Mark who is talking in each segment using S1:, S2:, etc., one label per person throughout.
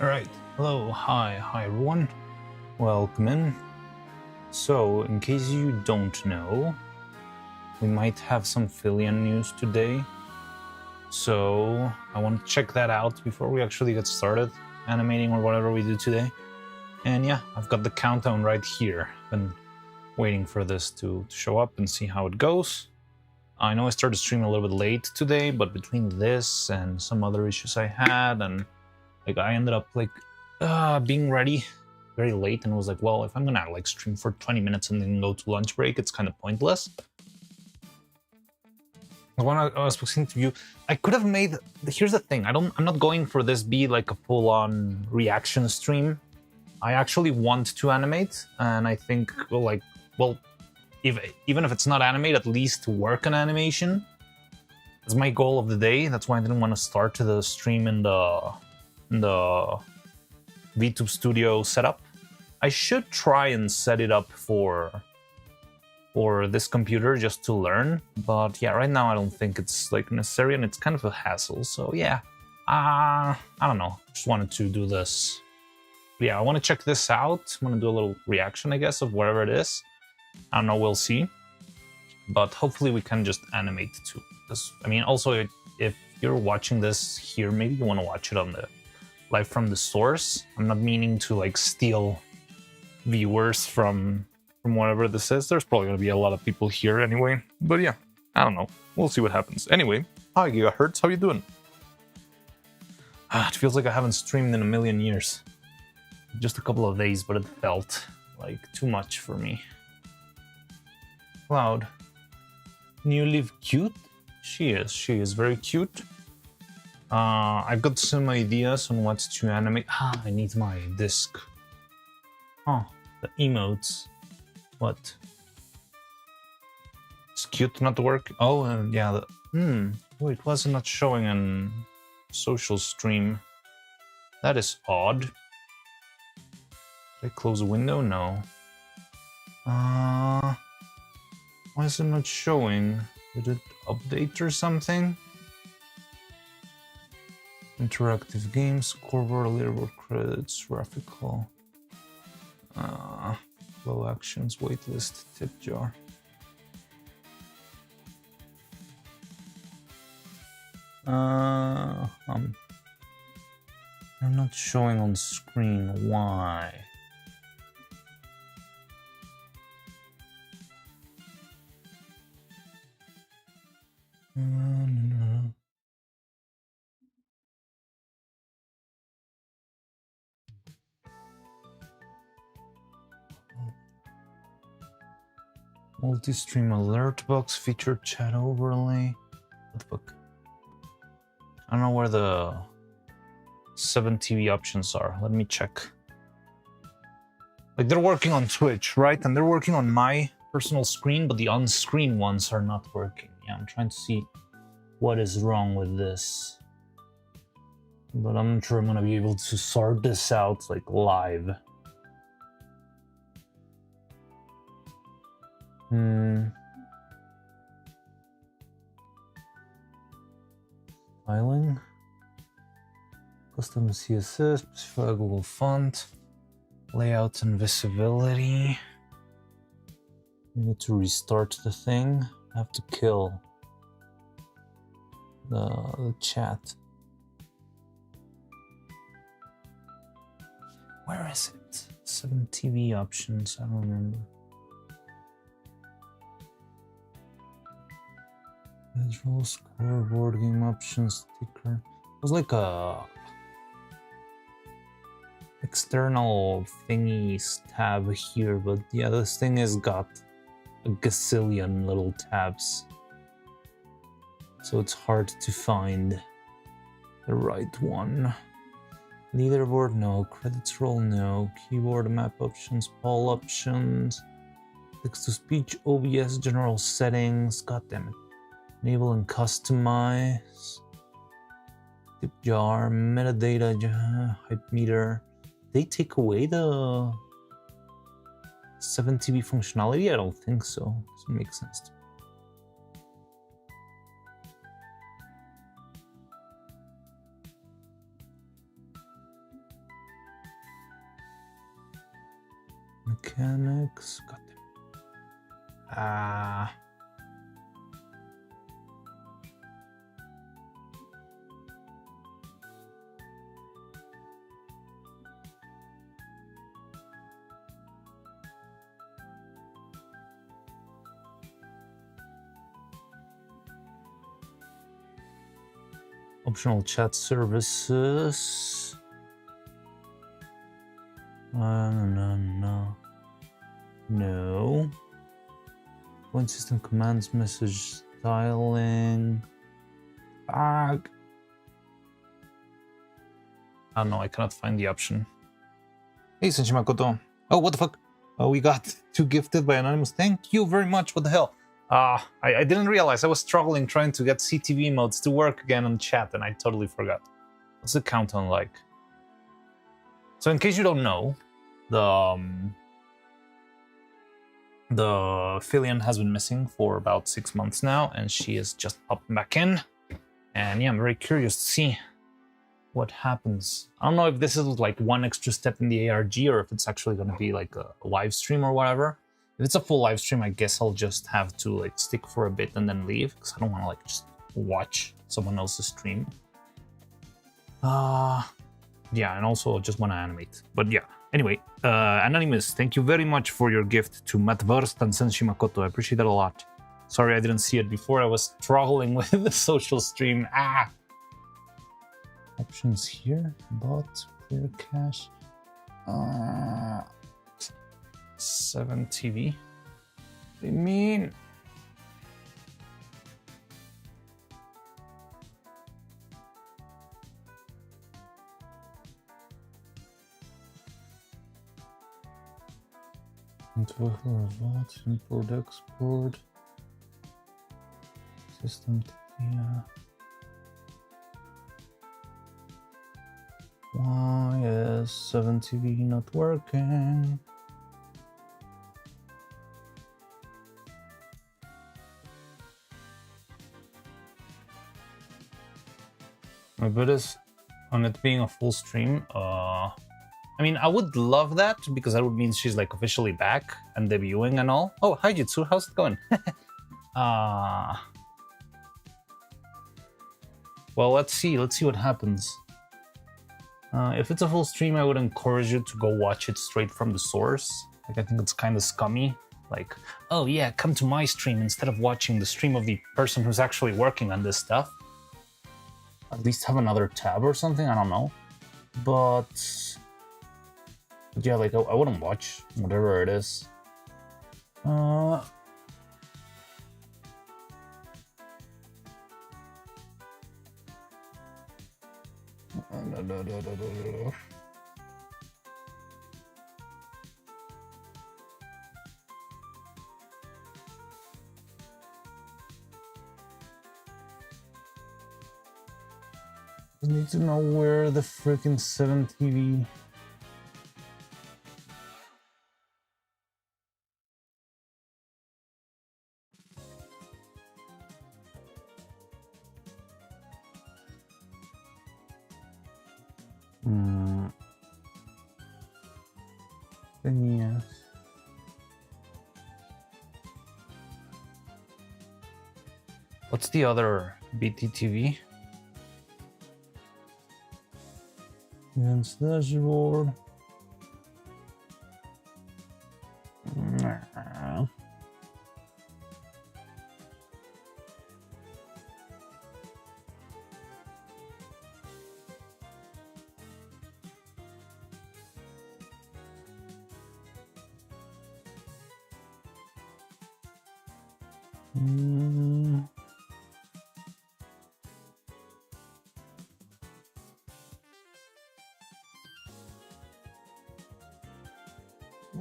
S1: Alright, hello, hi everyone, welcome in. So, in case you don't know, we might have some Filian news today. So, I want to check that out before we actually get started animating or whatever we do today. And yeah, I've got the countdown right here. Been waiting for this to show up and see how it goes. I know I started streaming a little bit late today, but between this and some other issues I had, and I ended up being ready very late, and was like, well, if I'm gonna stream for 20 minutes and then go to lunch break, it's kind of pointless. When I was listening to you, I could have made. Here's the thing: I'm not going for this be like a full-on reaction stream. I actually want to animate, and I think even if it's not animate, at least work on animation. That's my goal of the day. That's why I didn't want to start the stream in the VTube Studio setup. I should try and set it up for this computer just to learn, but yeah, right now I don't think it's necessary, and it's kind of a hassle. So yeah, I don't know. Just wanted to do this. But yeah, I want to check this out. I'm gonna do a little reaction, I guess, of whatever it is. I don't know. We'll see. But hopefully we can just animate too. I mean, also if you're watching this here, maybe you want to watch it on the live from the source. I'm not meaning to steal viewers from whatever this is. There's probably gonna be a lot of people here anyway. But yeah, I don't know. We'll see what happens. Anyway, hi Gigahertz, how you doing? It feels like I haven't streamed in a million years. Just a couple of days, but it felt like too much for me. Cloud. New Live cute? She is very cute. I've got some ideas on what to animate. I need my disc. Oh, the emotes. What? It's cute not to work. Oh, yeah. Wait, was it not showing on social stream? That is odd. Did I close a window? No. Why is it not showing? Did it update or something? Interactive games, scoreboard, leaderboard credits, graphical. Flow actions, waitlist, tip jar. They're not showing on screen. Why? Multi-stream alert box, featured chat overlay. What the fuck? I don't know where the 7 TV options are. Let me check. They're working on Twitch, right? And they're working on my personal screen, but the on-screen ones are not working. Yeah, I'm trying to see what is wrong with this. But I'm not sure I'm gonna be able to sort this out live. Filing. Custom CSS, specify Google font. Layout and visibility. We need to restart the thing. I have to kill the chat. Where is it? 7 TV options, I don't remember. Visual scoreboard, game options, sticker. It was like a external thingies tab here, but yeah, this thing has got a gazillion little tabs. So it's hard to find the right one. Leaderboard, no. Credits roll, no. Keyboard, map options, poll options. Text-to-speech, OBS, general settings. God damn it. Enable and customize. Tip jar, metadata, hype meter. They take away the 7 TV functionality? I don't think so. Doesn't make sense to me. mechanics. Got them. Optional chat services. No. Point system commands, message styling. I don't know, I cannot find the option. Hey, Senshi Makoto. Oh, what the fuck? Oh, we got 2 gifted by Anonymous. Thank you very much. What the hell? I didn't realize I was struggling trying to get CTV modes to work again on chat, and I totally forgot. What's the countdown like? So in case you don't know, the Filian has been missing for about 6 months now, and she is just popping back in. And yeah, I'm very curious to see what happens. I don't know if this is like one extra step in the ARG or if it's actually going to be like a live stream or whatever. If it's a full live stream, I guess I'll just have to like stick for a bit and then leave, because I don't want to like just watch someone else's stream. Yeah, and also just want to animate. But yeah, anyway, Anonymous, thank you very much for your gift to Matt Verst and Senshi Makoto. I appreciate that a lot. Sorry I didn't see it before. I was struggling with the social stream. Options here, bot, clear cache. 7 TV. What do you mean? Import, export. System, yeah. Why is 7 TV not working? My bet is on it being a full stream. I mean, I would love that, because that would mean she's like officially back and debuting and all. Oh, hi Jitsu, how's it going? Well, let's see what happens. If it's a full stream, I would encourage you to go watch it straight from the source. Like, I think it's kind of scummy. Like, oh yeah, come to my stream instead of watching the stream of the person who's actually working on this stuff. At least have another tab or something, I don't know. But yeah, like, I wouldn't watch whatever it is. I need to know where the freaking 7 TV. Yes. What's the other BTTV? Events dashboard.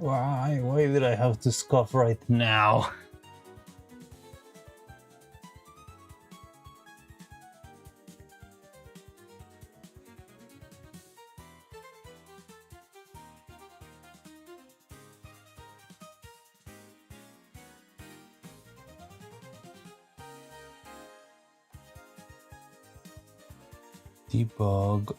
S1: Why did I have to scoff right now? Debug.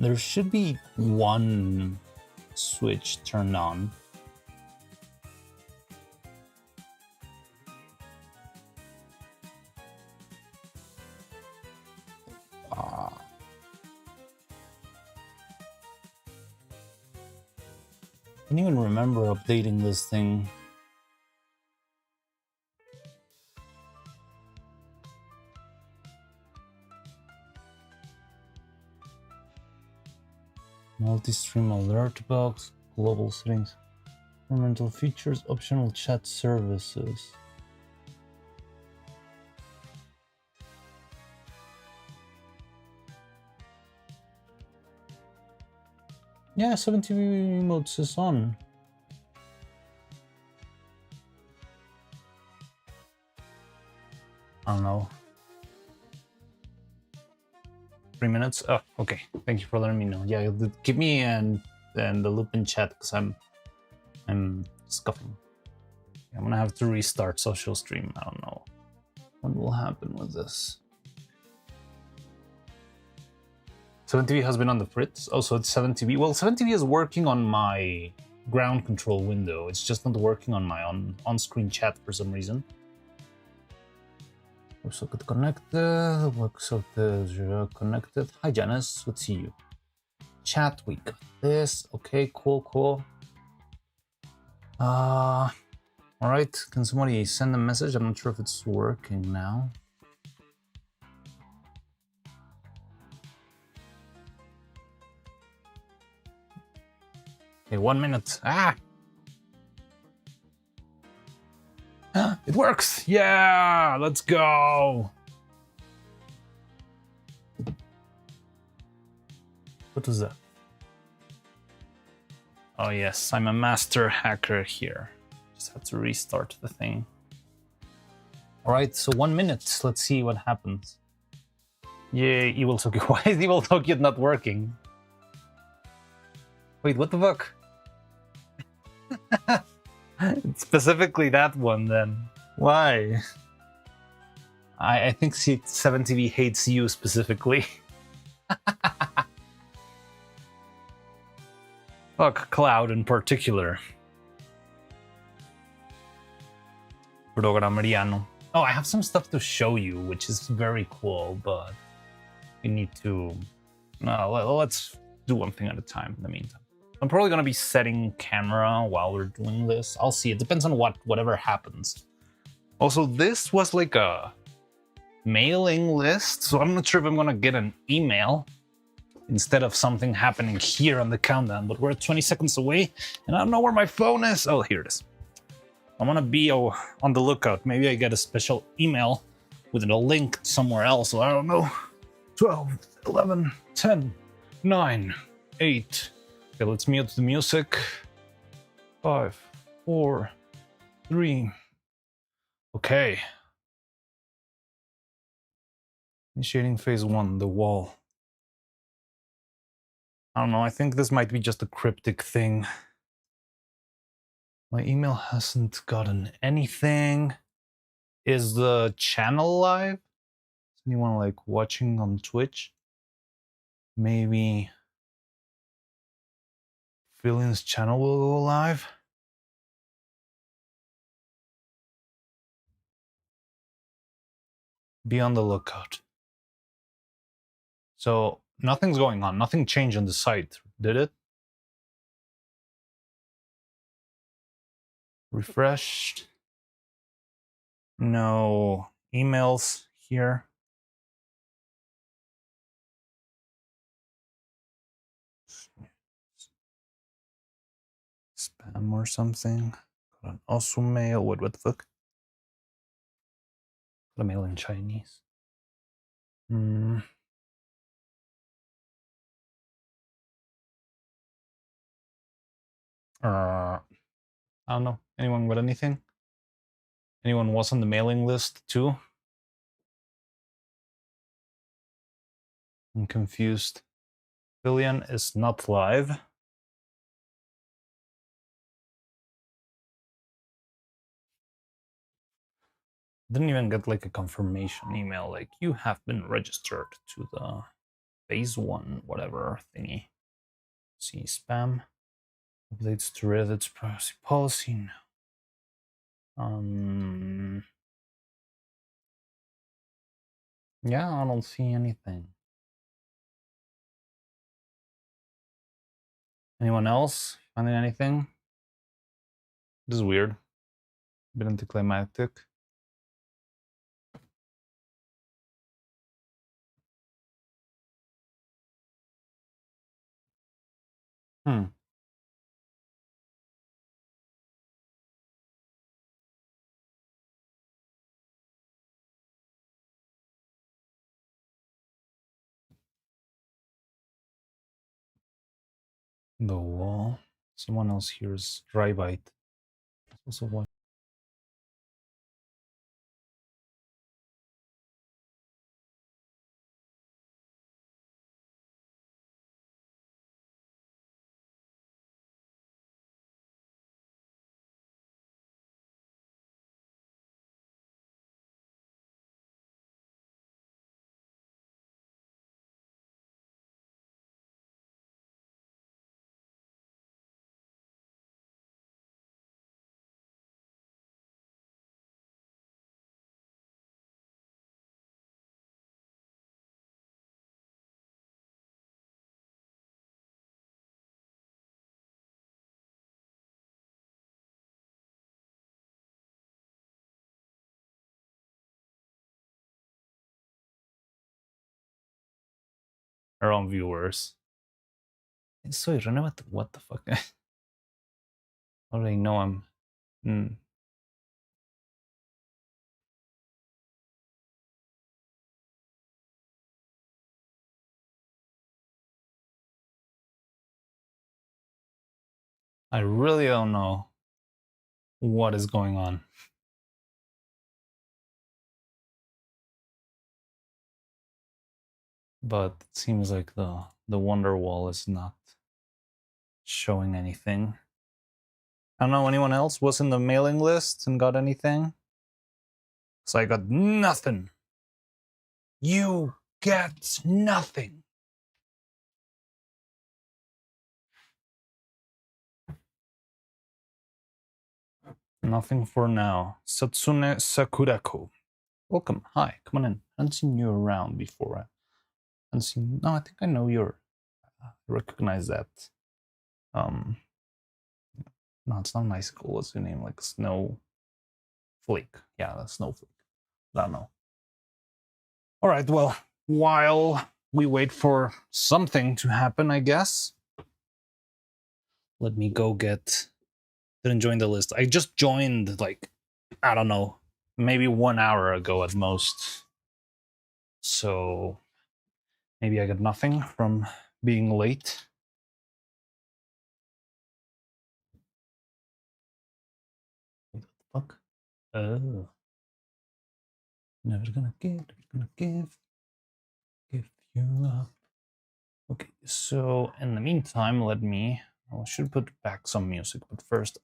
S2: There should be one switch turned on. I can't even remember updating this thing. Multi-stream alert box, global settings, environmental features, optional chat services. Yeah, 7TV modes is on. I don't know. 3 minutes? Oh, okay. Thank you for letting me know. Yeah, keep me in the loop in chat because I'm scuffing. I'm gonna have to restart social stream. I don't know what will happen with this. 7TV has been on the fritz. Oh, so it's 7TV. Well, 7TV is working on my ground control window. It's just not working on my on-screen chat for some reason. WebSocket connected. WebSocket is connected. Hi, Janice. Good to see you. Chat, we got this. Okay, cool. All right. Can somebody send a message? I'm not sure if it's working now. Okay, 1 minute. It works! Yeah! Let's go! What was that? Oh yes, I'm a master hacker here. Just have to restart the thing. Alright, so 1 minute. Let's see what happens. Yeah, Evil Tokyo. Why is Evil Tokyo not working? Wait, what the fuck? Specifically that one then. Why? I think 7TV hates you specifically. Fuck Cloud in particular. Programeriano. Oh, I have some stuff to show you, which is very cool, but we need to... let's do one thing at a time in the meantime. I'm probably going to be setting camera while we're doing this. I'll see. It depends on whatever happens. Also, this was like a mailing list, so I'm not sure if I'm going to get an email instead of something happening here on the countdown, but we're 20 seconds away, and I don't know where my phone is. Oh, here it is. I'm going to be on the lookout. Maybe I get a special email with a link somewhere else, so I don't know. 12, 11, 10, 9, 8... Okay, let's mute the music. 5, 4, 3. Okay. Initiating phase 1, the wall. I don't know, I think this might be just a cryptic thing. My email hasn't gotten anything. Is the channel live? Is anyone like watching on Twitch? Maybe Filian's channel will go live? Be on the lookout. So nothing's going on. Nothing changed on the site, did it? Refreshed. No emails here. Spam or something. Got an awesome mail. What the fuck? Got a mail in Chinese. I don't know. Anyone got anything? Anyone was on the mailing list too? I'm confused. Filian is not live. Didn't even get like a confirmation email like you have been registered to the phase 1, whatever thingy. See, spam. Updates to Reddit's privacy policy. No. Yeah, I don't see anything. Anyone else finding anything? This is weird. Bit anticlimactic. Hmm. The wall. Someone else hears dry bite. Also one. Our own viewers. Soy renuévate. What the fuck? I already know I'm. I really don't know what is going on. But it seems like the wonder wall is not showing anything. I don't know, anyone else was in the mailing list and got anything? So I got nothing. You get nothing. Nothing for now. Satsune Sakurako. Welcome. Hi, come on in. I haven't seen you around before. I haven't seen. No, I think I know your. I recognize that. No, it's not an icicle. What's your name? Like Snowflake. Yeah, that's Snowflake. I don't know. All right, well, while we wait for something to happen, I guess, let me go get. Didn't join the list. I just joined, like, I don't know, maybe 1 hour ago at most. So maybe I got nothing from being late. What the fuck? Oh. Never gonna give you up. Okay, so in the meantime, let me. I should put back some music, but first,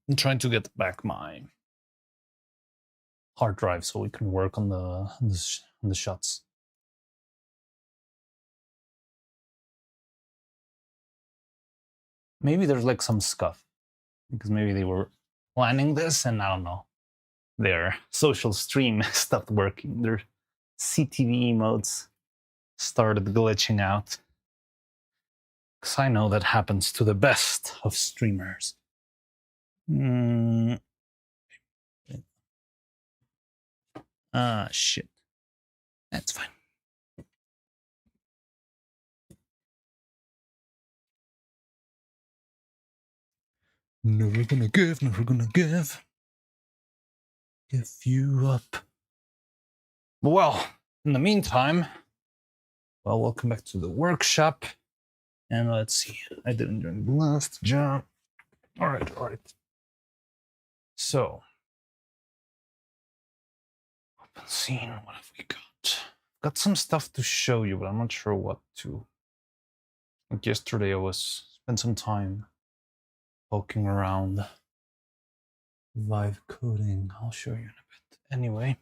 S2: I'm trying to get back my hard drive so we can work on the shots. Maybe there's like some scuff because maybe they were planning this and I don't know. Their social stream stopped working. Their CTV modes started glitching out. Because I know that happens to the best of streamers. Shit. That's fine. Never gonna give you up. Well, in the meantime, well, welcome back to the workshop. And let's see, I didn't do the last job. All right. So, open scene, what have we got? Got some stuff to show you, but I'm not sure what to. Like yesterday, I spent some time poking around Vive coding. I'll show you in a bit. Anyway.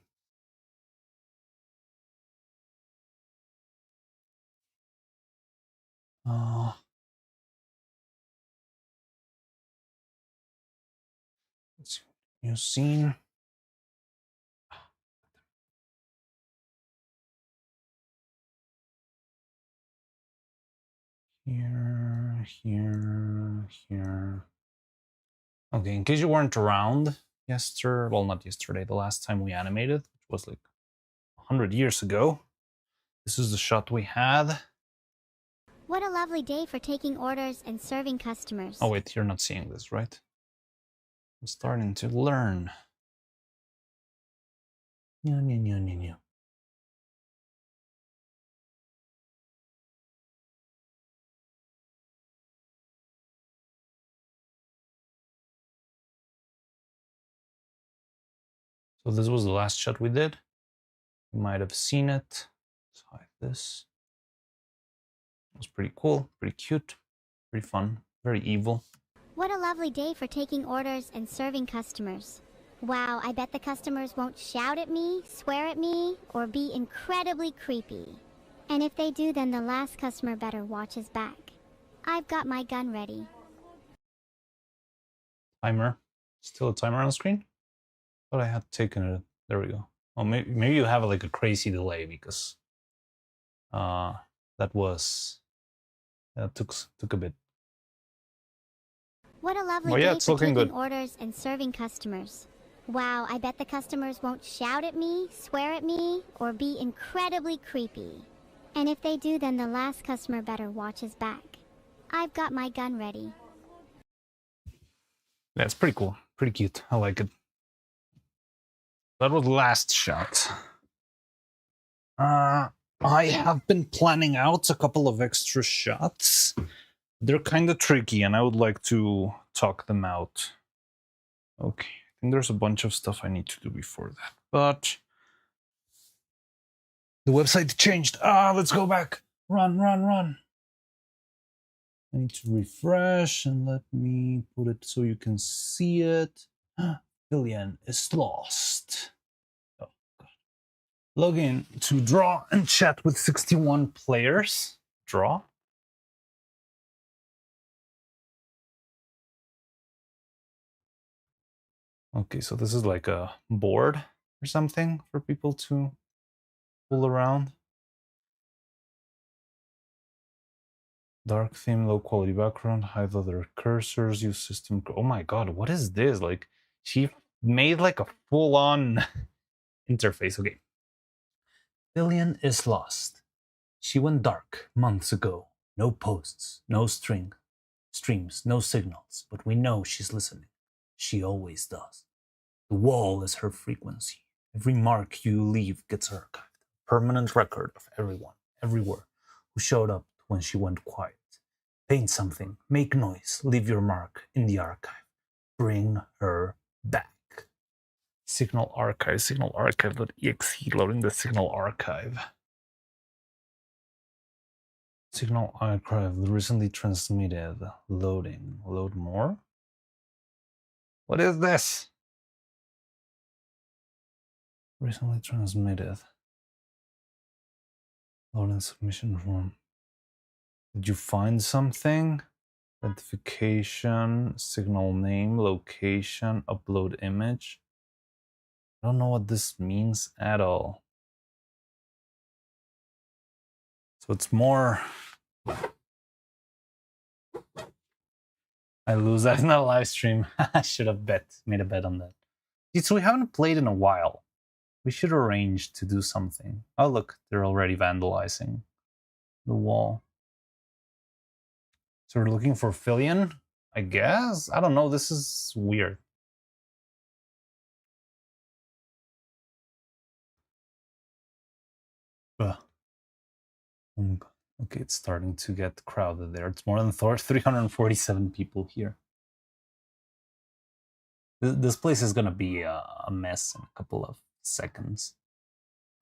S2: New scene. Here, here, here. Okay, in case you weren't around yesterday, well, not yesterday, the last time we animated, which was like 100 years ago, this is the shot we had.
S3: What a lovely day for taking orders and serving customers.
S2: Oh wait, you're not seeing this, right? I'm starting to learn. New. So this was the last shot we did. You might have seen it. Let's hide this. It was pretty cool, pretty cute, pretty fun, very evil.
S3: What a lovely day for taking orders and serving customers. Wow, I bet the customers won't shout at me, swear at me, or be incredibly creepy. And if they do, then the last customer better watch his back. I've got my gun ready.
S2: Timer. Still a timer on the screen? Thought I had taken it. There we go. Oh, maybe you have like a crazy delay because that took a bit.
S3: What a lovely day for taking orders and serving customers. Wow, I bet the customers won't shout at me, swear at me, or be incredibly creepy. And if they do, then the last customer better watch his back. I've got my gun ready.
S2: Yeah, it's pretty cool. Pretty cute. I like it. That was the last shot. I have been planning out a couple of extra shots. They're kind of tricky, and I would like to talk them out. Okay, I think there's a bunch of stuff I need to do before that, but the website changed. Let's go back. Run. I need to refresh, and let me put it so you can see it. FilianIsNOTLost. Oh, God. Log in to draw and chat with 61 players. Draw. Okay, so this is like a board or something for people to pull around. Dark theme, low quality background, hide other cursors, use system. Oh my God, what is this? Like, she made like a full-on interface. Okay. FilianIsNOTLost. She went dark months ago. No posts, no streams, no signals, but we know she's listening. She always does. The wall is her frequency. Every mark you leave gets archived. Permanent record of everyone, everywhere, who showed up when she went quiet. Paint something, make noise, leave your mark in the archive. Bring her back. Signal archive.exe, loading the signal archive. Signal archive recently transmitted. Loading. Load more? What is this? Recently transmitted. Loading submission form. Did you find something? Identification, signal name, location, upload image. I don't know what this means at all. So it's more... I lose that in the live stream. I should have made a bet on that. So we haven't played in a while. We should arrange to do something. Oh look, they're already vandalizing the wall. So we're looking for Filian, I guess? I don't know, this is weird. Ugh. Oh my God. Okay, it's starting to get crowded there. It's more than 347 people here. This place is gonna be a mess in a couple of seconds.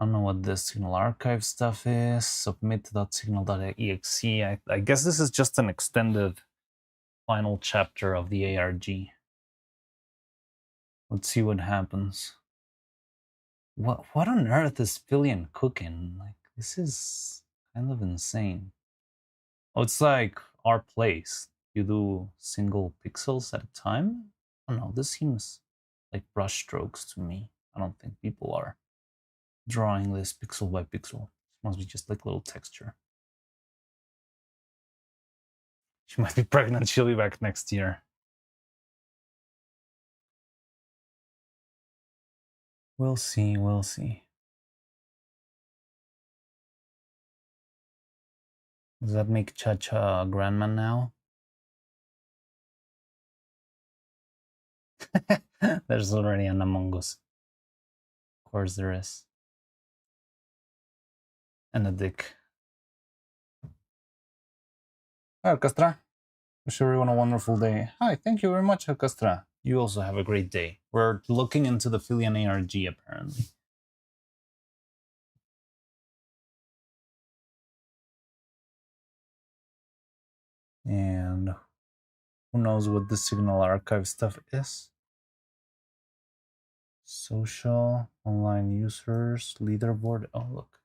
S2: I don't know what this signal archive stuff is. Submit.signal.exe. I guess this is just an extended final chapter of the ARG. Let's see what happens. What on earth is Filian cooking? Like, this is kind of insane. Oh, it's like our place. You do single pixels at a time? I don't know, this seems like brush strokes to me. I don't think people are drawing this pixel by pixel. It must be just like little texture. She might be pregnant. She'll be back next year. We'll see, we'll see. Does that make Cha-Cha a grandma now? There's already an Among Us. Of course there is. And a dick. Hi, Orchestra. Wish everyone a wonderful day. Hi, thank you very much, Orchestra. You also have a great day. We're looking into the Filian ARG, apparently. And who knows what the Signal Archive stuff is? Social, online users, leaderboard. Oh, look.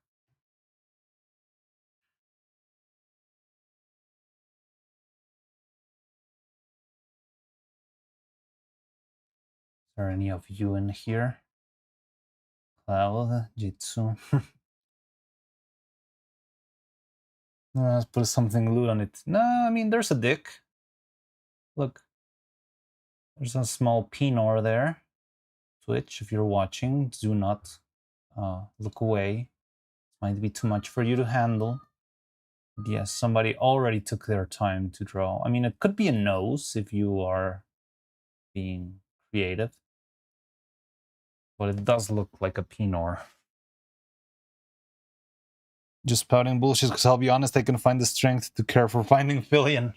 S2: Is there any of you in here? Cloud, Jitsu. Let's put something loot on it. No, I mean, there's a dick. Look. There's a small Pinor there. Twitch, if you're watching, do not look away. It might be too much for you to handle. But yes, somebody already took their time to draw. I mean, it could be a nose if you are being creative. But it does look like a Pinor. Just spouting bullshit, because I'll be honest, I can find the strength to care for finding Filian.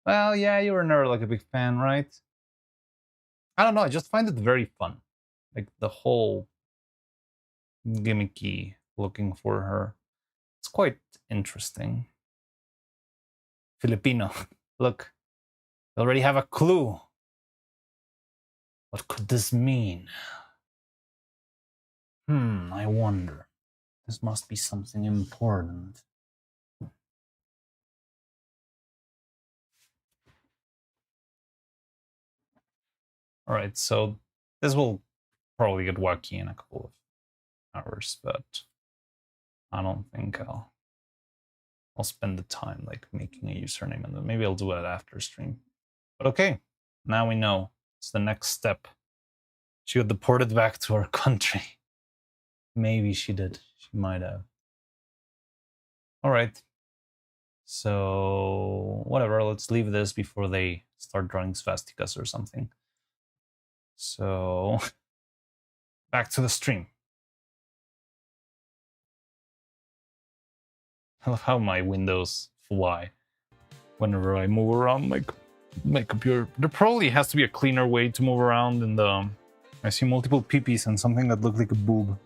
S2: Well, yeah, you were never like a big fan, right? I don't know, I just find it very fun. Like the whole gimmicky looking for her. It's quite interesting. Filipino. Look, they already have a clue. What could this mean? I wonder. This must be something important. All right, so this will probably get wacky in a couple of hours, but I don't think I'll spend the time like making a username, and then maybe I'll do it after stream. But okay, now we know. It's the next step. She got deported back to her country. Maybe she did. She might have. All right. So whatever, let's leave this before they start drawing swastikas or something. So back to the stream. I love how my windows fly whenever I move around my computer. There probably has to be a cleaner way to move around in the... I see multiple peepees and something that looked like a boob.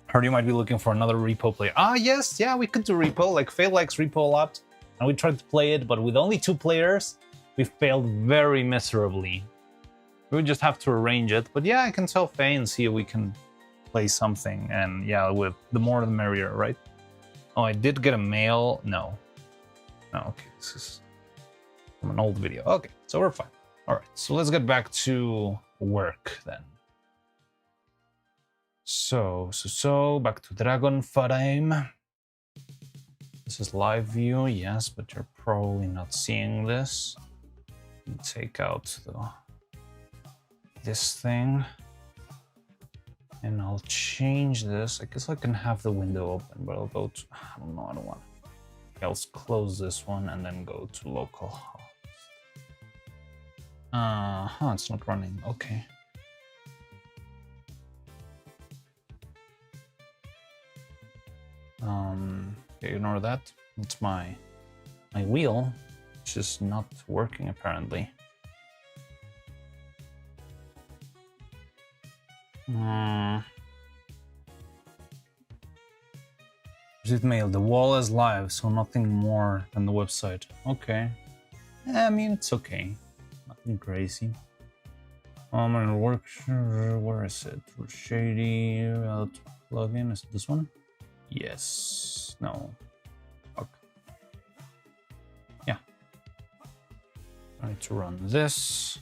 S2: Heard you might be looking for another repo player. Ah, yes, yeah, we could do repo. Like, Fail likes repo a lot. And we tried to play it, but with only 2 players, we failed very miserably. We would just have to arrange it. But yeah, I can tell Faye and see if we can play something. And yeah, with the more the merrier, right? Oh, I did get a mail. No. No, okay, this is from an old video. Okay, so we're fine. All right, so let's get back to work then. So, back to Dragon Frame. This is live view, yes, but you're probably not seeing this. Take out this thing. And I'll change this. I guess I can have the window open, but I'll go to, I don't know, I don't want to. I'll close this one and then go to localhost. It's not running, okay. Okay, ignore that. It's my wheel, which is not working apparently. Receipt mail. The wall is live, so nothing more than the website. Okay. I mean, it's okay. Nothing crazy. And work. Where is it? Shady plugin. Is it this one? Yes. No. Fuck. Yeah. I need to run this.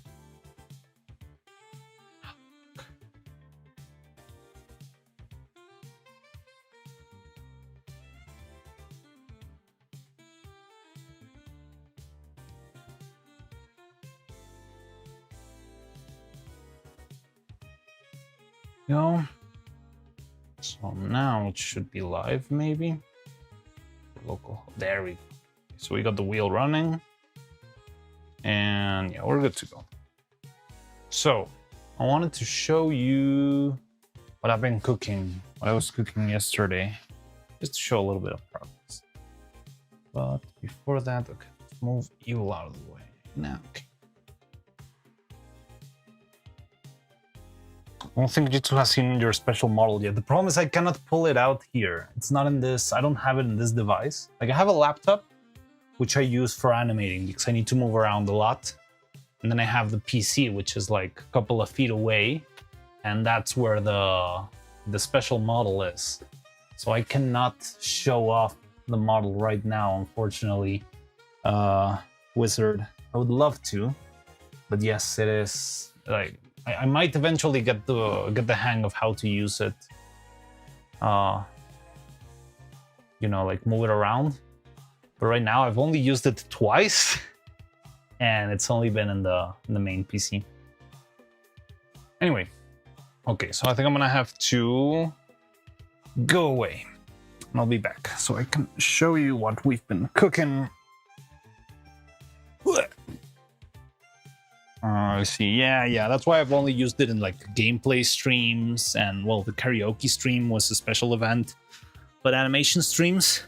S2: Go. So now it should be live, maybe. Local. There we go. So we got the wheel running. And yeah, we're good to go. So I wanted to show you what I've been cooking, what I was cooking yesterday, just to show a little bit of progress. But before that, okay, let's move you out of the way. Now, okay. I don't think Jitsu has seen your special model yet. The problem is I cannot pull it out here. It's not in this, I don't have it in this device. Like I have a laptop, which I use for animating because I need to move around a lot. And then I have the PC, which is like a couple of feet away. And that's where the special model is. So I cannot show off the model right now, unfortunately. Wizard, I would love to, but yes, it is like, I might eventually get the hang of how to use it. You know, like move it around. But right now I've only used it twice, and it's only been in the main PC. Anyway, okay, so I think I'm gonna have to go away, and I'll be back so I can show you what we've been cooking. I see. Yeah. That's why I've only used it in like gameplay streams, and well, the karaoke stream was a special event. But animation streams,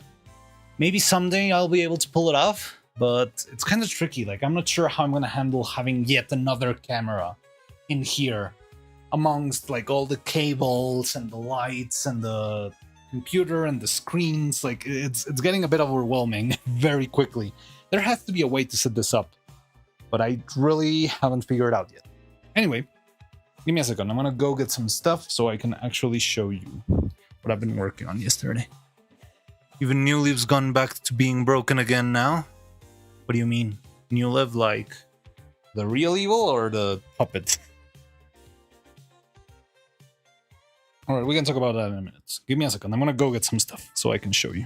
S2: maybe someday I'll be able to pull it off. But it's kind of tricky. Like I'm not sure how I'm gonna handle having yet another camera in here, amongst like all the cables and the lights and the computer and the screens. Like it's getting a bit overwhelming very quickly. There has to be a way to set this up, but I really haven't figured it out yet. Anyway, give me a second. I'm gonna go get some stuff so I can actually show you what I've been working on yesterday. Even New Leaf's gone back to being broken again now? What do you mean? New Leaf like the real evil or the puppet? Alright, we can talk about that in a minute. Give me a second. I'm gonna go get some stuff so I can show you.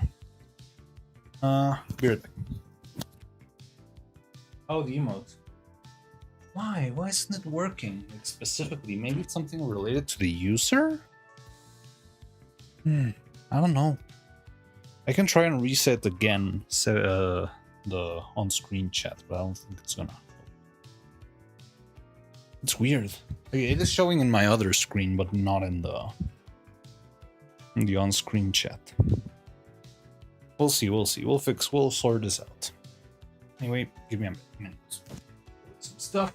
S2: Be right back. Oh, the emote. Why? Why isn't it working? Like specifically, maybe it's something related to the user? I don't know. I can try and reset again the on-screen chat, but I don't think it's gonna. It's weird. Like, it is showing in my other screen, but not in the on-screen chat. We'll see. We'll sort this out. Anyway, give me a minute. Some stuff.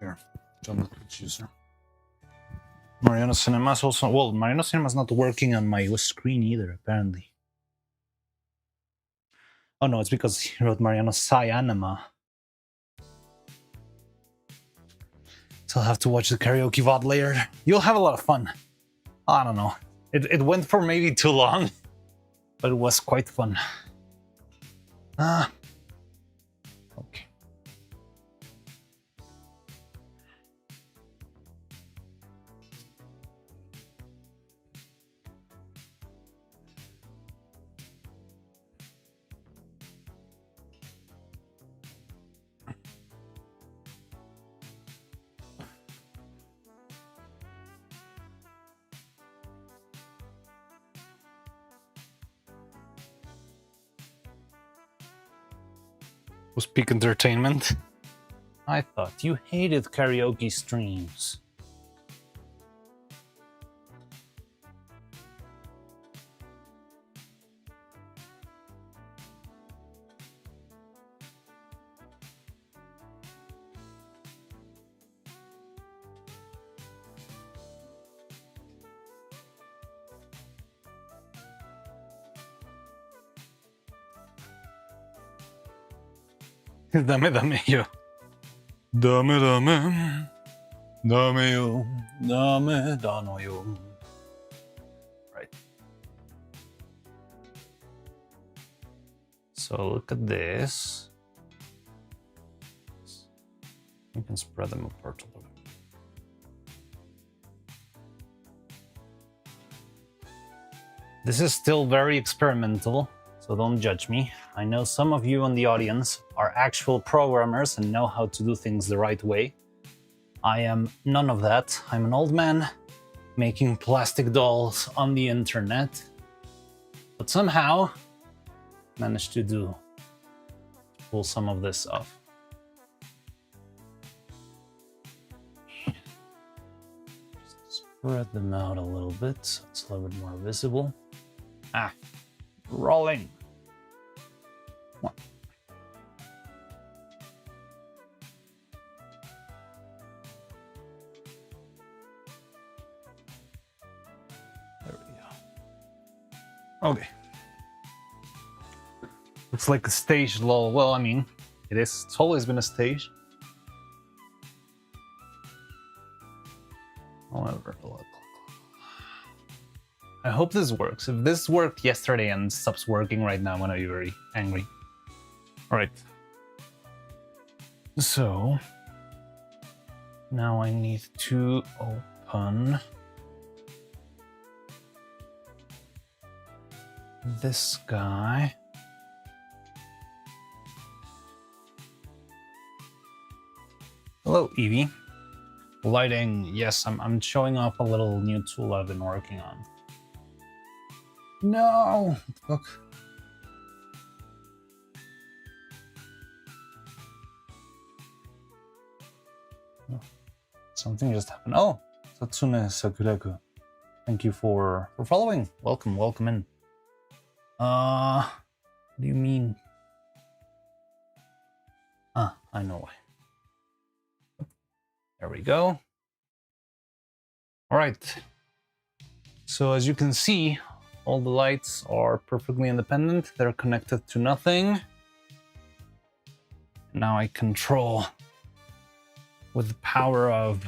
S2: Here, don't look at user. Mariano Cinema's also, well, Mariano Cinema's not working on my screen either, apparently. Oh no, it's because he wrote Mariano Cyanema. So I'll have to watch the karaoke VOD later. You'll have a lot of fun. I don't know. It went for maybe too long, but it was quite fun. Okay. was peak entertainment. I thought you hated karaoke streams. Dame, dame yo. Dame, dame. Dame yo. Dame, dano yo. Right. So look at this. You can spread them apart a little bit. This is still very experimental, so don't judge me. I know some of you in the audience are actual programmers and know how to do things the right way. I am none of that. I'm an old man making plastic dolls on the internet, but somehow managed to pull some of this off. Just spread them out a little bit so it's a little bit more visible. Ah, rolling. What? There we go. Okay. Looks like a stage lull. Well, I mean, it is. It's always been a stage. However, look. I hope this works. If this worked yesterday and stops working right now, I'm gonna be very angry. Alright. So now I need to open this guy. Hello, Evie. Lighting, yes, I'm showing off a little new tool I've been working on. No! Look. Oh, something just happened. Oh! Satsune Sakureku. Thank you for following. Welcome in. What do you mean? Ah, I know why. There we go. Alright. So as you can see, all the lights are perfectly independent. They're connected to nothing. Now I control with the power of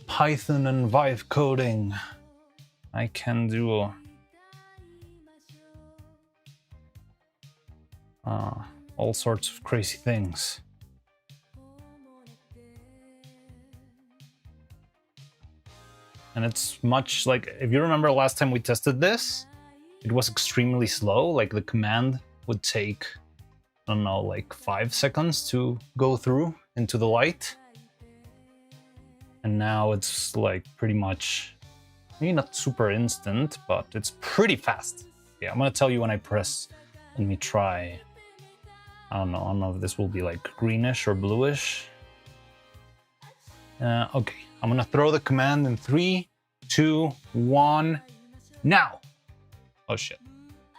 S2: Python and Vive coding. I can do all sorts of crazy things. And it's much like, if you remember last time we tested this, it was extremely slow. Like the command would take, I don't know, like 5 seconds to go through into the light. And now it's like pretty much, maybe not super instant, but it's pretty fast. Yeah, I'm gonna tell you when I press. Let me try. I don't know if this will be like greenish or bluish. Okay, I'm gonna throw the command in 3, 2, 1, now! Oh shit.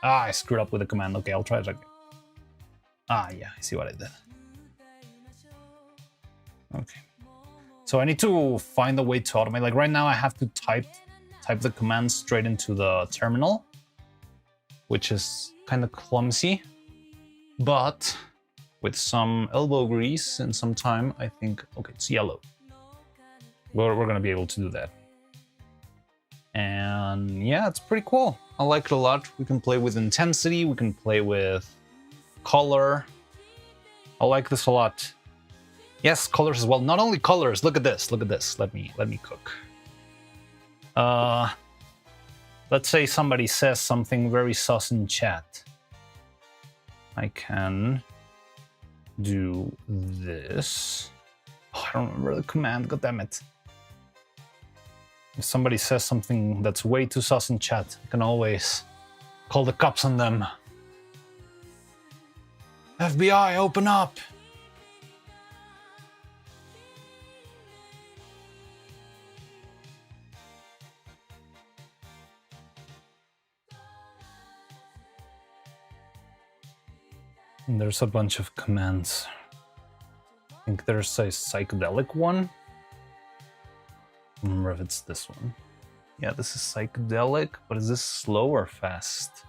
S2: Ah, I screwed up with the command. Okay, I'll try it again. Ah, yeah, I see what I did. Okay. So I need to find a way to automate. Like right now I have to type the command straight into the terminal, which is kind of clumsy. But with some elbow grease and some time, I think, okay, it's yellow. We're gonna be able to do that. And yeah, it's pretty cool. I like it a lot. We can play with intensity, we can play with color. I like this a lot. Yes, colors as well. Not only colors, look at this, look at this. Let me cook. Let's say somebody says something very sus in chat. I can do this. Oh, I don't remember the command, goddammit. If somebody says something that's way too sus in chat, I can always call the cops on them. FBI, open up! And there's a bunch of commands. I think there's a psychedelic one. I don't remember if it's this one.
S1: Yeah, this is psychedelic, but is this slow or fast?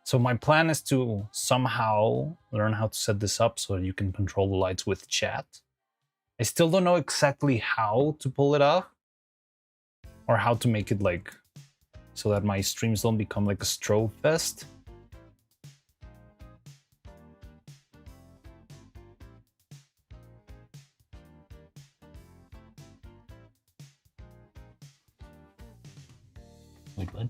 S2: So my plan is to somehow learn how to set this up so that you can control the lights with chat. I still don't know exactly how to pull it off or how to make it like so that my streams don't become like a strobe fest. Wait, what?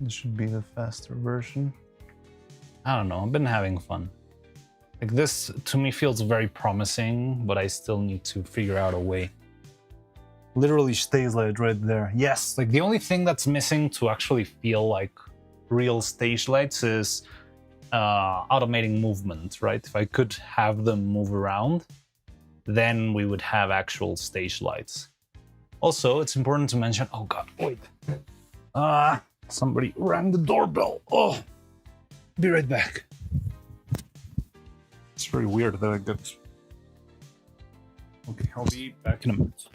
S1: This should be the faster version.
S2: I don't know, I've been having fun. Like this to me feels very promising, but I still need to figure out a way. Literally stage light right there. Yes, like the only thing that's missing to actually feel like real stage lights is automating movement, right? If I could have them move around, then we would have actual stage lights. Also, it's important to mention, oh god, wait. Somebody rang the doorbell. Oh, be right back.
S1: It's very weird that I got...
S2: Okay, I'll be back in a minute.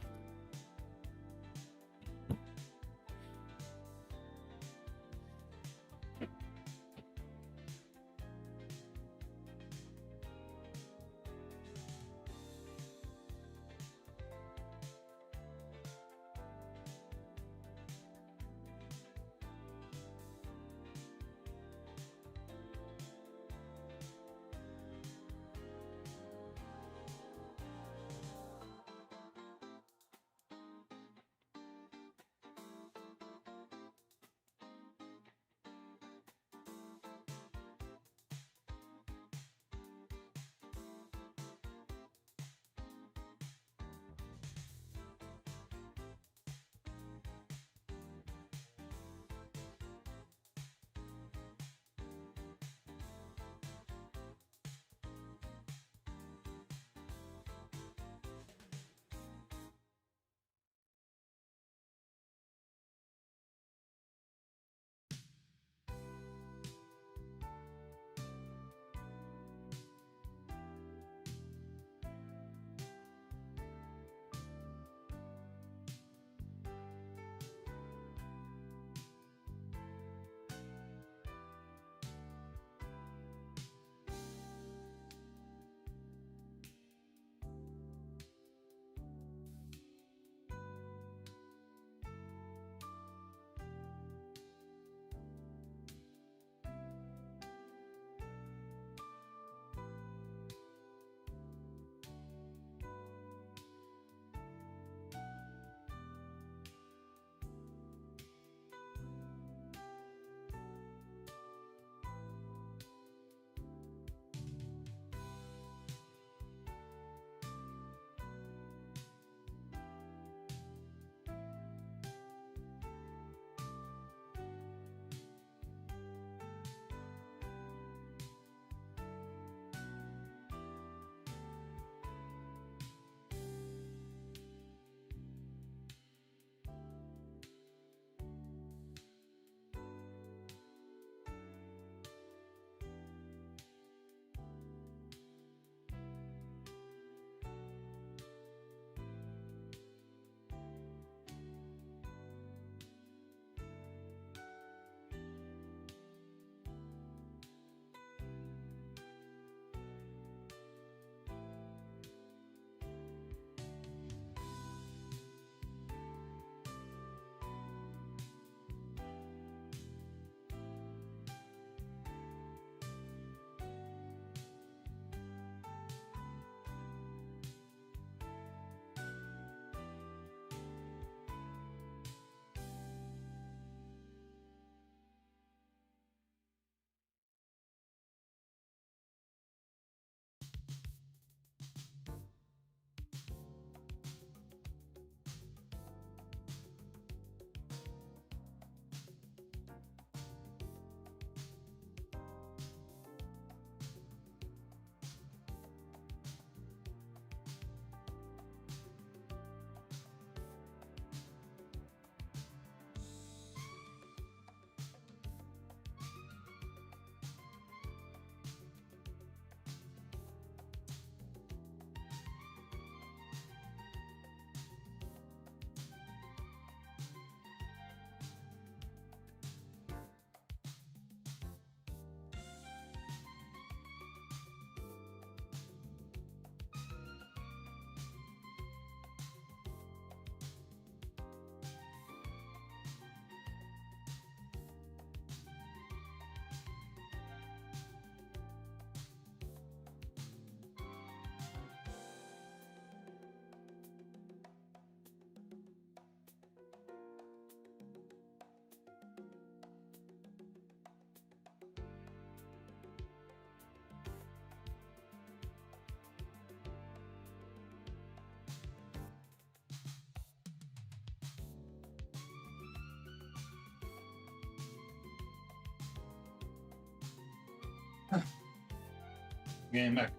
S2: Getting back.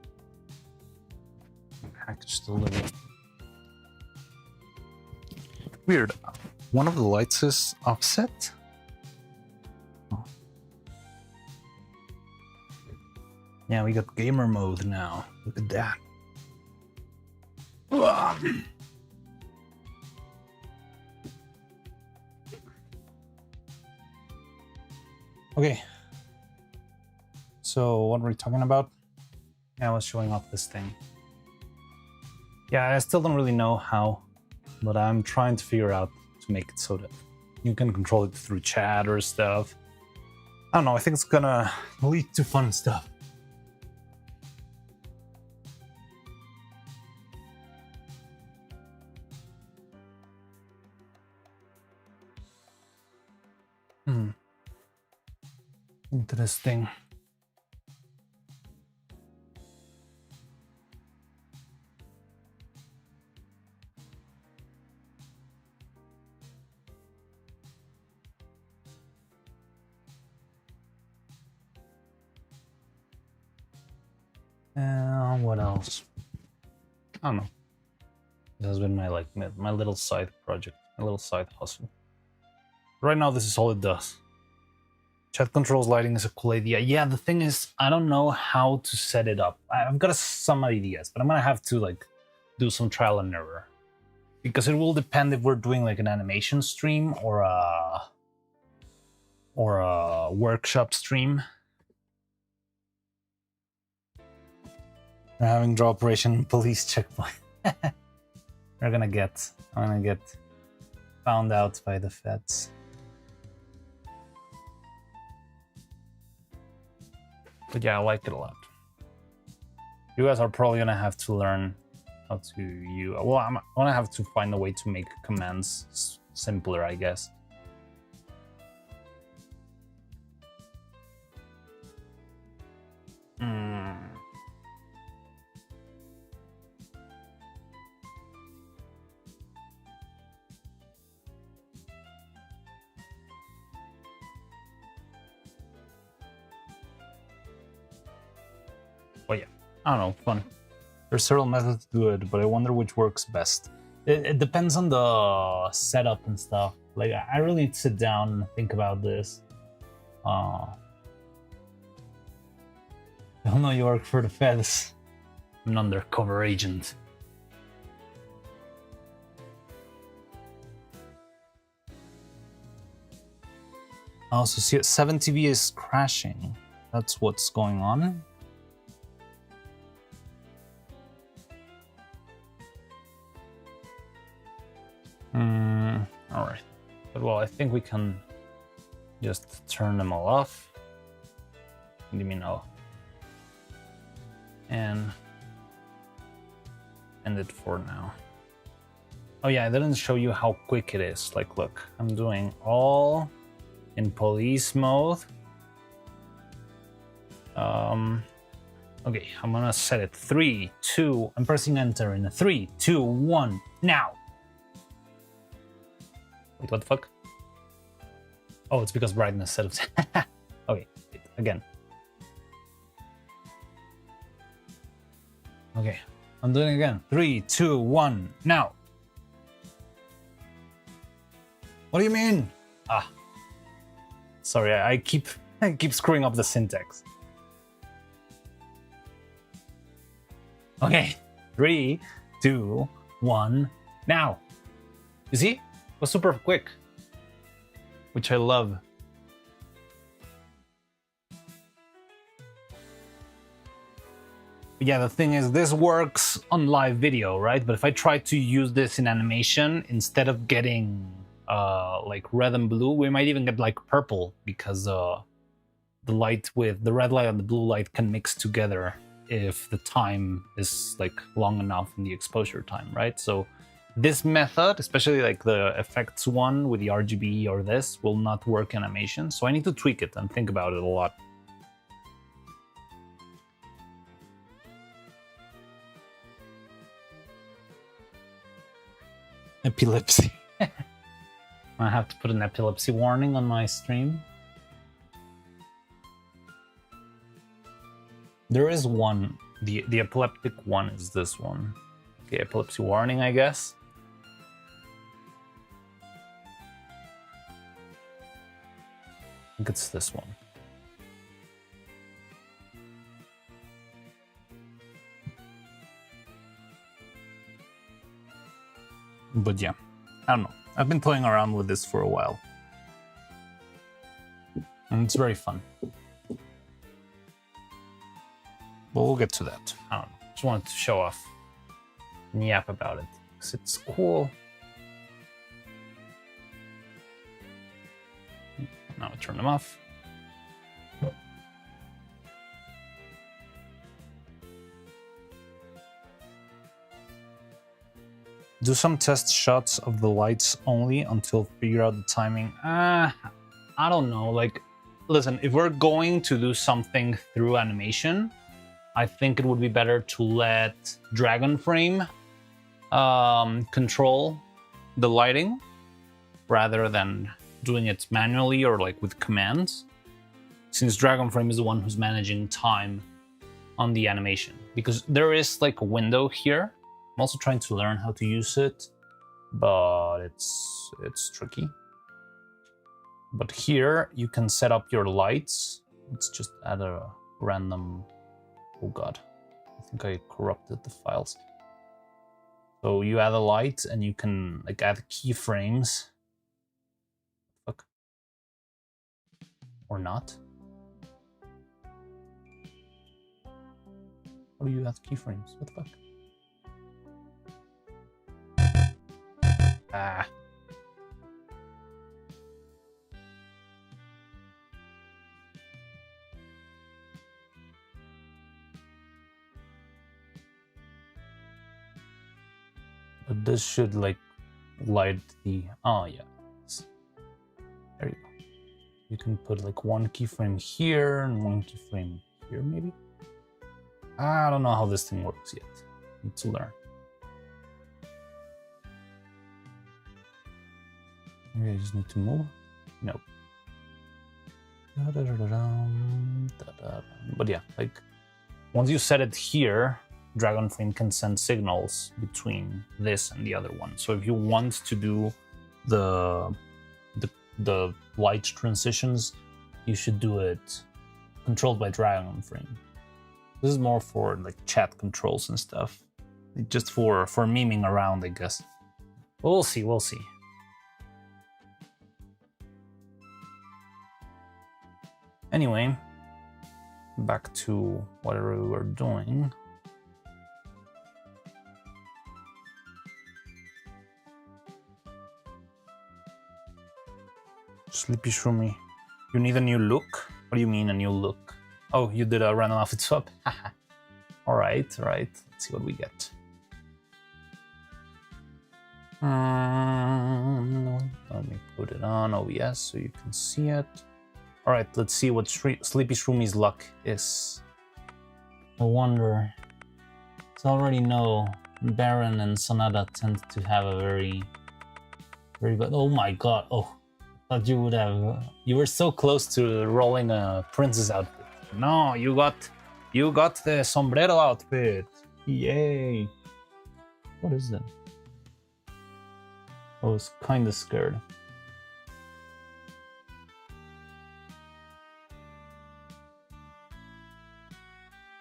S2: Package delivered. Weird. One of the lights is offset. Oh. Yeah, we got gamer mode now. Look at that. Okay. So what were we talking about? Yeah, I was showing off this thing. Yeah, I still don't really know how, but I'm trying to figure out to make it so that you can control it through chat or stuff. I don't know, I think it's gonna lead to fun stuff. Interesting. What else? I don't know. This has been my my little side project, my little side hustle. Right now, this is all it does. Chat controls lighting is a cool idea. Yeah, the thing is, I don't know how to set it up. I've got some ideas, but I'm gonna have to do some trial and error, because it will depend if we're doing like an animation stream or a workshop stream. We're having draw operation police checkpoint. I'm gonna get found out by the feds. But yeah, I like it a lot. You guys are probably gonna have to learn how to use. Well, I'm gonna have to find a way to make commands simpler, I guess. Well, yeah, I don't know, fun. There's several methods to do it, but I wonder which works best. It depends on the setup and stuff. Like, I really need to sit down and think about this. I don't know you work for the feds. I'm an undercover agent. Oh, so 7TV is crashing. That's what's going on. All right. But well, I think we can just turn them all off. Let me know. And end it for now. Oh yeah, I didn't show you how quick it is. Like, look, I'm doing all in police mode. Okay, I'm gonna set it 3, 2. I'm pressing enter in a 3, 2, 1, now. Wait, what the fuck? Oh, it's because brightness set of. Okay, wait, again. Okay, I'm doing it again. 3, 2, 1, now. What do you mean? Ah, sorry, I keep screwing up the syntax. Okay, 3, 2, 1, now. You see? It was super quick, which I love. Yeah, the thing is, this works on live video, right? But if I try to use this in animation, instead of getting like red and blue, we might even get like purple, because the light with the red light and the blue light can mix together if the time is like long enough in the exposure time, right? So this method, especially like the effects one with the RGB or this, will not work in animation. So I need to tweak it and think about it a lot. Epilepsy. I have to put an epilepsy warning on my stream. There is one The epileptic one is this one. Okay, epilepsy warning, I guess. I think it's this one. But yeah, I don't know. I've been toying around with this for a while. And it's very fun. But we'll get to that. I don't know. Just wanted to show off and yap about it. Because it's cool. Now I turn them off. Do some test shots of the lights only until figure out the timing. I don't know. Like, listen, if we're going to do something through animation, I think it would be better to let Dragon Frame control the lighting rather than doing it manually or like with commands, since Dragon Frame is the one who's managing time on the animation. Because there is like a window here. I'm also trying to learn how to use it, but it's tricky. But here you can set up your lights. Let's just add a random, oh god, I think I corrupted the files. So you add a light and you can like add keyframes. Fuck. Or not. How do you add keyframes? What the fuck? Ah. But this should like light the, oh yeah. There you go. You can put like one keyframe here and one keyframe here maybe. I don't know how this thing works yet. Need to learn. Maybe I just need to move? Nope. But yeah, like once you set it here, Dragon Frame can send signals between this and the other one. So if you want to do the light transitions, you should do it controlled by Dragon Frame. This is more for like chat controls and stuff, just for memeing around, I guess. We'll see. We'll see. Anyway, back to whatever we were doing. Sleepy Shroomy, you need a new look? What do you mean a new look? Oh, you did a random outfit swap? Alright, right. Let's see what we get. Let me put it on OBS so you can see it. Alright, let's see what Sleepy Shroomy's luck is. I wonder. I already know Baron and Sonata tend to have a very bad. Oh my god, oh. Thought you would have. You were so close to rolling a princess outfit. No, you got the sombrero outfit. Yay! What is that? I was kind of scared.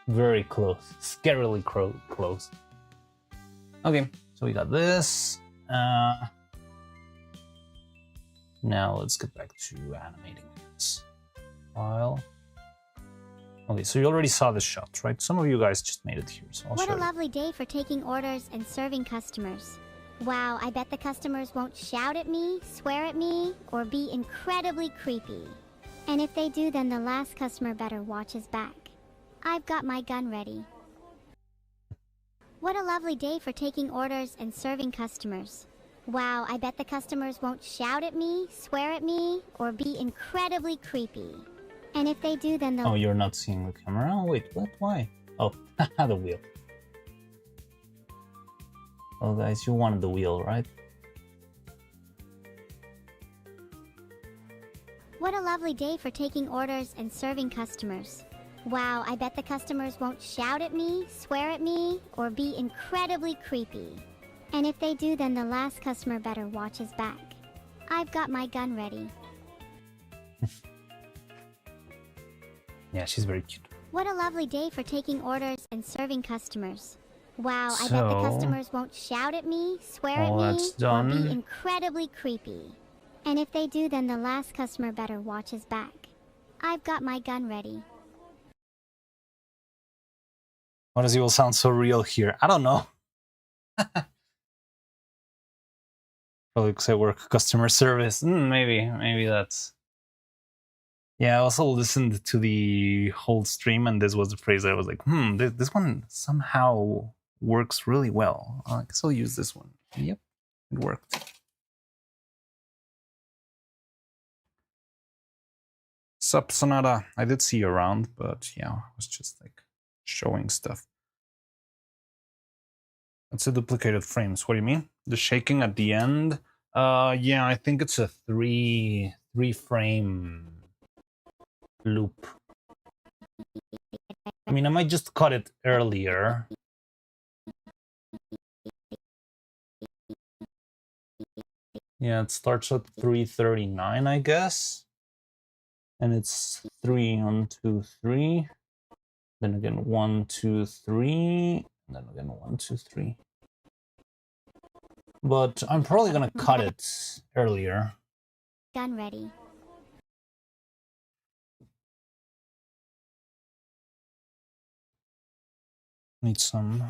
S2: Very close, scarily close. Okay, so we got this. Now let's get back to animating this file. Okay, so you already saw the shot, right? Some of you guys just made it here, so I'll show you.
S3: What a lovely day for taking orders and serving customers. Wow, I bet the customers won't shout at me, swear at me, or be incredibly creepy. And if they do, then the last customer better watch his back. I've got my gun ready. What a lovely day for taking orders and serving customers. Wow, I bet the customers won't shout at me, swear at me, or be incredibly creepy. And if they do, then they'll...
S2: Oh, you're not seeing the camera? Oh, wait, what? Why? Oh, the wheel. Oh, guys, you wanted the wheel, right?
S3: What a lovely day for taking orders and serving customers. Wow, I bet the customers won't shout at me, swear at me, or be incredibly creepy. And if they do, then the last customer better watch his back. I've got my gun ready.
S2: Yeah, she's very cute.
S3: What a lovely day for taking orders and serving customers. Wow, I bet the customers won't shout at me, swear at me, or be incredibly creepy. And if they do, then the last customer better watch his back. I've got my gun ready.
S2: Why does it all sound so real here? I don't know. Probably because I work customer service. Maybe that's... Yeah, I also listened to the whole stream, and this was the phrase that I was like, this one somehow works really well. I guess I'll use this one. Yep, it worked. Sup, Sonata? I did see you around, but yeah, I was just like showing stuff. It's a duplicated frames. What do you mean? The shaking at the end? Yeah, I think it's a three frame loop. I mean, I might just cut it earlier. Yeah, it starts at 3:39, I guess. And it's 3, 1, 2, 3. Then again, 1, 2, 3. And then again, 1, 2, 3. But I'm probably gonna cut it earlier.
S3: Gun ready.
S2: Need some.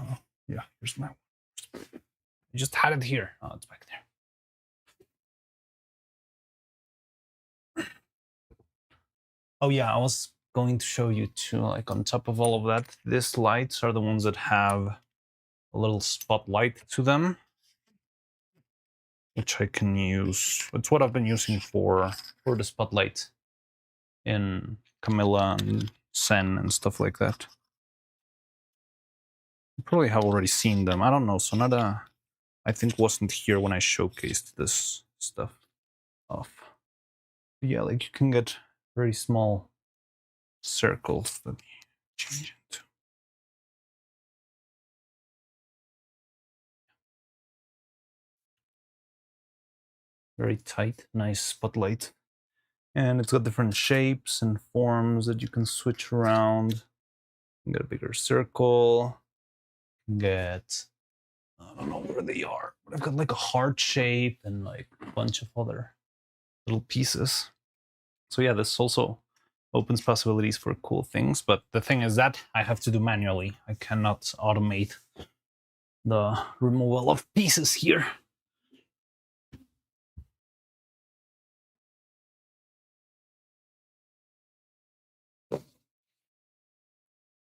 S2: Yeah, here's my. I just had it here. Oh, it's back there. Oh yeah, I was going to show you too. Like on top of all of that, these lights are the ones that have a little spotlight to them, which I can use. It's what I've been using for the spotlight in Camilla and Sen and stuff like that. You probably have already seen them. I don't know. Sonata, I think, wasn't here when I showcased this stuff off. But yeah, like you can get very small circles that you change into. Very tight, nice spotlight. And it's got different shapes and forms that you can switch around. You get a bigger circle. Get, I don't know where they are, but I've got like a heart shape and like a bunch of other little pieces. So yeah, this also opens possibilities for cool things, but the thing is that I have to do manually. I cannot automate the removal of pieces here.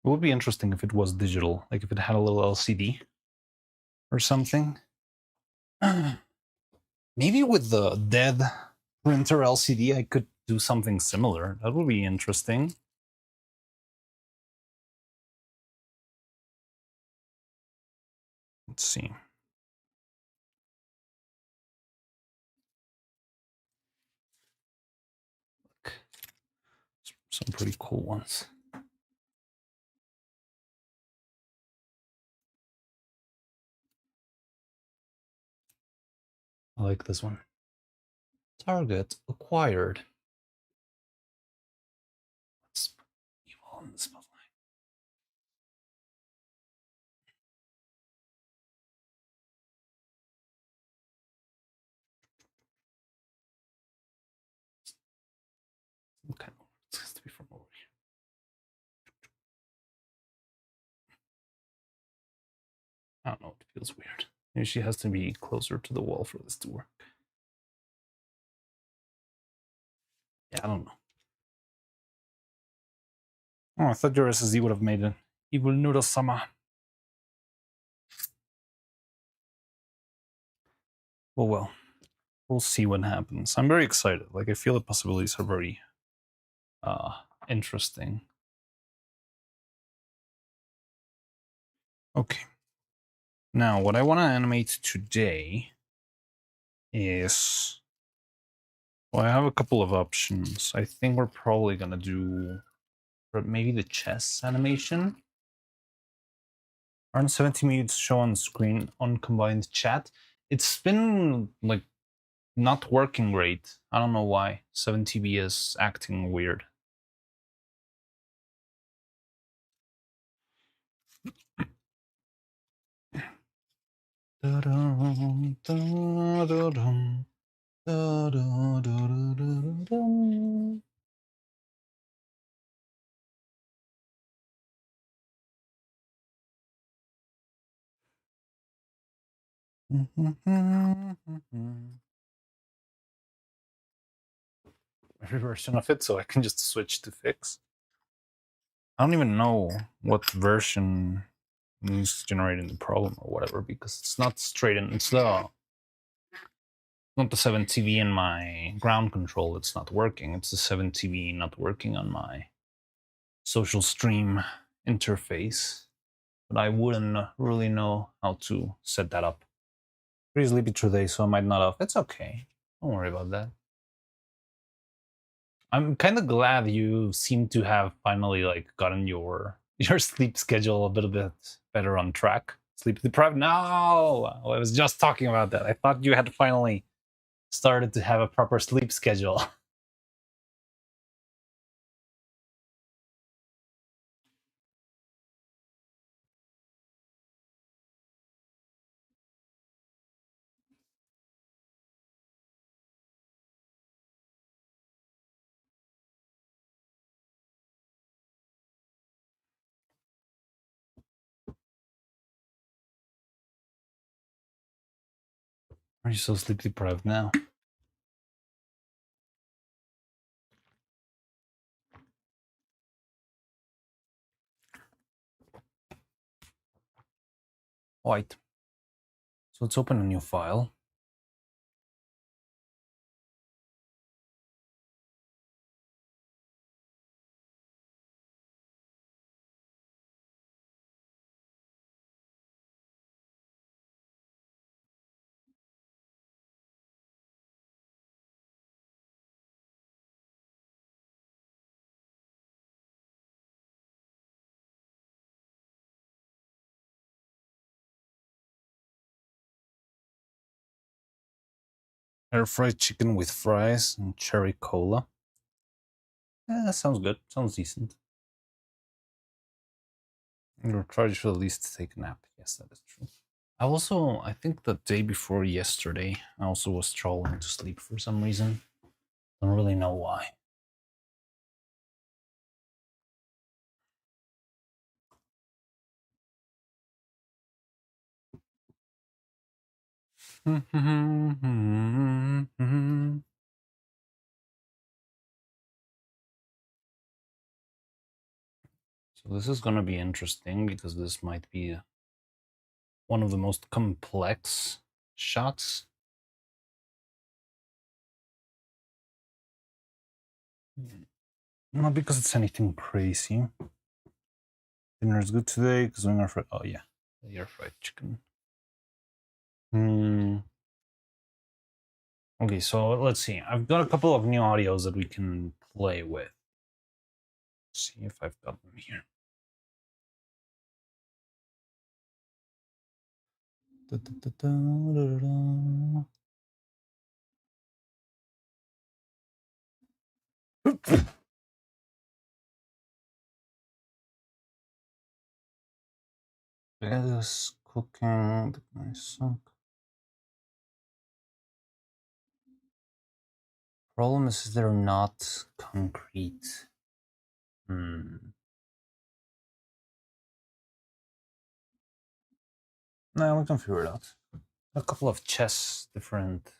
S2: It would be interesting if it was digital, like if it had a little LCD or something. Maybe with the dead printer LCD, I could do something similar. That would be interesting. Let's see. Look, some pretty cool ones. I like this one. Target acquired. Let's put evil on the spotlight. Okay, it has to be from over here. I don't know, it feels weird. Maybe she has to be closer to the wall for this to work. Yeah, I don't know. Oh, I thought your SSD would have made an evil Noodle-sama. Well, we'll see what happens. I'm very excited. Like, I feel the possibilities are very interesting. Okay. Now, what I want to animate today is... Well, I have a couple of options. I think we're probably going to do Or maybe the chess animation. Aren't 70 minutes show on screen on combined chat? It's been like not working great. I don't know why. 7TB is acting weird. Every version of it, so I can just switch to fix. I don't even know what version is generating the problem or whatever, because it's not straight in. It's not the 7TV in my ground control. It's not working. It's the 7TV not working on my social stream interface. But I wouldn't really know how to set that up. Pretty sleepy today, so I might not have. It's okay. Don't worry about that. I'm kind of glad you seem to have finally like gotten your sleep schedule a little bit better on track. Sleep deprived? No, I was just talking about that. I thought you had finally started to have a proper sleep schedule. Are you so sleep deprived now? White. So let's open a new file. Air fried chicken with fries and cherry cola. That sounds good. Sounds decent. Your charge should at least take a nap. Yes, that is true. I think the day before yesterday, I also was struggling to sleep for some reason. Don't really know why. So this is going to be interesting because this might be one of the most complex shots. Not because it's anything crazy. Dinner is good today because we're fried. Oh yeah, the air fried chicken. Okay, so let's see. I've got a couple of new audios that we can play with. Let's see if I've got them here. Yes, cooking. Problem is they're not concrete. No, we can figure it out. A couple of different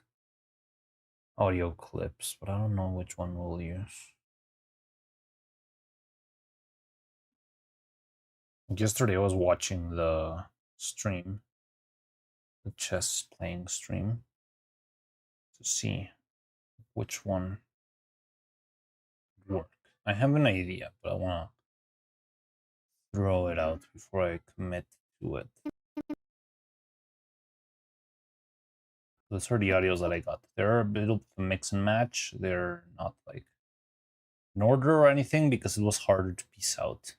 S2: audio clips, but I don't know which one we'll use. Yesterday I was watching the stream, the chess playing stream, to see which one would work. I have an idea, but I want to throw it out before I commit to it. Those are the audios that I got. They're a bit of a mix and match. They're not like an order or anything because it was harder to piece out.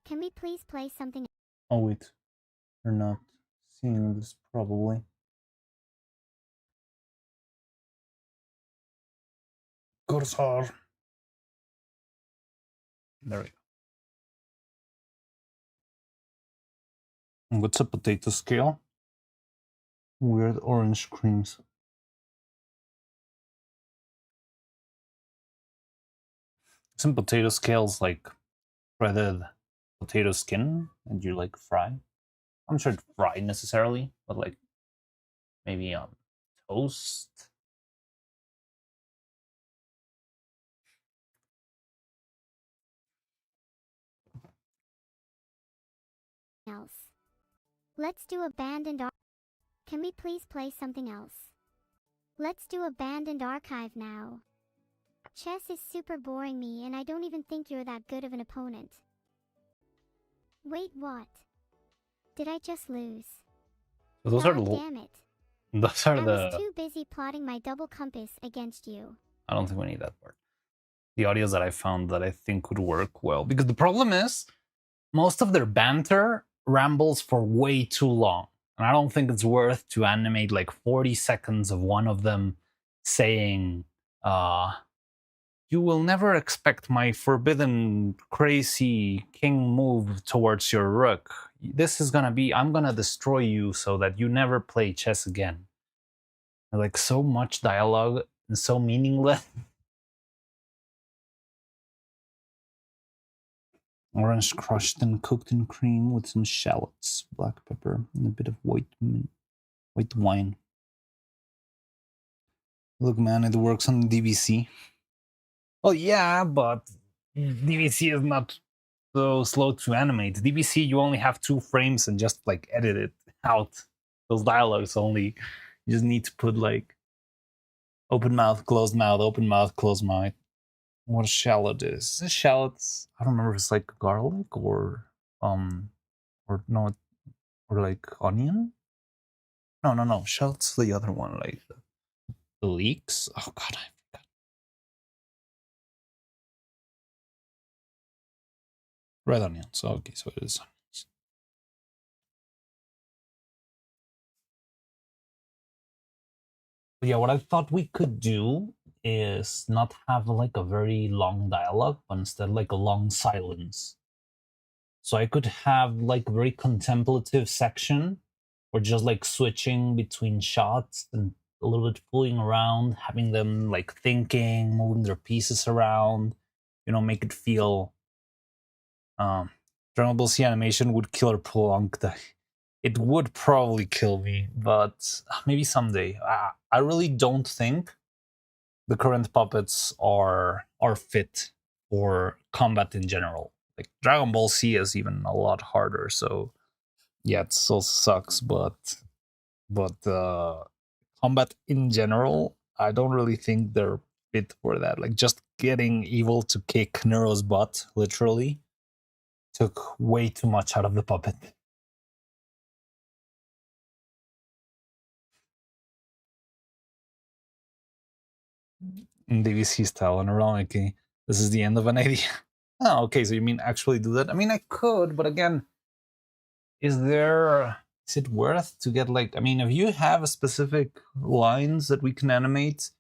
S3: Can we please play something?
S2: Oh wait, you're not seeing this probably. Cursor. There we go. And what's a potato scale? Weird orange creams. Some potato scales like shredded potato skin and you like fry. I'm sure it's fried necessarily, but like maybe on toast.
S3: Else. Let's do abandoned ar- Can we please play something else? Let's do abandoned archive now. Chess is super boring me and I don't even think you're that good of an opponent. Wait, what? Did I just lose?
S2: So those are
S3: God
S2: the
S3: damn it.
S2: those are
S3: I was
S2: the
S3: too busy plotting my double compass against you.
S2: I don't think we need that part. The audios that I found that I think would work well. Because the problem is most of their banter rambles for way too long. And I don't think it's worth to animate like 40 seconds of one of them saying, you will never expect my forbidden, crazy king move towards your rook. This is gonna be, I'm gonna destroy you so that you never play chess again. Like so much dialogue and so meaningless. Orange crushed and cooked in cream with some shallots, black pepper, and a bit of white wine. Look, man, it works on DVC. Oh yeah, but DVC is not so slow to animate. DVC, you only have 2 frames and just like edit it out. Those dialogues only. You just need to put like open mouth, closed mouth, open mouth, closed mouth. What a shallot is. This shallots, I don't remember if it's like garlic or no, or like onion. No. Shallot's the other one, like the leeks. Oh god, I forgot. Red onions. Okay, so it is onions. But yeah, what I thought we could do is not have like a very long dialogue, but instead like a long silence. So I could have like a very contemplative section or just like switching between shots and a little bit fooling around, having them like thinking, moving their pieces around, make it feel Dragon Ball Z animation would kill or prolong the it would probably kill me, but maybe someday. I really don't think the current puppets are fit for combat in general. Like Dragon Ball Z is even a lot harder, so yeah, it still sucks, but combat in general, I don't really think they're fit for that. Like just getting Evil to kick Neuro's butt, literally, took way too much out of the puppet. In DVC style, and ironically, this is the end of an idea. Oh, okay, so you mean actually do that? I mean, I could, but again, is it worth to get like, I mean, if you have specific lines that we can animate,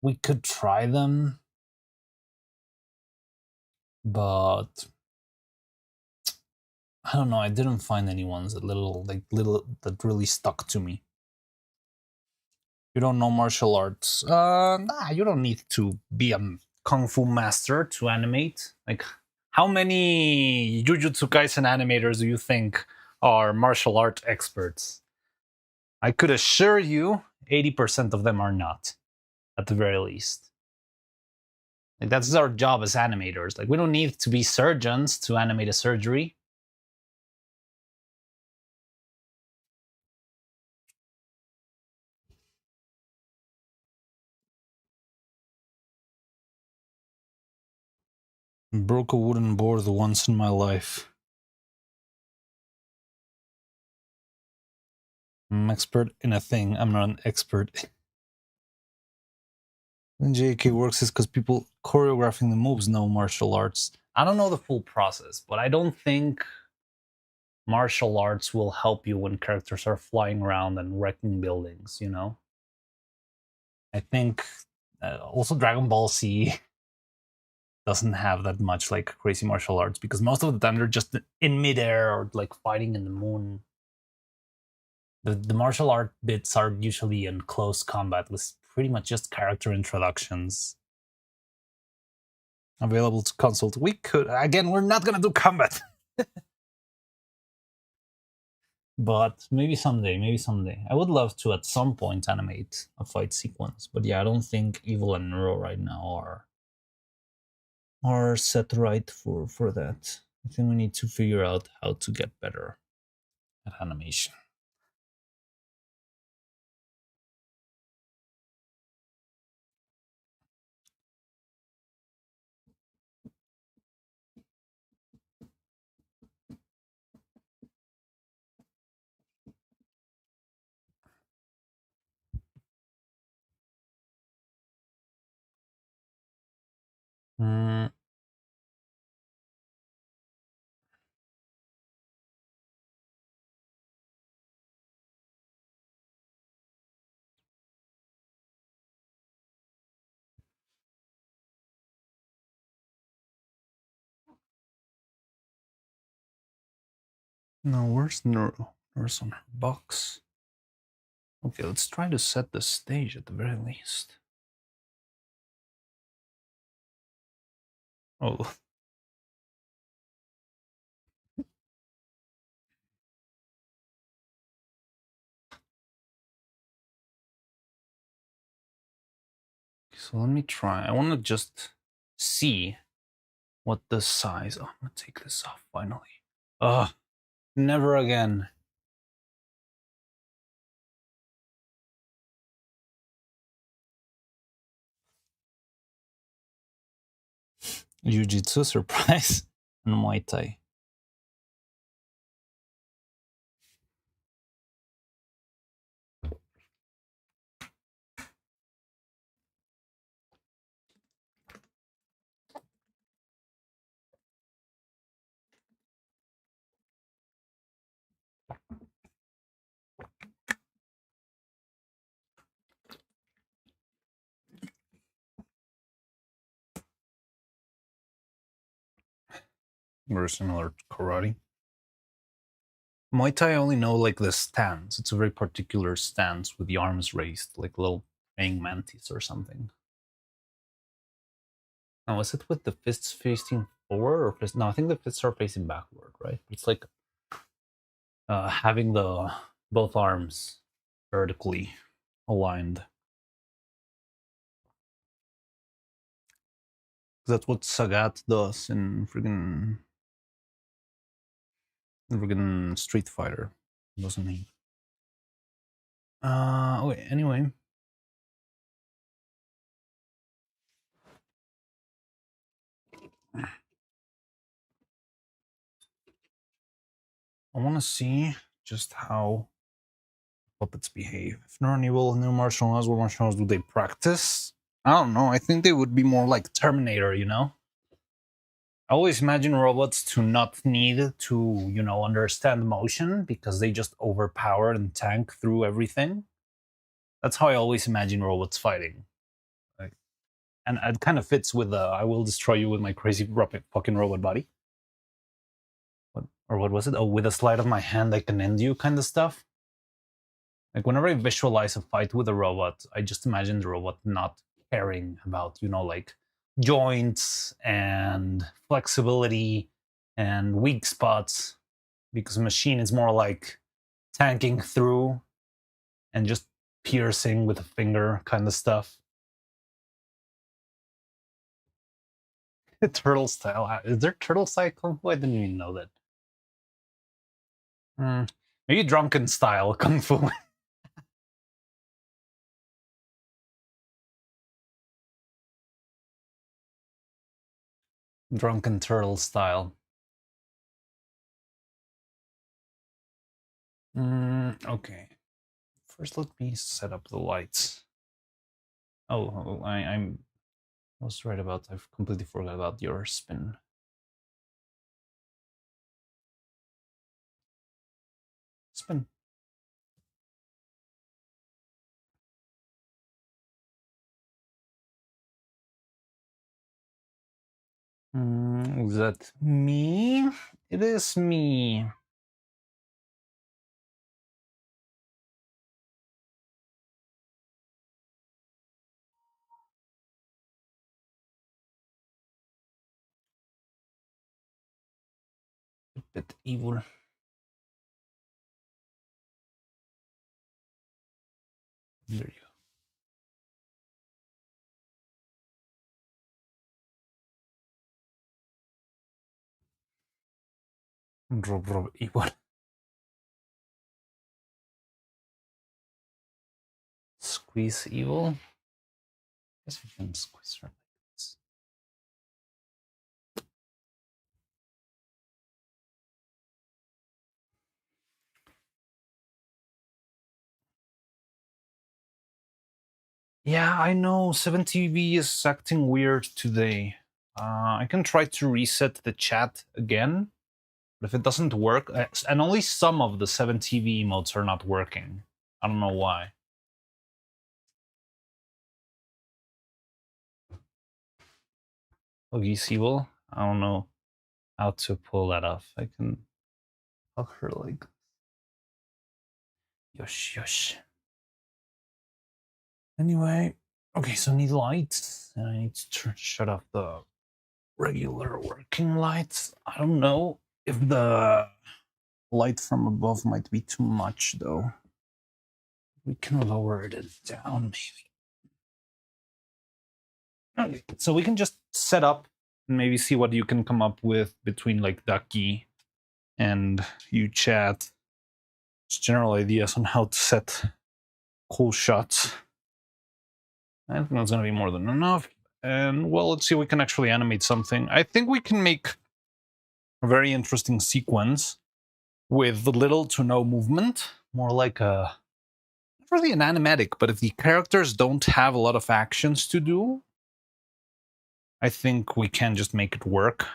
S2: we could try them, but I don't know, I didn't find any ones that that really stuck to me. You don't know martial arts? Nah, you don't need to be a kung fu master to animate. Like, how many Jujutsu Kaisen animators do you think are martial art experts? I could assure you 80% of them are not, at the very least. Like, that's our job as animators. Like, we don't need to be surgeons to animate a surgery. Broke a wooden board once in my life. I'm expert in a thing. I'm not an expert When JK works is because people choreographing the moves know martial arts. I don't know the full process, but I don't think martial arts will help you when characters are flying around and wrecking buildings, you know? I think also Dragon Ball Z doesn't have that much like crazy martial arts because most of the time they're just in midair or like fighting in the moon. The martial art bits are usually in close combat with pretty much just character introductions. Available to consult. We could, again, we're not gonna do combat. But maybe someday, maybe someday. I would love to at some point animate a fight sequence. But yeah, I don't think Evil and Neuro right now are set right for that. I think we need to figure out how to get better at animation. No, where's Neuro? Neuro's on her box. Okay, let's try to set the stage at the very least. Oh. So let me try. I want to just see what the size. Oh, I'm gonna take this off finally. Ugh, never again. Jiu-Jitsu surprise and Muay Thai. Very similar to karate. Muay Thai, I only know like the stance. It's a very particular stance with the arms raised, like a little praying mantis or something. Now, is it with the fists facing forward or no? I think the fists are facing backward, right? It's like having the both arms vertically aligned. That's what Sagat does in friggin' Street Fighter, doesn't he? Okay, anyway. I want to see just how puppets behave. If Neuro and Evil new martial arts, what martial arts do they practice? I don't know. I think they would be more like Terminator, you know? I always imagine robots to not need to, you know, understand motion because they just overpower and tank through everything. That's how I always imagine robots fighting. Like, and it kind of fits with the I will destroy you with my crazy fucking robot body. Or what was it? Oh, with a slide of my hand I can end you kind of stuff. Like whenever I visualize a fight with a robot, I just imagine the robot not caring about, you know, like joints and flexibility and weak spots, because a machine is more like tanking through and just piercing with a finger kind of stuff. Turtle style. Is there turtle style kung fu? I didn't even know that. Maybe drunken style kung fu. Drunken turtle style. Okay. First, let me set up the lights. Oh, I was right about. I've completely forgot about your spin. Spin. Is that me? It is me. A bit evil. There you go. Rob evil. Squeeze evil. Guess we can squeeze her like this. Yeah, I know 7TV is acting weird today. I can try to reset the chat again, but if it doesn't work, and only some of the 7TV emotes are not working. I don't know why. Oggy evil. I don't know how to pull that off. I can hug her like yosh yosh. Anyway, okay, so I need lights, and I need to shut off the regular working lights. I don't know if the light from above might be too much, though. We can lower it down, maybe. Okay, so we can just set up and maybe see what you can come up with between like Ducky and you chat. Just general ideas on how to set cool shots. I think that's gonna be more than enough. And well, let's see if we can actually animate something. I think we can make a very interesting sequence with little to no movement, more like a, not really an animatic, but if the characters don't have a lot of actions to do, I think we can just make it work.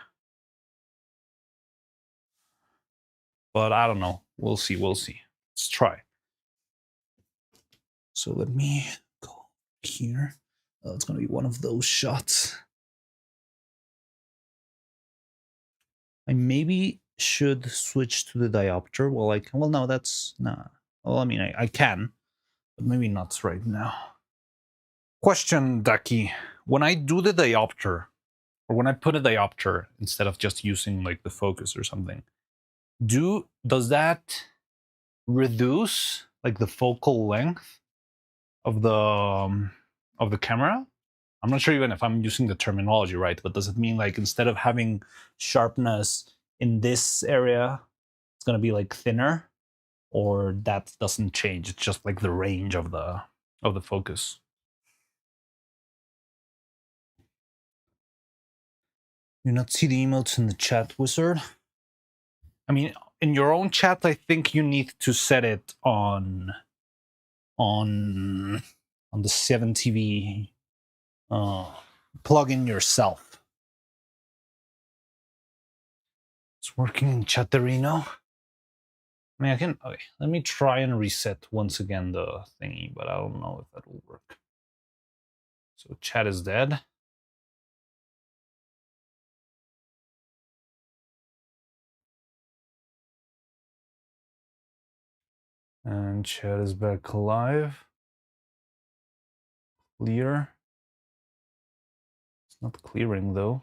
S2: But I don't know. We'll see. We'll see. Let's try. So let me go here. Oh, it's going to be one of those shots. I maybe should switch to the diopter. Well, I can. Well, no, that's nah. Well, I mean, I can, but maybe not right now. Question, Ducky. When I do the diopter, or when I put a diopter instead of just using like the focus or something, does that reduce like the focal length of the camera? I'm not sure even if I'm using the terminology right, but does it mean like instead of having sharpness in this area, it's gonna be like thinner, or that doesn't change? It's just like the range of the focus. You not see the emotes in the chat, wizard? I mean, in your own chat, I think you need to set it on the 7TV plugin yourself. It's working in Chatterino. I mean, I can. Okay, let me try and reset once again the thingy, but I don't know if that will work. So chat is dead. And chat is back alive. Clear. It's not clearing though.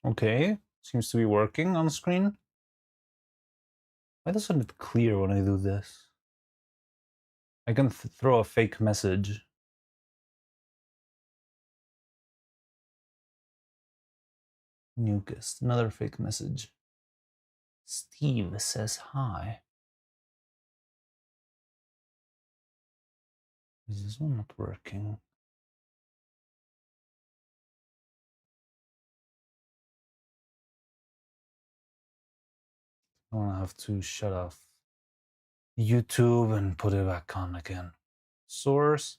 S2: Okay, seems to be working on screen. Why doesn't it clear when I do this? I can throw a fake message. New guest, another fake message. Steve says hi. Is this one not working? I'll have to shut off YouTube and put it back on again. Source.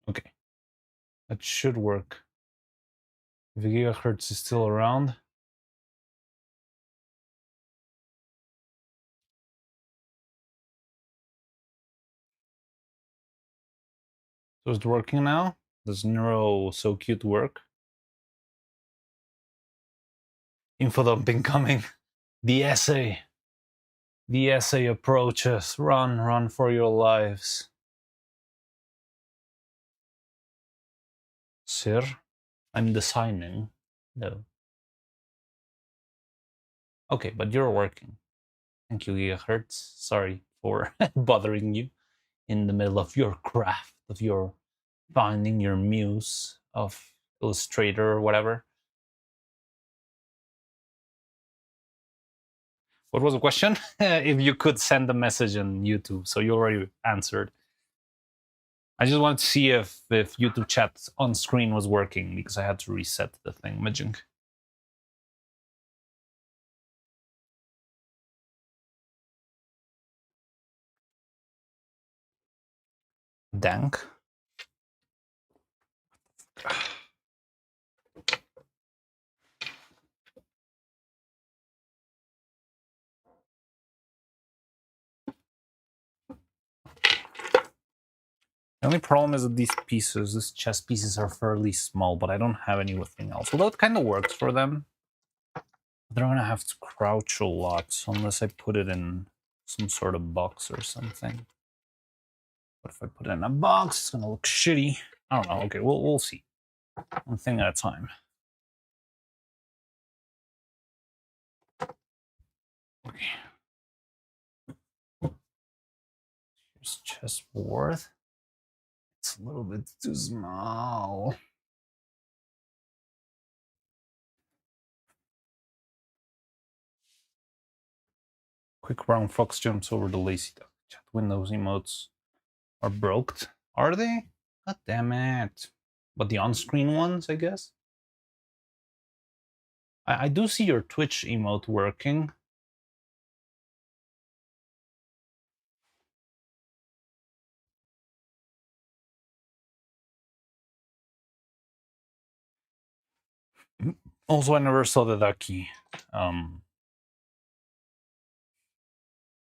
S2: Okay, that should work. If the gigahertz is still around. So it's working now? Does Neuro So Cute work? Info dumping coming. The essay. The essay approaches. Run, run for your lives. Sir, I'm designing. No. Okay, but you're working. Thank you, gigahertz. Sorry for bothering you in the middle of your craft, of your finding your muse of Illustrator or whatever. What was the question? If you could send a message on YouTube, so you already answered. I just wanted to see if YouTube chat on screen was working because I had to reset the thing, Majink. Dank. The only problem is that these chess pieces are fairly small, but I don't have anything else. Although it kind of works for them. They're gonna have to crouch a lot unless I put it in some sort of box or something. But if I put it in a box, it's gonna look shitty. I don't know. Okay, we'll see. One thing at a time. Okay. Here's chessboard. It's a little bit too small. Quick brown fox jumps over the lazy duck. Chat Windows emotes are broke. Are they? God damn it. But the on-screen ones, I guess? I do see your Twitch emote working. Also, I never saw the ducky.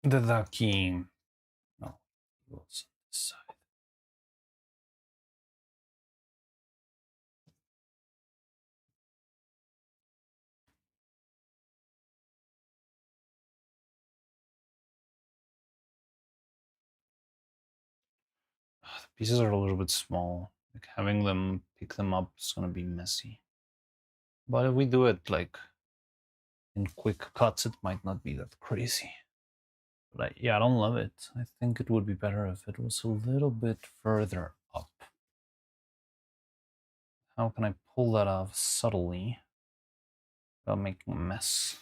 S2: The ducky. No, it was this side. The pieces are a little bit small. Like having them pick them up is gonna be messy. But if we do it like in quick cuts, it might not be that crazy. But yeah, I don't love it. I think it would be better if it was a little bit further up. How can I pull that off subtly without making a mess?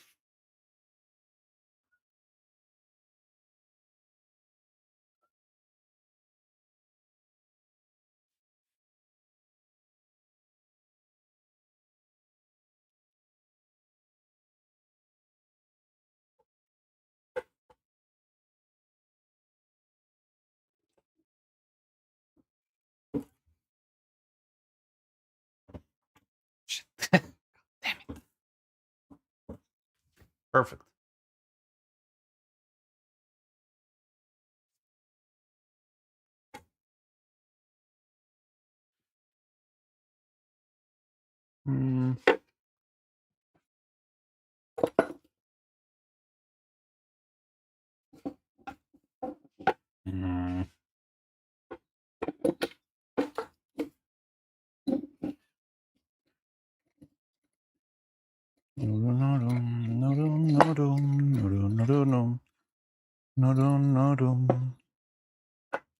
S2: Shit. Damn it. Perfect. Mm. Mm.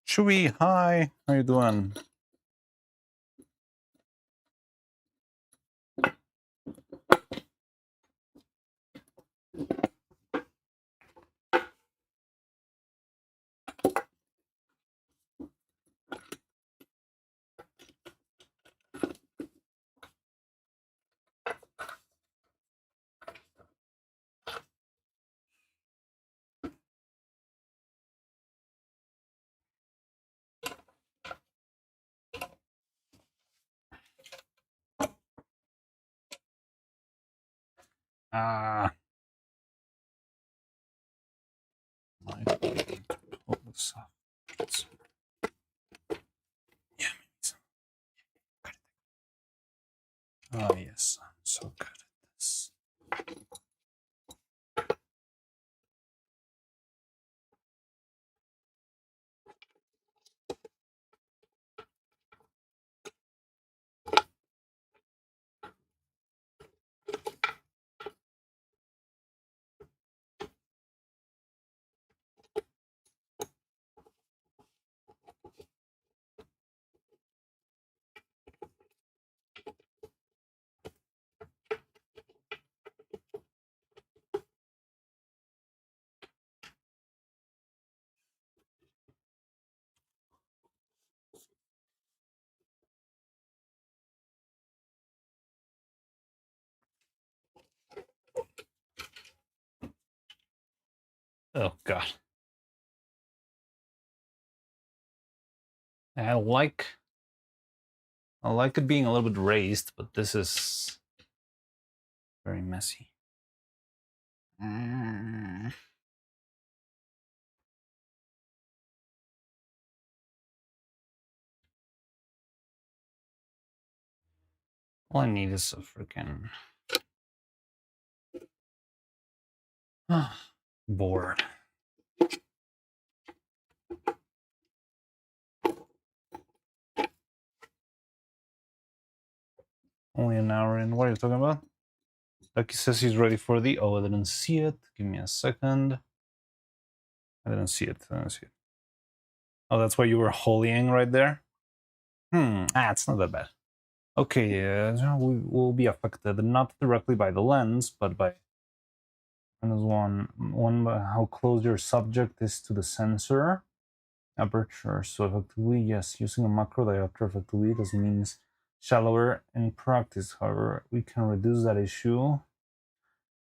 S2: Chewy, hi. How you doing? I pull this up. Yeah. Oh yes, I'm so good at this. Oh god. I like it being a little bit raised, but this is very messy. All I need is a freaking board. Only an hour in. What are you talking about? Lucky says he's ready for the... Oh, I didn't see it. Give me a second. I didn't see it. Oh, that's why you were holying right there? It's not that bad. Okay, we will be affected not directly by the lens, but by one by how close your subject is to the sensor. Aperture. So effectively, yes, using a macro diopter effectively, this means shallower in practice. However, we can reduce that issue,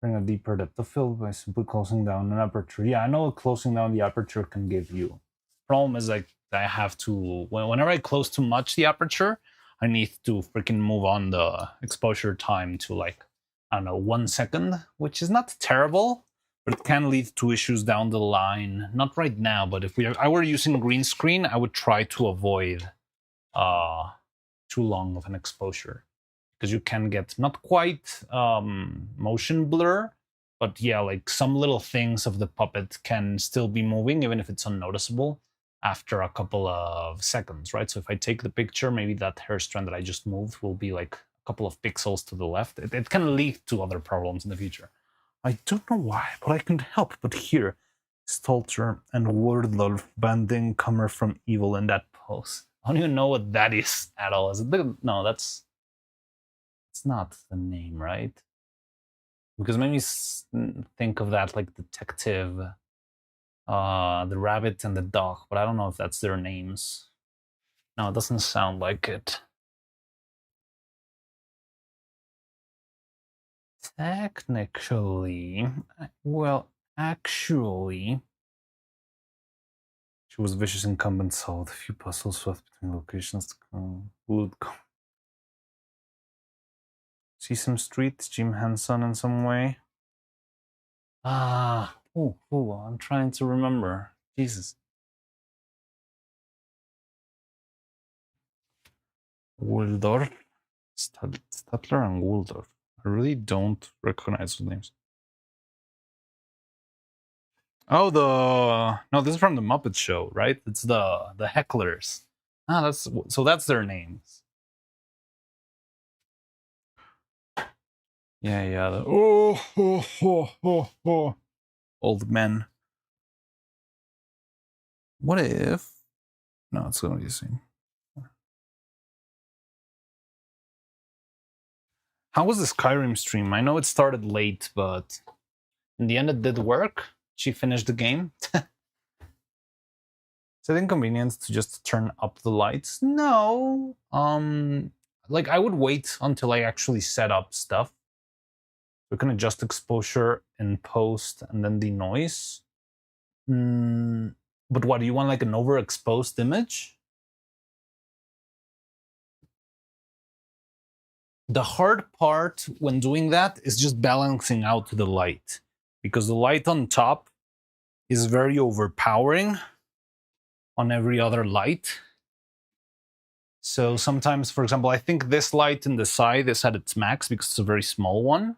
S2: bring a deeper depth of field by simply closing down an aperture. Yeah, I know what closing down the aperture can give you. Problem is, like, I have to, whenever I close too much the aperture, I need to freaking move on the exposure time to, like, I don't know, 1 second, which is not terrible, but it can lead to issues down the line. Not right now, but if I were using green screen, I would try to avoid too long of an exposure, because you can get not quite motion blur, but yeah, like some little things of the puppet can still be moving, even if it's unnoticeable after a couple of seconds, right? So if I take the picture, maybe that hair strand that I just moved will be like a couple of pixels to the left. It can lead to other problems in the future. I don't know why, but I can't help but hear Stolter and Wardlove banding Comer from Evil in that pose. I don't even know what that is at all. Is it no, it's not the name, right? Because maybe think of that like Detective, the rabbit and the dog, but I don't know if that's their names. No, it doesn't sound like it. Technically, well, actually, she was vicious incumbent, solved a few puzzles swept between locations. Sesame Street, Jim Henson in some way. I'm trying to remember. Jesus. Waldorf, Statler, and Waldorf. I really don't recognize those names. Oh, no, this is from the Muppet Show, right? It's the hecklers. That's their names. Yeah. Old men. What if? No, it's gonna be the same. How was the Skyrim stream? I know it started late, but in the end it did work. She finished the game. Is it inconvenient to just turn up the lights? No. Like I would wait until I actually set up stuff. We can adjust exposure in post and then the noise. But what, do you want like an overexposed image? The hard part when doing that is just balancing out the light, because the light on top is very overpowering on every other light. So sometimes, for example, I think this light in the side is at its max because it's a very small one.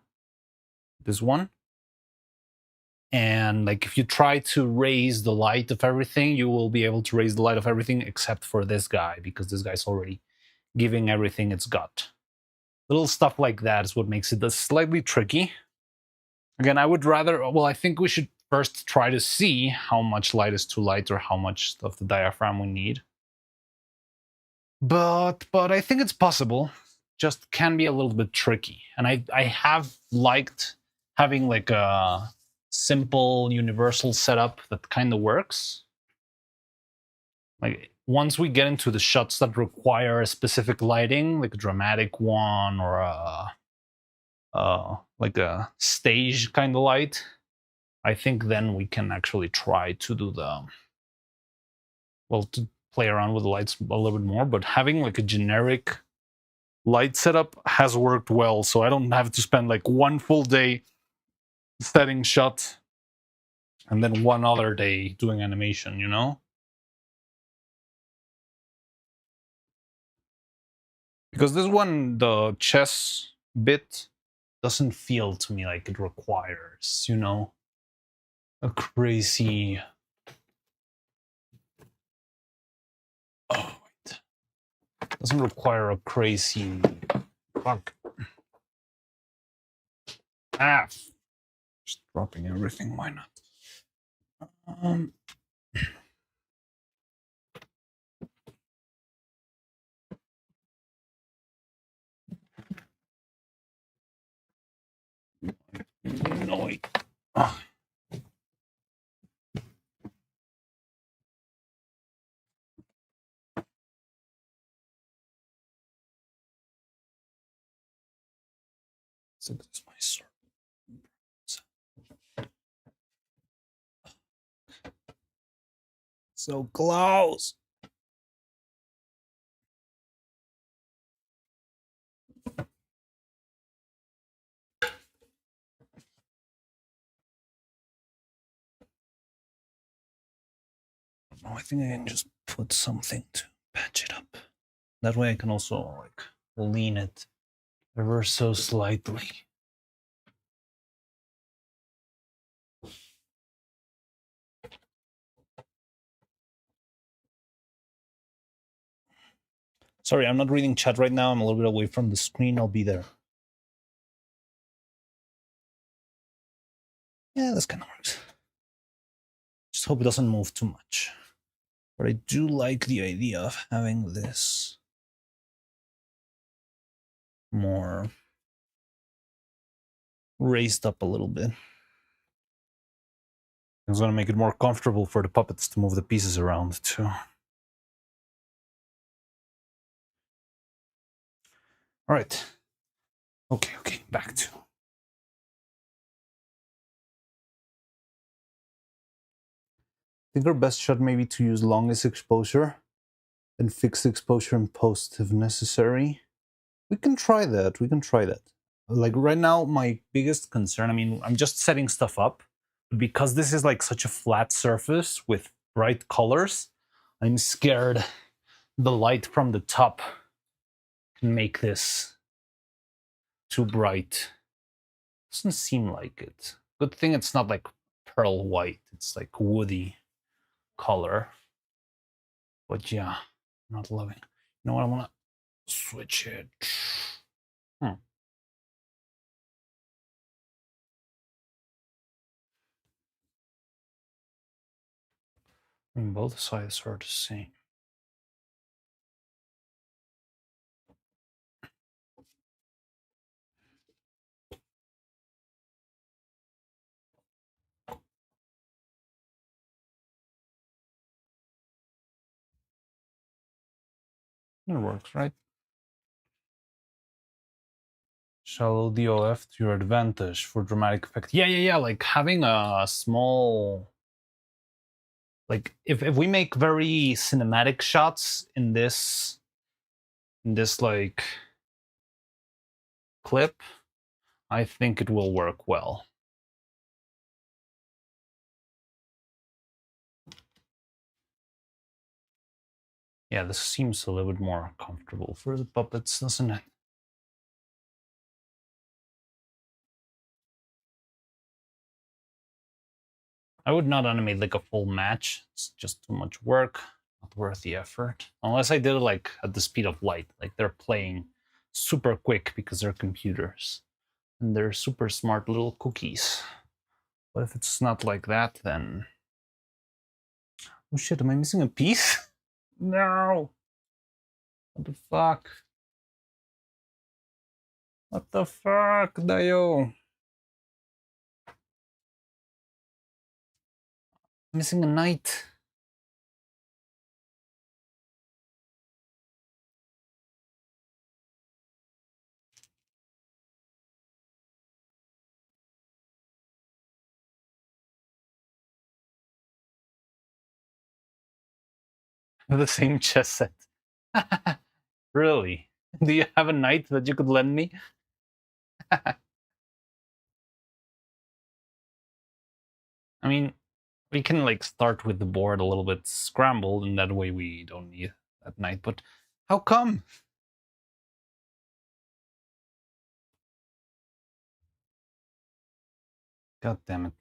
S2: This one. And like if you try to raise the light of everything, you will be able to raise the light of everything except for this guy, because this guy's already giving everything it's got. Little stuff like that is what makes it slightly tricky. Again, I would rather, well, I think we should first try to see how much light is too light or how much of the diaphragm we need. But I think it's possible. Just can be a little bit tricky. And I have liked having like a simple universal setup that kind of works. Like once we get into the shots that require a specific lighting, like a dramatic one or like a stage kind of light, I think then we can actually try to do the, well, to play around with the lights a little bit more. But having like a generic light setup has worked well, so I don't have to spend like one full day setting shot and then one other day doing animation, you know? Because this one, the chess bit, doesn't feel to me like it requires, you know, a crazy... Oh, wait. It doesn't require a crazy... Fuck. Ah! Just dropping everything, why not? No. Oh. So this is my sword. So close. Oh, I think I can just put something to patch it up. That way I can also like lean it ever so slightly. Sorry, I'm not reading chat right now. I'm a little bit away from the screen. I'll be there. Yeah, this kind of works. Just hope it doesn't move too much. But I do like the idea of having this more raised up a little bit. It's going to make it more comfortable for the puppets to move the pieces around too. All right. Okay, back to. I think our best shot may be to use longest exposure and fixed exposure in post if necessary. We can try that. Like right now, my biggest concern, I mean, I'm just setting stuff up, but because this is like such a flat surface with bright colors, I'm scared the light from the top can make this too bright. Doesn't seem like it. Good thing it's not like pearl white. It's like woody color. But yeah, not loving. You know what? I want to switch it. I mean, both sides are the same. It works, right? Shallow DOF to your advantage for dramatic effect. Yeah. Like having a small, like if we make very cinematic shots in this like clip, I think it will work well. Yeah, this seems a little bit more comfortable for the puppets, doesn't it? I would not animate like a full match. It's just too much work, not worth the effort. Unless I did it like at the speed of light, like they're playing super quick because they're computers and they're super smart little cookies. But if it's not like that, then... Oh shit, am I missing a piece? No! What the fuck? What the fuck, Dayo? Missing a knight. The same chess set. Really? Do you have a knight that you could lend me? I mean, we can like start with the board a little bit scrambled, and that way we don't need that knight. But how come? God damn it.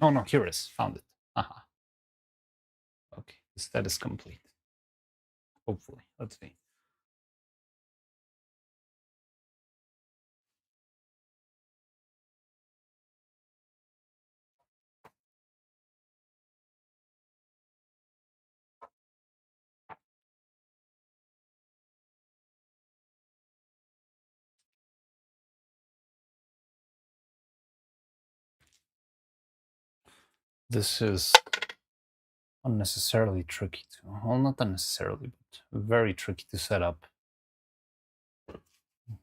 S2: Oh no, here it is. Found it. Aha. Okay, the set is complete. Hopefully. Let's see. This is unnecessarily tricky to... Well, not unnecessarily, but very tricky to set up.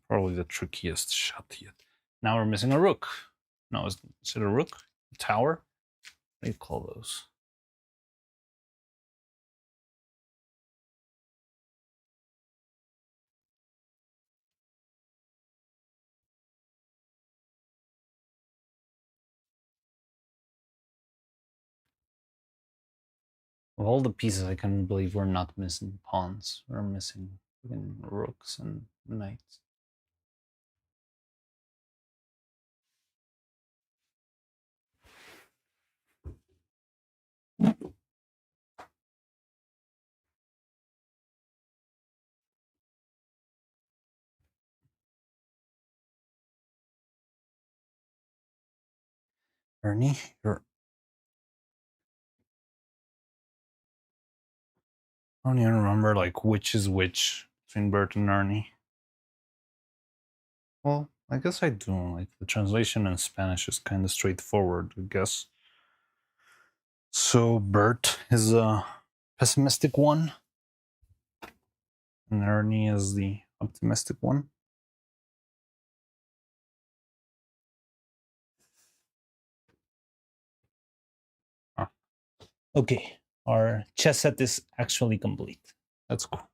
S2: Probably the trickiest shot yet. Now we're missing a rook. No, is it a rook? A tower? What do you call those? Of all the pieces, I can't believe we're not missing pawns. We're missing rooks and knights. Ernie, you're... I don't even remember like which is which between Bert and Ernie. Well, I guess I do. Like the translation in Spanish is kind of straightforward, I guess. So Bert is a pessimistic one, and Ernie is the optimistic one. Ah. Okay, our chess set is actually complete. That's cool.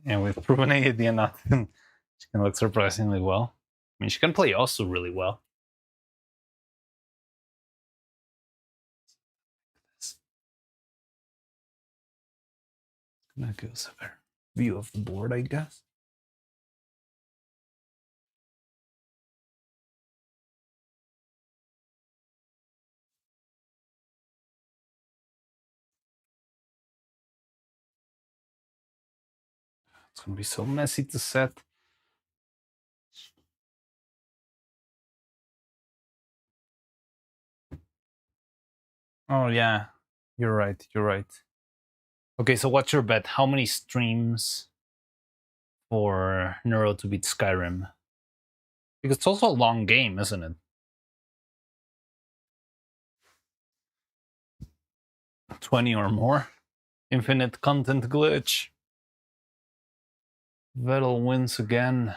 S2: And with proven AD she can look surprisingly well. I mean, she can play also really well. That gives a better view of the board, I guess. It's gonna be so messy to set. Oh yeah, you're right. You're right. Okay, so what's your bet? How many streams for Neuro to beat Skyrim. Because it's also a long game, isn't it? 20 or more. Infinite content glitch. Vettel wins again.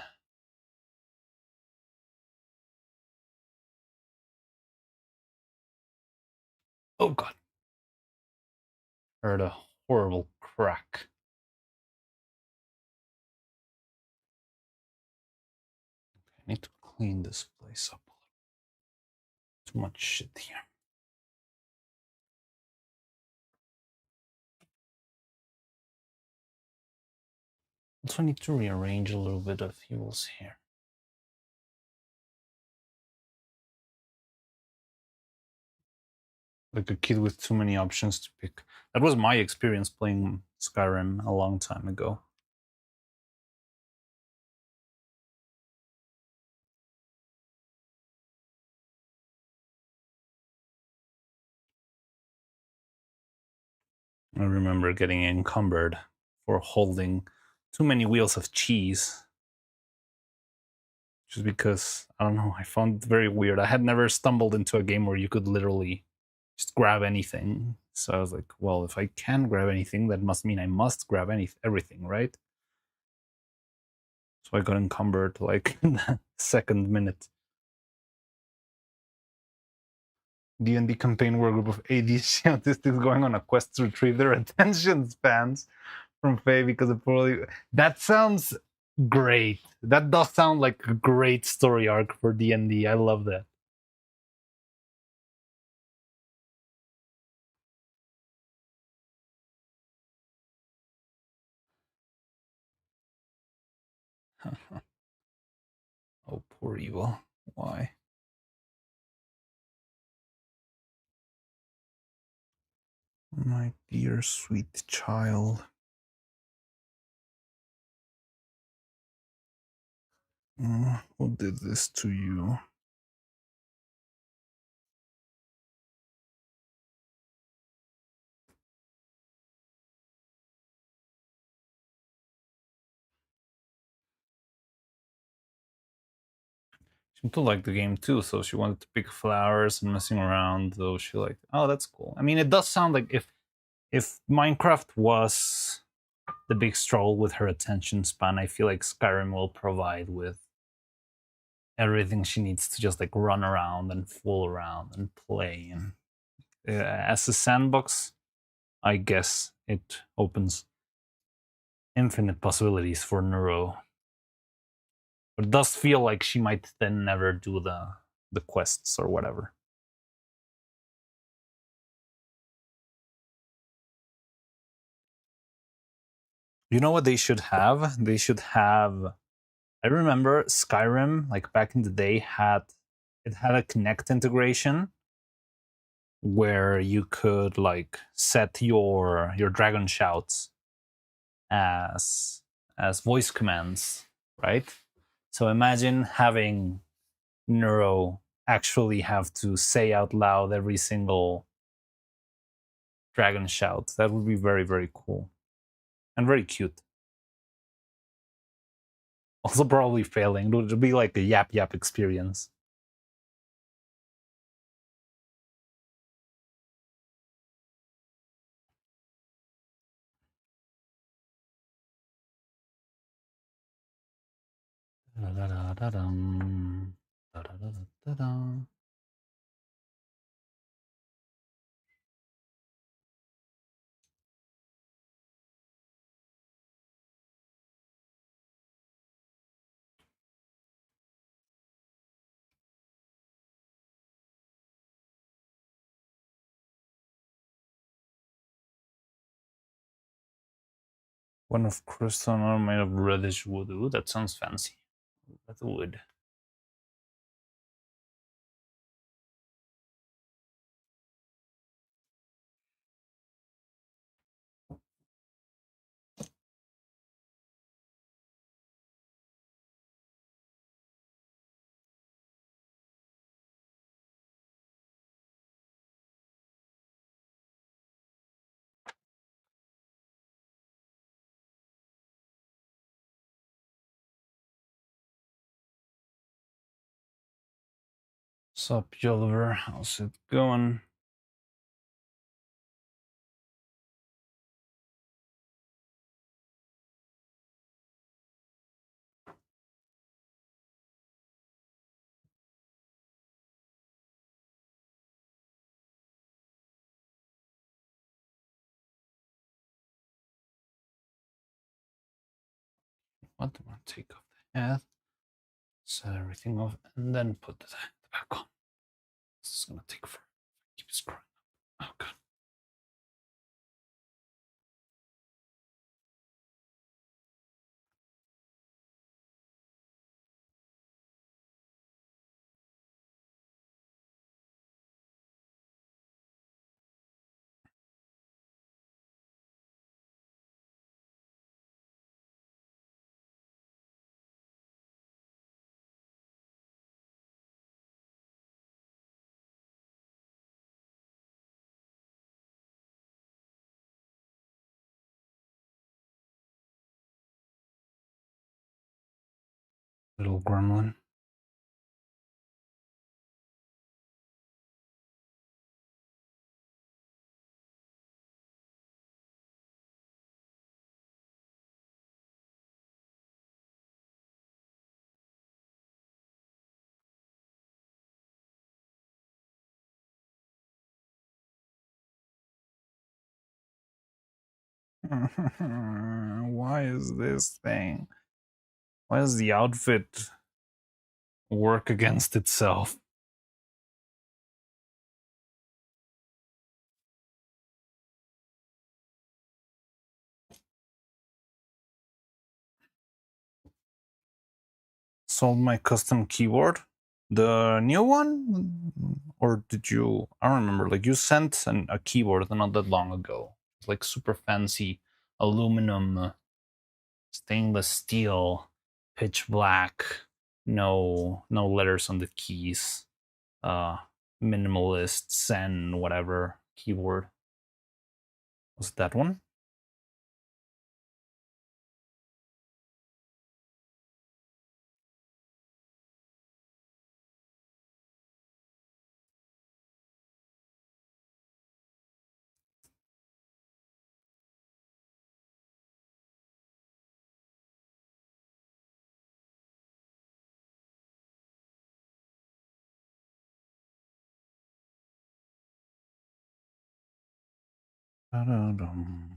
S2: Oh god. Heard a horrible crack. I need to clean this place up a little. Too much shit here. Also need to rearrange a little bit of fuels here. Like a kid with too many options to pick. That was my experience playing Skyrim a long time ago. I remember getting encumbered for holding too many wheels of cheese. Just because, I don't know, I found it very weird. I had never stumbled into a game where you could literally just grab anything. So I was like, well, if I can grab anything, that must mean I must grab everything, right? So I got encumbered like in the second minute. D&D campaign where a group of ADHD autistics going on a quest to retrieve their attention spans from Faye because of poorly. That sounds great. That does sound like a great story arc for D&D. I love that. Oh, poor evil. Why? My dear sweet child. Who did this to you? She seemed to like the game too, so she wanted to pick flowers and messing around, though she liked, oh, that's cool. I mean, it does sound like if Minecraft was the big struggle with her attention span, I feel like Skyrim will provide with everything she needs to just like run around and fool around and play. And as a sandbox, I guess it opens infinite possibilities for Neuro. But it does feel like she might then never do the quests or whatever. You know what they should have? They should have. I remember Skyrim, like back in the day, had a Kinect integration where you could like set your dragon shouts as voice commands, right? So imagine having Neuro actually have to say out loud every single dragon shout. That would be very, very cool and very cute. Also probably failing. It would be like a yap yap experience. One of crystal, another made of reddish wood. Ooh, that sounds fancy. That's wood. Sup, Oliver? How's it going? What do I take off the hat? Set everything off and then put the back on. This is gonna take forever. Keep screwing up. Oh god. Little gremlin. Why is this thing? Why does the outfit work against itself? Sold my custom keyboard? The new one? Or did you? I don't remember. Like, you sent a keyboard not that long ago. It's like super fancy aluminum, stainless steel, pitch black, no letters on the keys, minimalist Zen whatever keyboard. Was it that one? Da-da-dum.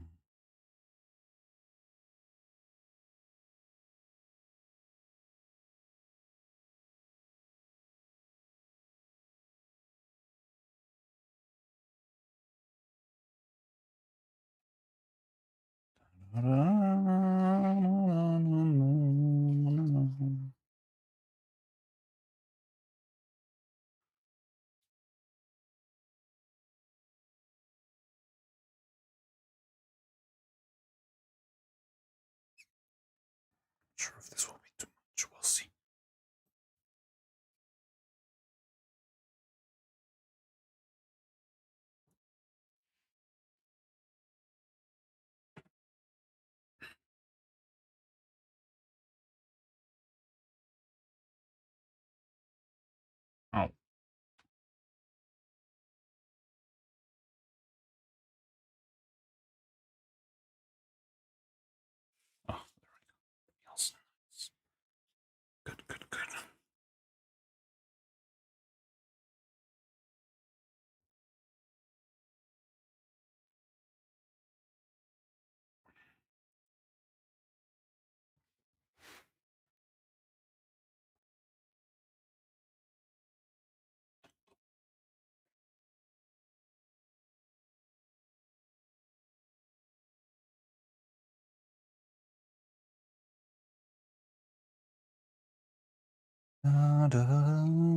S2: Sure if this will be too much. We'll see. Oh. Oh, there we go. Else. Good, good, good. Da-dum.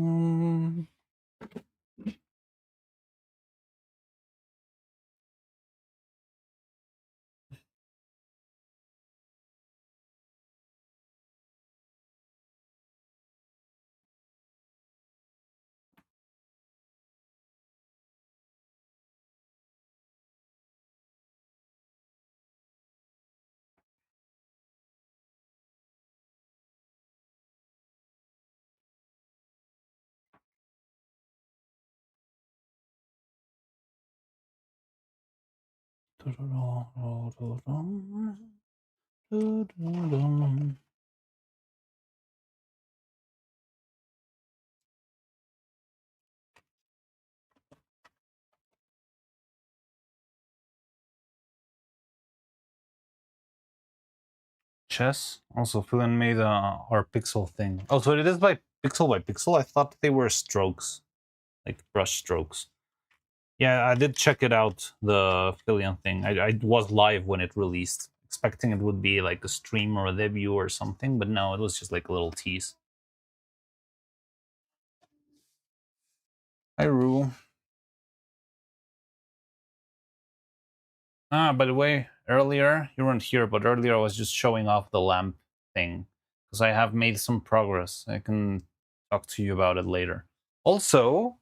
S2: Chess. Also, Filian made our pixel thing. Oh, so it is by pixel? I thought they were strokes, like brush strokes. Yeah, I did check it out, the Filian thing. I was live when it released, expecting it would be like a stream or a debut or something, but no, it was just like a little tease. Hi, Rue. Ah, by the way, earlier, you weren't here, but earlier I was just showing off the lamp thing, because I have made some progress. I can talk to you about it later. Also,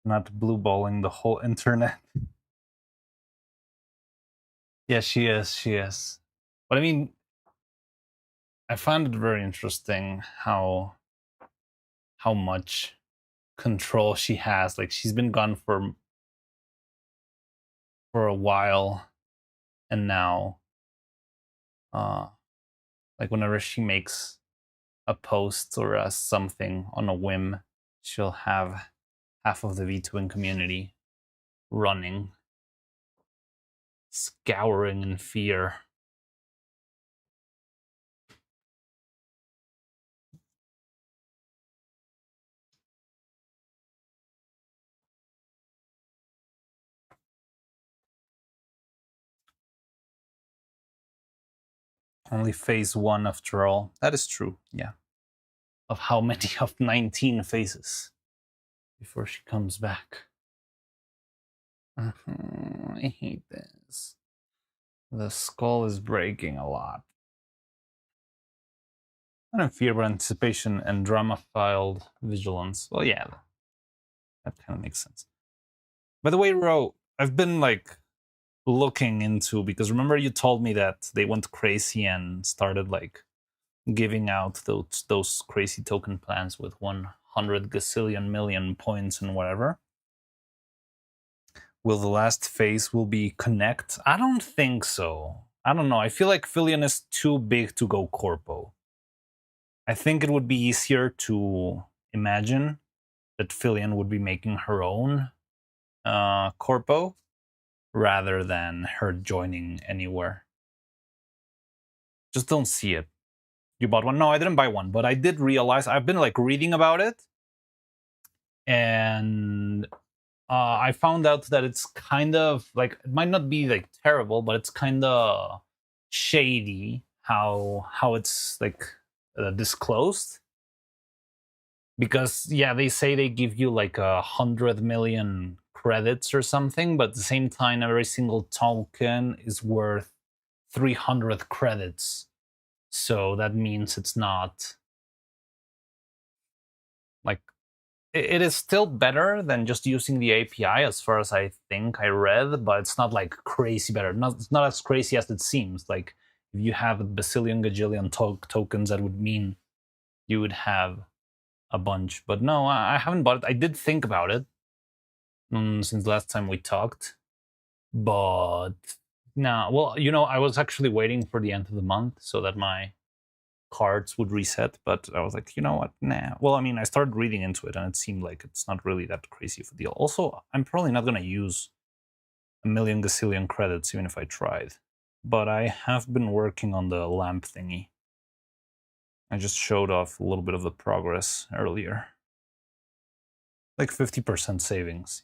S2: not blueballing the whole internet. Yeah, she is. But I mean, I found it very interesting how much control she has. Like, she's been gone for a while, and now like whenever she makes a post or something on a whim, she'll have half of the V2N community running, scouring in fear. Only phase 1 after all. That is true, yeah. Of how many of 19 phases before she comes back. I hate this. The skull is breaking a lot. I don't fear anticipation and drama-filed vigilance. Well, yeah, that kind of makes sense. By the way, Ro, I've been like looking into, because remember you told me that they went crazy and started like giving out those crazy token plans with 100 gazillion million points and whatever. Will the last phase will be connect? I don't think so. I don't know. I feel like Filian is too big to go corpo. I think it would be easier to imagine that Filian would be making her own corpo rather than her joining anywhere. Just don't see it. You bought one? No, I didn't buy one, but I did realize, I've been like reading about it, and I found out that it's kind of like, it might not be like terrible, but it's kind of shady how it's like disclosed. Because yeah, they say they give you like 100 million credits or something, but at the same time, every single token is worth 300 credits. So that means it's not like, it is still better than just using the API, as far as I think I read, but it's not like crazy better. It's not as crazy as it seems. Like, if you have a bazillion gajillion tokens, that would mean you would have a bunch. But no, I haven't bought it. I did think about it since last time we talked, but no. Well, you know, I was actually waiting for the end of the month so that my cards would reset, but I was like, you know what, nah. Well, I mean, I started reading into it and it seemed like it's not really that crazy of a deal. Also, I'm probably not going to use a million gazillion credits even if I tried, but I have been working on the lamp thingy. I just showed off a little bit of the progress earlier, like 50% savings.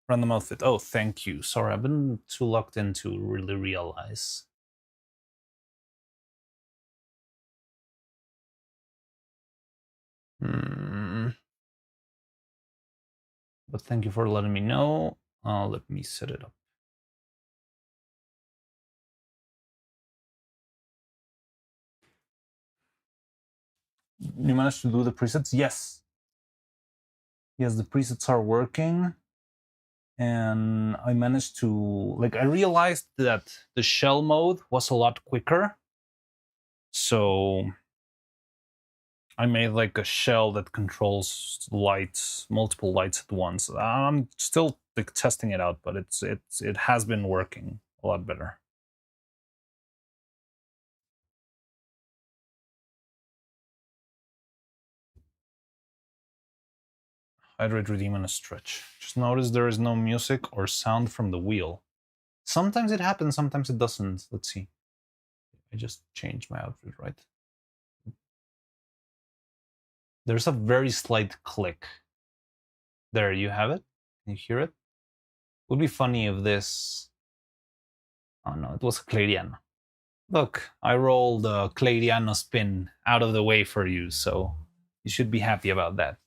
S2: Random outfit. Oh, thank you. Sorry, I've been too locked in to really realize. But thank you for letting me know. Let me set it up. You managed to do the presets? Yes. Yes, the presets are working. And I managed to, like, I realized that the shell mode was a lot quicker. So I made like a shell that controls lights, multiple lights at once. I'm still like testing it out, but it has been working a lot better. Hydrate, redeem, and a stretch. Just notice there is no music or sound from the wheel. Sometimes it happens, sometimes it doesn't. Let's see. I just changed my outfit, right? There's a very slight click. There you have it. Can you hear it? Would be funny if this... Oh no, it was a Clariano. Look, I rolled a Clariano spin out of the way for you, so you should be happy about that.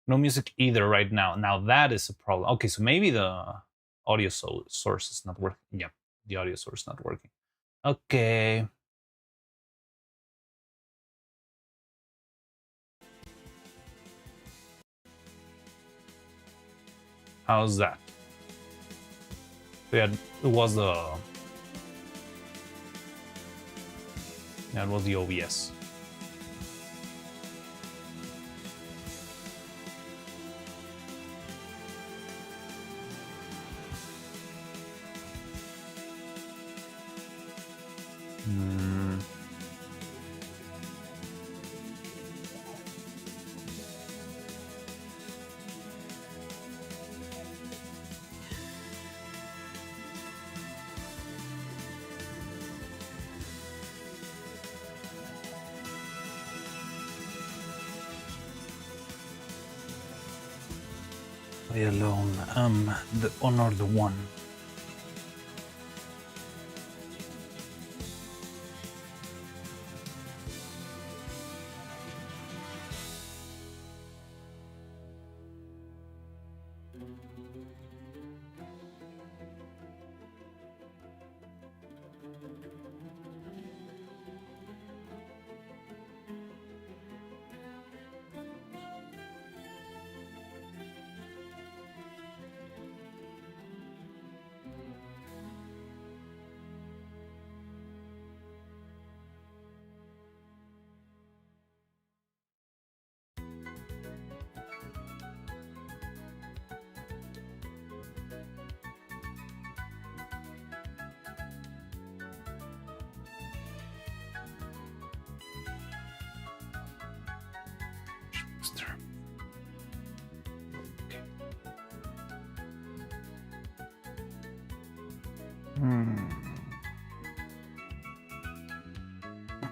S2: No music either right now. Now that is a problem. Okay, so maybe the audio source is not working. Yeah, the audio source is not working. Okay. How's that? Yeah, it was the... Yeah, it was the OBS. I alone am the honored one.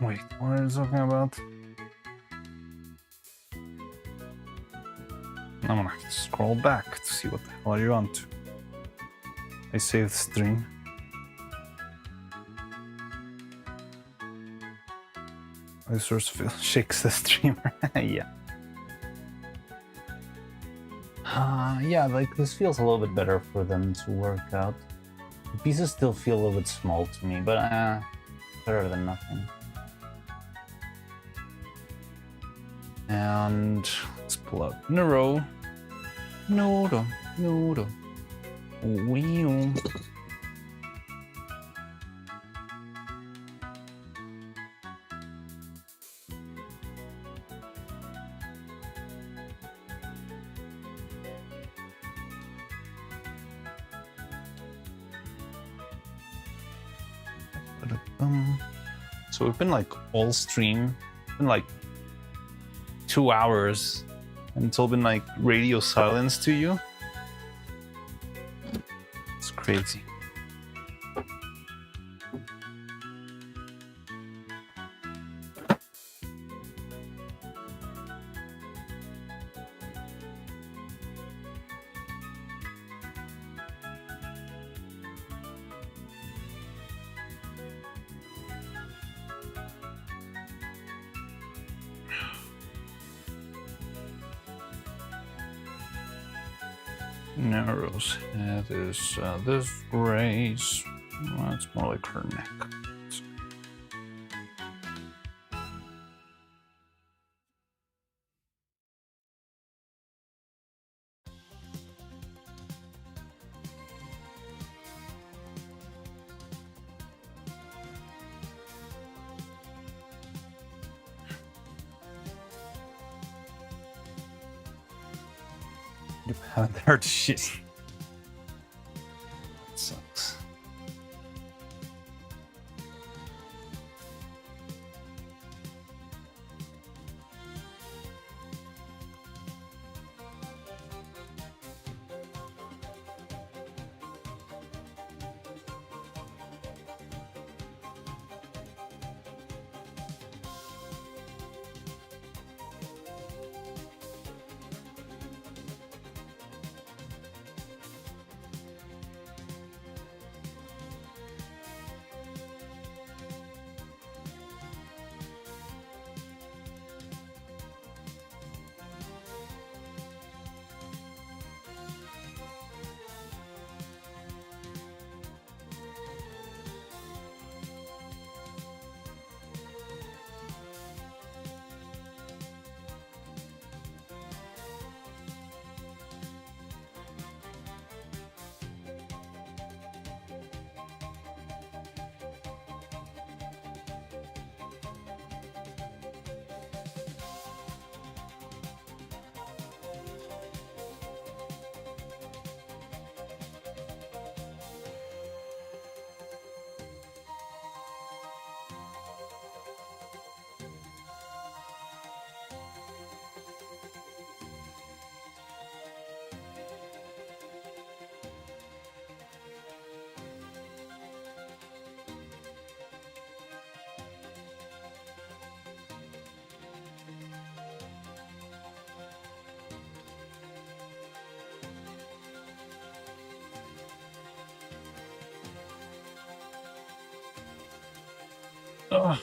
S2: Wait, what are you talking about? I'm gonna scroll back to see what the hell are you on to. I saved stream. I sort of shakes the streamer. Yeah. Yeah, like this feels a little bit better for them to work out. The pieces still feel a little bit small to me, but better than nothing. And let's pull out NEURO. NEURO. Wheel. So we've been like all stream, been like 2 hours, and it's all been like radio silence to you. It's crazy. Narrow's head is this grace. Well, it's more like her neck. You haven't heard shit. Sucks. Ugh.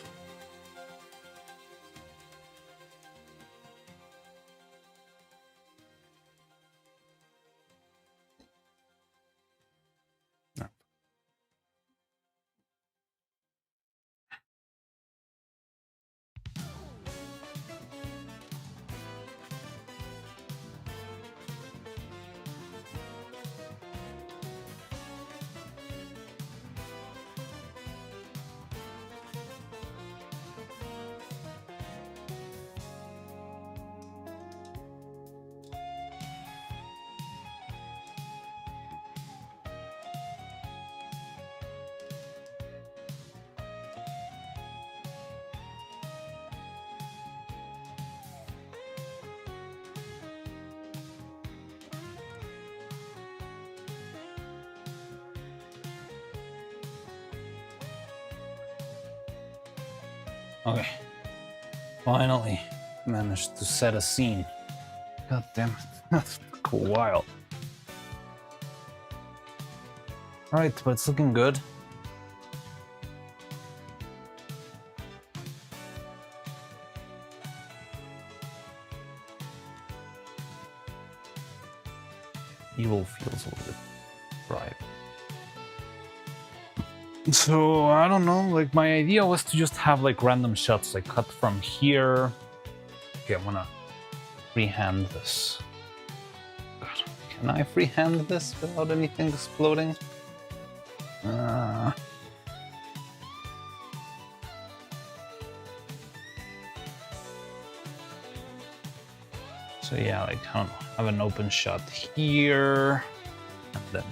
S2: Okay, finally managed to set a scene. God damn it, that took a while. Alright, but it's looking good. Evil feels a little bit dry. So, I don't know, like my idea was to just have like random shots, like cut from here. Okay, I'm gonna freehand this. God, can I freehand this without anything exploding? So yeah, like I don't know, have an open shot here, and then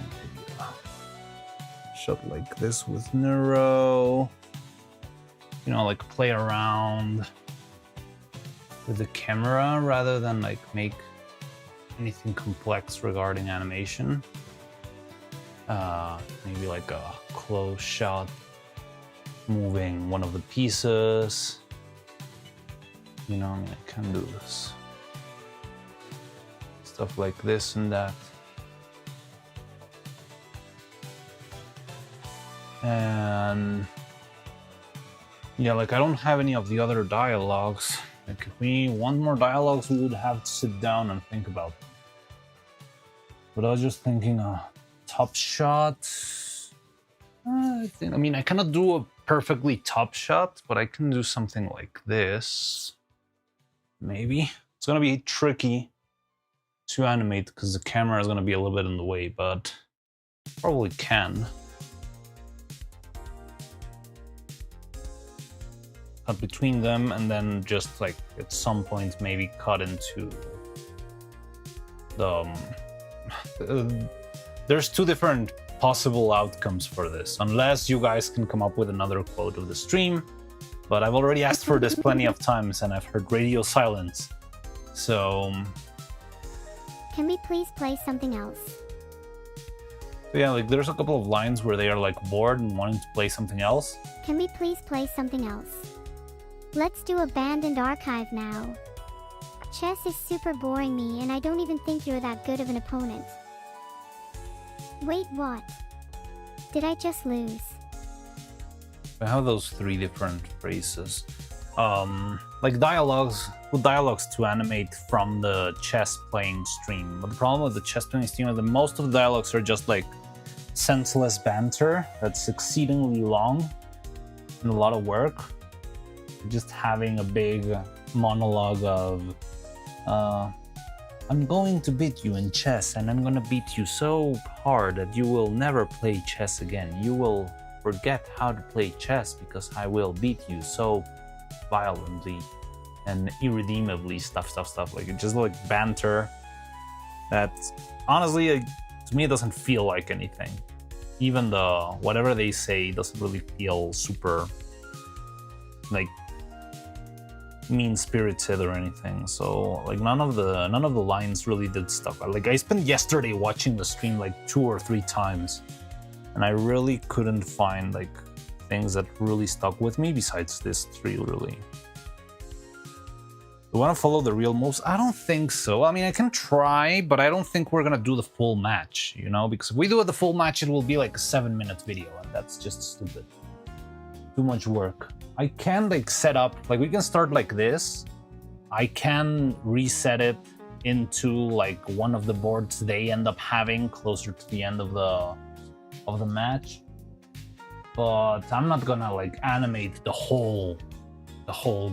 S2: shot like this with NEURO. You know, like play around with the camera rather than like make anything complex regarding animation. Maybe like a close shot moving one of the pieces. You know, I mean, I can do this. Stuff like this and that. And yeah, like I don't have any of the other dialogues. Like if we want more dialogues, we would have to sit down and think about them. But I was just thinking, top shot. I mean, I cannot do a perfectly top shot, but I can do something like this. Maybe. It's gonna be tricky to animate because the camera is gonna be a little bit in the way, but probably can. Cut between them and then just like at some point maybe cut into There's two different possible outcomes for this, unless you guys can come up with another quote of the stream. But I've already asked for this plenty of times, and I've heard radio silence. So
S3: Can we please play something else?
S2: yeah, like there's a couple of lines where they are like bored and wanting to play something else.
S3: Can we please play something else? Let's do Abandoned Archive now. Chess is super boring me, and I don't even think you're that good of an opponent. Wait, what? Did I just lose?
S2: I have those three different phrases. Like dialogues, with dialogues to animate from the chess playing stream. But the problem with the chess playing stream is that most of the dialogues are just like senseless banter that's exceedingly long and a lot of work. Just having a big monologue of I'm going to beat you in chess, and I'm gonna beat you so hard that you will never play chess again. You will forget how to play chess because I will beat you so violently and irredeemably, stuff. Like it's just like banter that honestly, like, to me, it doesn't feel like anything. Even the whatever they say doesn't really feel super like mean-spirited or anything. So like none of the lines really did stuck. Like I spent yesterday watching the stream like 2 or 3 times, and I really couldn't find like things that really stuck with me besides this 3 really. Do you want to follow the real moves? I don't think so. I mean, I can try, but I don't think we're gonna do the full match, you know, because if we do the full match, it will be like a 7-minute video, and that's just stupid. Too much work. I can like set up, like we can start like this. I can reset it into like one of the boards they end up having closer to the end of the match. But I'm not gonna like animate the whole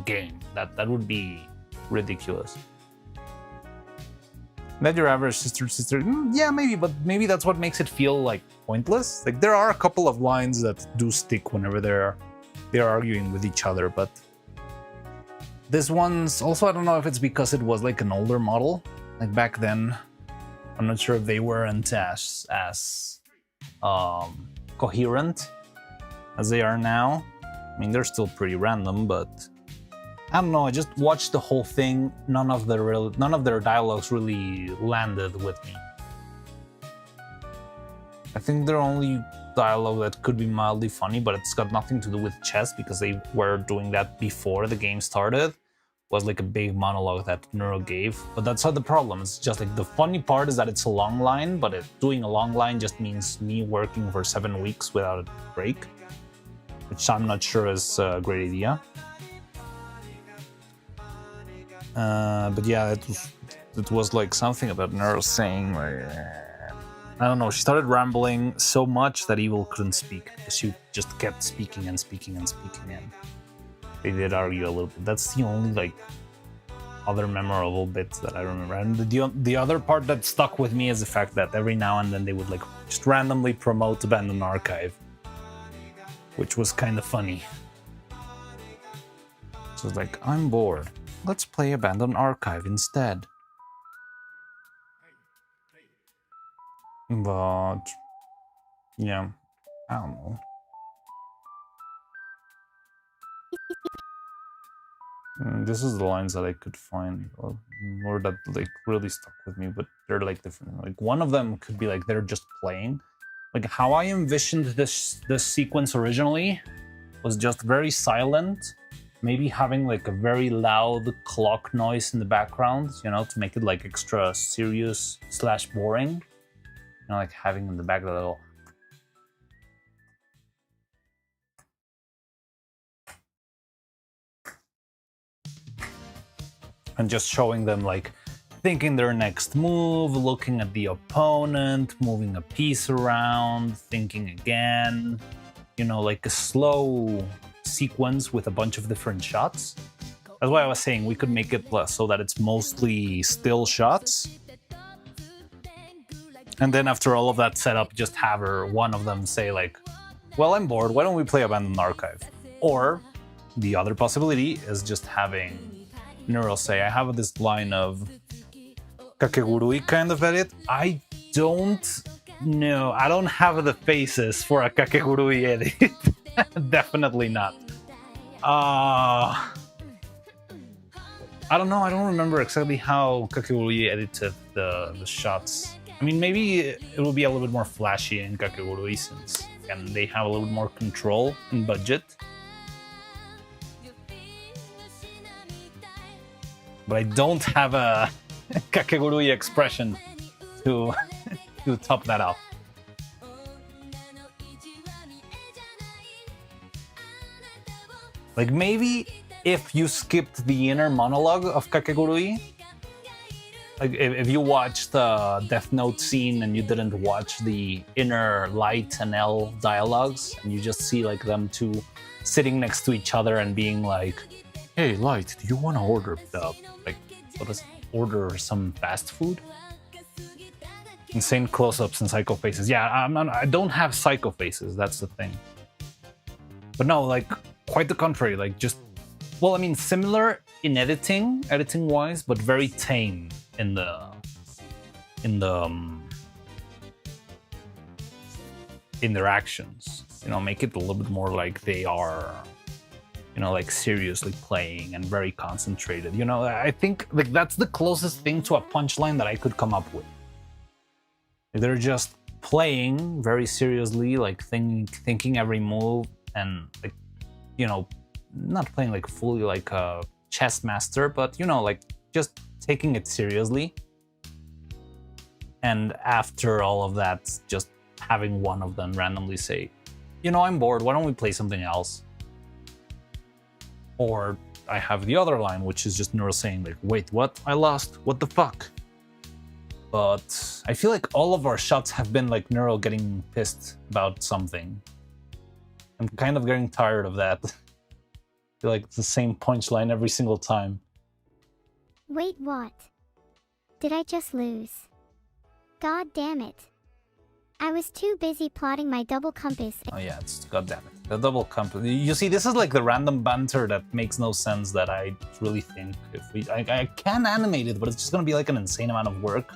S2: game. That would be ridiculous. That your average sister. Yeah, maybe, but maybe that's what makes it feel like pointless. Like there are a couple of lines that do stick whenever they're arguing with each other, but this one's also, I don't know if it's because it was like an older model, like back then. I'm not sure if they weren't as coherent as they are now. I mean, they're still pretty random, but I don't know. I just watched the whole thing. None of their dialogues really landed with me. I think their only dialogue that could be mildly funny, but it's got nothing to do with chess because they were doing that before the game started, was like a big monologue that NEURO gave. But that's not the problem. It's just like the funny part is that it's a long line, but doing a long line just means me working for 7 weeks without a break, which I'm not sure is a great idea. But yeah, it was like something about NEURO saying like, I don't know, she started rambling so much that Evil couldn't speak because she just kept speaking and they did argue a little bit. That's the only like other memorable bits that I remember. And the other part that stuck with me is the fact that every now and then they would like just randomly promote Abandoned Archive, which was kind of funny. So it's like, I'm bored. Let's play Abandoned Archive instead. But yeah, I don't know. This is the lines that I could find, or that like really stuck with me, but they're like different. Like one of them could be like they're just playing. Like how I envisioned this sequence originally was just very silent, maybe having like a very loud clock noise in the background, you know, to make it like extra serious / boring. You know, like having in the back the little. And just showing them like thinking their next move, looking at the opponent, moving a piece around, thinking again. You know, like a slow sequence with a bunch of different shots. That's why I was saying we could make it so that it's mostly still shots. And then after all of that setup, just have one of them say like, well, I'm bored, why don't we play Abandoned Archive? Or the other possibility is just having NEURO say, I have this line of, Kakegurui kind of edit? I don't know. I don't have the faces for a Kakegurui edit. Definitely not. I don't know. I don't remember exactly how Kakegurui edited the shots. I mean, maybe it will be a little bit more flashy in Kakegurui since and they have a little bit more control and budget. But I don't have a Kakegurui expression to top that off. Like maybe if you skipped the inner monologue of Kakegurui, like if you watched the Death Note scene and you didn't watch the inner Light and L dialogues, and you just see like them two sitting next to each other and being like, "Hey, Light, do you want to order order some fast food?" Insane close-ups and psycho faces. Yeah, I don't have psycho faces. That's the thing. But no, like quite the contrary. Like just, well, I mean, similar in editing wise, but very tame in their actions. You know, make it a little bit more like they are, you know, like seriously playing and very concentrated. You know, I think like that's the closest thing to a punchline that I could come up with. They're just playing very seriously, like thinking every move, and like, you know, not playing like fully like a chess master, but you know, like just taking it seriously. And after all of that, just having one of them randomly say, "You know, I'm bored. Why don't we play something else?" Or I have the other line, which is just Neuro saying like, "Wait, what? I lost. What the fuck?" But I feel like all of our shots have been like Neuro getting pissed about something. I'm kind of getting tired of that. I feel like it's the same punchline every single time.
S3: Wait, what? Did I just lose? God damn it. I was too busy plotting my double compass.
S2: Oh yeah, it's goddamn it. The double compass. You see, this is like the random banter that makes no sense that I really think if I can animate it, but it's just gonna be like an insane amount of work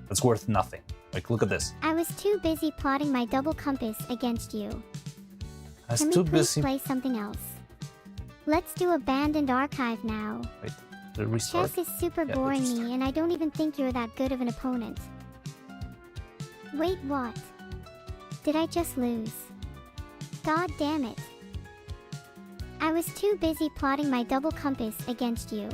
S2: that's worth nothing. Like, look at this.
S3: I was too busy plotting my double compass against you.
S2: Can
S3: we please play something else? Let's do Abandoned Archive now.
S2: Wait, did it restart?
S3: Chess is super boring me, and I don't even think you're that good of an opponent. Wait, what? Did I just lose? God damn it. I was too busy plotting my double compass against you.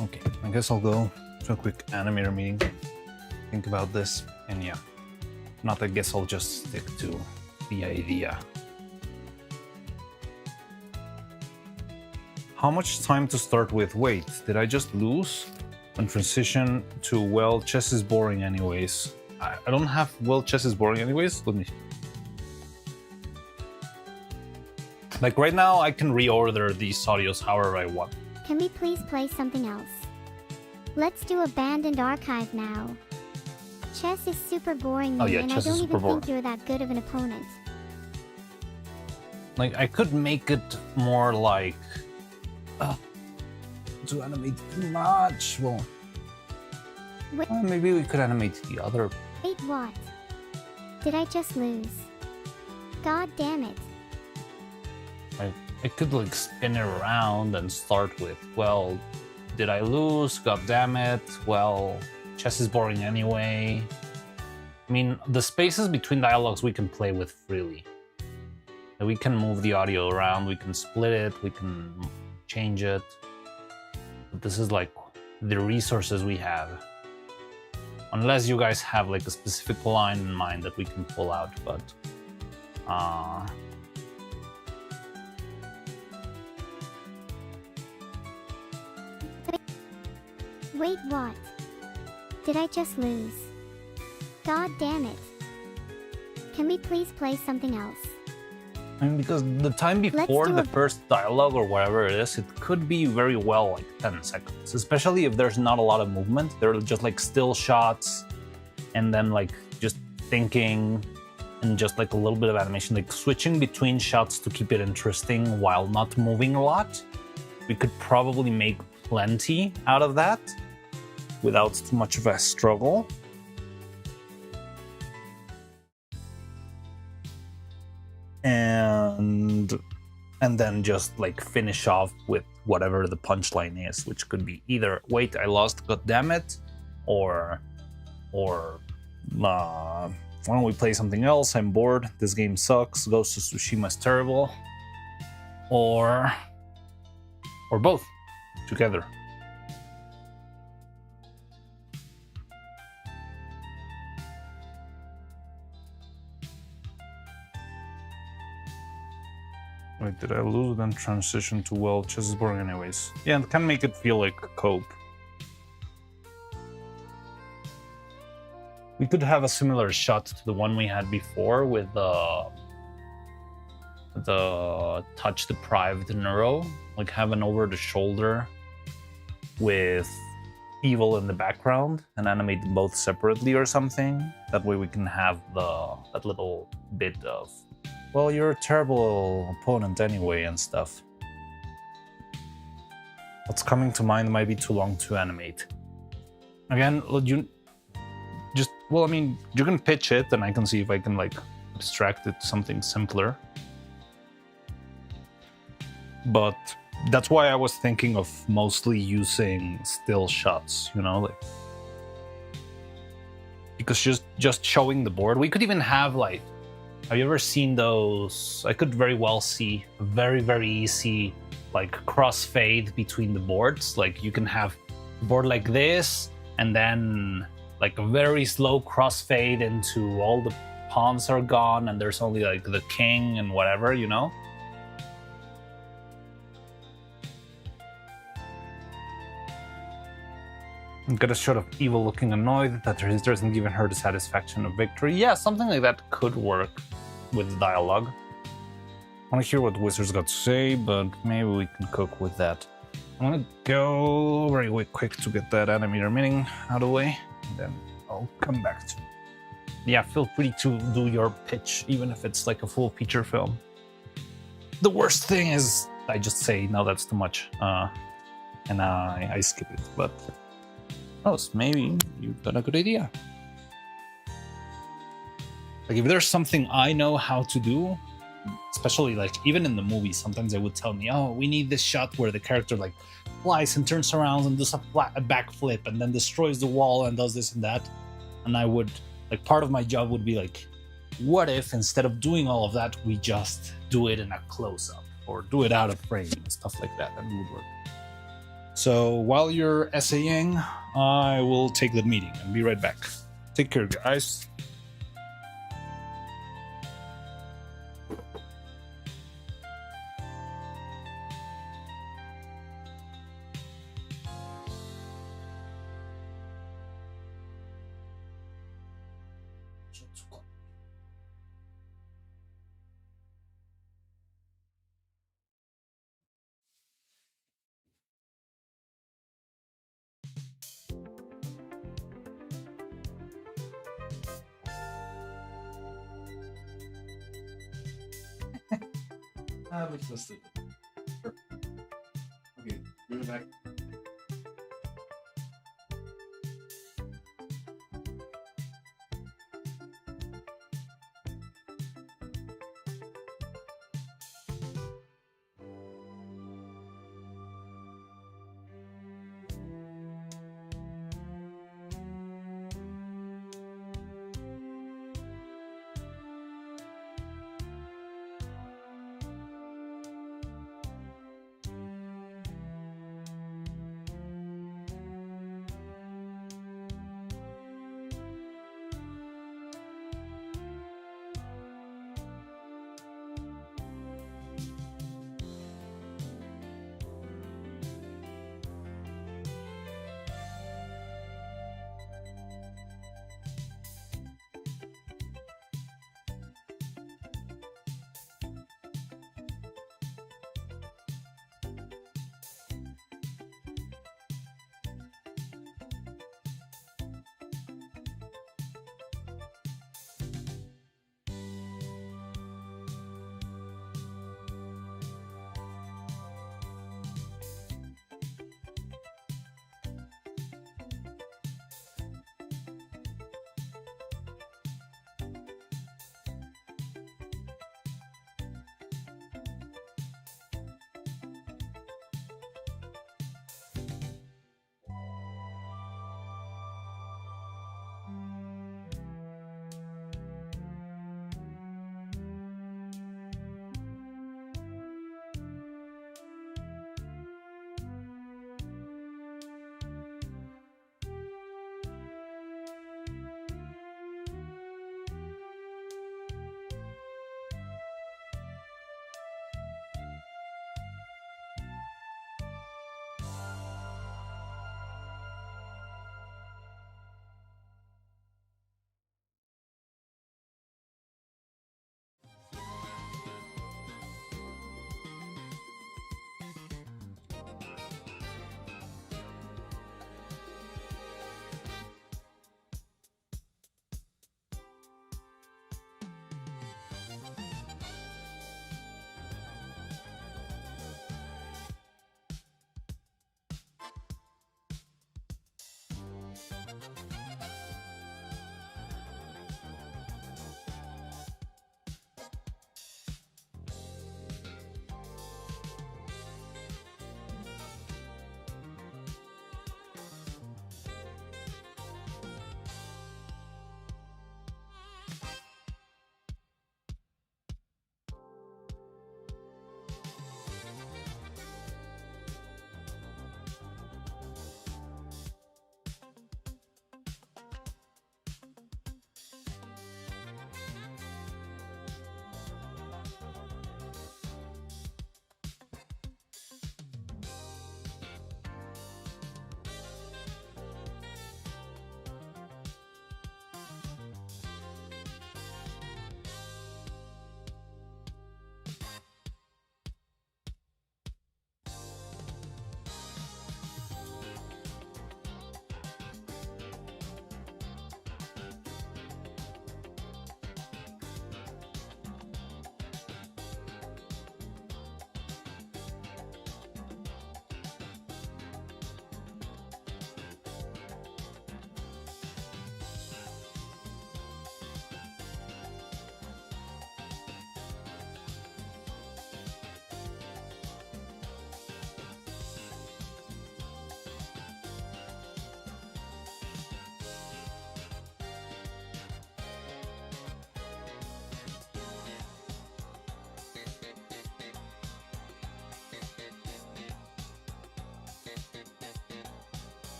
S2: Okay, I guess I'll go to a quick animator meeting, think about this, and yeah. Not, I guess I'll just stick to the idea. How much time to start with? Wait, did I just lose? And transition to, well, chess is boring anyways. I don't have, well, chess is boring anyways? Let me... Like right now, I can reorder these audios however I want.
S3: Can we please play something else? Let's do Abandoned Archive now. Chess is super boring me, and I don't even think you're that good of an opponent.
S2: Like, I could make it more like... to animate too much. Well, maybe we could animate the other...
S3: Wait, what? Did I just lose? God damn it.
S2: I could like spin it around and start with, well, did I lose? God damn it. Well, Chess is boring anyway. I mean, the spaces between dialogues we can play with freely. We can move the audio around, we can split it, we can change it. But this is like the resources we have. Unless you guys have like a specific line in mind that we can pull out, but
S3: Wait, what? Did I just lose? God damn it. Can we please play something else?
S2: I mean, because the time before the first dialogue or whatever it is, it could be very well like 10 seconds, especially if there's not a lot of movement. They're just like still shots and then like just thinking and just like a little bit of animation, like switching between shots to keep it interesting while not moving a lot. We could probably make plenty out of that without too much of a struggle. And then just like finish off with whatever the punchline is, which could be either "wait, I lost, god damn it," or why don't we play something else? I'm bored. This game sucks. Ghost of Tsushima is terrible. Or both together. Wait, did I lose then transition to, well, chess is boring anyways. Yeah, and can make it feel like a cope. We could have a similar shot to the one we had before with the touch-deprived NEURO. Like have an over-the-shoulder with evil in the background and animate them both separately or something. That way we can have that little bit of, well, you're a terrible opponent anyway and stuff. What's coming to mind might be too long to animate. Again, you can pitch it and I can see if I can like abstract it to something simpler. But that's why I was thinking of mostly using still shots, you know, like, because just showing the board. We could even have like, have you ever seen those? I could very well see a very, very easy like crossfade between the boards. Like you can have a board like this and then like a very slow crossfade into all the pawns are gone and there's only like the king and whatever, you know? Get a shot of evil looking annoyed that her sister isn't giving her the satisfaction of victory. Yeah, something like that could work with dialogue. I want to hear what Wizards got to say, but maybe we can cope with that. I'm gonna go very quick to get that animator meeting out of the way, and then I'll come back to it. Yeah, feel free to do your pitch, even if it's like a full feature film. The worst thing is I just say, no, that's too much, and I skip it, but maybe you've got a good idea. Like if there's something I know how to do, especially like even in the movies, sometimes they would tell me, oh, we need this shot where the character like flies and turns around and does a backflip and then destroys the wall and does this and that. And I would, like, part of my job would be like, what if instead of doing all of that, we just do it in a close-up or do it out of frame and stuff like that, and it would work. So while you're essaying, I will take that meeting and be right back. Take care, guys.
S4: Makes no stupid. Sure. Okay, move it back.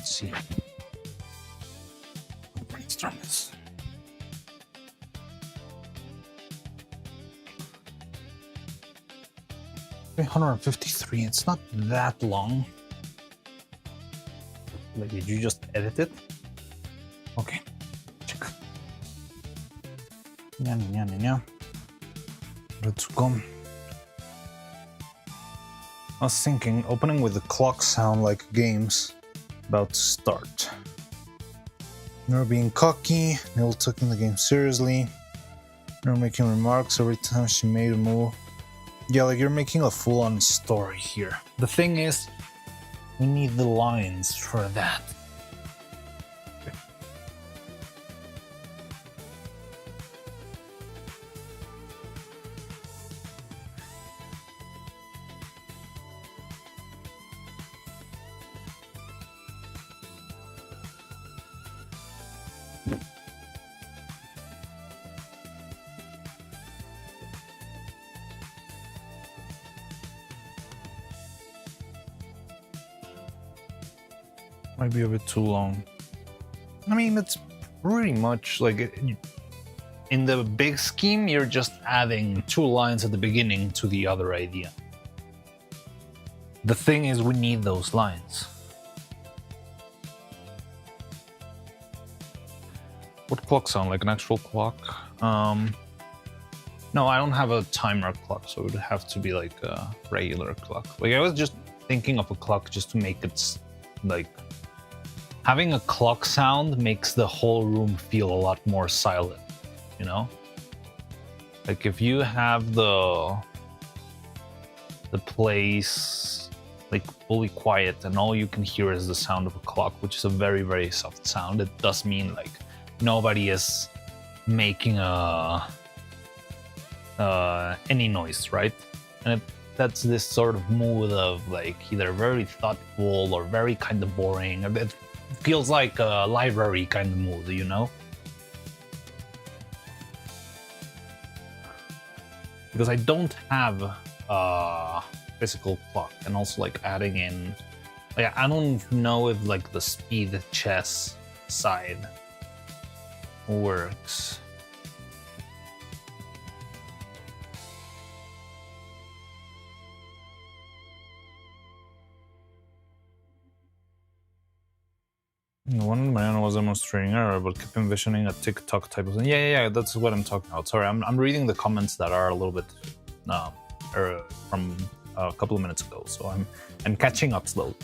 S2: Let's see. Brainstorm this. $353. It's not that long. Like, did you just edit it? Okay. Check. Yeah. Let's go. I was thinking, opening with the clock sound like games about to start. Neuro being cocky, Neil taking the game seriously, Neuro making remarks every time she made a move. Yeah, like you're making a full-on story here. The thing is, we need the lines for that. Might be a bit too long. I mean, it's pretty much like in the big scheme, you're just adding 2 lines at the beginning to the other idea. The thing is, we need those lines. What clock sound? Like an actual clock? No, I don't have a timer clock, so it would have to be like a regular clock. Like I was just thinking of a clock just to make it like having a clock sound makes the whole room feel a lot more silent, you know? Like if you have the place like fully quiet and all you can hear is the sound of a clock, which is a very, very soft sound, it does mean like nobody is making any noise, right? And that's this sort of mood of like either very thoughtful or very kind of boring. It feels like a library kind of mood, you know? Because I don't have a physical clock, and also like adding in, like I don't know if like the speed chess side works. One man was demonstrating error, but kept envisioning a TikTok type of thing. Yeah, that's what I'm talking about. Sorry, I'm reading the comments that are a little bit from a couple of minutes ago, so I'm catching up slowly.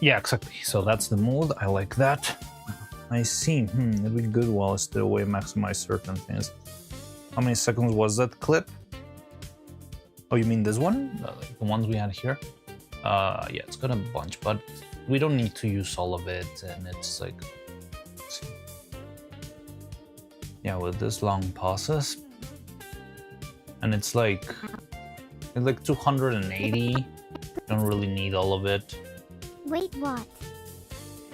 S2: Yeah, exactly. So that's the mood. I like that. I see. It'd be good while I still away maximize certain things. How many seconds was that clip? Oh, you mean this one? Like the ones we had here? Yeah, it's got a bunch, but we don't need to use all of it, and it's like, let's see. Yeah, with this long pauses, and it's like 280. Don't really need all of it.
S3: Wait, what?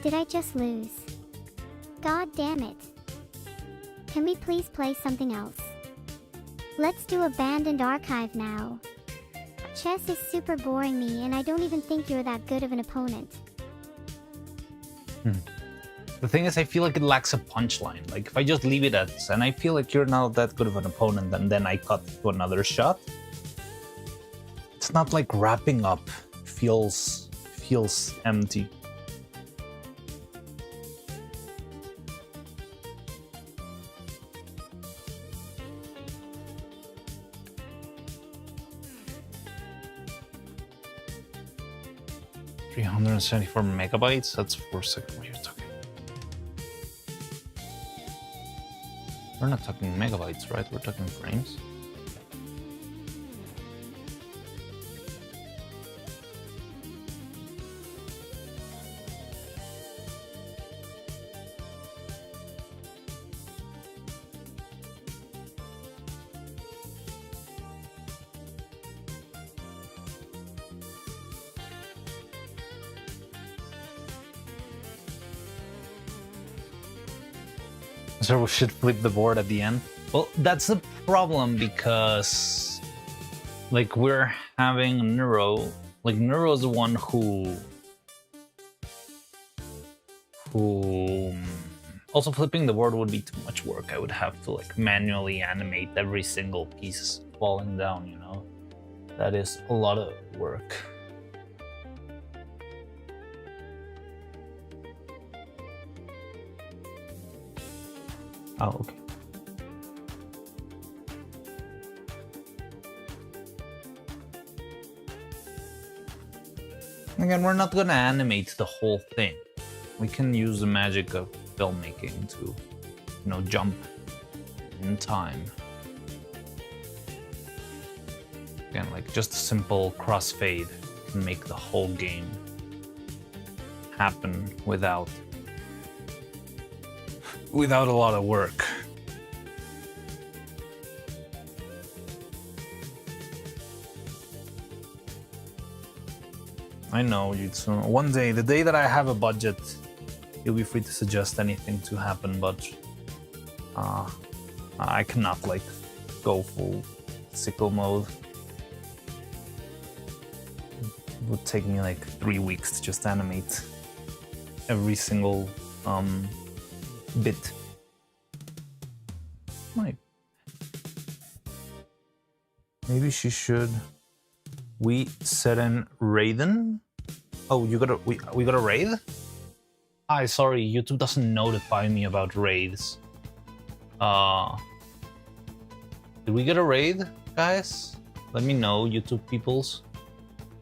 S3: Did I just lose? God damn it. Can we please play something else? Let's do Abandoned Archive now. Chess is super boring me, and I don't even think you're that good of an opponent.
S2: The thing is, I feel like it lacks a punchline. Like, if I just leave it at, and I feel like you're not that good of an opponent, and then I cut to another shot, it's not like wrapping up. Feels empty. $374 megabytes? That's 4 seconds. What are you talking? We're not talking megabytes, right? We're talking frames. So we should flip the board at the end. Well, that's the problem because, like, we're having Neuro. Like, Neuro is the one who Also, flipping the board would be too much work. I would have to like manually animate every single piece falling down, you know? That is a lot of work. Oh, okay. Again, we're not gonna animate the whole thing. We can use the magic of filmmaking to, you know, jump in time. Again, like just a simple crossfade can make the whole game happen without a lot of work. I know, Jutsu. One day, the day that I have a budget, you'll be free to suggest anything to happen, but I cannot like go full sickle mode. It would take me like 3 weeks to just animate every single bit. Maybe she should. We set in Raiden. Oh, we got a raid? Hi, sorry, YouTube doesn't notify me about raids. Did we get a raid, guys? Let me know, YouTube peoples.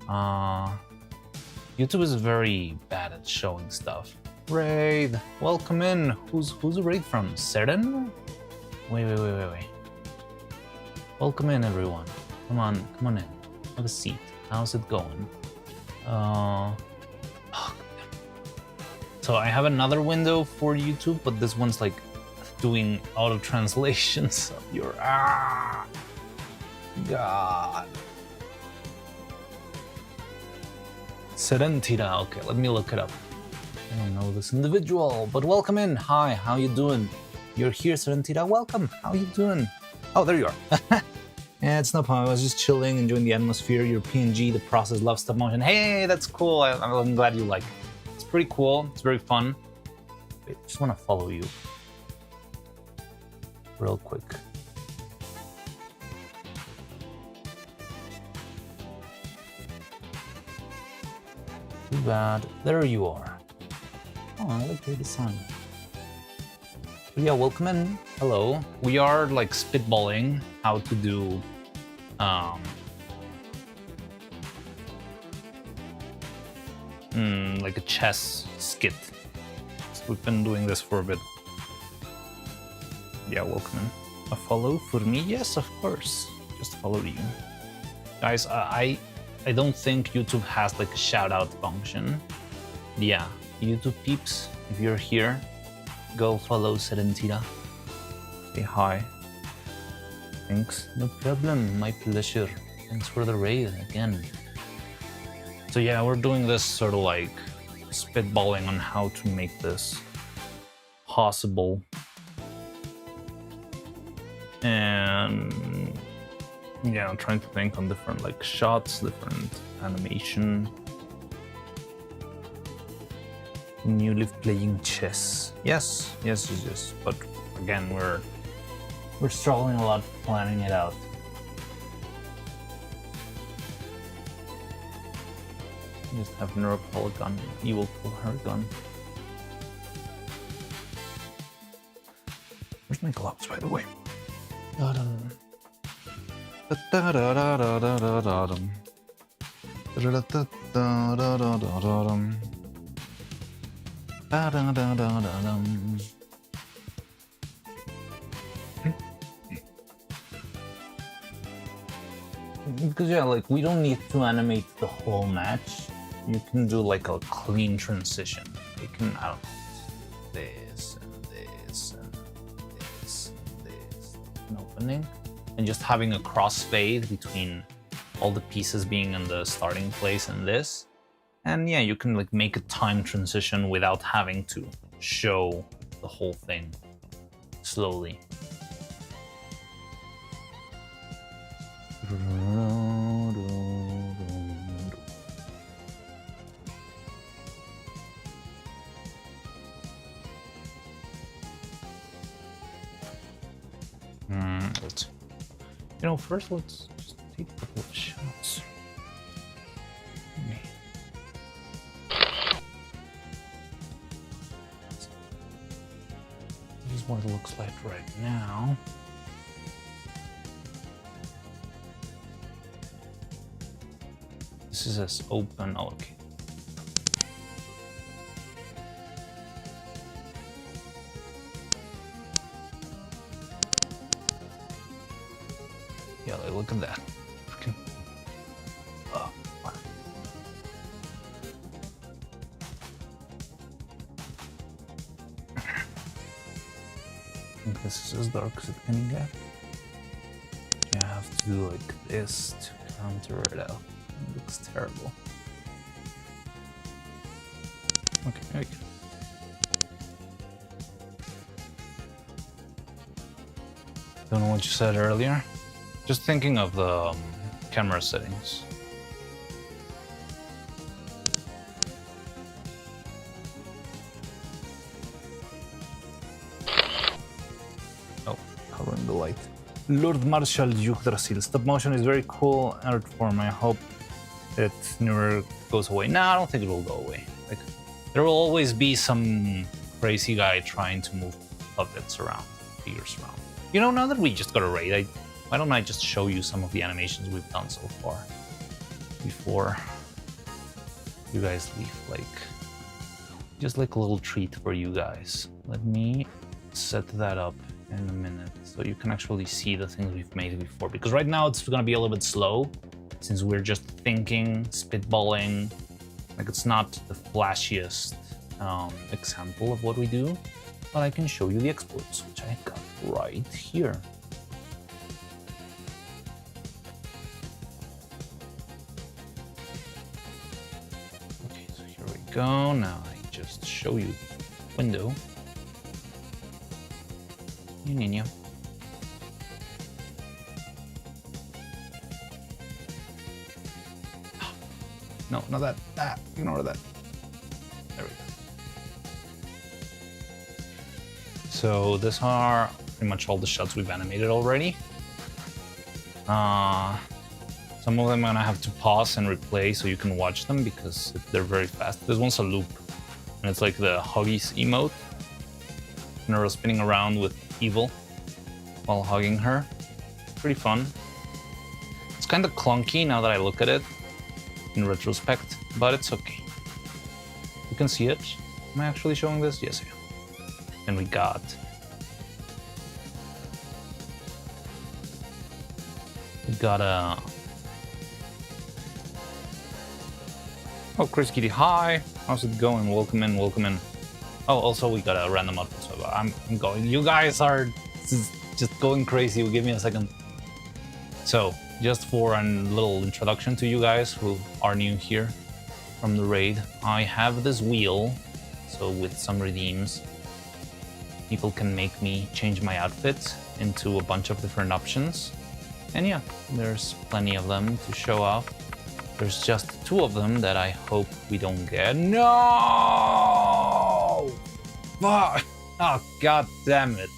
S2: YouTube is very bad at showing stuff. Raid, welcome in. Who's the raid from? Seren? Wait. Welcome in, everyone. Come on in. Have a seat. How's it going? So I have another window for YouTube, but this one's like doing auto translations of your God. Serentira, okay, let me look it up. I don't know this individual, but welcome in. Hi, how you doing? You're here, Serentira. Welcome. How you doing? Oh, there you are. Yeah, it's no problem. I was just chilling, enjoying the atmosphere. Your PNG, the process, love stop motion. Hey, that's cool. I'm glad you like it. It's pretty cool. It's very fun. Wait, I just want to follow you real quick. Too bad. There you are. Oh, I like your design. But yeah, welcome in. Hello. We are like spitballing how to do like a chess skit. So we've been doing this for a bit. Yeah, welcome in. A follow for me? Yes, of course. Just followed you. Guys, I don't think YouTube has like a shout out function. Yeah, YouTube peeps, if you're here, go follow Serentira. Say hi. Thanks. No problem. My pleasure. Thanks for the raid again. So yeah, we're doing this sort of like spitballing on how to make this possible. And yeah, I'm trying to think on different like shots, different animation. You live playing chess. Yes. But again, we're struggling a lot planning it out. Just have NEURO polygon, evil pull her gun. Where's my gloves, by the way? Because yeah, like we don't need to animate the whole match. You can do like a clean transition. You can, I don't know, this and this and this and this, an opening, and just having a crossfade between all the pieces being in the starting place and this. And yeah, you can like make a time transition without having to show the whole thing slowly.
S1: But, you know, first let's just take a couple of shots. This is what it looks like right now. This is as open. Oh, okay. Yeah, like, look at that. Freaking. Oh, wow. I think this is as dark as it can get. You have to do like this to counter it out. It looks terrible. Okay, there we go. Don't know what you said earlier. Just thinking of the camera settings. Oh, covering the light. Lord Marshal Yggdrasil. Stop motion is very cool art form. I hope that never goes away. No, I don't think it will go away. Like, there will always be some crazy guy trying to move puppets around, figures around. You know, now that we just got a raid, why don't I just show you some of the animations we've done so far before you guys leave? Like, just like a little treat for you guys. Let me set that up in a minute so you can actually see the things we've made before, because right now it's gonna be a little bit slow since we're just thinking, spitballing. Like, it's not the flashiest example of what we do, but I can show you the exploits, which I got right here. Okay, so here we go. Now I just show you the window. You Nino. No, not that. Ah, ignore that. There we go. So these are pretty much all the shots we've animated already. Some of them I'm gonna have to pause and replay so you can watch them because they're very fast. This one's a loop, and it's like the Huggies emote. NEURO spinning around with Evil while hugging her. Pretty fun. It's kind of clunky now that I look at it in retrospect, but it's okay. You can see it. Am I actually showing this? Yes, I am. And we got a oh, Chris Kitty, hi. How's it going? Welcome in, welcome in. Oh, also we got a random output, so I'm going. You guys are just going crazy. Give me a second. So, just for a little introduction to you guys who are new here from the raid, I have this wheel. So with some redeems, people can make me change my outfit into a bunch of different options. And yeah, there's plenty of them to show off. There's just 2 of them that I hope we don't get. No! Fuck! Oh, god damn it.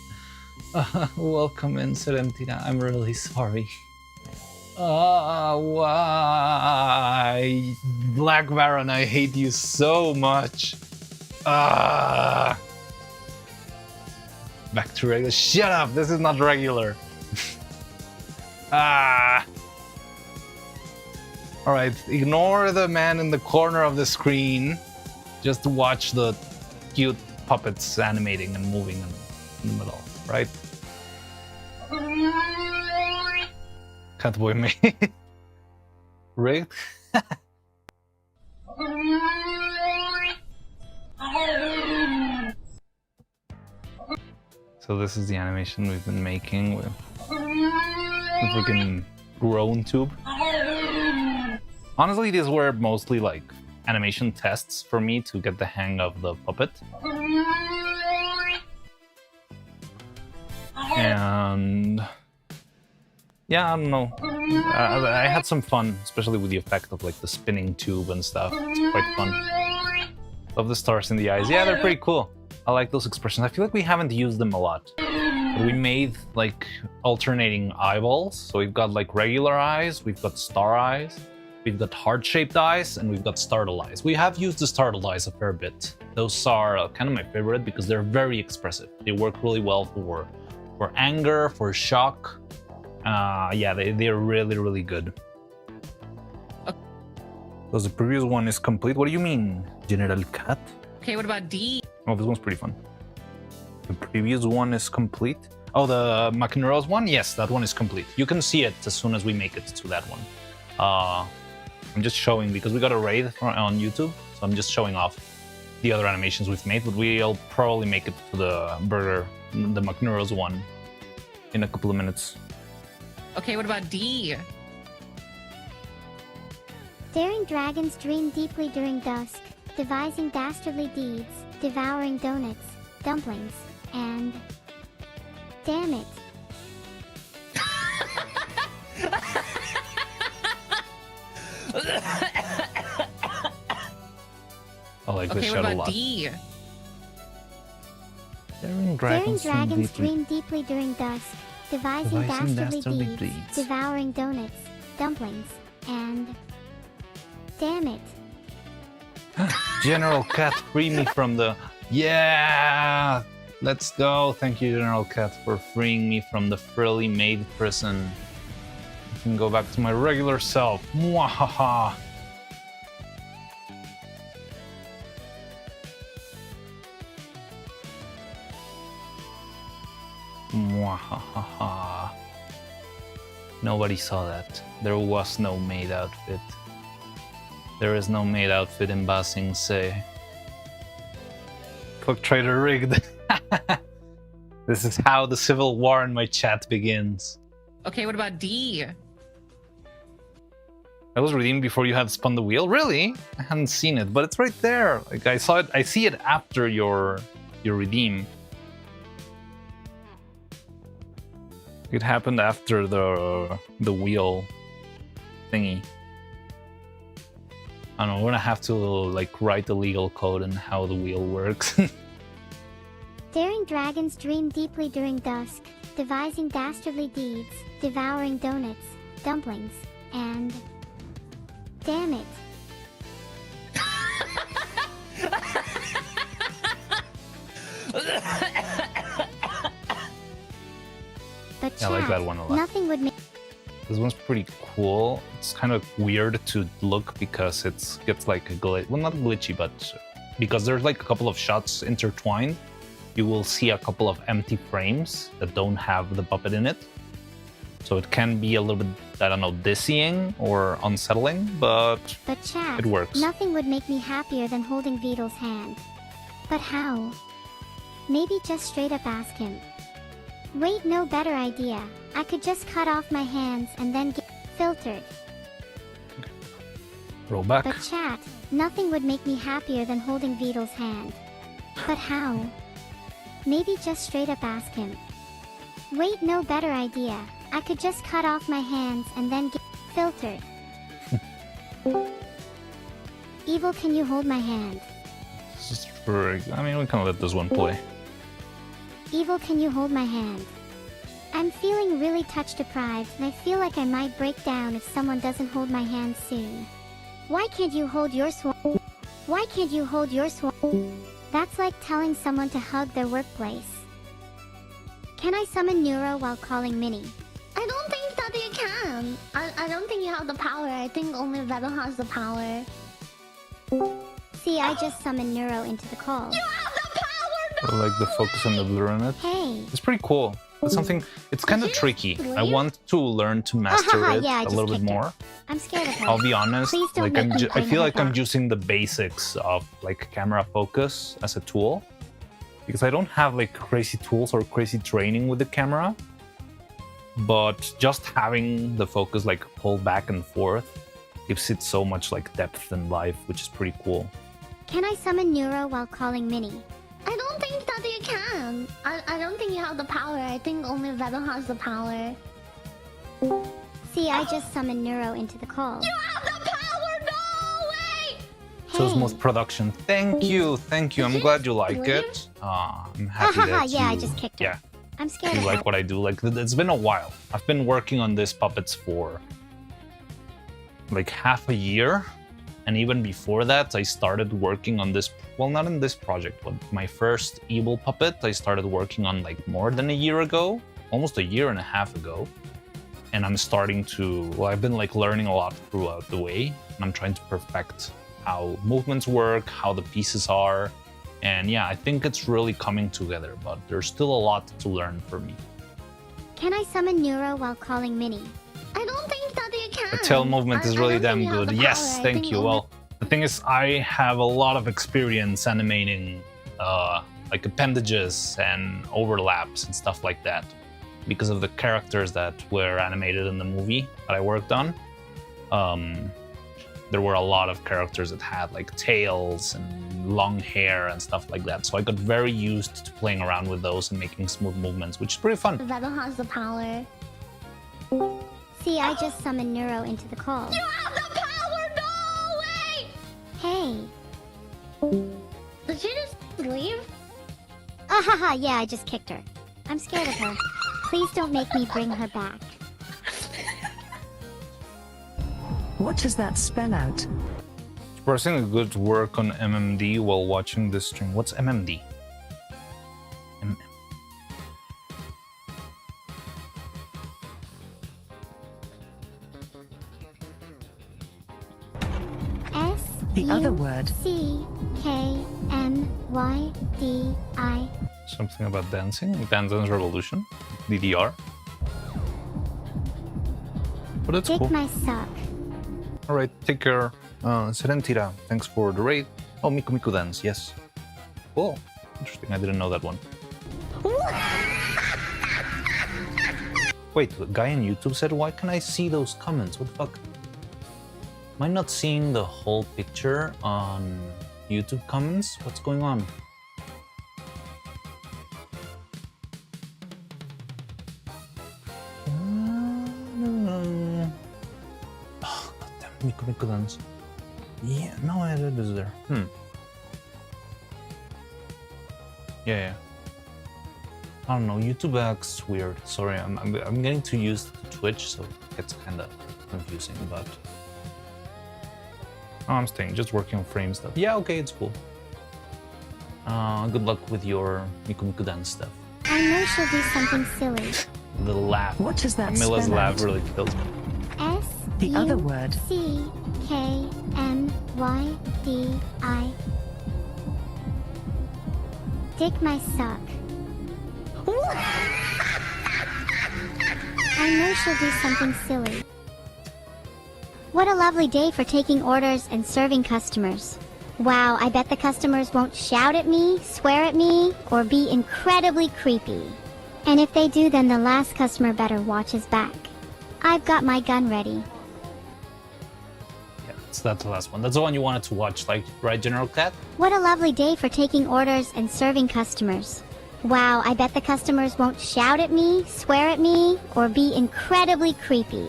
S1: Welcome in, Serentina. I'm really sorry. Why? Black Baron, I hate you so much. Back to regular. Shut up! This is not regular. Alright, ignore the man in the corner of the screen. Just watch the cute puppets animating and moving in the middle, right? Catboy me. Rigged? So this is the animation we've been making with the freaking groan tube. Honestly, these were mostly like animation tests for me to get the hang of the puppet. And yeah, I don't know. I had some fun, especially with the effect of like the spinning tube and stuff. It's quite fun. Love the stars in the eyes. Yeah, they're pretty cool. I like those expressions. I feel like we haven't used them a lot.
S2: We made like alternating eyeballs. So we've got like regular eyes, we've got star eyes, we've got heart-shaped eyes, and we've got startled eyes. We have used the startled eyes a fair bit. Those are kind of my favorite because they're very expressive. They work really well for anger, for shock. Yeah, they're really, really good. So the previous one is complete. What do you mean, General Cat?
S5: Okay, what about D?
S2: Oh, this one's pretty fun. The previous one is complete. Oh, the McNeuro's one? Yes, that one is complete. You can see it as soon as we make it to that one. I'm just showing because we got a raid on YouTube, so I'm just showing off the other animations we've made, but we'll probably make it to the burger, the McNeuro's one, in a couple of minutes.
S5: Okay, what about D?
S3: Daring dragons dream deeply during dusk, devising dastardly deeds, devouring donuts, dumplings, and... Damn it.
S2: I like this
S5: Okay,
S2: shot
S5: what
S2: a
S5: about
S2: lot.
S5: D?
S2: Daring
S3: Daring dragons dream deeply during dusk, devising
S2: Devising
S3: dastardly
S2: dastardly
S3: deeds,
S2: deeds.
S3: devouring donuts, dumplings, and... Damn it.
S2: General Cat, free me from the... Yeah! Let's go. Thank you, General Cat, for freeing me from the frilly maid prison. I can go back to my regular self. Mwahaha! Mwahaha. Nobody saw that. There was no maid outfit. There is no maid outfit in Ba Sing Se. Cook trader rigged. This is how the civil war in my chat begins.
S5: Okay, what about D?
S2: I was redeemed before you had spun the wheel? Really? I hadn't seen it, but it's right there. Like I saw it, I see it after your redeem. It happened after the wheel thingy. I don't know, we're gonna have to like write the legal code and how the wheel works.
S3: Daring dragons dream deeply during dusk, devising dastardly deeds, devouring donuts, dumplings, and... Damn it. But
S2: Yeah, I like
S3: chat,
S2: that one a lot.
S3: nothing would make...
S2: This one's pretty cool. It's kind of weird to look because it gets like a glitch. Well, not glitchy, but because there's like a couple of shots intertwined, you will see a couple of empty frames that don't have the puppet in it. So it can be a little bit, I don't know, dizzying or unsettling, but
S3: chat,
S2: it works.
S3: Nothing would make me happier than holding Beetle's hand. But how? Maybe just straight up ask him. Wait, no better idea. I could just cut off my hands and then get filtered.
S2: Roll back.
S3: But chat, nothing would make me happier than holding Beetle's hand. But how? Maybe just straight up ask him. Wait, no better idea. I could just cut off my hands and then get filtered. Evil, can you hold my hand?
S2: This is for, I mean, we can let this one play.
S3: Evil, can you hold my hand? I'm feeling really touch deprived and I feel like I might break down if someone doesn't hold my hand soon. Why can't you hold your swan? Why can't you hold your swan? That's like telling someone to hug their workplace. Can I summon Neuro while calling Minnie?
S6: I don't think that you can. I don't think you have the power. I think only Venom has the power.
S3: See, I just summoned Neuro into the call.
S6: You have the power!
S2: I like the focus on the blur in it.
S3: Hey.
S2: It's pretty cool. It's something, it's kind of
S6: Did you
S2: tricky.
S6: just
S2: I
S6: leave?
S2: want to learn to master it
S3: Yeah, I
S2: a
S3: just
S2: little bit
S3: kicked her.
S2: more.
S3: I'm scared of her.
S2: I'll be honest,
S3: Please don't
S2: like
S3: make me
S2: I
S3: bring
S2: feel
S3: her
S2: like I'm
S3: back.
S2: using the basics of like camera focus as a tool because I don't have like crazy tools or crazy training with the camera, but just having the focus like pull back and forth gives it so much like depth and life, which is pretty cool.
S3: Can I summon Neuro while calling Minnie?
S6: I don't think that you can. I don't think you have the power. I think only Venom has the power.
S3: See, I just summoned Neuro into the call.
S6: You have the power! No way!
S2: Cosmos production, thank you.
S6: Did
S2: I'm
S6: you
S2: glad you
S6: just
S2: like
S6: leave?
S2: it. I'm happy that
S3: Yeah, I
S2: you-
S3: just kicked her.
S2: Yeah,
S3: I'm scared
S1: you
S3: of
S1: like
S3: heights.
S1: what I do. Like, it's been a while. I've been working on these puppets for like half a year. And even before that, I started working on this, well, not in this project, but my first evil puppet, I started working on like more than a year ago, almost a year and a half ago. And I'm starting to, well, I've been like learning a lot throughout the way. And I'm trying to perfect how movements work, how the pieces are. And yeah, I think it's really coming together, but there's still a lot to learn for me.
S3: Can I summon Neuro while calling Minnie?
S6: I don't think that you can.
S1: The tail movement is really
S6: I don't
S1: damn
S6: think you have
S1: good.
S6: the
S1: Yes,
S6: power. I
S1: thank
S6: think
S1: you.
S6: only-
S1: Well, the thing is, I have a lot of experience animating like appendages and overlaps and stuff like that because of the characters that were animated in the movie that I worked on. There were a lot of characters that had like tails and long hair and stuff like that. So I got very used to playing around with those and making smooth movements, which is pretty fun.
S6: Venom has the power.
S3: See, I just summoned Neuro into the call.
S6: You have the power! No way!
S3: Hey.
S6: Did she just leave?
S3: Ah ha ha, yeah, I just kicked her. I'm scared of her. Please don't make me bring her back.
S7: What does that spell out?
S1: Expressing a good work on MMD while watching this stream. What's MMD?
S3: S
S7: The other word.
S3: C K M Y D I.
S1: Something about dancing? Dance Dance Revolution? DDR? But it's
S3: Dick
S1: cool.
S3: my sock.
S1: Alright, take care. Serentira, thanks for the raid. Oh, Miku Miku Dance, yes. Cool. Interesting, I didn't know that one. Wait, the guy on YouTube said, why can I see those comments? What the fuck? Am I not seeing the whole picture on YouTube comments? What's going on? Oh, goddamn, Miku Miku Dance. Yeah, no, it is there. Yeah. I don't know, YouTube acts weird. Sorry, I'm getting too used to Twitch, so it gets kind of confusing, but... Oh, I'm staying, just working on frame stuff. Yeah, okay, it's cool. Good luck with your Miku Miku Dance stuff.
S3: I know she'll do something silly.
S1: The laugh.
S7: What does that
S1: Mila's
S7: spell
S1: laugh
S7: out?
S1: really kills me.
S3: S
S7: The other word.
S3: C K M Y D I. Dick my sock. I know she'll do something silly. What a lovely day for taking orders and serving customers. Wow, I bet the customers won't shout at me, swear at me, or be incredibly creepy. And if they do, then the last customer better watch his back. I've got my gun ready.
S1: Yeah, that's the last one. That's the one you wanted to watch, like, right, General Cat?
S3: What a lovely day for taking orders and serving customers. Wow, I bet the customers won't shout at me, swear at me, or be incredibly creepy.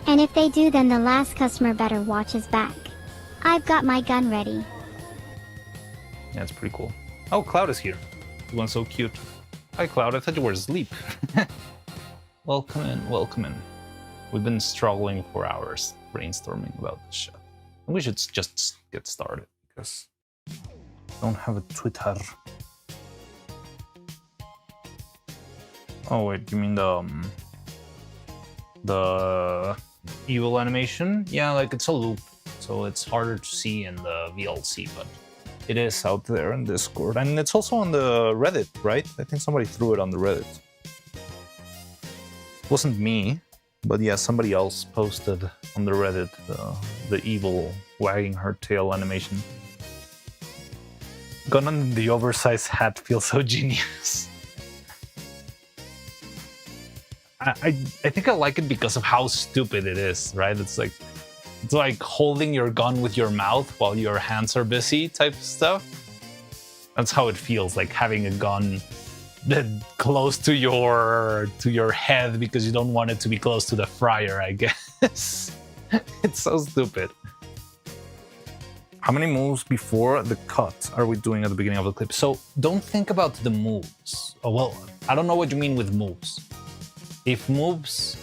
S3: And if they do, then the last customer better watch his back. I've got my gun ready.
S1: Yeah, it's pretty cool. Oh, Cloud is here. You want so cute. Hi, Cloud. I thought you were asleep. Welcome in, welcome in. We've been struggling for hours brainstorming about this shit. We should just get started because I don't have a Twitter. Oh wait, you mean the evil animation? Yeah, like it's a loop, so it's harder to see in the VLC, but it is out there in Discord, and it's also on the Reddit, right? I think somebody threw it on the Reddit. It wasn't me, but yeah, somebody else posted on the Reddit the evil wagging her tail animation. Gun on the oversized hat feels so genius. I think I like it because of how stupid it is, right? It's like holding your gun with your mouth while your hands are busy type stuff. That's how it feels, like having a gun that close to your head because you don't want it to be close to the fryer, I guess. It's so stupid.
S2: How many moves before the cut are we doing at the beginning of the clip? So don't think about the moves. Oh, well, I don't know what you mean with moves. If moves,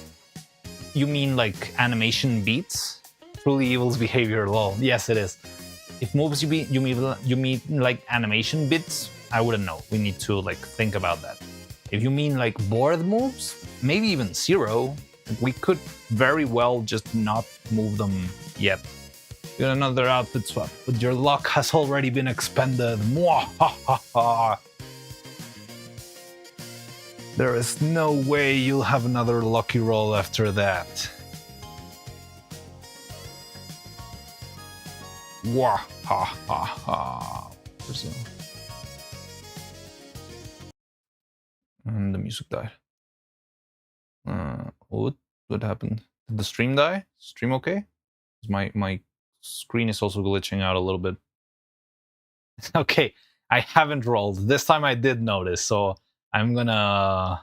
S2: you mean like animation beats? Truly evil's behavior, lol. Yes, it is. If moves you mean like animation bits, I wouldn't know. We need to like think about that. If you mean like board moves, maybe even 0, we could very well just not move them yet. Get another outfit swap, but your luck has already been expended. Mwahaha. There is no way you'll have another lucky roll after that. Wahahaha. And the music died. What happened? Did the stream die? Stream okay? My screen is also glitching out a little bit. Okay, I haven't rolled. This time I did notice, so I'm gonna...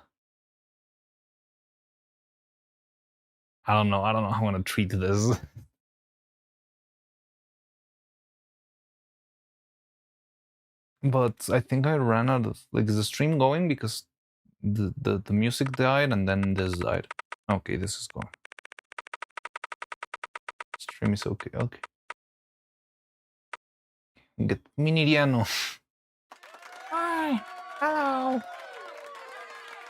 S2: I don't know how I'm gonna treat this. But I think I ran out of... Like, is the stream going? Because the music died and then this died. Okay, this is going. Stream is okay, okay. Get Miniriano. Hi, hello.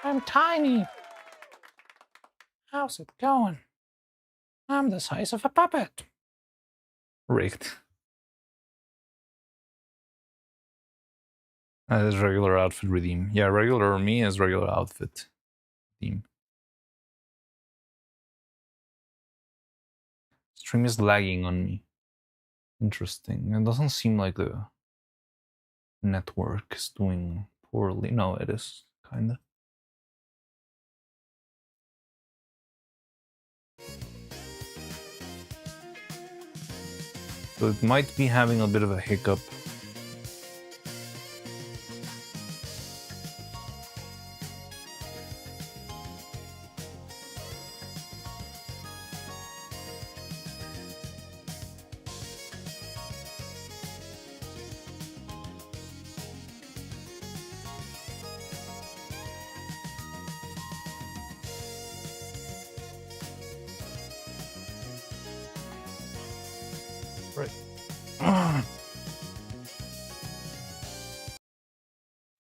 S2: I'm tiny. How's it going? I'm the size of a puppet. Rigged. That is regular outfit redeem. Yeah, regular me is regular outfit theme. Stream is lagging on me. Interesting. It doesn't seem like the network is doing poorly. No, it is, kinda. So it might be having a bit of a hiccup.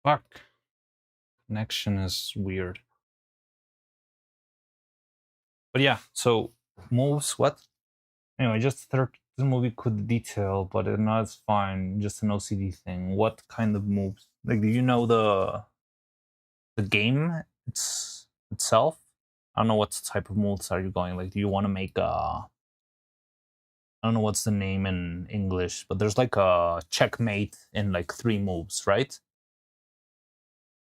S2: Fuck. Connection is weird. But yeah, so moves, what? Anyway, just thought the movie could detail, but no, it's fine. Just an OCD thing. What kind of moves? Like, do you know the game itself? I don't know what type of moves are you going. Like, do you want to make a... I don't know what's the name in English, but there's like a checkmate in like 3 moves, right?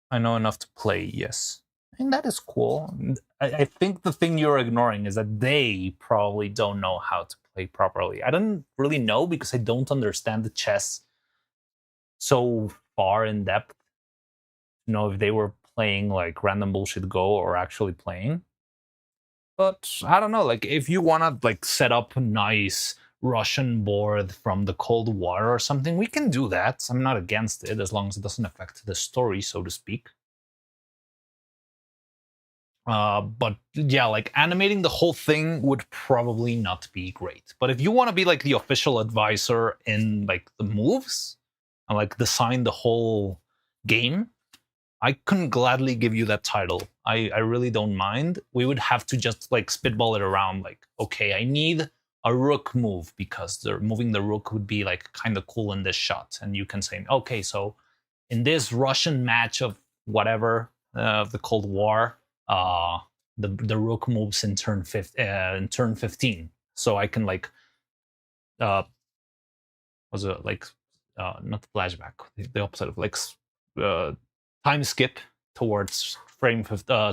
S2: I know enough to play, yes. And that is cool. I think the thing you're ignoring is that they probably don't know how to play properly. I don't really know because I don't understand the chess so far in depth. You know, if they were playing like random bullshit Go or actually playing. But I don't know, like if you want to like set up a nice Russian board from the Cold War or something, we can do that. I'm not against it as long as it doesn't affect the story, so to speak. But yeah, like animating the whole thing would probably not be great. But if you want to be like the official advisor in like the moves and like design the whole game, I can gladly give you that title. I really don't mind. We would have to just like spitball it around like, okay, I need a rook move because moving the rook would be like kind of cool in this shot. And you can say, okay, so in this Russian match of whatever, of the Cold War, the rook moves in turn 15. So I can like, was it like, not flashback, the opposite of like, time skip towards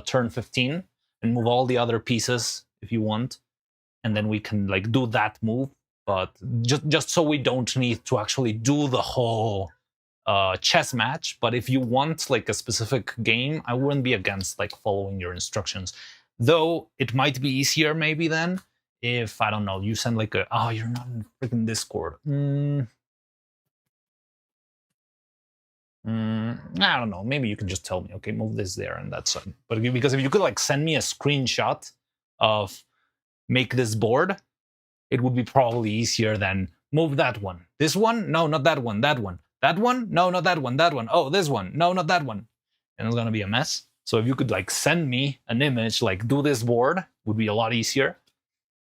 S2: turn 15 and move all the other pieces if you want, and then we can like do that move, but just so we don't need to actually do the whole chess match. But if you want like a specific game, I wouldn't be against like following your instructions, though it might be easier maybe then
S1: if I don't know, you send like a you're not in freaking Discord. I don't know. Maybe you can just tell me, okay, move this there and that's it. But because if you could like send me a screenshot of make this board, it would be probably easier than move that one. This one? No, not that one. That one. That one? No, not that one. That one. Oh, this one. No, not that one. And it's gonna be a mess. So if you could like send me an image, like do this board, would be a lot easier.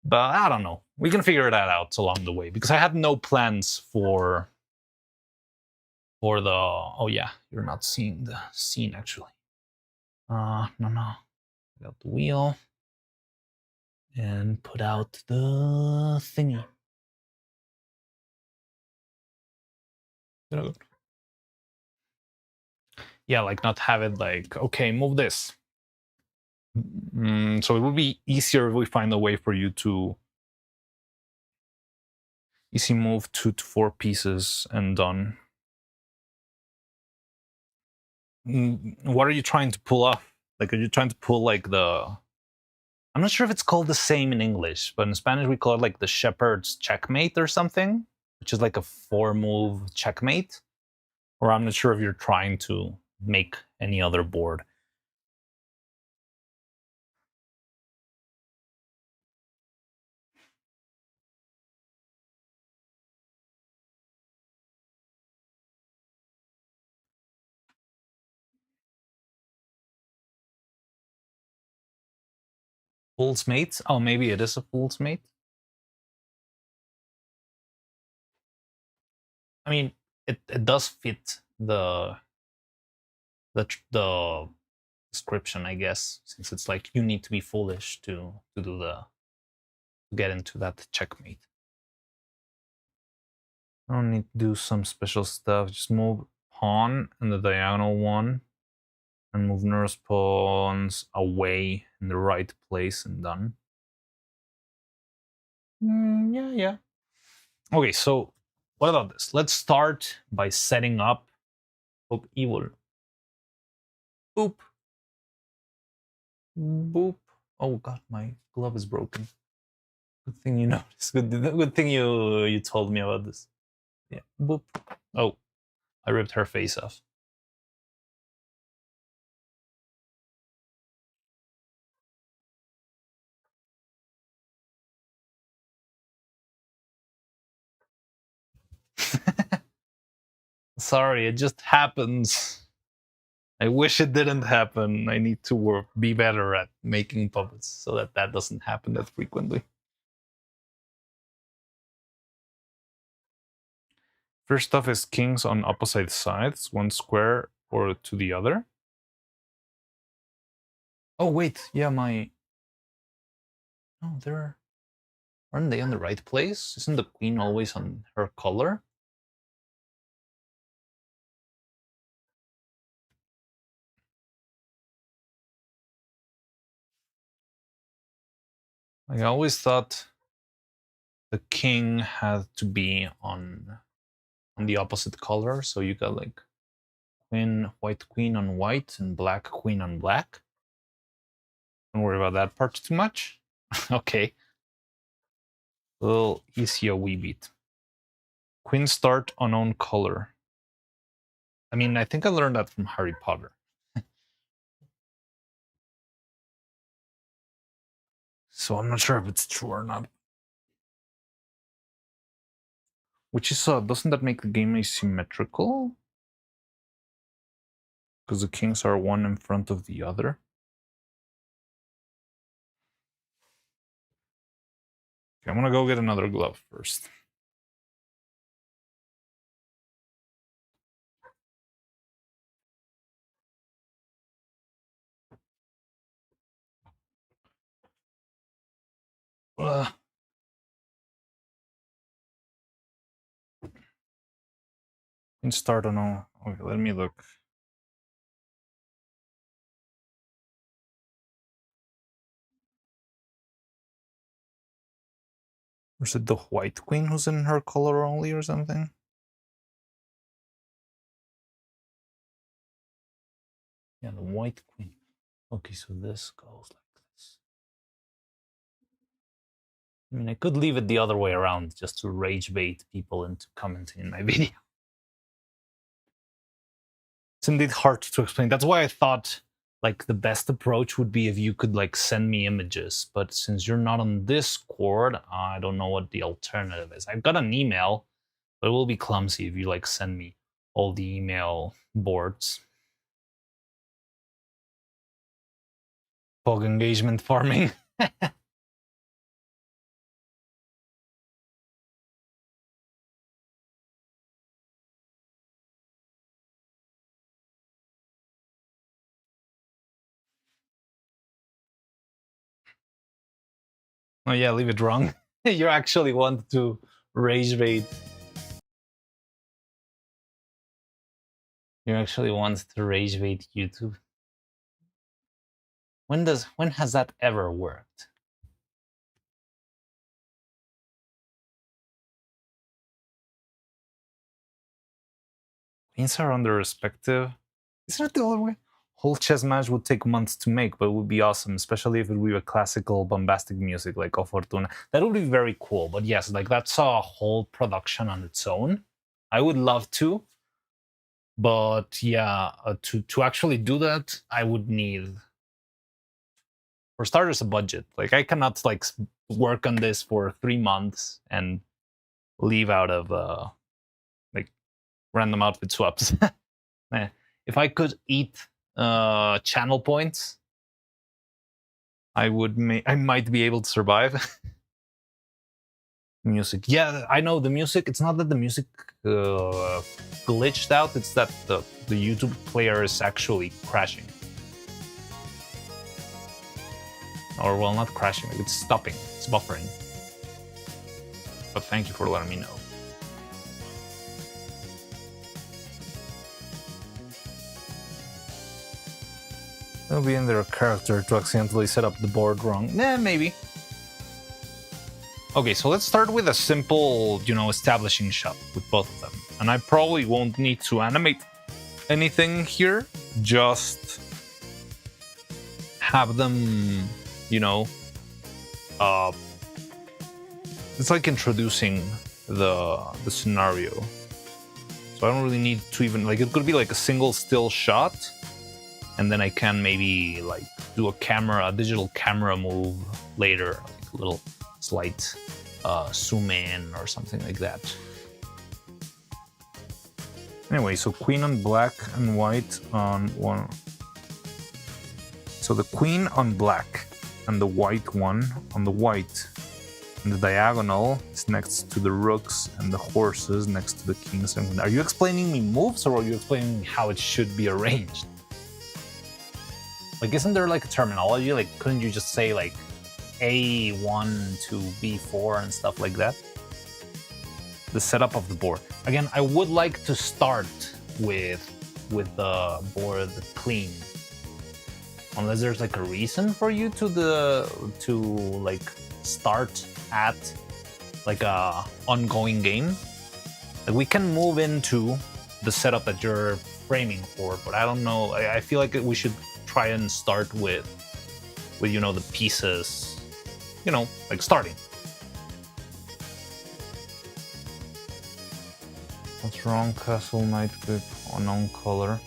S1: But I don't know. We can figure that out along the way because I had no plans for the. Oh yeah, you're not seeing the scene actually. No. Put out the wheel and put out the thingy. Yeah, like not have it like, okay, move this. So it would be easier if we find a way for you to easy move 2 to 4 pieces and done. What are you trying to pull off? Like, are you trying to pull like the... I'm not sure if it's called the same in English, but in Spanish we call it like the shepherd's checkmate or something, which is like a 4-move checkmate. Or I'm not sure if you're trying to make any other board. Fool's mate? Oh, maybe it is a fool's mate. I mean, it does fit the description, I guess, since it's like you need to be foolish to do to get into that checkmate. I don't need to do some special stuff. Just move pawn and the diagonal one, and move Neuro's pawns away in the right place, and done. Yeah. Okay, so what about this? Let's start by setting up Hope Evil. Boop. Boop. Oh god, my glove is broken. Good thing you noticed. Good thing you told me about this. Yeah. Boop. Oh, I ripped her face off. Sorry, it just happens. I wish it didn't happen. I need to be better at making puppets so that doesn't happen that frequently. First off is kings on opposite sides, one square or to the other. Oh wait, yeah, no, aren't they on the right place? Isn't the queen always on her color? I always thought the king had to be on the opposite color, so you got like white queen on white and black queen on black. Don't worry about that part too much. Okay. A little easy a wee bit. Queen start unknown color. I mean, I think I learned that from Harry Potter. So I'm not sure if it's true or not. Which is, doesn't that make the game asymmetrical? Because the kings are one in front of the other. Okay, I'm gonna go get another glove first. And start on all. Okay, let me look. Or is it the white queen who's in her color only or something? Yeah, the white queen. Okay, so this goes like this.
S2: I mean, I could leave it the other way around just to rage bait people into commenting in my video. It's indeed hard to explain. That's why I thought like the best approach would be if you could like send me images. But since you're not on Discord, I don't know what the alternative is. I've got an email, but it will be clumsy if you like send me all the email boards. Fog engagement farming. Oh yeah, leave it wrong. You actually want to rage bait. You actually want to rage bait YouTube. When has that ever worked? Queens are under respective. Isn't it the other way? Whole chess match would take months to make, but it would be awesome, especially if it would be a classical bombastic music like O Fortuna. That would be very cool. But yes, like that's a whole production on its own. I would love to, but yeah, to actually do that, I would need, for starters, a budget. Like I cannot like work on this for 3 months and leave out of like random outfit swaps. If I could eat channel points, I might be able to survive. Music, yeah, I know the music. It's not that the music glitched out; it's that the YouTube player is actually crashing, or well, not crashing. It's stopping. It's buffering. But thank you for letting me know. It'll be in their character to accidentally set up the board wrong. Maybe. Okay, so let's start with a simple, establishing shot with both of them. And I probably won't need to animate anything here. Just have them, it's like introducing the scenario. So I don't really need to even, like, it could be like a single still shot. And then I can maybe like do a digital camera move later, like a little slight zoom in or something like that. Anyway, so queen on black and white on one. So the queen on black and the white one on the white. And the diagonal is next to the rooks and the horses next to the kings. Are you explaining me moves or are you explaining me how it should be arranged? Like, isn't there like a terminology? Like, couldn't you just say like A1 to B4 and stuff like that? The setup of the board. Again, I would like to start with the board clean. Unless there's like a reason for you to like start at like a ongoing game. Like we can move into the setup that you're framing for, but I don't know. I feel like we should try and start with the pieces, like starting. What's wrong? Castle, knight, whip, unknown color.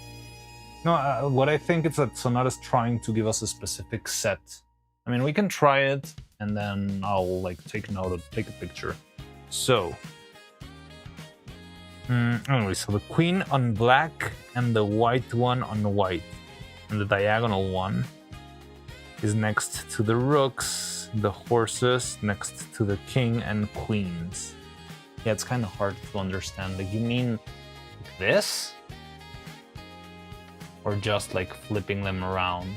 S2: No, what I think is that Sonata's trying to give us a specific set. I mean, we can try it, and then I'll like take note or take a picture. So, anyway, so the queen on black and the white one on the white. And the diagonal one is next to the rooks, the horses, next to the king and queens. Yeah, it's kind of hard to understand. Like, you mean like this? Or just like flipping them around?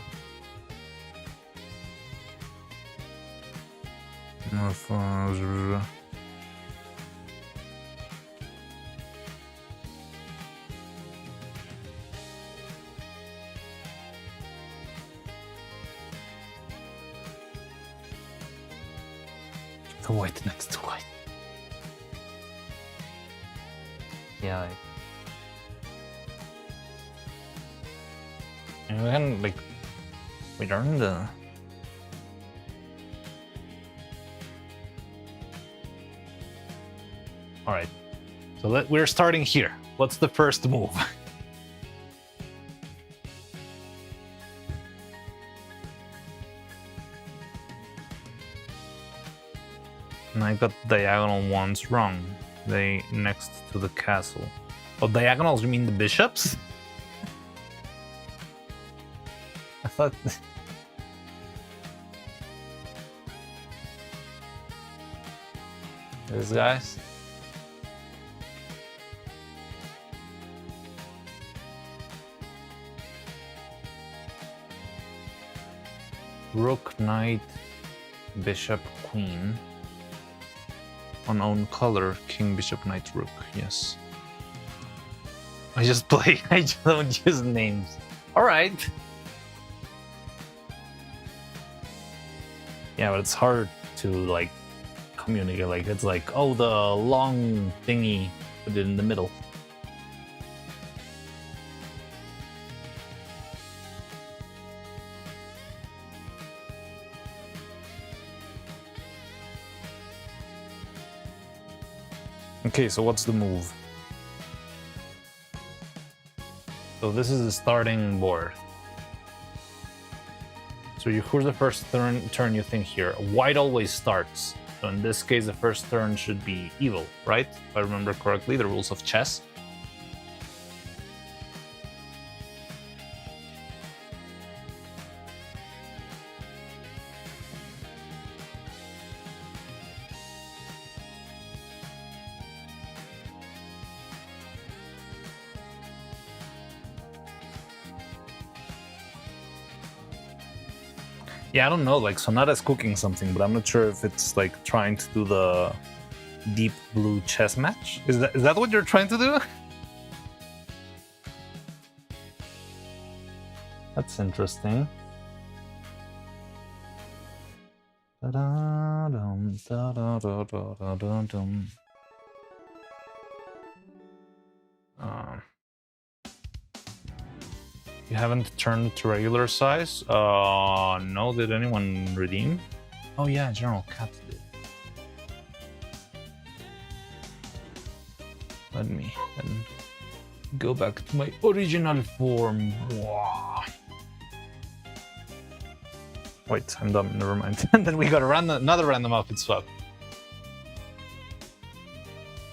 S2: The white next to white. Yeah. And we can like we learn the. All right. So we're starting here. What's the first move?
S1: And I got diagonal ones wrong. They next to the castle.
S2: Oh, diagonals, you mean the bishops?
S1: I thought... These guys? Rook, knight, bishop, queen. Unknown color, king, bishop, knight, rook. Yes. I just play. I just don't use names.
S2: All right.
S1: Yeah, but it's hard to like communicate. Like it's like, oh, the long thingy, put it in the middle. Okay, so what's the move? So this is the starting board. So who's the first turn you think here? White always starts. So in this case, the first turn should be evil, right? If I remember correctly, the rules of chess. Yeah, I don't know, like Sonata's cooking something, but I'm not sure if it's like trying to do the deep blue chess match. Is that what you're trying to do? That's interesting. Da-da-dum, da-da-da-da-da-dum. You haven't turned to regular size? No, did anyone redeem? Oh yeah, General Cat did. Let me then go back to my original form. Wow. Wait, I'm dumb, never mind.
S2: And then we got another random outfit swap.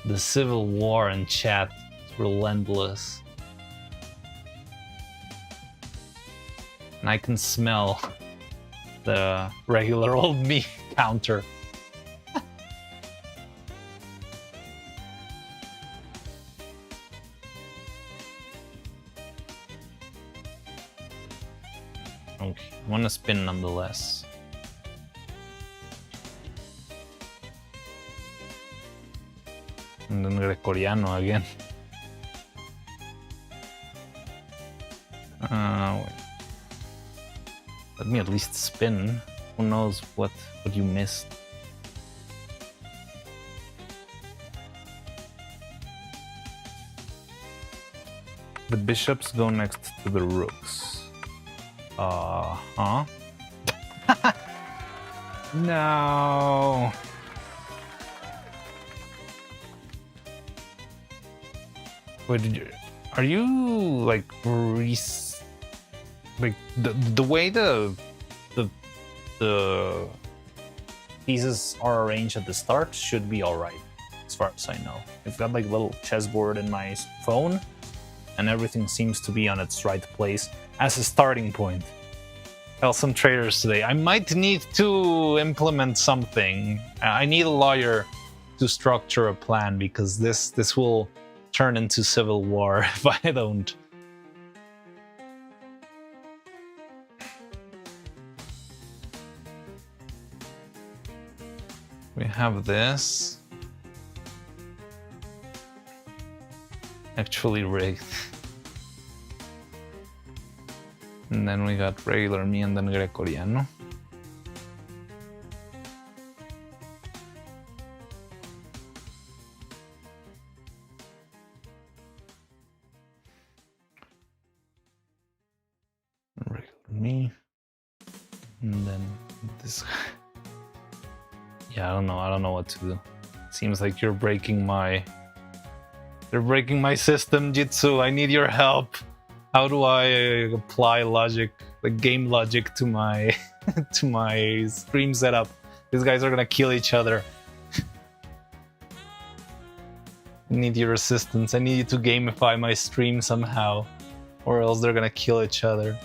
S1: The civil war in chat is relentless. And I can smell the regular old me counter. Okay, I want to spin nonetheless. And then Gregoriano again. Wait. Let me at least spin. Who knows what you missed? The bishops go next to the rooks. Huh? No. Wait, are you like like the way the pieces are arranged at the start should be all right, as far as I know. I've got like a little chessboard in my phone, and everything seems to be on its right place as a starting point. Well, some traders today. I might need to implement something. I need a lawyer to structure a plan, because this will turn into civil war if I don't. We have this. Actually rigged. And then we got regular me and then Gregoriano. Regular me. And then this guy. Yeah, I don't know what to do.
S2: Seems like you're breaking my system, Jitsu. I need your help. How do I apply logic, like game logic, to my to my stream setup? These guys are gonna kill each other. I need your assistance. I need you to gamify my stream somehow, or else they're gonna kill each other.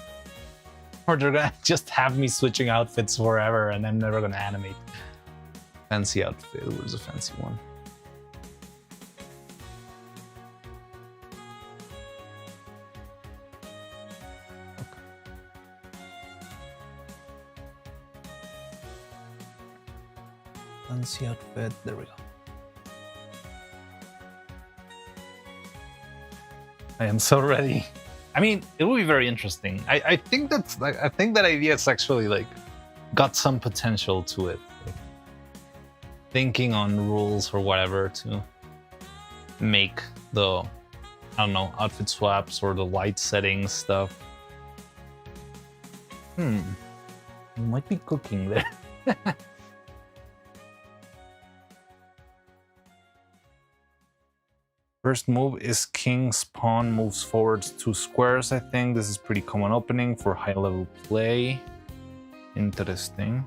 S2: Or they're gonna just have me switching outfits forever and I'm never gonna animate. Fancy outfit, where's a fancy one? Okay. Fancy outfit, there we go. I am so ready. I mean, it will be very interesting. I think that's like, I think that idea is actually like got some potential to it. Like, thinking on rules or whatever to make the, I don't know, outfit swaps or the light settings stuff. You might be cooking there. First move is King's Pawn moves forward 2 squares, I think. This is pretty common opening for high-level play. Interesting.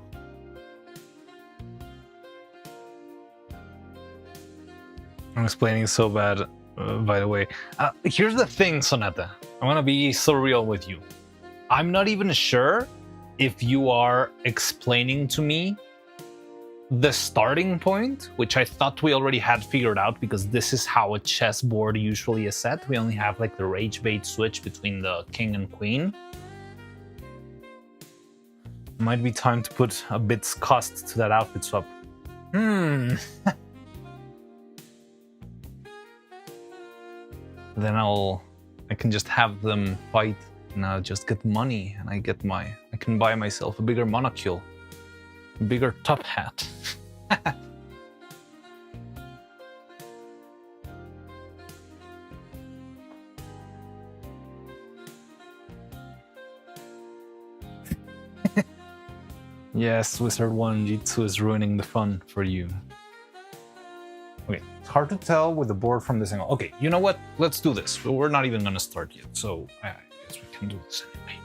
S2: I'm explaining so bad, by the way. Here's the thing, Sonata. I'm gonna be so real with you. I'm not even sure if you are explaining to me the starting point, which I thought we already had figured out because this is how a chessboard usually is set. We only have like the rage bait switch between the king and queen. Might be time to put a bit's cost to that outfit swap. Then I can just have them fight and I'll just get money and I can buy myself a bigger monocle. Bigger top hat. Yes, Wizard 1 Jitsu is ruining the fun for you. Okay, it's hard to tell with the board from this angle. Okay, you know what? Let's do this. We're not even gonna start yet, so I guess we can do this anyway.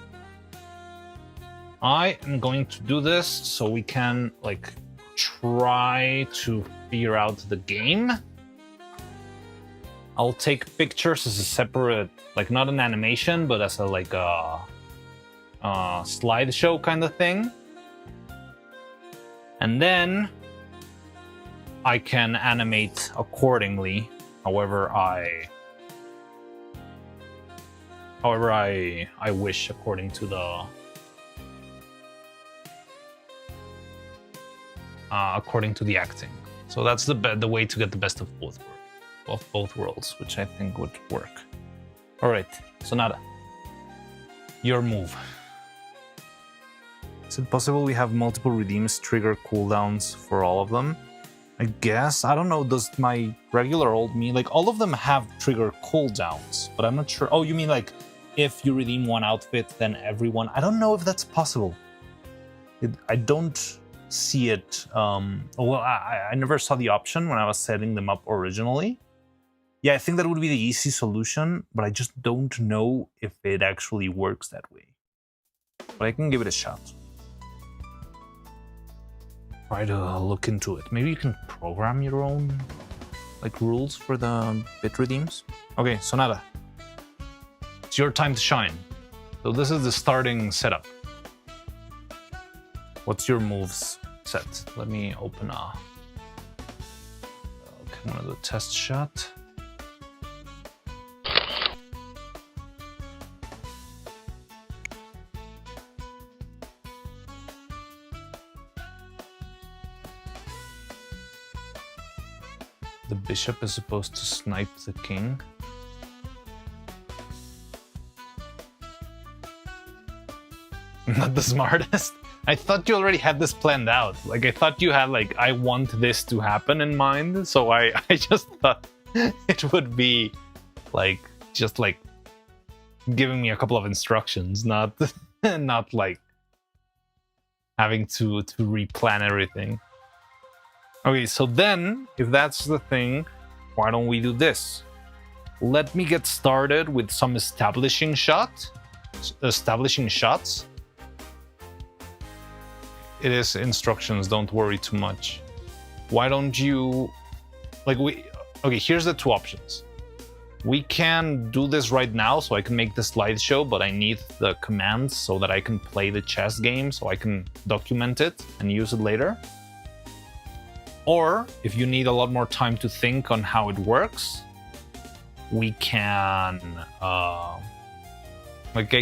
S2: I am going to do this so we can like try to figure out the game. I'll take pictures as a separate, like not an animation, but as a like a slideshow kind of thing. And then I can animate accordingly, however I wish, according to the acting. So that's the way to get the best of both worlds, which I think would work. All right, Sonata, your move. Is it possible we have multiple redeems trigger cooldowns for all of them? I guess. I don't know, does my regular old me, like all of them have trigger cooldowns, but I'm not sure. Oh, you mean like if you redeem one outfit, then everyone? I don't know if that's possible. I don't see it. Well, I never saw the option when I was setting them up originally. Yeah, I think that would be the easy solution, but I just don't know if it actually works that way. But I can give it a shot. Try to look into it. Maybe you can program your own like rules for the bit redeems. Okay, Sonata, it's your time to shine. So this is the starting setup. What's your moves set? Let me open a. Okay, I'm gonna do a test shot. The bishop is supposed to snipe the king. Not the smartest. I thought you already had this planned out. Like, I thought you had, like, I want this to happen in mind. So I just thought it would be, like, just, like, giving me a couple of instructions, not, not like, having to replan everything. Okay, so then, if that's the thing, why don't we do this? Let me get started with some establishing shots. It is instructions, don't worry too much. Why don't you... Okay, here's the two options. We can do this right now, so I can make the slideshow, but I need the commands so that I can play the chess game, so I can document it and use it later. Or, if you need a lot more time to think on how it works, we can... I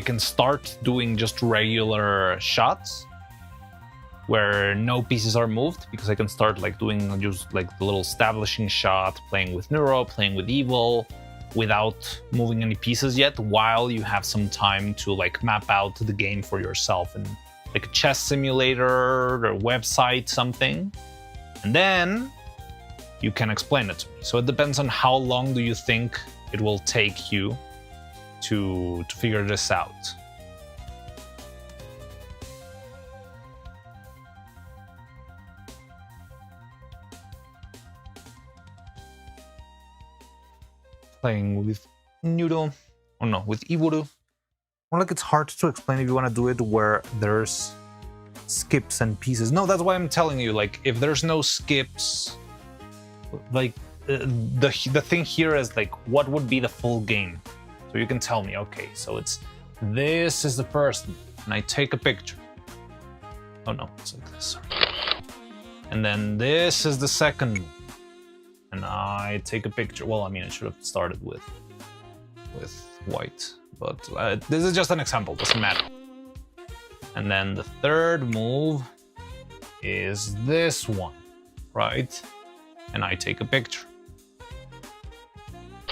S2: can start doing just regular shots where no pieces are moved, because I can start doing just the little establishing shot, playing with NEURO, playing with Evil, without moving any pieces yet, while you have some time to map out the game for yourself in a chess simulator or a website, something. And then you can explain it to me. So it depends on how long do you think it will take you to figure this out.
S1: Playing with NEURO, or no, with Iburu. More it's hard to explain if you want to do it where there's skips and pieces. No, that's why I'm telling you, if there's no skips, the thing here is what would be the full game? So you can tell me, okay, so this is the first move, and I take a picture. Oh no, it's like this, sorry. And then this is the second move, and I take a picture. Well, I mean, I should have started with white, but this is just an example, doesn't matter. And then the third move is this one, right? And I take a picture.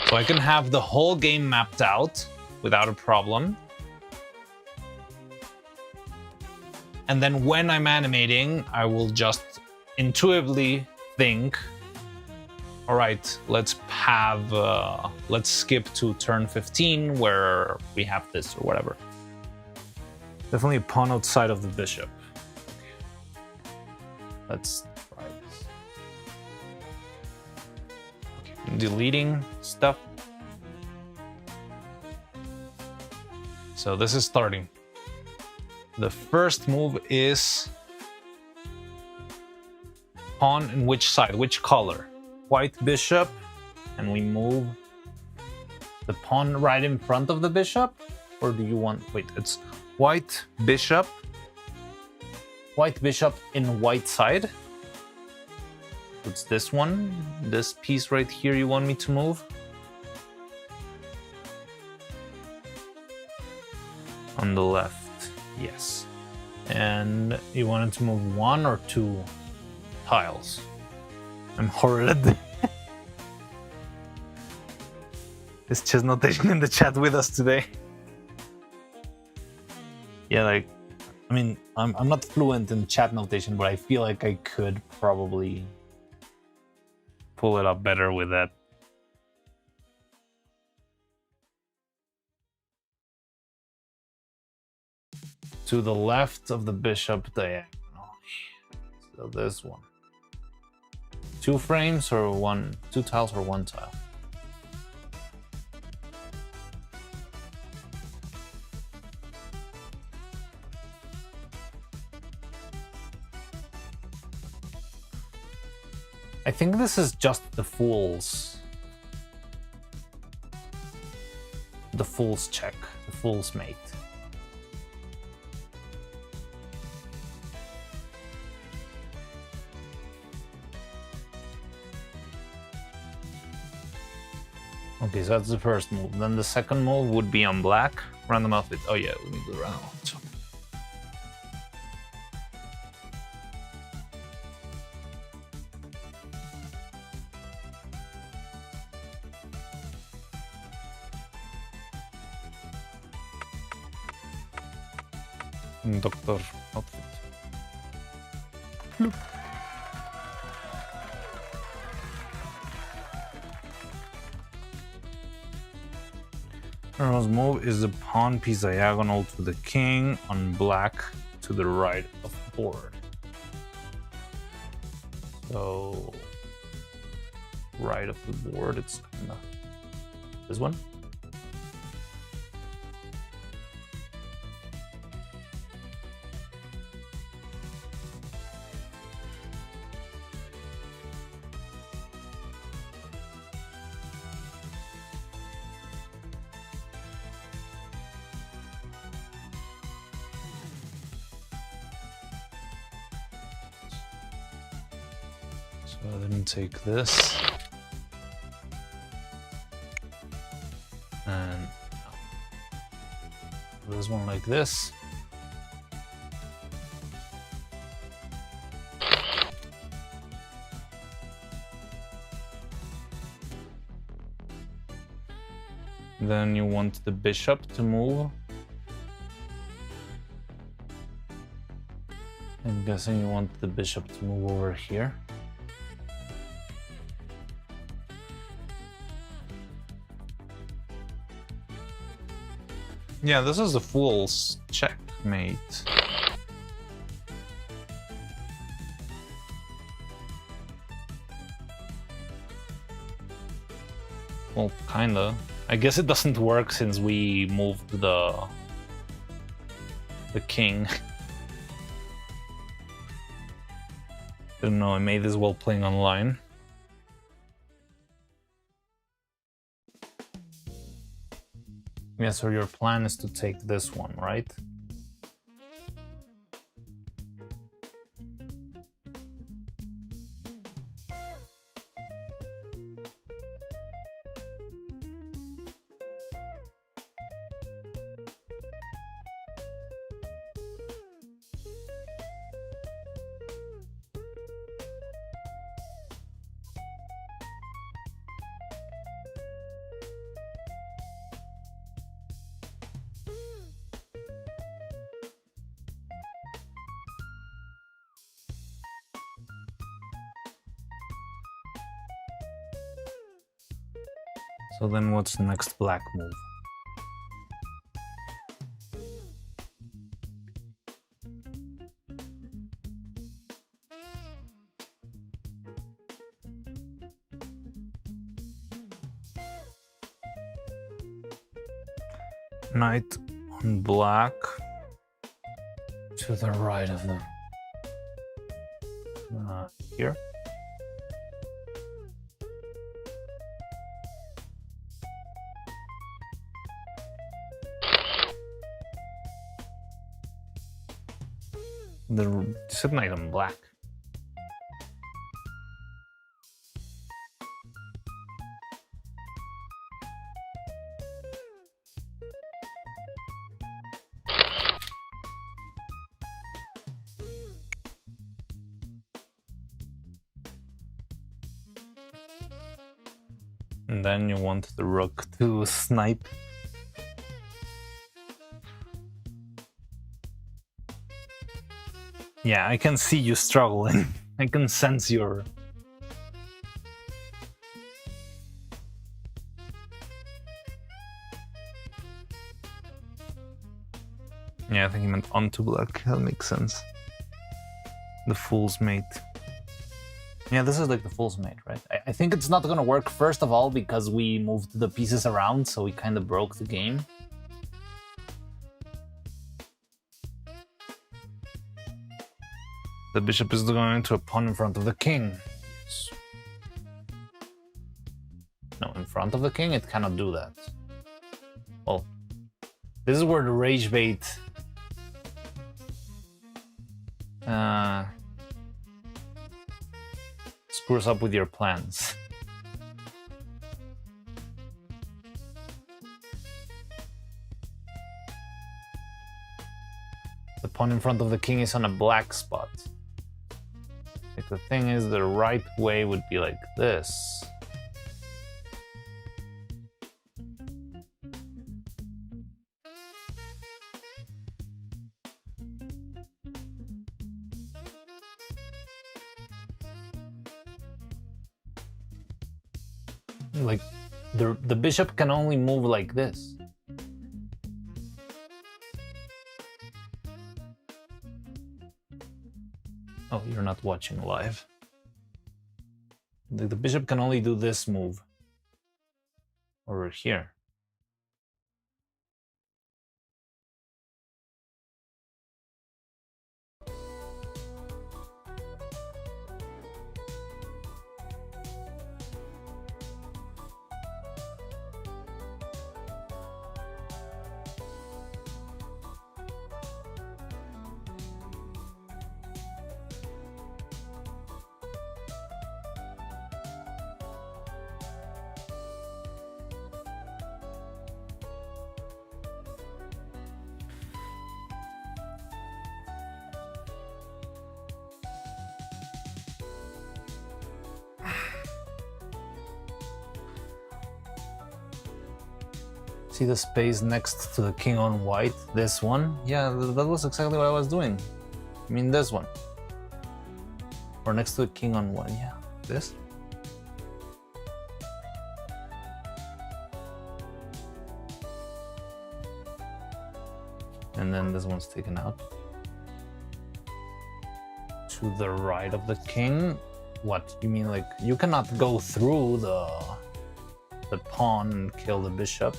S1: So I can have the whole game mapped out without a problem. And then when I'm animating, I will just intuitively think, all right, let's skip to turn 15 where we have this or whatever. Definitely a pawn outside of the bishop. Let's try this. Okay, deleting stuff. So this is starting. The first move is pawn in which side, which color? White bishop, and we move the pawn right in front of the bishop? Or do you want, wait, it's white bishop in white side. It's this one, this piece right here you want me to move? On the left, yes. And you wanted to move 1 or 2 tiles? I'm horrid. Is chess notation in the chat with us today? Yeah, I mean, I'm not fluent in chat notation, but I feel like I could probably pull it up better with that. To the left of the bishop diagonal. So this one. 2 frames or 1, 2 tiles or 1 tile? I think this is just the fool's check, the fool's mate. Okay, so that's the first move. Then the second move would be on black. Random outfit. Oh yeah, we need the random outfit. Doctor outfit. Nero's move is the pawn piece diagonal to the king on black to the right of the board. So right of the board, it's kind of this one. So then take this and this one like this. Then you want the bishop to move. I'm guessing you want the bishop to move over here. Yeah, this is a fool's checkmate. Well, kinda. I guess it doesn't work since we moved the king. Don't know, I made this while playing online. Yeah, so your plan is to take this one, right? So then what's the next black move? Knight on black to the right of them. Here. The said knight on black. And then you want the rook to snipe. Yeah, I can see you struggling. I can sense your... Yeah, I think he meant onto black. That makes sense. The fool's mate. Yeah, this is like the fool's mate, right? I think it's not gonna work, first of all, because we moved the pieces around, so we kind of broke the game. The bishop is going to a pawn in front of the king. No, in front of the king, it cannot do that. Well, this is where the rage bait screws up with your plans. The pawn in front of the king is on a black spot. Like, the thing is, the right way would be like this. Like, the bishop can only move like this. Oh, you're not watching live. The bishop can only do this move. Over here. See the space next to the king on white? This one? Yeah, that was exactly what I was doing. I mean this one. Or next to the king on one, yeah. This? And then this one's taken out. To the right of the king? What? You mean like you cannot go through the pawn and kill the bishop?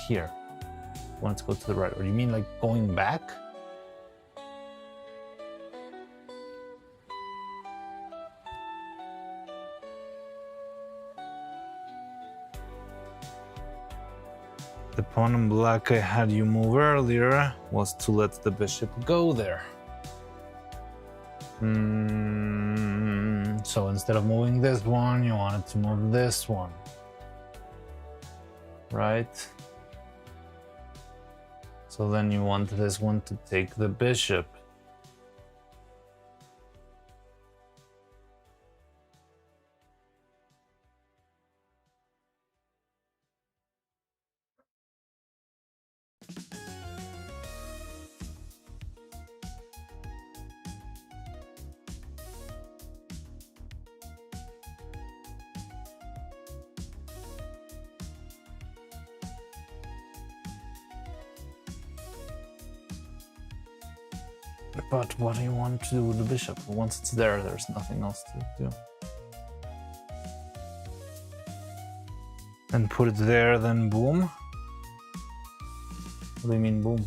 S1: Here. I want it to go to the right. Or you mean like going back? The pawn in black I had you move earlier was to let the bishop go there. So instead of moving this one, you wanted to move this one. Right? So then you want this one to take the bishop. But what do you want to do with the bishop? Once it's there, there's nothing else to do. And put it there, then boom? What do you mean boom?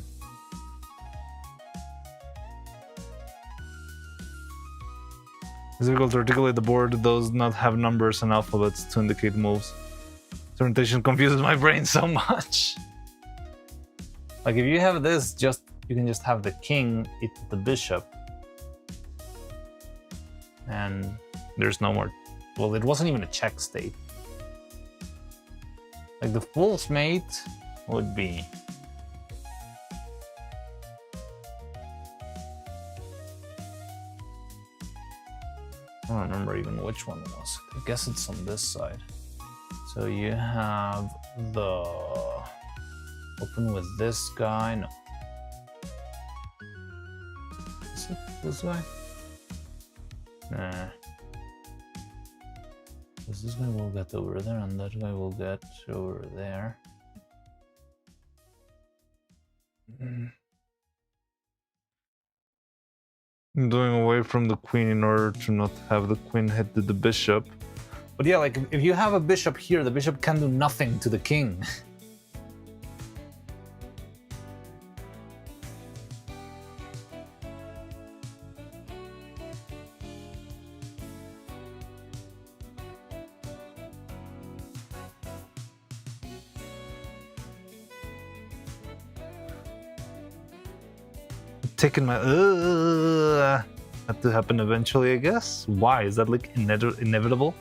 S1: It's difficult to articulate the board does not have numbers and alphabets to indicate moves. This orientation confuses my brain so much. Like if you have this, you can just have the king eat the bishop. And there's no more. Well, it wasn't even a check state. Like the fool's mate would be. I don't remember even which one it was. I guess it's on this side. So you have the open with this guy. No. Is it this guy? Nah. Because this guy will get over there and that guy will get over there. Doing away from the queen in order to not have the queen hit the bishop. But yeah, like if you have a bishop here, the bishop can do nothing to the king. Taking my had to happen eventually, I guess. Why is that like inevitable?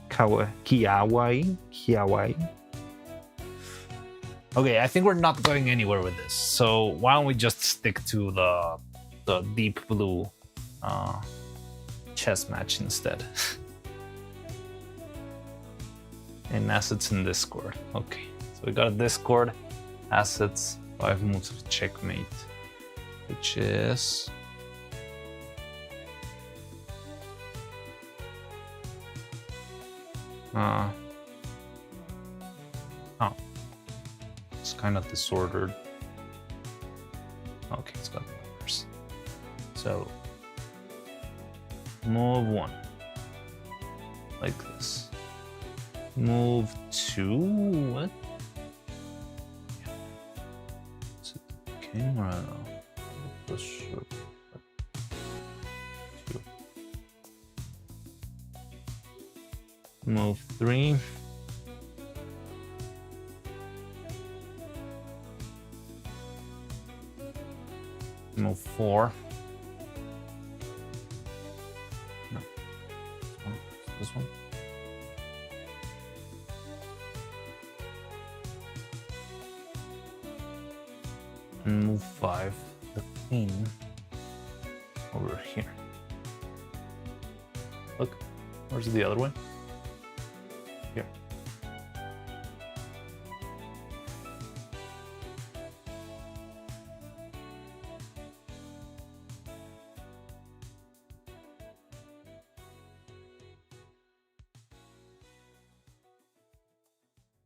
S1: Kiawai. Okay, I think we're not going anywhere with this. So why don't we just stick to the deep blue chess match instead? And assets in Discord. Okay, so we got a Discord. Assets, 5 moves of checkmate, which is
S2: Oh, it's kind of disordered. Okay, it's got numbers. So move 1 like this. Move 2. What? Is it the king or no? Bishop. 2. Move 3. Move 4. No. This one. And move 5. The queen over here. Look, where's the other one? Here.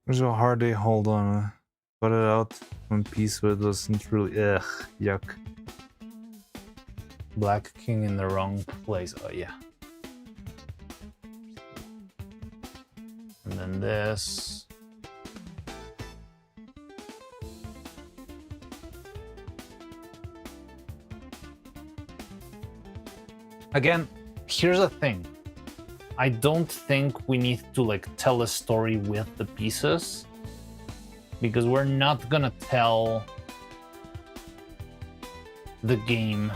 S1: It was a hard day. Hold on. Cut it out. One piece, but it wasn't really. Ugh, yuck.
S2: Black king in the wrong place. Oh, yeah. And then this. Again, here's the thing. I don't think we need to like tell a story with the pieces, because we're not gonna tell the game.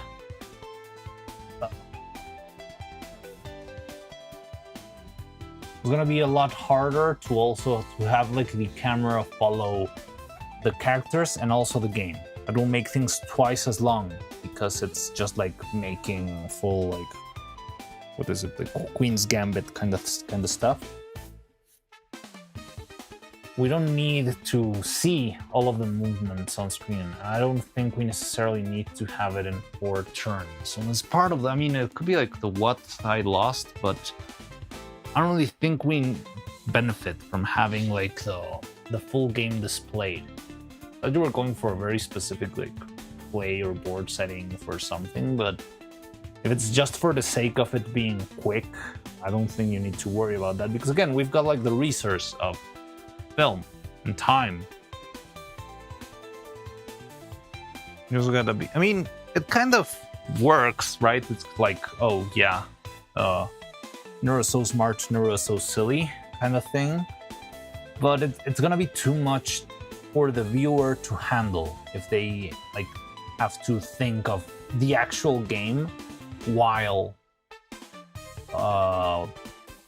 S2: It's gonna be a lot harder to also to have like the camera follow the characters and also the game. It will make things twice as long because it's just like making full like, what is it, the Queen's Gambit kind of stuff. We don't need to see all of the movements on screen. I don't think we necessarily need to have it in 4 turns. And as part of that, I mean, it could be like the what I lost, but I don't really think we benefit from having like the full game displayed. I think we're going for a very specific like play or board setting for something, but if it's just for the sake of it being quick, I don't think you need to worry about that, because again, we've got like the resource of film and time.
S1: You also gotta be. I mean, it kind of works, right? It's like, oh yeah,
S2: Neuro so smart, Neuro so silly kind of thing. But it's gonna be too much for the viewer to handle if they like have to think of the actual game while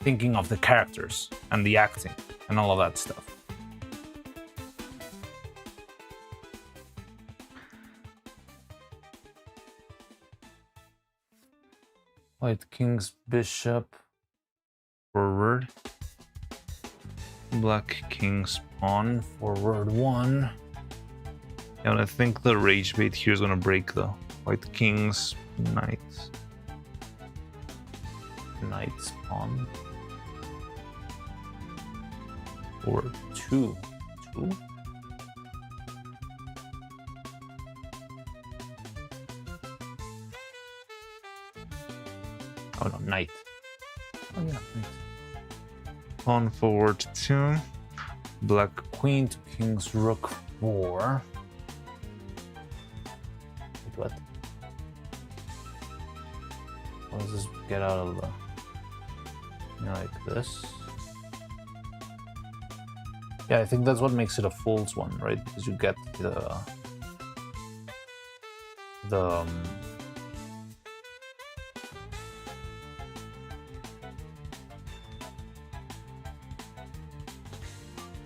S2: thinking of the characters and the acting and all of that stuff.
S1: White king's bishop forward. Black king's pawn
S2: Forward 1.
S1: Yeah, and I think the rage bait here is gonna break though. White king's knight.
S2: Knight's pawn. Forward 2. 2? Oh no, knight. Oh yeah, knight.
S1: Pawn forward 2. Black
S2: Queen to king's rook 4. Wait, what? How does this get out of the... You know, like this? Yeah, I think that's what makes it a fool's one, right? Because you get the oh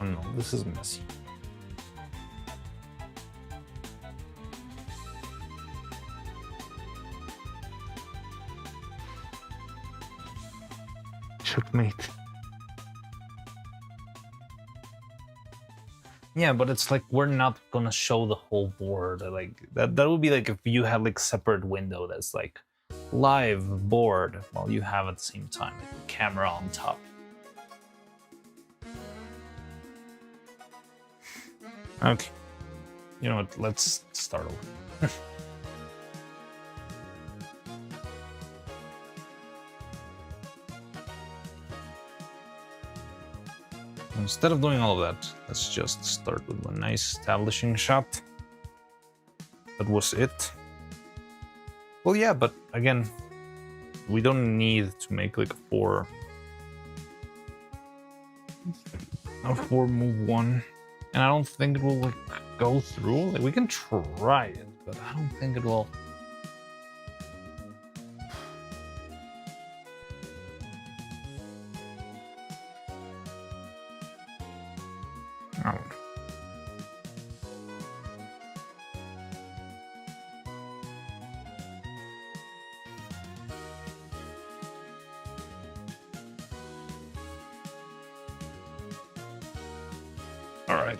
S2: no, this is messy.
S1: checkmate.
S2: Yeah, but it's like we're not gonna show the whole board. Like that would be like if you had like separate window that's like live board while you have at the same time like the camera on top. Okay. You know what? Let's start over. Instead of doing all of that, let's just start with a nice establishing shot. That was it. Well, yeah, but again, we don't need to make like a four move one, and I don't think it will like go through. Like we can try it, but I don't think it will. Oh. All right.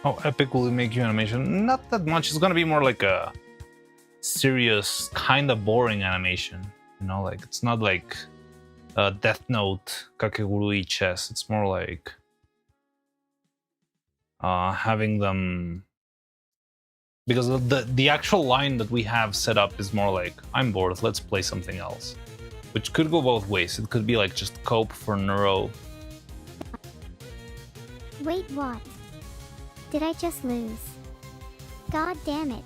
S2: How epic will it make you animation? Not that much. It's gonna be more like a serious, kind of boring animation. You know, like it's not like Death Note, Kakegurui chess. It's more like having them, because the actual line that we have set up is more like, I'm bored, let's play something else. Which could go both ways. It could be like just cope for Neuro.
S3: Wait, what? Did I just lose? God damn it.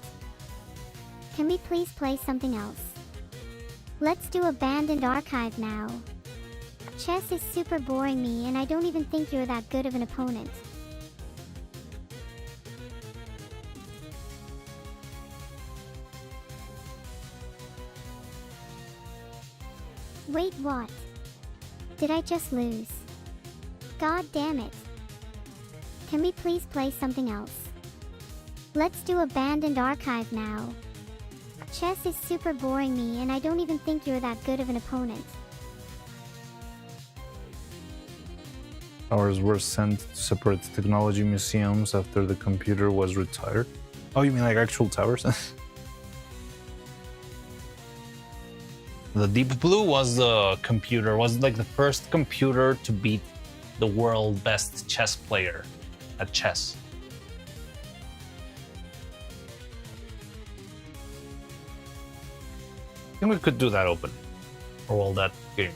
S3: Can we please play something else? Let's do Abandoned Archive now. Chess is super boring me, and I don't even think you're that good of an opponent. Wait, what? Did I just lose? God damn it. Can we please play something else? Let's do Abandoned Archive now. Chess is super boring me, and I don't even think you're that good of an opponent.
S2: Ours were sent to separate technology museums after the computer was retired. Oh, you mean like actual towers? The Deep Blue was the computer, was like the first computer to beat the world best chess player at chess. I think we could do that open. Or all that game.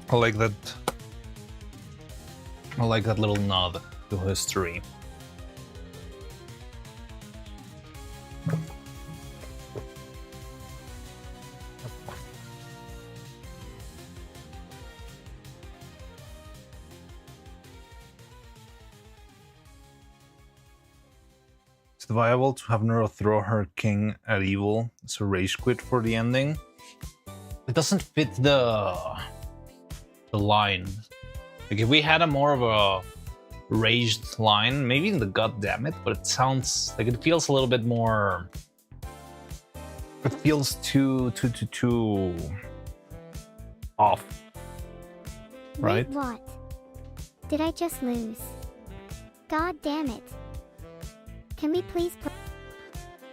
S2: I like that little nod to history. Is it viable to have Neuro throw her king at evil as a rage quit for the ending? It doesn't fit the line. Like if we had a more of a raged line, maybe in the God damn it, but it sounds like it feels a little bit more. It feels too off. Right?
S3: Wait, what? Did I just lose? God damn it. Can we please play?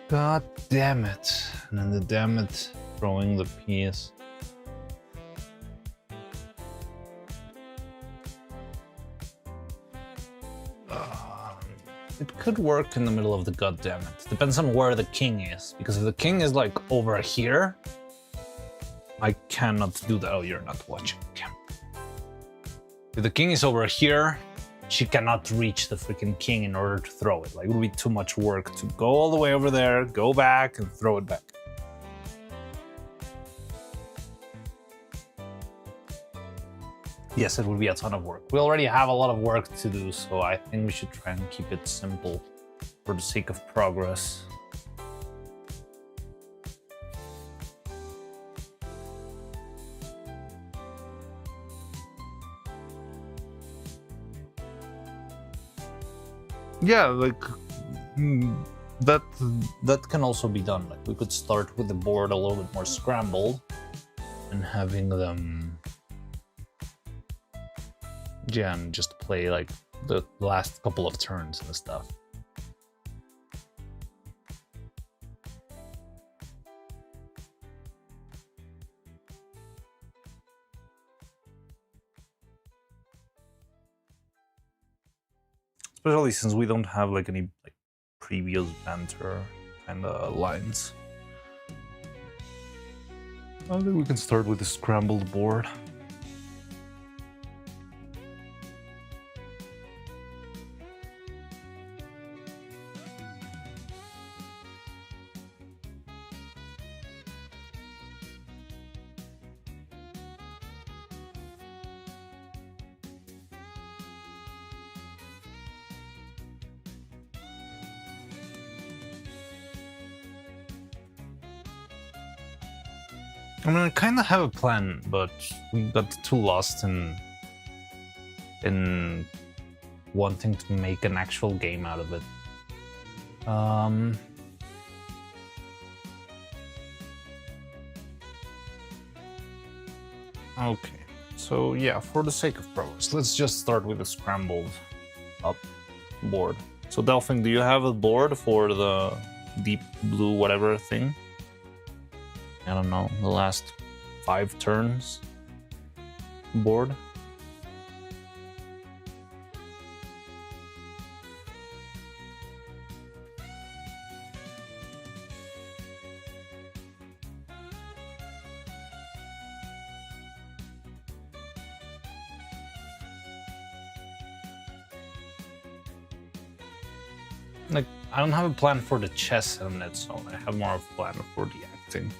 S2: God damn it. And then the damn it throwing the piece.
S1: it could work in the middle of the goddammit. Depends on where the king is, because if the king is like over here, I cannot do that. Oh, you're not watching. Okay. If the king is over here, she cannot reach the freaking king in order to throw it. Like, it would be too much work to go all the way over there, go back, and throw it back. Yes, it would be a ton of work. We already have a lot of work to do, so I think we should try and keep it simple for the sake of progress. Yeah, like that can also be done. Like, we could start with the board a little bit more scrambled and having them, yeah, and just play like the last couple of turns and stuff. Especially since we don't have like any like previous banter kind of lines. I think we can start with the scrambled board. I mean, I kind of have a plan, but we got too lost in wanting to make an actual game out of it. Okay, so yeah, for the sake of progress, let's just start with a scrambled up board. So Delphine, do you have a board for the deep blue whatever thing? I don't know, the last 5 turns board. Like, I don't have a plan for the chess element, so I have more of a plan for the acting.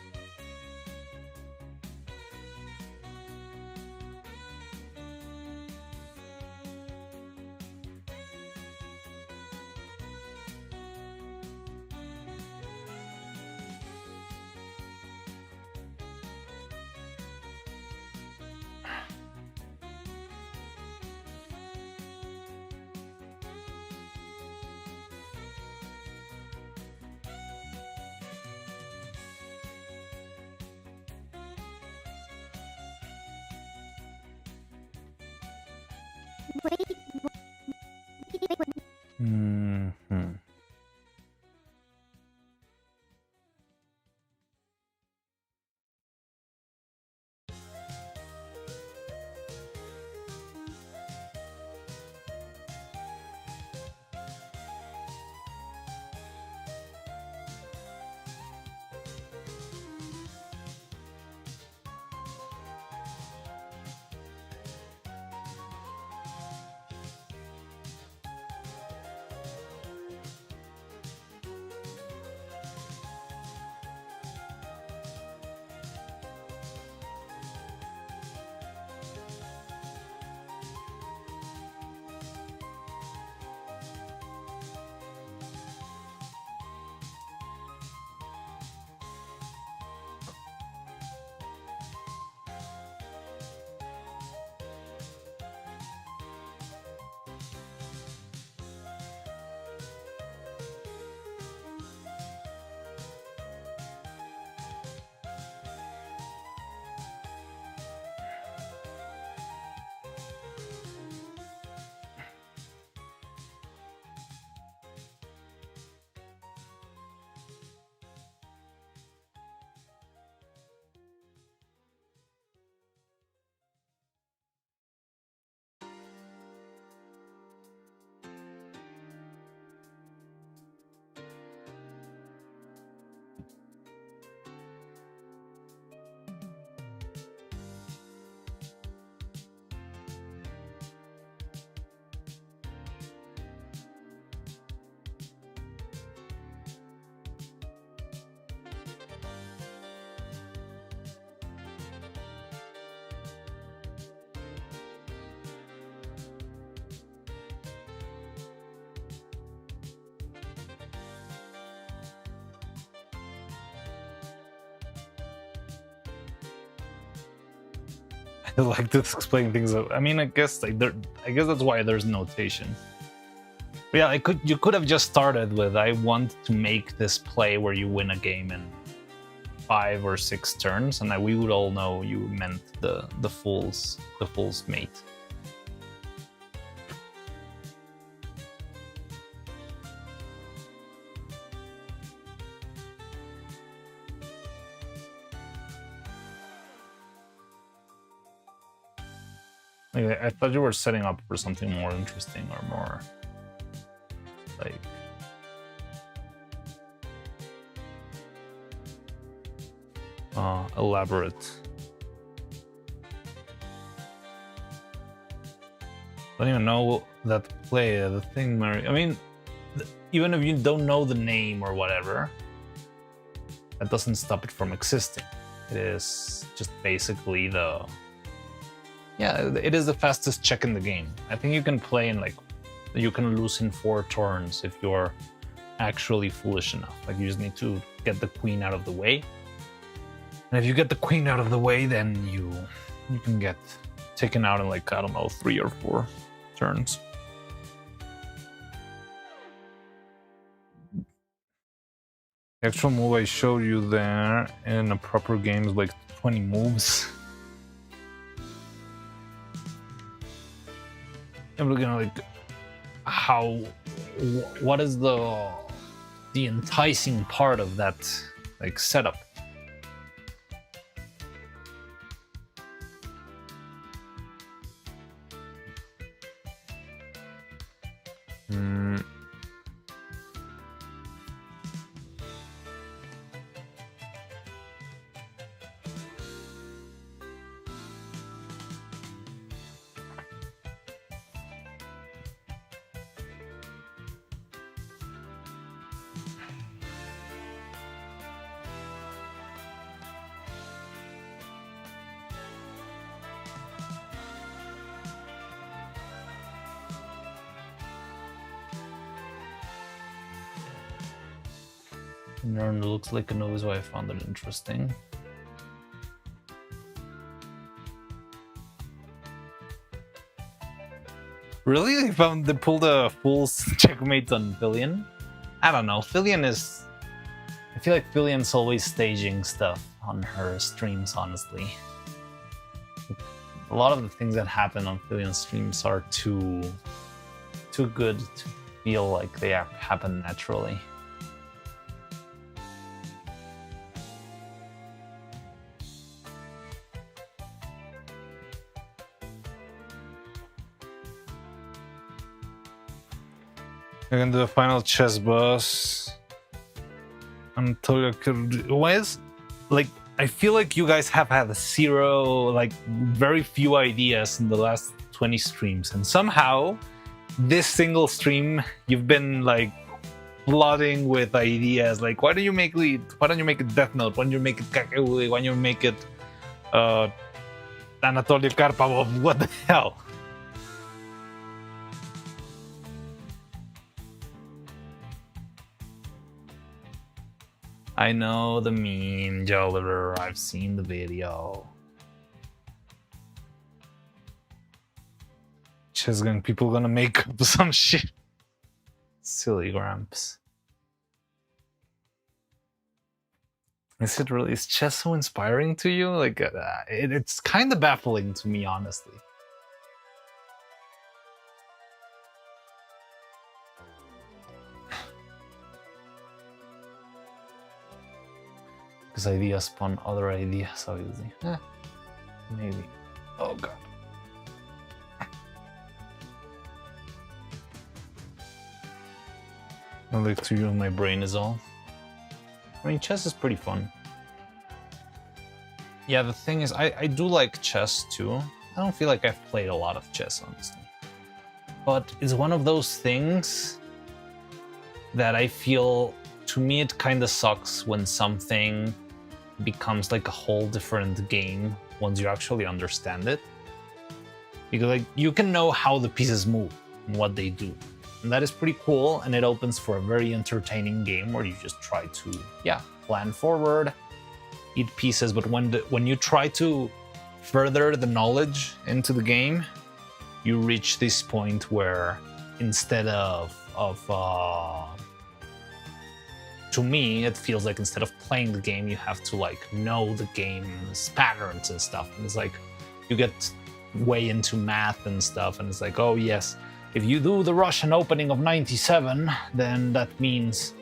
S2: like to explain things. I mean, I guess that's why there's notation. But yeah, you could have just started with, I want to make this play where you win a game in 5 or 6 turns, and we would all know you meant the fool's mate. I thought you were setting up for something more interesting or more like elaborate. I don't even know that play, the thing, Mary. I mean, even if you don't know the name or whatever, that doesn't stop it from existing. It is just basically it is the fastest check in the game. I think you can play in you can lose in 4 turns if you're actually foolish enough. Like, you just need to get the queen out of the way. And if you get the queen out of the way, then you can get taken out in, like, I don't know, 3 or 4 turns. The actual move I showed you there in a proper game is like 20 moves. I'm looking at like what is the enticing part of that like setup. NEURO looks like a knows why I found it interesting. Really? They pulled a fool's checkmate on Filian? I don't know. I feel like Filian's always staging stuff on her streams, honestly. A lot of the things that happen on Filian streams are too good to feel like they happen naturally. We're gonna do the final chess boss. I feel like you guys have had very few ideas in the last 20 streams, and somehow this single stream you've been like flooding with ideas. Like, why don't you make it Death Note? Why don't you make it Kakegurui? Why don't you make it Anatoly Karpov? What the hell? I know the meme, Joliver. I've seen the video. People gonna make up some shit. Silly Gramps. Is chess so inspiring to you? Like, it's kind of baffling to me, honestly. Because ideas spawn other ideas, obviously. Maybe. Oh god. I like to use my brain is all. I mean, chess is pretty fun. Yeah, the thing is, I do like chess too. I don't feel like I've played a lot of chess, honestly. But it's one of those things that I feel, to me, it kind of sucks when something becomes like a whole different game once you actually understand it. Because like, you can know how the pieces move and what they do. And that is pretty cool, and it opens for a very entertaining game where you just try to, plan forward, eat pieces. But when you try to
S1: further the knowledge into the game, you reach this point where instead of to me, it feels like instead of playing the game, you have to like know the game's patterns and stuff. And it's like you get way into math and stuff, and it's like, oh yes, if you do the Russian opening of 97, then that means,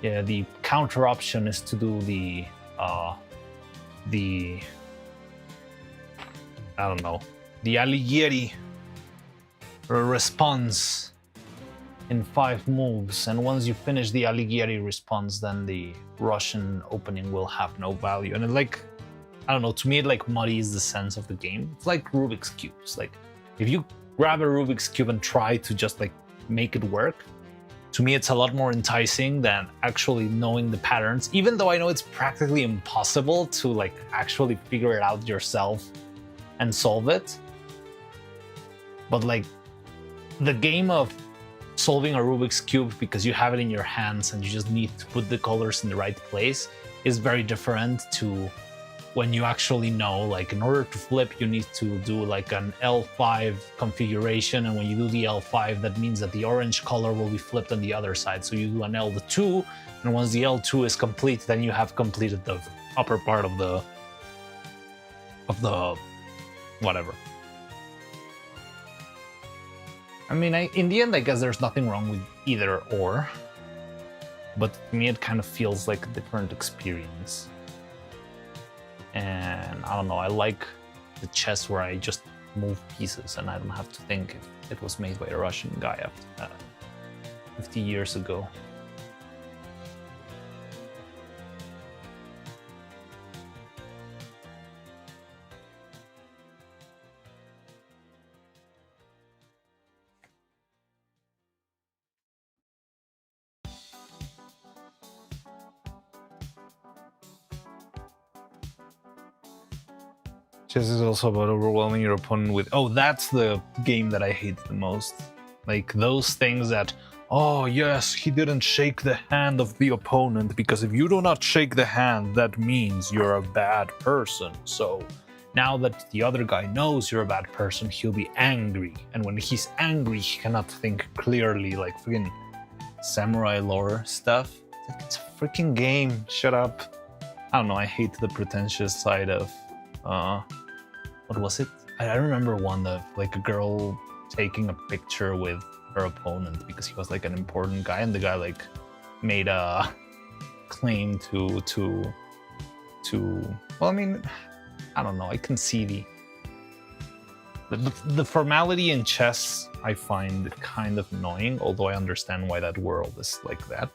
S1: yeah, the counter option is to do the I don't know, the Alighieri response in 5 moves, and once you finish the Alighieri response, then the Russian opening will have no value. And it, like, I don't know, to me it like muddies the sense of the game. It's like Rubik's Cubes. Like, if you grab a Rubik's Cube and try to just like make it work, to me it's a lot more enticing than actually knowing the patterns, even though I know it's practically impossible to like actually figure it out yourself and solve it. But like the game of solving a Rubik's Cube because you have it in your hands and you just need to put the colors in the right place is very different to when you actually know, like, in order to flip, you need to do like an L5 configuration, and when you do the L5, that means that the orange color will be flipped on the other side. So you do an L2, and once the L2 is complete, then you have completed the upper part of the whatever. I mean, in the end, I guess there's nothing wrong with either or, but to me it kind of feels like a different experience. And I don't know, I like the chess where I just move pieces and I don't have to think if it was made by a Russian guy after 50 years ago. Chess is also about overwhelming your opponent with... Oh, that's the game that I hate the most. Like, those things that... Oh, yes, he didn't shake the hand of the opponent, because if you do not shake the hand, that means you're a bad person. So, now that the other guy knows you're a bad person, he'll be angry. And when he's angry, he cannot think clearly, like freaking samurai lore stuff. It's a freaking game. Shut up. I don't know, I hate the pretentious side of... what was it? I remember one of like a girl taking a picture with her opponent because he was like an important guy, and the guy like made a claim to well, I mean, I don't know, I can see the formality in chess I find kind of annoying, although I understand why that world is like that.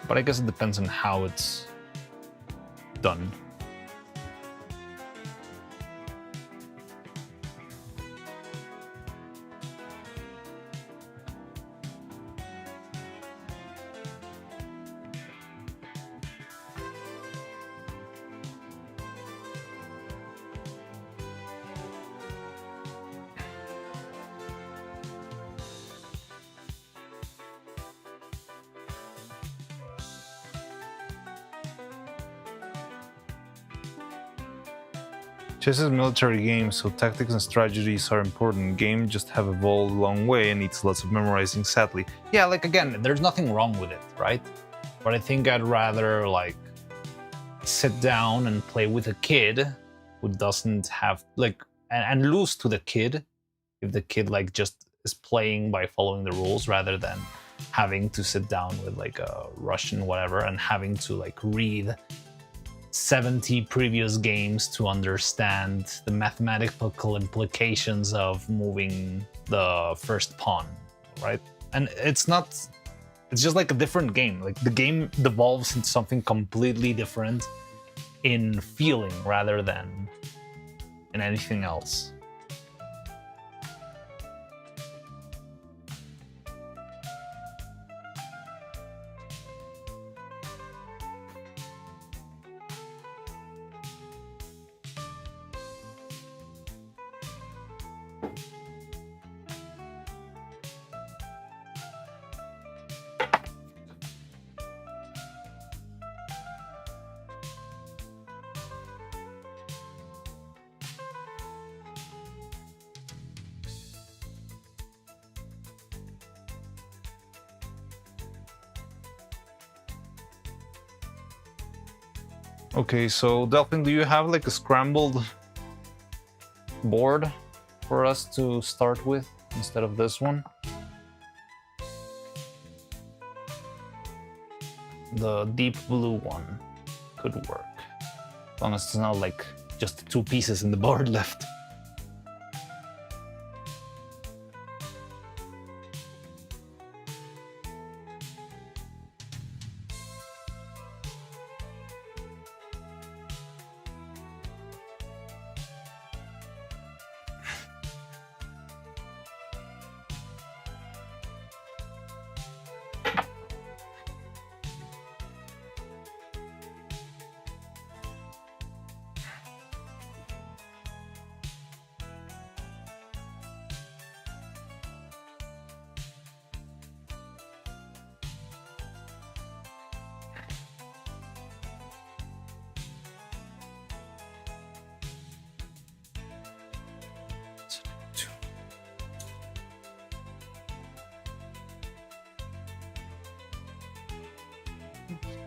S1: But I guess it depends on how it's done. Chess is a military game, so tactics and strategies are important. Games just have evolved a long way and needs lots of memorizing, sadly. Yeah, like, again, there's nothing wrong with it, right? But I think I'd rather, like, sit down and play with a kid who doesn't have, like, and lose to the kid if the kid, like, just is playing by following the rules, rather than having to sit down with, like, a Russian whatever and having to, like, read 70 previous games to understand the mathematical implications of moving the first pawn, right? And it's just like a different game. Like, the game devolves into something completely different in feeling rather than in anything else. Okay, so Delphine, do you have like a scrambled board for us to start with instead of this one? The deep blue one could work. As long as it's not like just 2 pieces in the board left.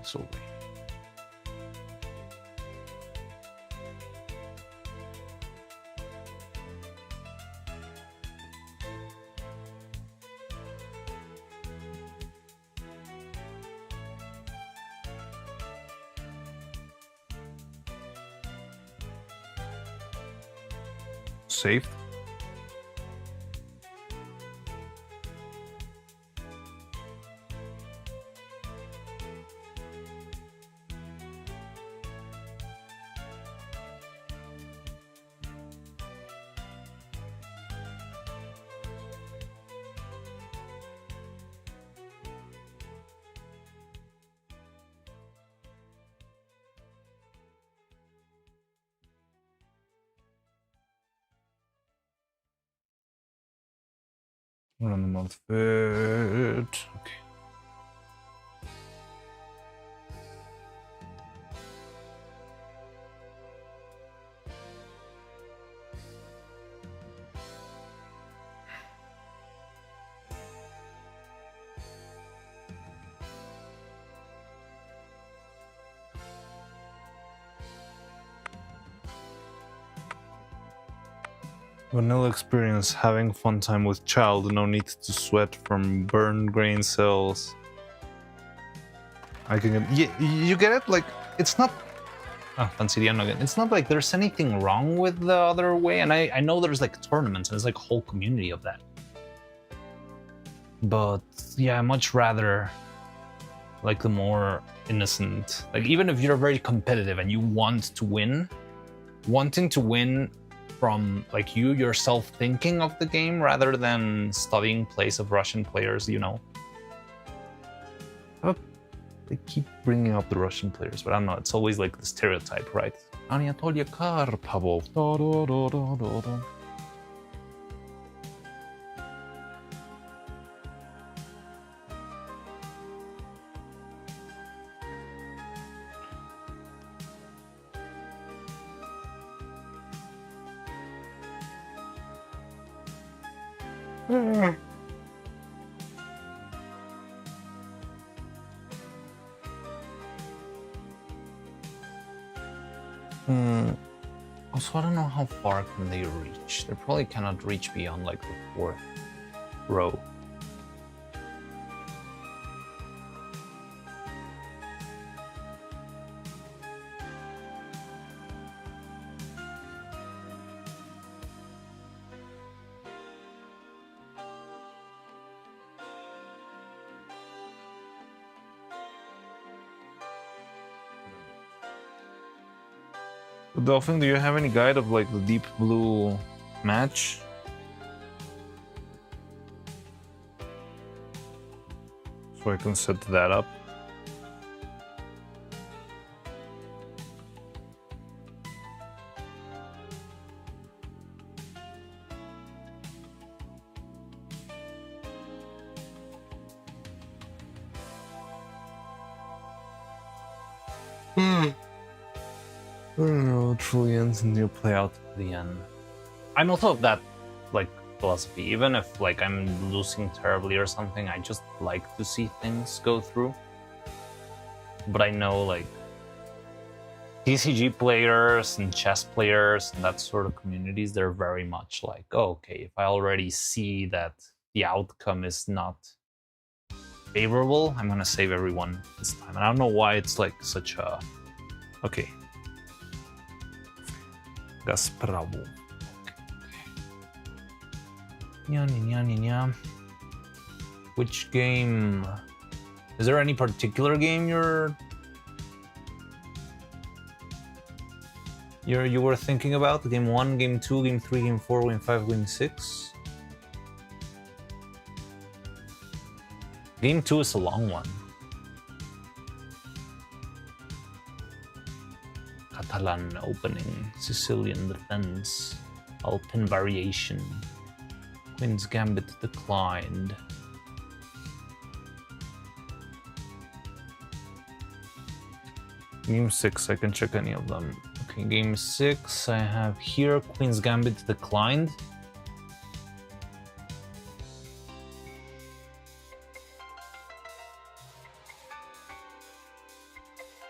S1: So saved. Random outfit. Okay. Vanilla experience, having fun time with child, no need to sweat from burned grain cells. I can get, you get it? Like, it's not, again. It's not like there's anything wrong with the other way, and I know there's like tournaments, and there's like a whole community of that. But yeah, I much rather like the more innocent, like even if you're very competitive and you want to win, wanting to win from like you yourself thinking of the game rather than studying plays of Russian players, you know. They keep bringing up the Russian players, but I don't know, it's always like the stereotype, right? Anatolia Karpov. Also, I don't know how far can they reach. They probably cannot reach beyond like the 4th row. Dolphin, do you have any guide of like the deep blue match? So I can set that up. Truly ends and you play out to the end. I'm also of that like philosophy. Even if like I'm losing terribly or something, I just like to see things go through. But I know like TCG players and chess players and that sort of communities, they're very much like, oh, okay, if I already see that the outcome is not favorable, I'm gonna save everyone this time. And I don't know why it's like such a... Okay. Gaspravo. Okay. Which game? Is there any particular game you were thinking about? Game 1, Game 2, Game 3, Game 4, Game 5, Game 6? Game 2 is a long one. Catalan opening, Sicilian defense, Alpine variation, Queen's Gambit declined. Game 6, I can check any of them. Okay, Game 6, I have here Queen's Gambit declined.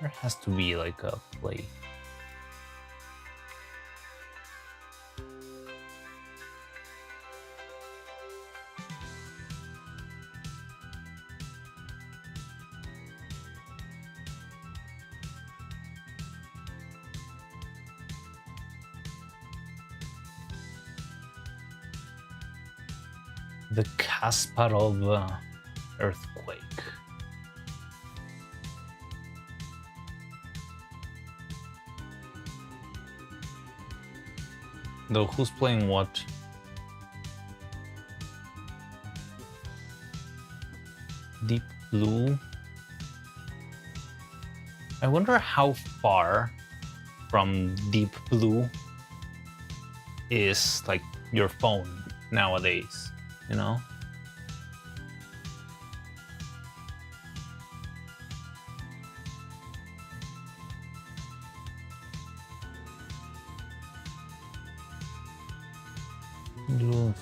S1: There has to be like a play. The Kasparov earthquake. Though who's playing what? Deep Blue. I wonder how far from Deep Blue is like your phone nowadays, you know?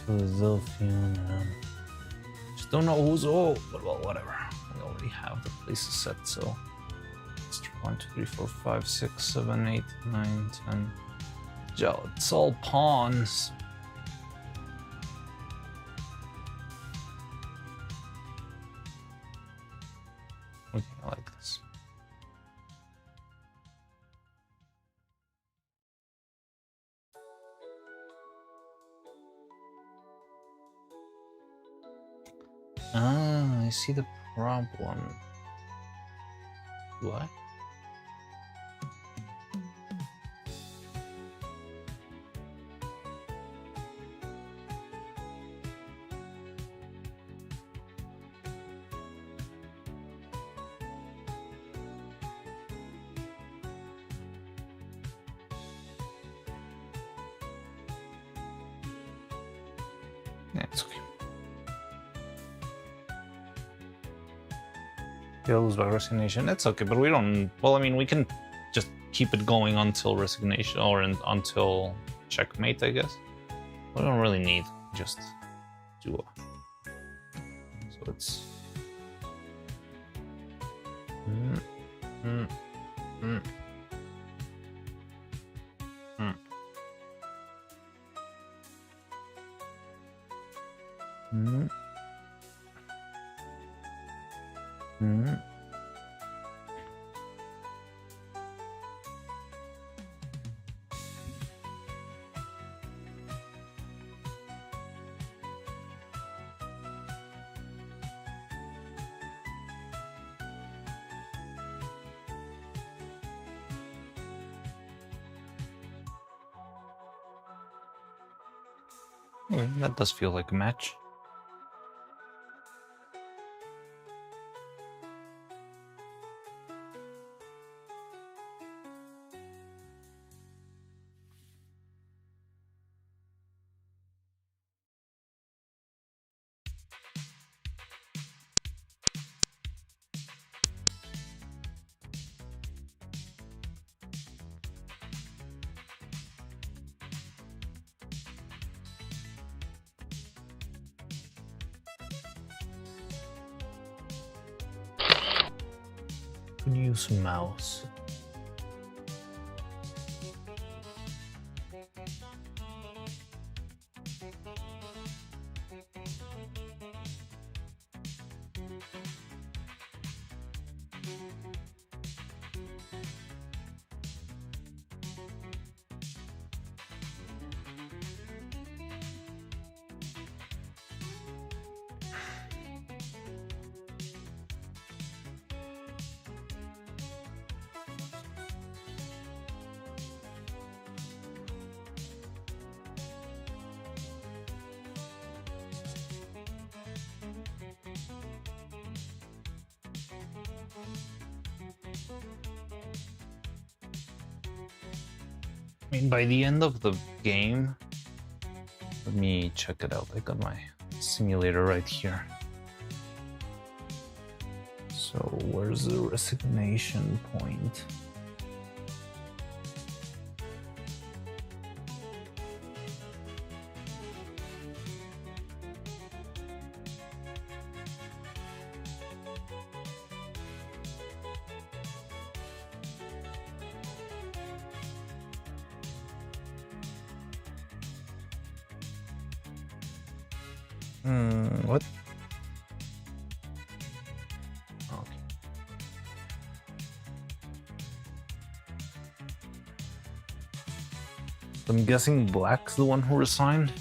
S1: Philadelphia. Just don't know who's but well, whatever. We already have the places set, so let's try 1, 2, 3, 4, 5, 6, 7, 8, 9, 10. Joe, it's all pawns. Okay, I like this. Ah, I see the problem. Do I? Yeah, it's okay. Kills by resignation. That's okay, but we don't. Well, I mean, we can just keep it going until resignation or until checkmate, I guess. We don't really need just do a. So it's. Okay, that does feel like a match. Could use a mouse. I mean, by the end of the game, let me check it out. I got my simulator right here. So where's the resignation point? What? Okay. I'm guessing Black's the one who resigned.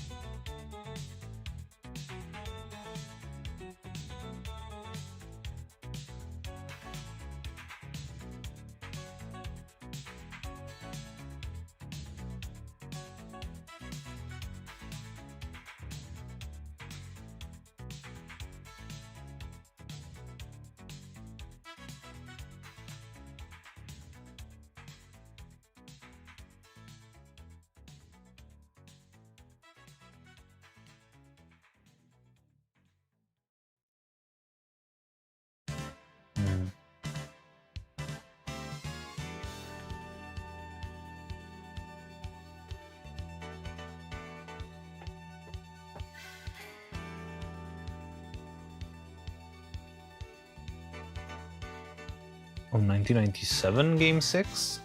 S1: Oh, 1997 Game 6?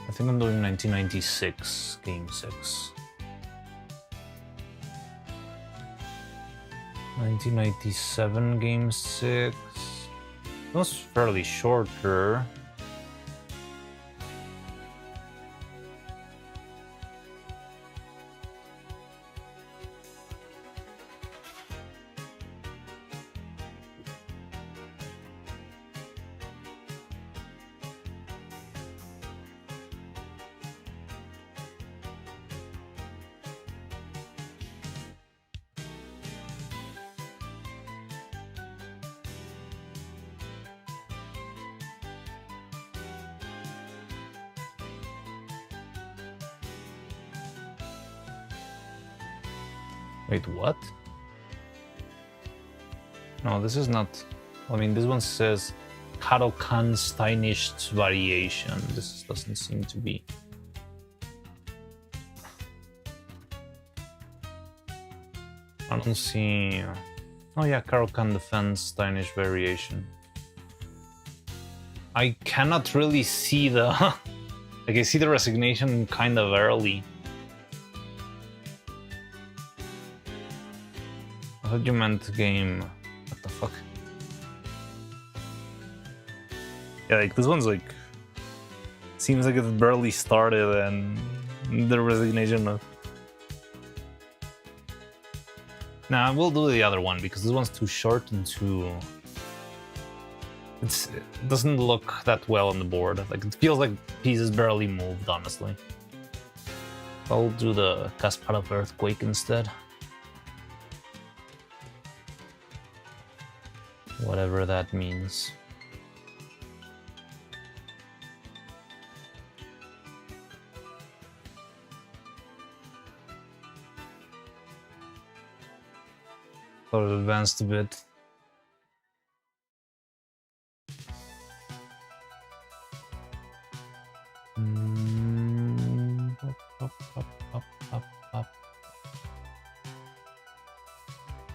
S1: I think I'm doing 1996 Game 6. 1997 Game 6. It was fairly shorter. Wait, what? No, this is not. I mean, this one says Karokan-Steinished variation. This doesn't seem to be. I don't see. Oh, yeah, Karokan defense Steinish variation. I cannot really see the. Like, I see the resignation kind of early. I thought you meant game. What the fuck? Yeah, like this one's like. Seems like it barely started and the resignation of. Nah, we'll do the other one because this one's too short and too. It doesn't look that well on the board. Like it feels like pieces barely moved, honestly. I'll do the Kasparov Earthquake instead. Whatever that means. Thought it advanced a bit.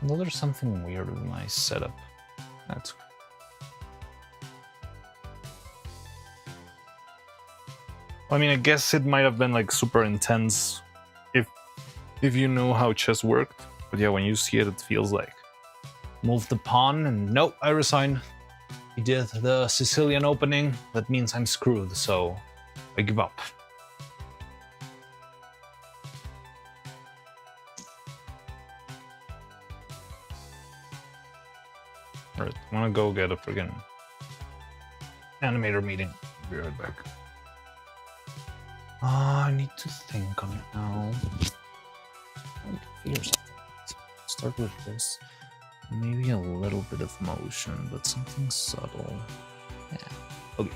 S1: Well, there's something weird with my setup. That's. I mean, I guess it might have been like super intense if you know how chess worked. But yeah, when you see it, it feels like move the pawn and nope, I resign. He did the Sicilian opening. That means I'm screwed, so I give up. Alright, I'm gonna go get a friggin' animator meeting. Be right back. I need to think on how to figure something out. Start with this. Maybe a little bit of motion, but something subtle. Yeah.
S2: Okay.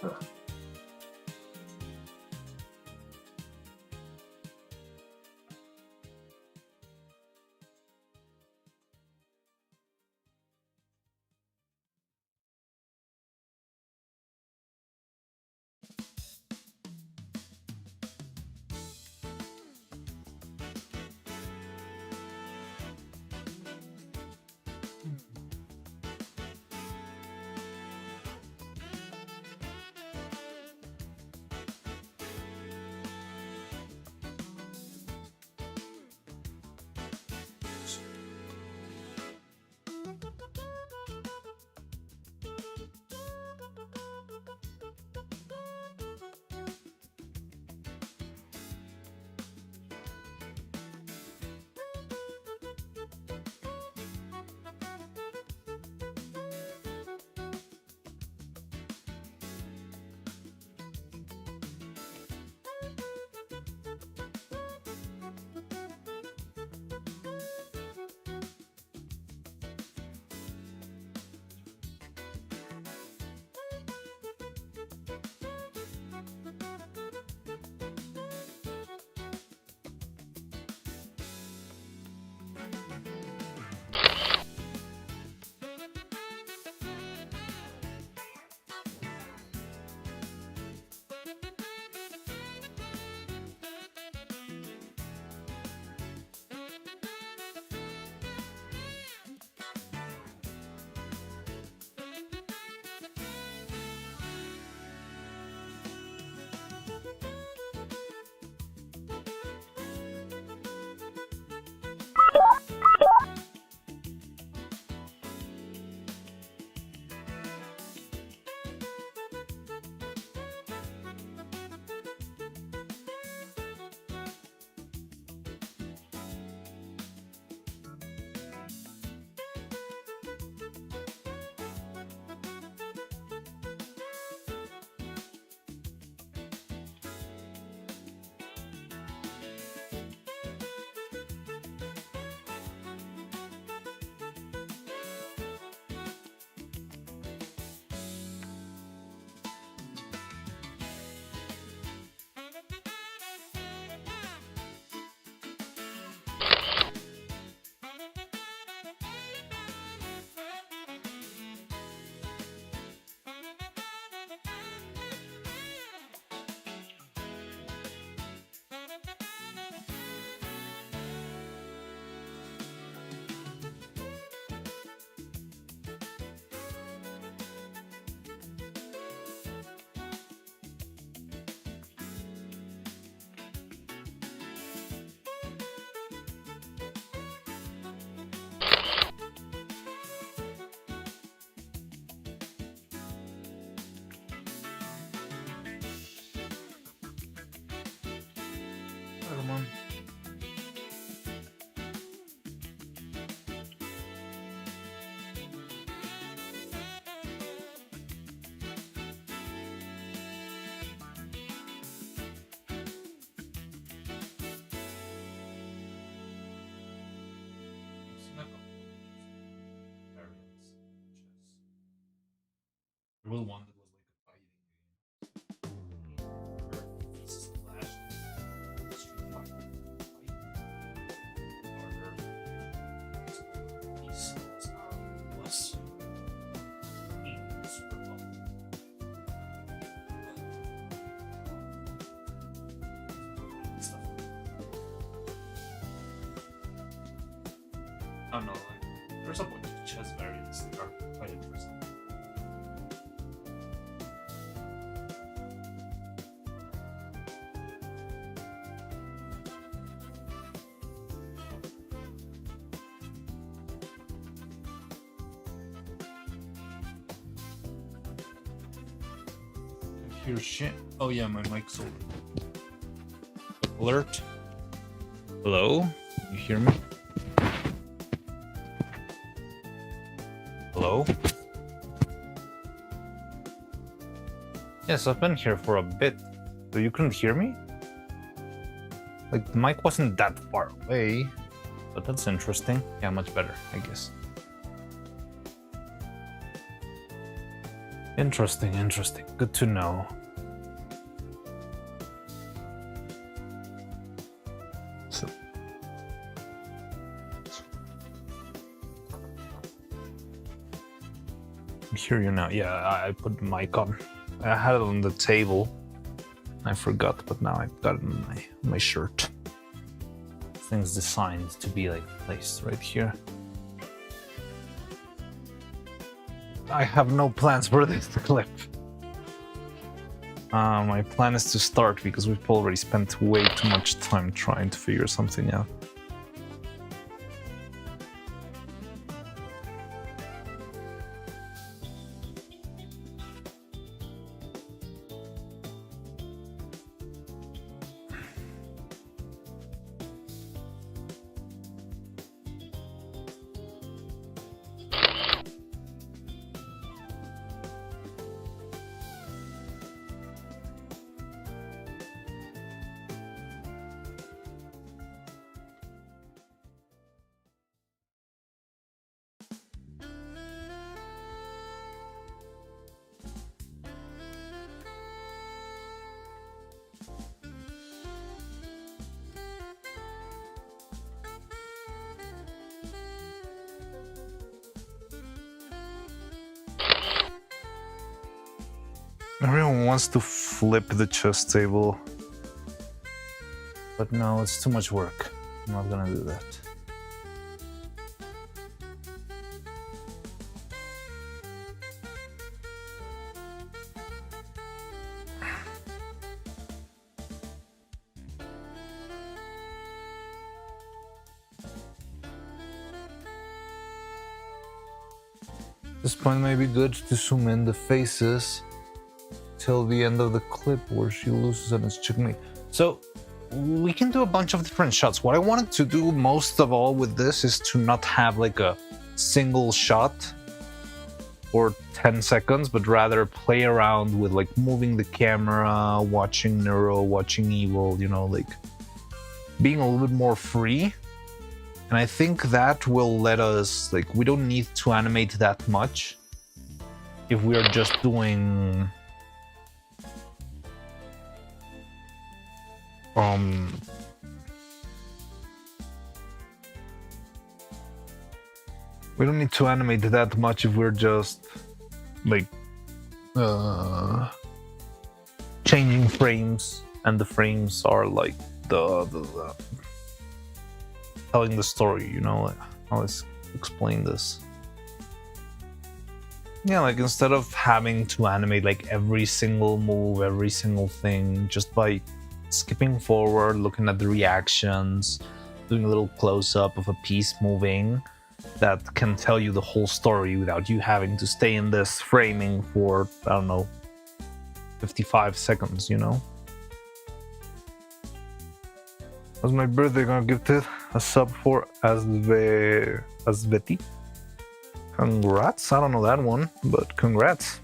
S1: Come on.
S2: There was one that was like a fighting game. Slash Street Fighter plus super fun. Oh no, like there's a bunch of chess variants that are quite interesting. Hear shit. Oh yeah, my mic's over.
S1: Alert. Hello? You hear me? Hello? Yes, I've been here for a bit. So you couldn't hear me? Like, the mic wasn't that far away. But that's interesting. Yeah, much better, I guess.
S2: Interesting, interesting. Good to know.
S1: So I hear you now. Yeah, I put the mic on. I had it on the table. I forgot, but now I've got it in my shirt.
S2: Thing's designed to be like placed right here.
S1: I have no plans for this clip. My plan is to start because we've already spent way too much time trying to figure something out. Everyone wants to flip the chess table.
S2: But no, it's too much work. I'm not gonna do that.
S1: At this point, may be good to zoom in the faces till the end of the clip where she loses and it's checkmate. So we can do a bunch of different shots. What I wanted to do most of all with this is to not have like a single shot for 10 seconds, but rather play around with like moving the camera, watching NEURO, watching Evil, you know, like being a little bit more free. And I think that will let us, like, we don't need to animate that much if we are just doing we don't need to animate that much if we're just like changing frames, and the frames are like the telling the story, you know. Like, let's explain this. Yeah, like instead of having to animate like every single move, every single thing, just by skipping forward, looking at the reactions, doing a little close-up of a piece moving, that can tell you the whole story without you having to stay in this framing for, I don't know, 55 seconds, you know? Was my birthday gonna gifted a sub for Asveti? Congrats, I don't know that one, but congrats.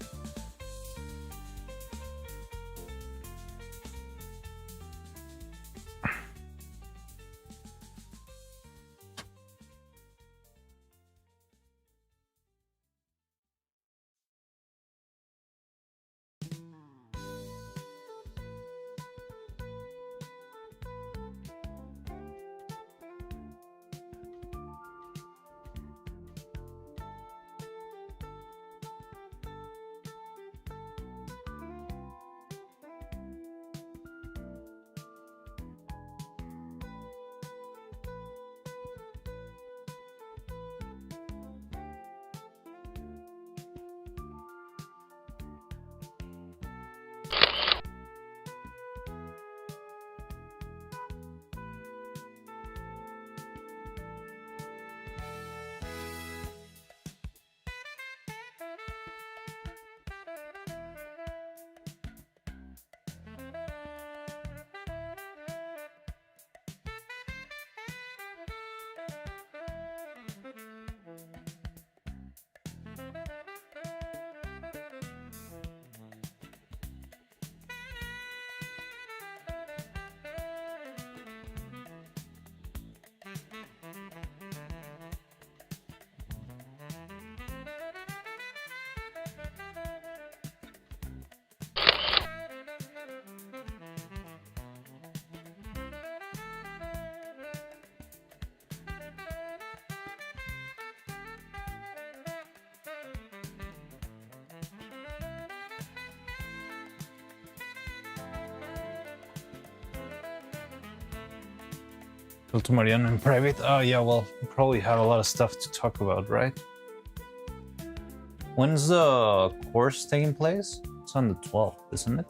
S2: Go to Mariano in private. Oh yeah, well, we probably have a lot of stuff to talk about, right? When's the course taking place? It's on the 12th, isn't it?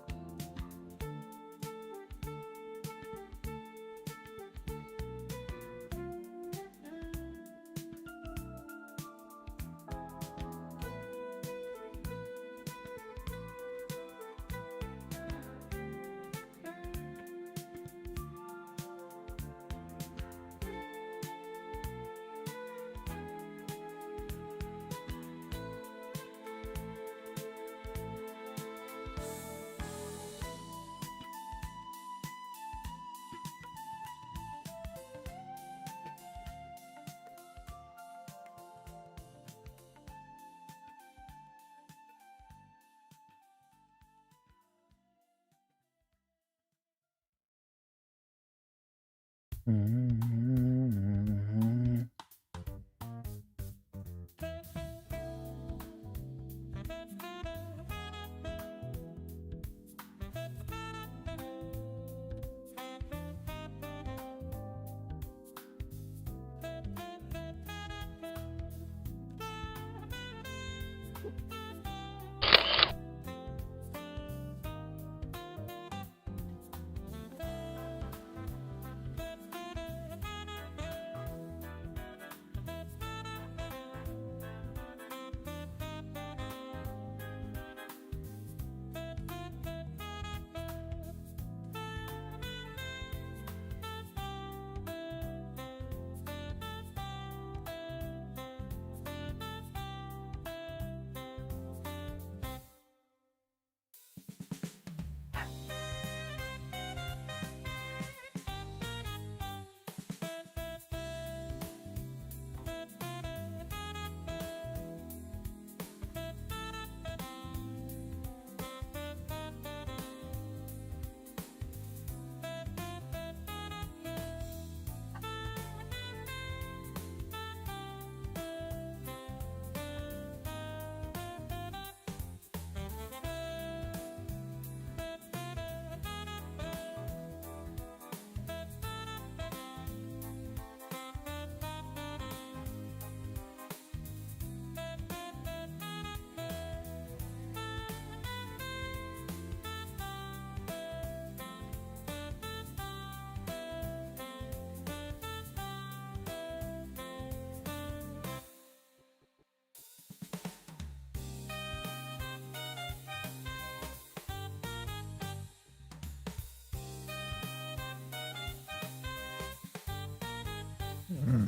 S2: Mm-hmm.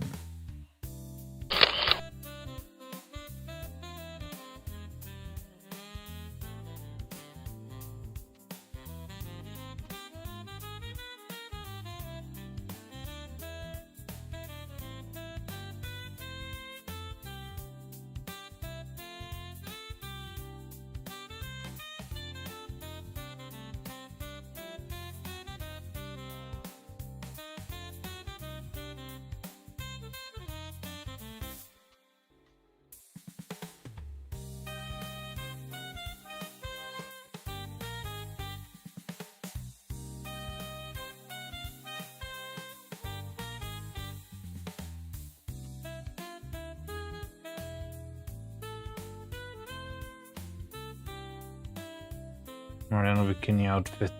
S2: Mariano bikini outfit.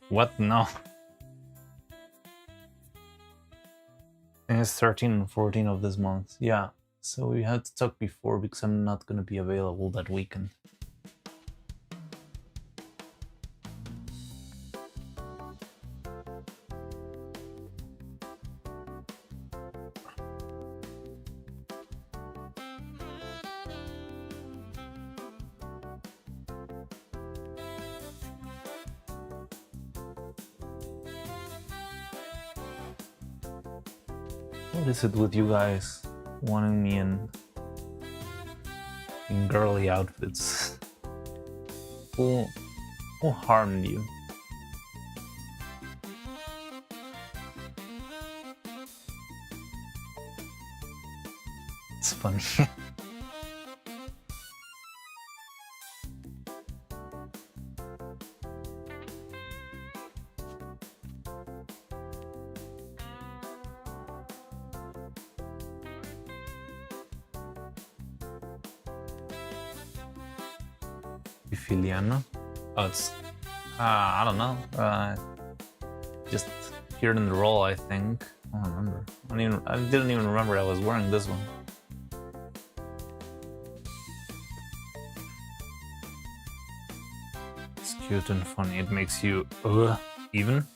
S2: What? No. And it's 13 and 14 of this month. Yeah. So we had to talk before because I'm not gonna be available that weekend. What is it with you guys wanting me in girly outfits? Who harmed you? It's funny.
S1: Filiano. Oh, it's I don't know. Just appeared in the role, I think. I don't remember. I didn't even remember I was wearing this one. It's cute and funny. It makes you even.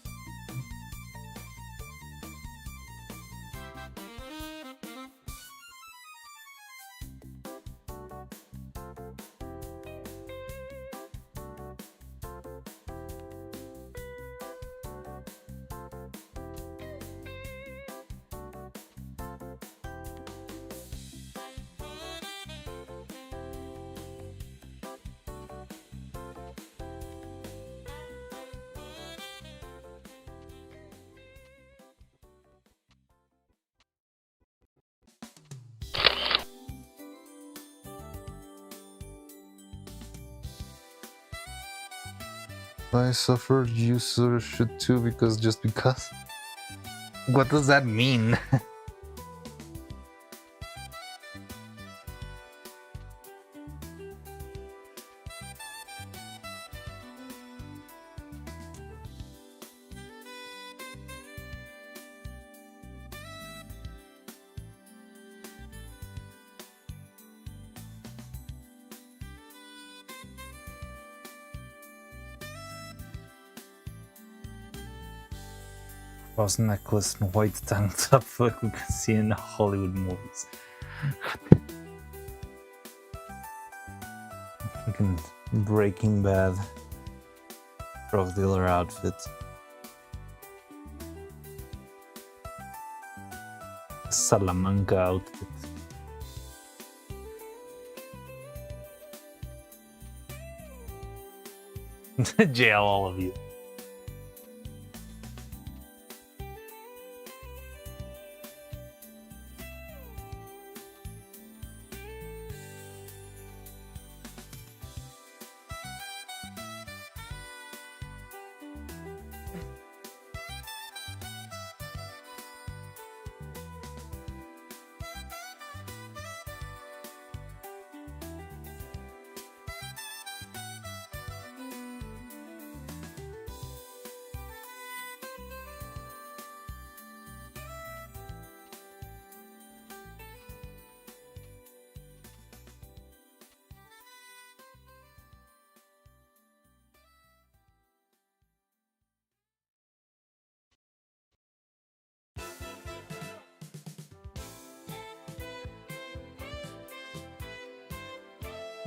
S1: I suffered, you sort of should too, because just because. What does that mean? Rose necklace and white tank top like we can see in Hollywood movies. Fucking Breaking Bad drug dealer outfit. Salamanca outfit. Jail, all of you.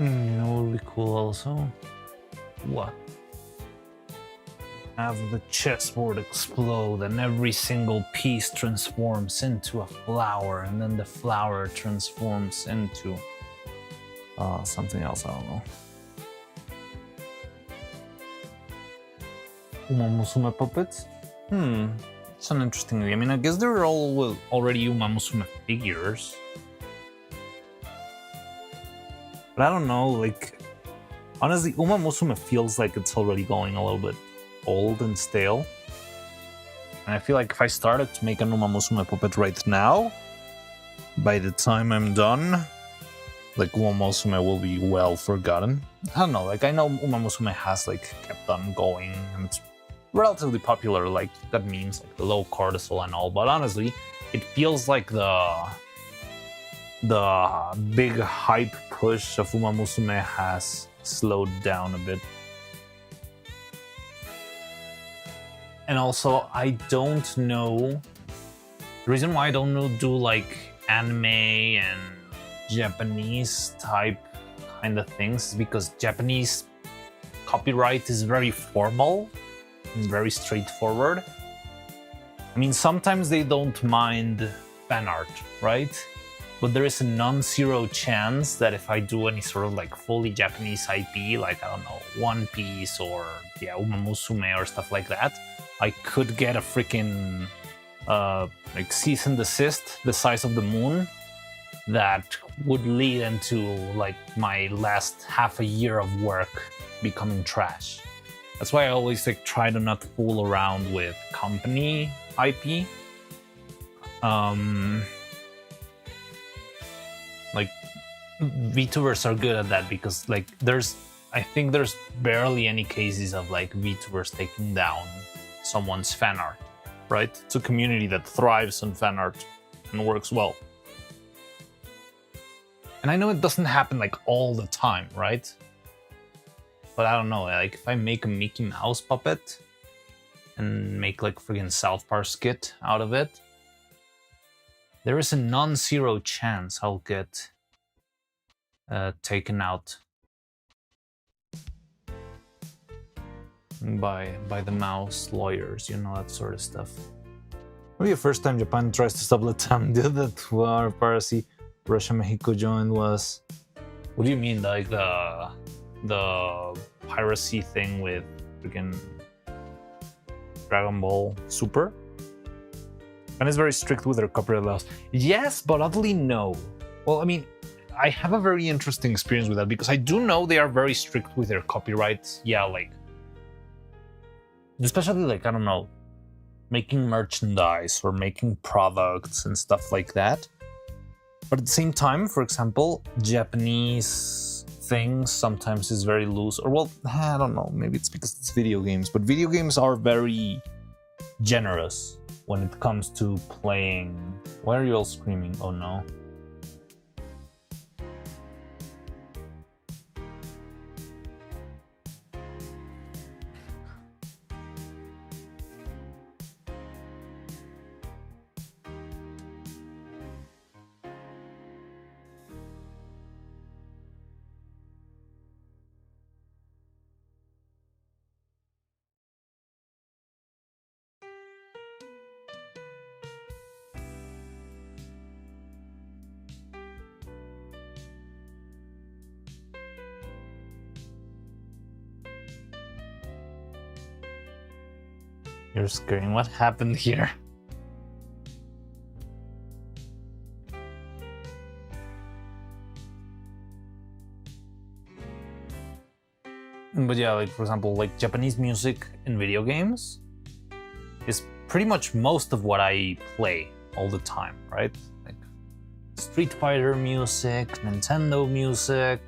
S1: You know what would be cool also? What? Have the chessboard explode and every single piece transforms into a flower, and then the flower transforms into something else, I don't know. Uma Musume puppets? It's an interesting idea. I mean, I guess they're all already Uma Musume figures. But I don't know, like, honestly, Uma Musume feels like it's already going a little bit old and stale. And I feel like if I started to make an Uma Musume puppet right now, by the time I'm done, like, Uma Musume will be well forgotten. I don't know, like, I know Uma Musume has, like, kept on going, and it's relatively popular, like, got memes, like, the low cortisol and all, but honestly, it feels like the big hype push of Uma Musume has slowed down a bit. And also, I don't know, the reason why I don't do like anime and Japanese type kind of things is because Japanese copyright is very formal and very straightforward. I mean, sometimes they don't mind fan art, right? But there is a non-zero chance that if I do any sort of like fully Japanese IP, like, I don't know, One Piece or Uma Musume or stuff like that, I could get a freaking like cease and desist the size of the moon that would lead into like my last half a year of work becoming trash. That's why I always like try to not fool around with company IP. Like, VTubers are good at that because like there's
S2: I think there's barely any cases of like VTubers taking down someone's fan art, right? It's a community that thrives on fan art and works well. And I know it doesn't happen like all the time, right? But I don't know, like if I make a Mickey Mouse puppet and make like friggin' South Park skit out of it, there is a non-zero chance I'll get taken out by the mouse lawyers, you know, that sort of stuff.
S1: Maybe the first time Japan tries to stop Latam did that war piracy Russia Mexico joined was.
S2: What do you mean, like the piracy thing with freaking Dragon Ball Super?
S1: And it's very strict with their copyright laws.
S2: Yes, but oddly no. Well, I mean, I have a very interesting experience with that because I do know they are very strict with their copyrights. Yeah, like, especially like, I don't know, making merchandise or making products and stuff like that. But at the same time, for example, Japanese things sometimes is very loose. Or well, I don't know, maybe it's because it's video games. But video games are very generous when it comes to playing. Why are you all screaming? Oh no. You're scaring. What happened here? But yeah, like for example, like Japanese music in video games is pretty much most of what I play all the time, right? Like Street Fighter music, Nintendo music,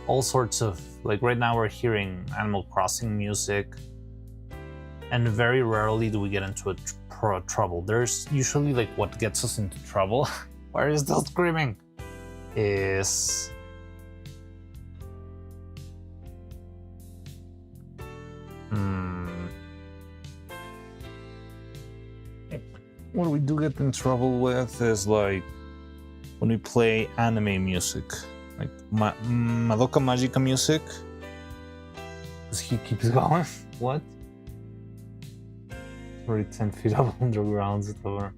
S2: all sorts of, like right now we're hearing Animal Crossing music. And very rarely do we get into trouble. There's usually like what gets us into trouble. Why are you still screaming? Is
S1: what we do get in trouble with is like when we play anime music, like Madoka Magica music.
S2: because he keeps going. What?
S1: Already 10 feet up underground. It's over.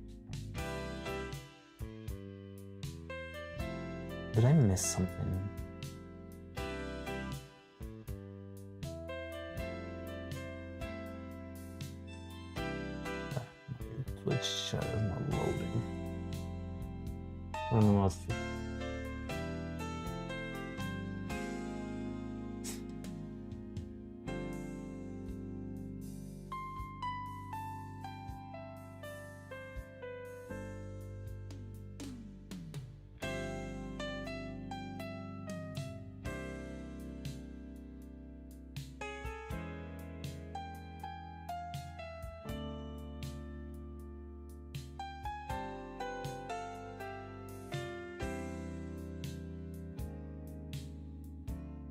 S1: Did I miss something? Twitch chat is not loading. I don't know what's.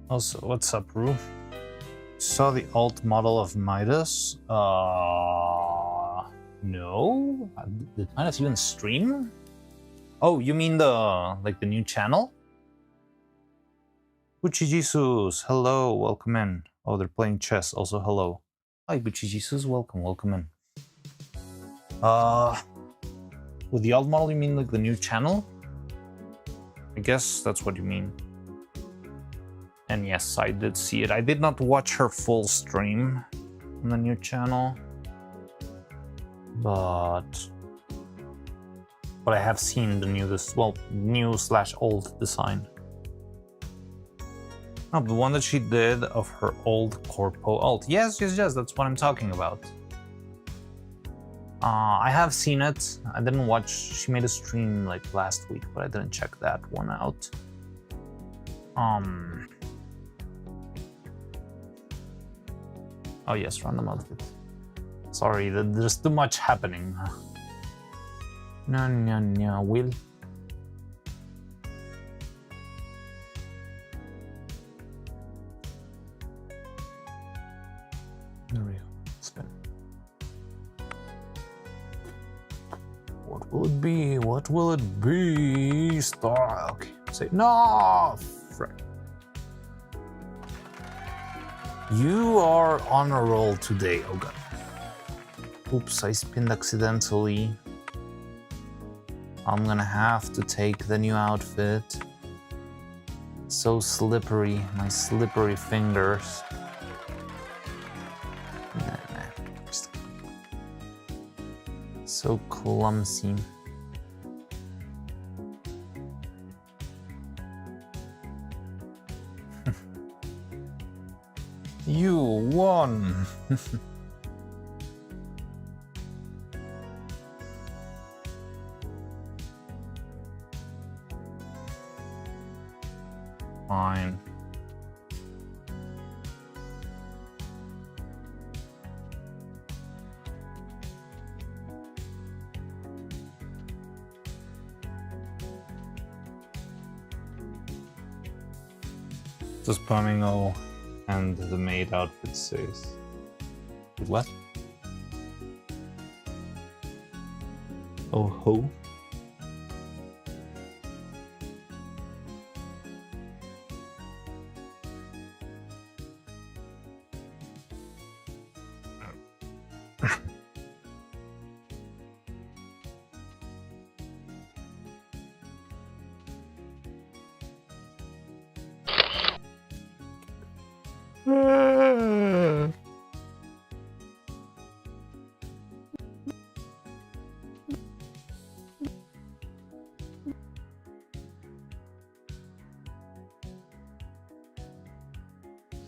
S2: Also, what's up, Rue? Saw the alt model of Midas? No. Did Midas even stream? Oh, you mean the the new channel? Gucci Jesus, hello, welcome in. Oh, they're playing chess. Also, hello. Hi, Gucci Jesus, welcome in. With the alt model, you mean like the new channel? I guess that's what you mean. And yes, I did see it. I did not watch her full stream on the new channel, but I have seen the new/old design. Oh, the one that she did of her old corpo alt. Yes, that's what I'm talking about. I have seen it. I didn't watch. She made a stream like last week, but I didn't check that one out.
S1: Oh yes, random outfit. Sorry, there's too much happening. No, Will. There we go. Spin. What will it be? What will it be? Star. Okay. Say no. Frick. You are on a roll today. Oh god. Oops, I spinned accidentally. I'm gonna have to take the new outfit. So slippery, my slippery fingers. Nah. So clumsy. You won! Fine. Just spamming O and the maid outfit says. What? Oh ho?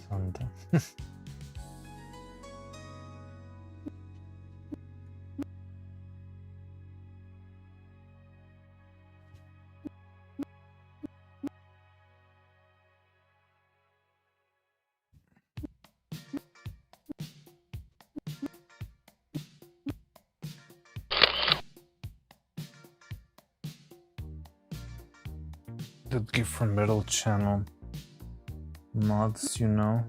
S1: Thunder. The gift from middle channel. Mods, you know.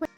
S3: Wait.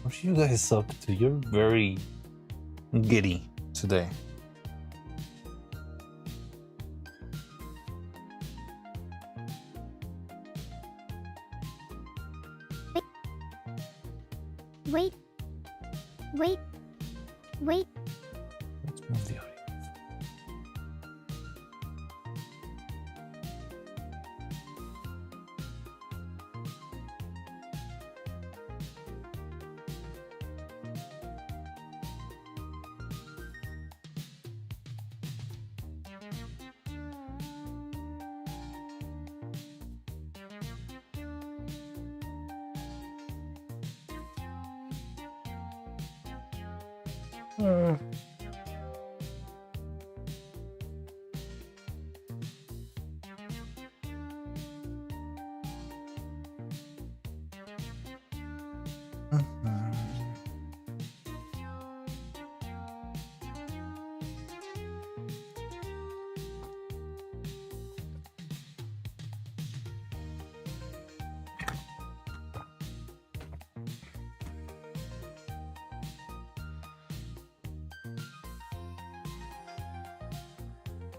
S1: What are you guys up to? You're very giddy today.
S3: Wait.
S1: Let's move the audio.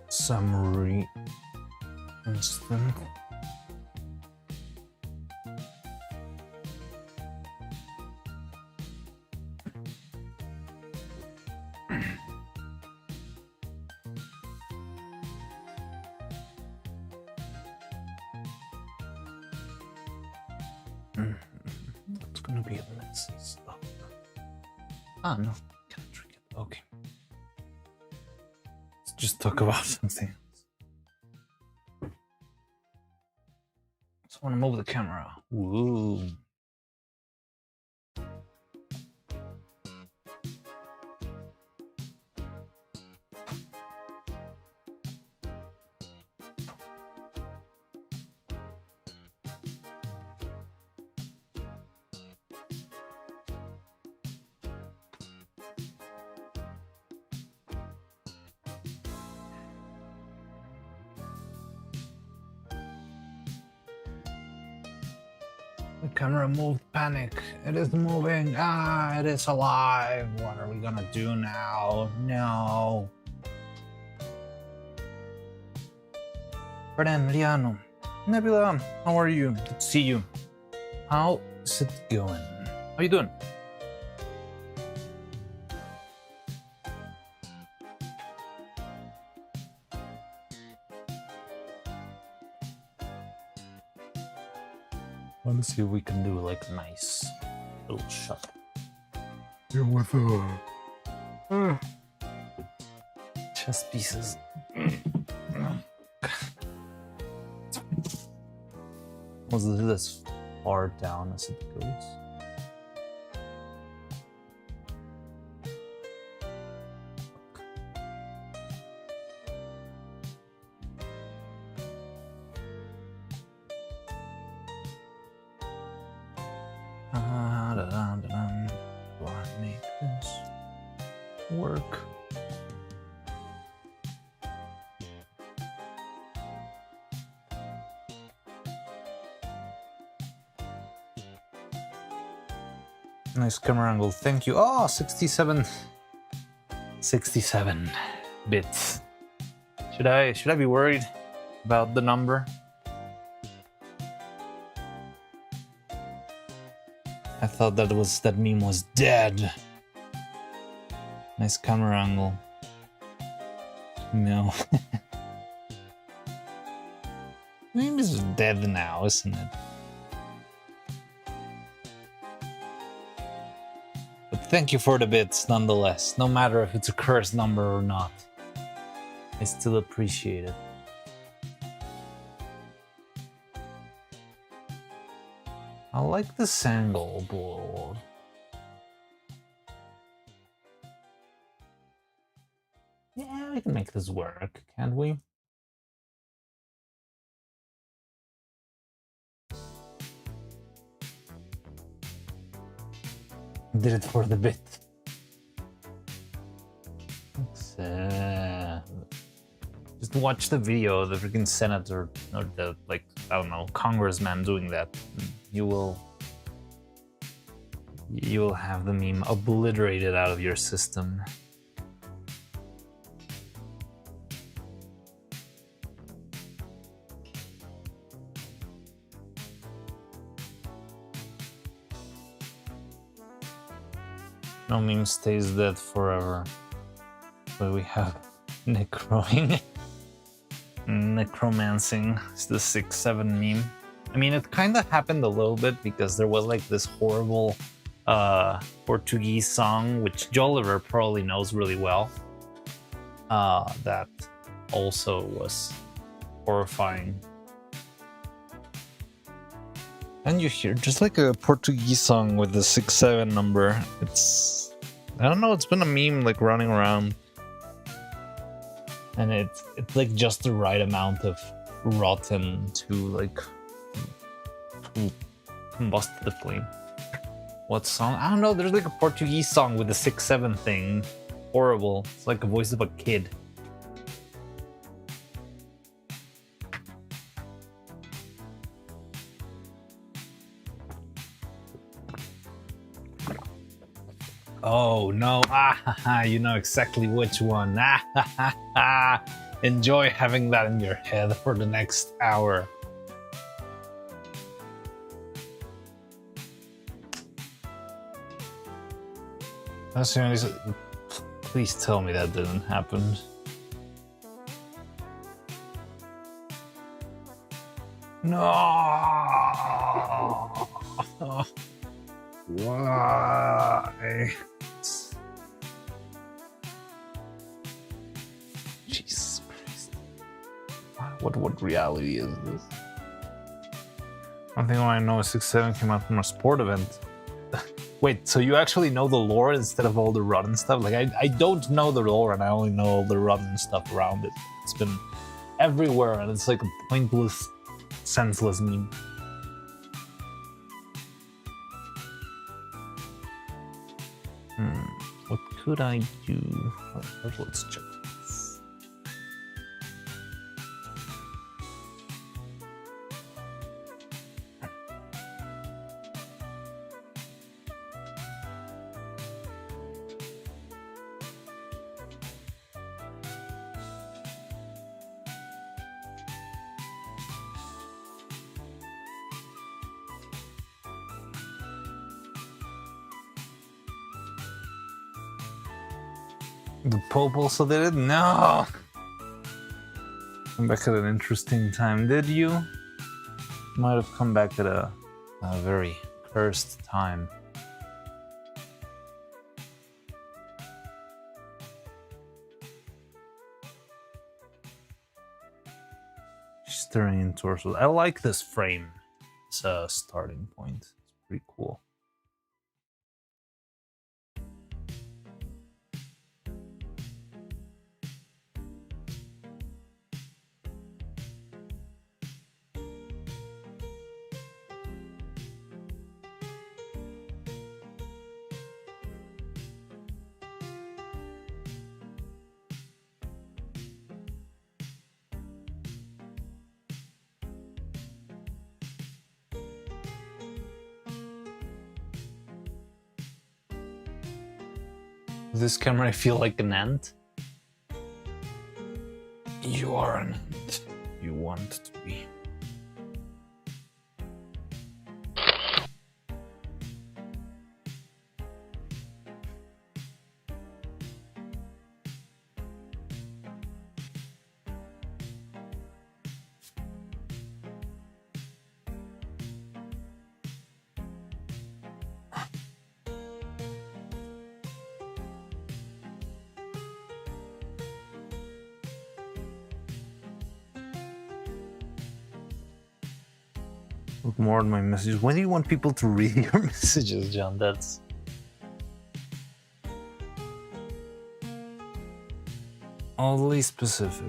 S1: Summary instant.
S2: It's gonna be a mess of stuff. Ah, no, can't drink it. Okay. Let's just talk about something else. So I want to move the camera. Woo. The camera moved. Panic. It is moving. Ah, it is alive. What are we gonna do now? No. Brennan, Mariano, Nebula, how are you? Good to see you. How is it going? How you doing? Let's see if we can do like a nice little shot.
S4: You're with
S2: Chess pieces. Was it as far down as it goes? Do I make this work? Nice camera angle, thank you. Oh, 67 bits. Should I be worried about the number? I thought that meme was dead. Nice camera angle. No. Meme is dead now, isn't it? But thank you for the bits nonetheless, no matter if it's a cursed number or not. I still appreciate it. I like this angle, board. Yeah, we can make this work, can't we? Did it for the bit. Just watch the video of the freaking senator or the, like, I don't know, congressman doing that. You will have the meme obliterated out of your system. No meme stays dead forever. But we have necroing. Necromancing is the 6-7 meme. I mean, it kind of happened a little bit because there was like this horrible Portuguese song, which Joliver probably knows really well. That also was horrifying. And you hear just like a Portuguese song with the 6-7 number. It's, I don't know, it's been a meme like running around. And it's like just the right amount of rotten to like to combust the flame. What song? I don't know, there's like a Portuguese song with the 6-7 thing. Horrible. It's like the voice of a kid. Oh no, you know exactly which one. Enjoy having that in your head for the next hour. Please tell me that didn't happen. No. Oh. Why? Jesus Christ. What reality is this? One thing I know is 6-7 came out from a sport event. Wait, so you actually know the lore instead of all the run stuff? Like, I don't know the lore and I only know all the run stuff around it. It's been everywhere and it's like a pointless, senseless meme. What could I do? Let's check this. The Pope also did it? No! Come back at an interesting time, did you? Might have come back at a very cursed time. Stirring in torso. I like this frame. It's a starting point. It's pretty cool. This camera, I feel like an ant. You are an ant. You want to be. Look more at my messages. When do you want people to read your messages, John? That's oddly specific.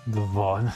S2: The VOD.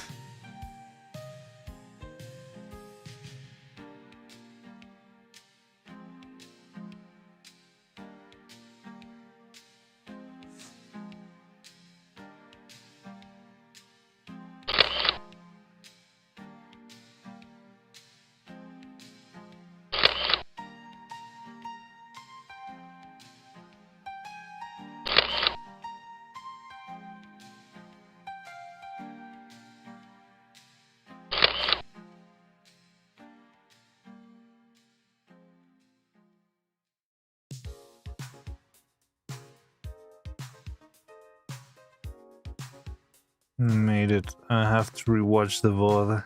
S2: Made it. I have to rewatch the VOD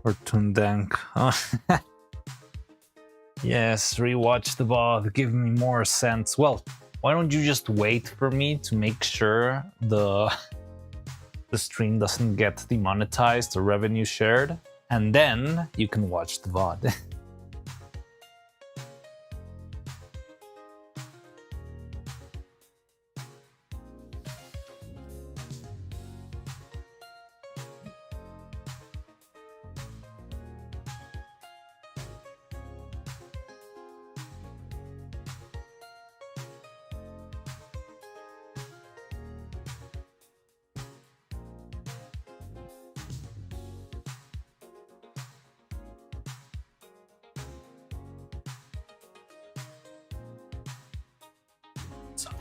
S2: or Tundank. Yes, rewatch the VOD. Give me more sense. Well, why don't you just wait for me to make sure the stream doesn't get demonetized or revenue shared, and then you can watch the VOD.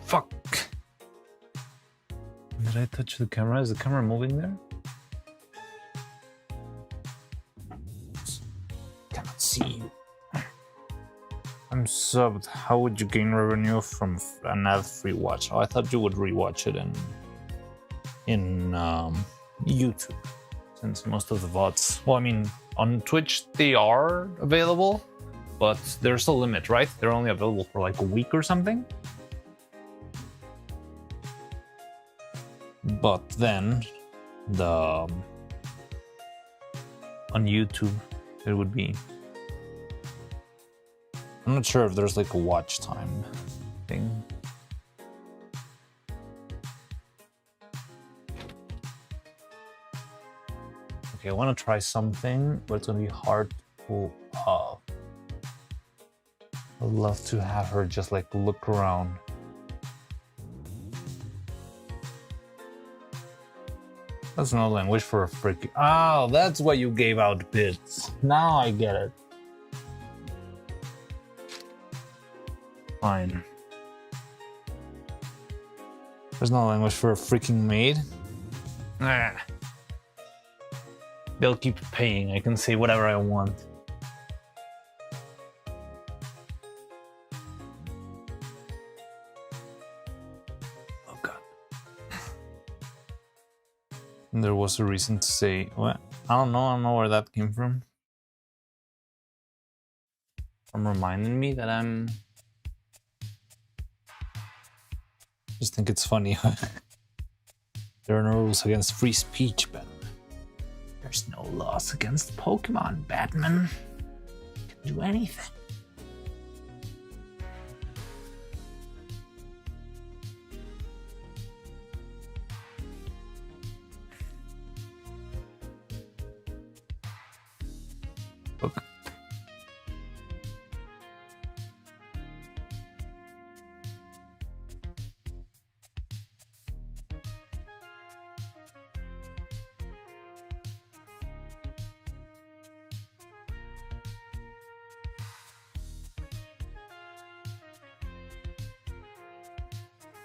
S1: Fuck. Did I touch the camera? Is the camera moving there? Cannot see you. I'm subbed. How would you gain revenue from an ad-free watch? Oh, I thought you would rewatch it in YouTube, since most of the VODs. Well, I mean, on Twitch they are available, but there's a limit, right? They're only available for like a week or something. But then on YouTube it would be. I'm not sure if there's like a watch time thing. Okay, I want to try something, but it's gonna be hard to pull off. I'd love to have her just like look around. That's no language for a freaking. Oh, that's why you gave out bits. Now I get it. Fine. There's no language for a freaking maid. Ah. They'll keep paying. I can say whatever I want. Oh god. And there was a reason to say what? I don't know where that came from. From reminding me that I'm. Just think it's funny. There are no rules against free speech, Batman. There's no laws against Pokemon, Batman. You can do anything. Look.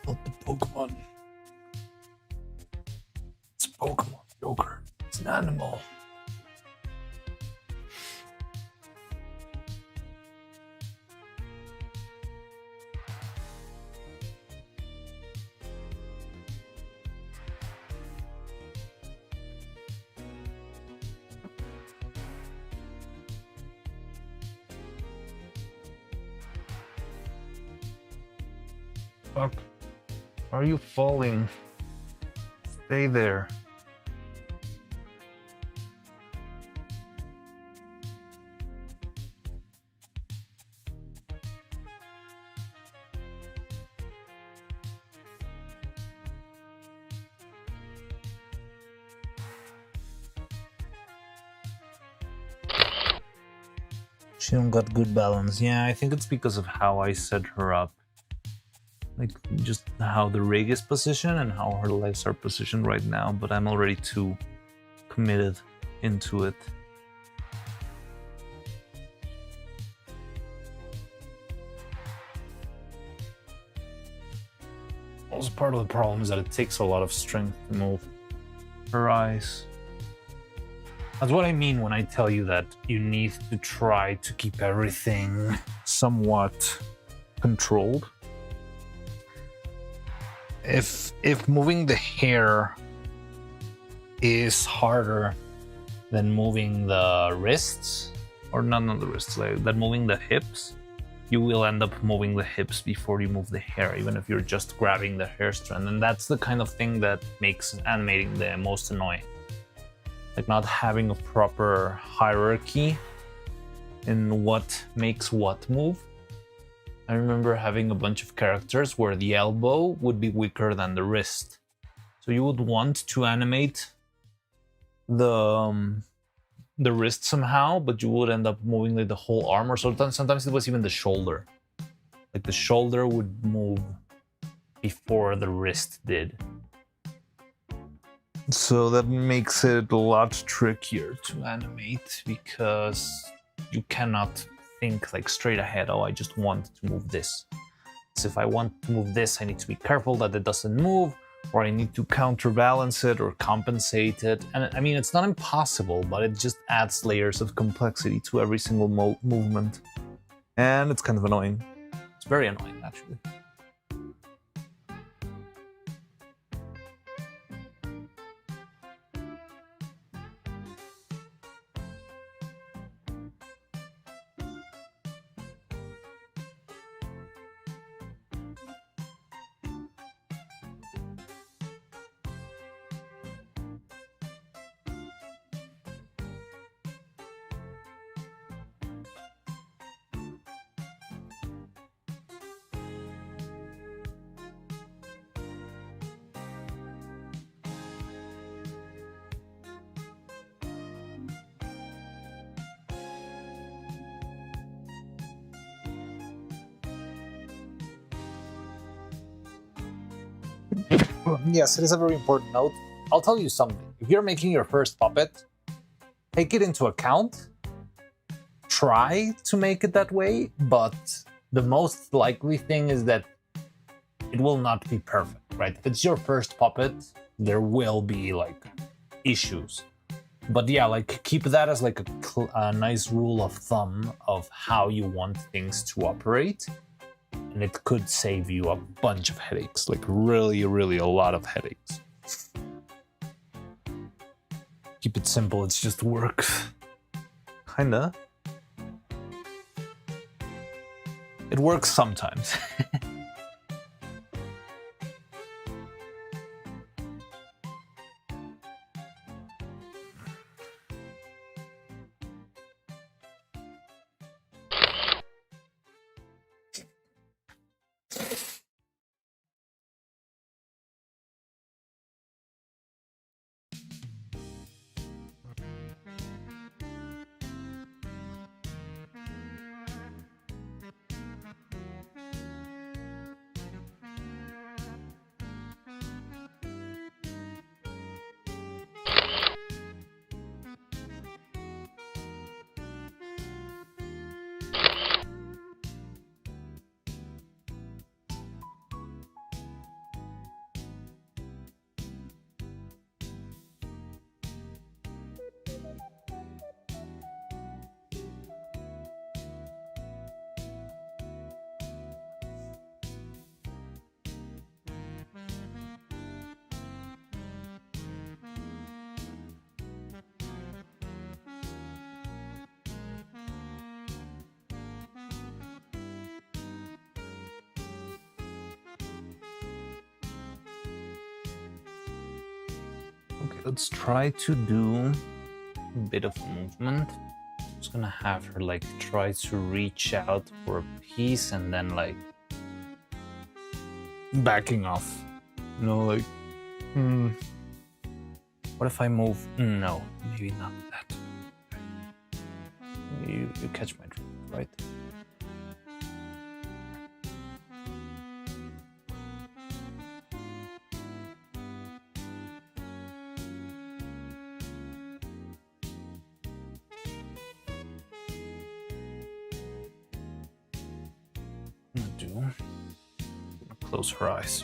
S1: Not the Pokemon. It's Pokemon, Joker. It's an animal. Fuck. Are you falling? Stay there. She don't got good balance. Yeah, I think it's because of how I set her up. Like, just how the rig is positioned and how her legs are positioned right now, but I'm already too committed into it. Also, part of the problem is that it takes a lot of strength to move her eyes. That's what I mean when I tell you that you need to try to keep everything somewhat controlled. If moving the hair is harder than moving the wrists, or not the wrists, like that moving the hips, you will end up moving the hips before you move the hair, even if you're just grabbing the hair strand. And that's the kind of thing that makes animating the most annoying. Like not having a proper hierarchy in what makes what move. I remember having a bunch of characters where the elbow would be weaker than the wrist. So you would want to animate the wrist somehow, but you would end up moving like the whole arm, or sometimes it was even the shoulder. Like the shoulder would move before the wrist did. So that makes it a lot trickier to animate because you cannot think like straight ahead, oh, I just want to move this. So if I want to move this, I need to be careful that it doesn't move, or I need to counterbalance it or compensate it. And I mean, it's not impossible, but it just adds layers of complexity to every single movement. And it's kind of annoying. It's very annoying, actually. Yes, it is a very important note. I'll tell you something. If you're making your first puppet, take it into account. Try to make it that way, but the most likely thing is that it will not be perfect, right? If it's your first puppet, there will be like issues. But yeah, like keep that as like a nice rule of thumb of how you want things to operate. And it could save you a bunch of headaches, like really, really a lot of headaches. Keep it simple, it just works. Kinda. It works sometimes. Okay, let's try to do a bit of movement. I'm just gonna have her like try to reach out for a piece and then like backing off. You know, like, what if I move? No, maybe not that. You catch my drift, right? Close her eyes.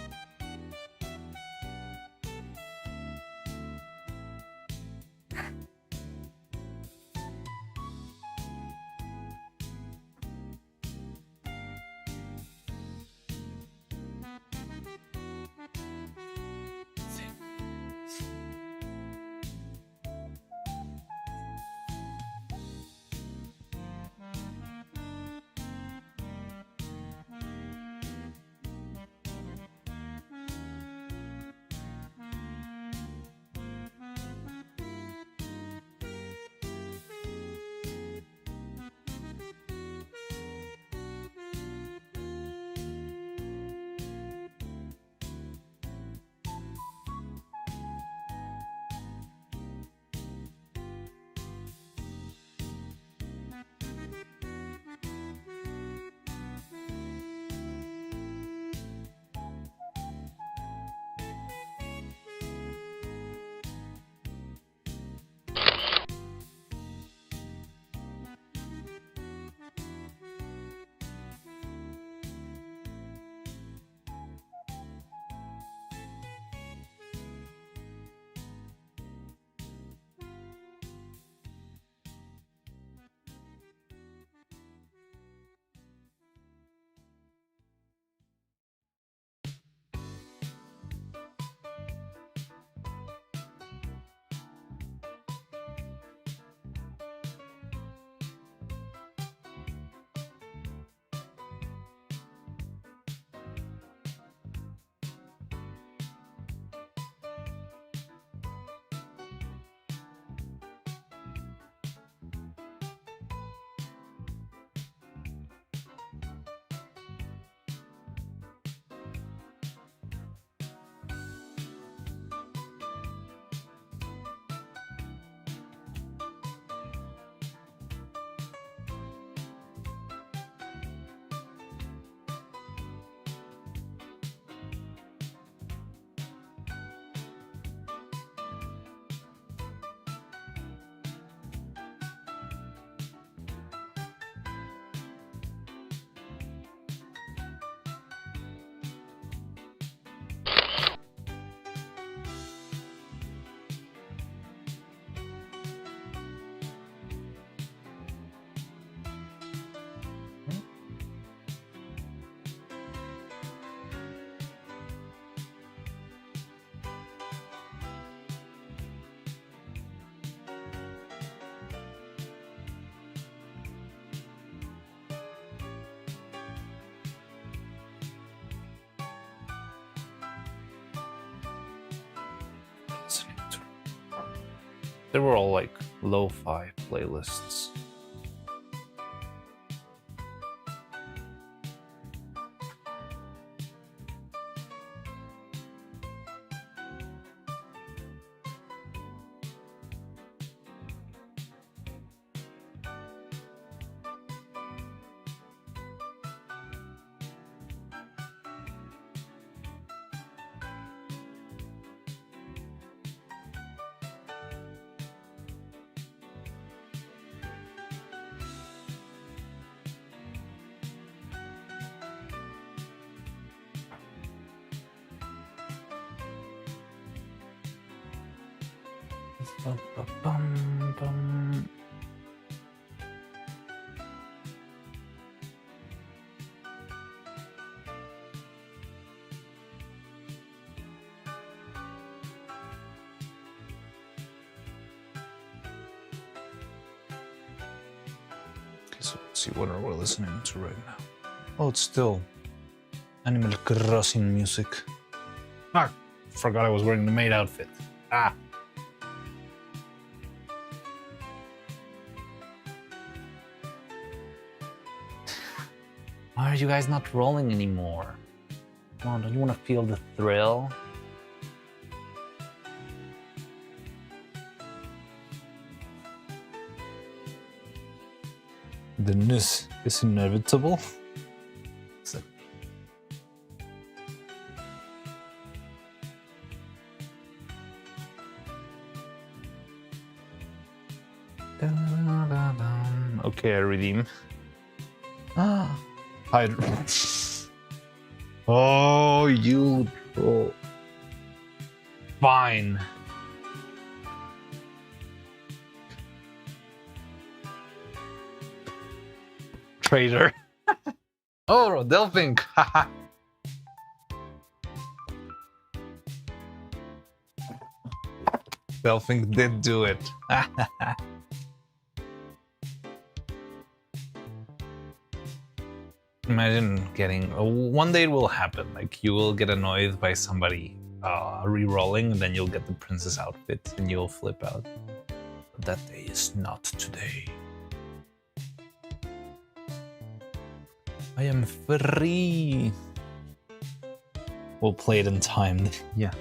S2: They were all like lo-fi playlists. Bum. Okay, so let's see what we're listening to right now. Oh, it's still Animal Crossing music. Ah, forgot I was wearing the maid outfit. Ah. Why are you guys not rolling anymore? Come on, don't you want to feel the thrill? The news is inevitable. So. Okay, I redeem. Ah. Oh, you troll. Fine. Traitor. Oh, Delphink. Delphink did do it. Imagine getting one day it will happen. Like you will get annoyed by somebody re-rolling, and then you'll get the princess outfit, and you'll flip out. But that day is not today. I am free. We'll play it in time. Yeah.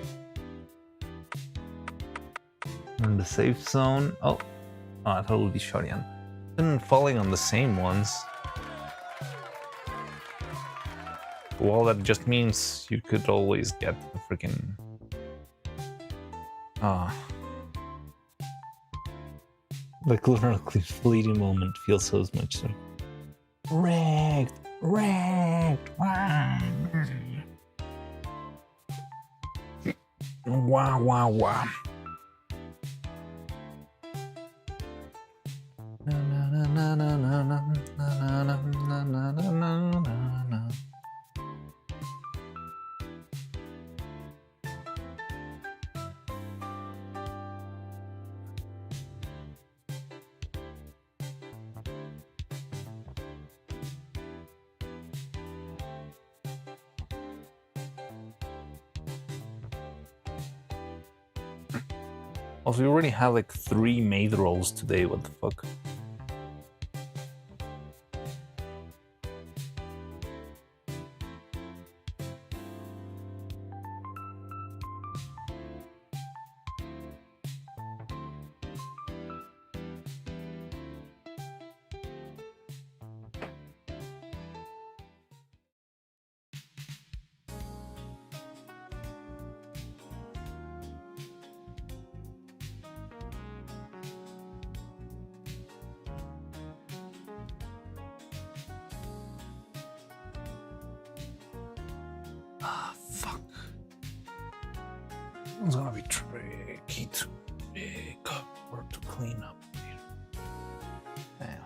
S2: In the safe zone. Oh, I thought it would be Shorian. Been falling on the same ones. Well, that just means you could always get a freaking like literally fleeting moment feels so much so wrecked. Wow. Also, we already have like 3 maid rolls today, what the fuck? Fuck. It's gonna be tricky to pick up or to clean up later. Anyway.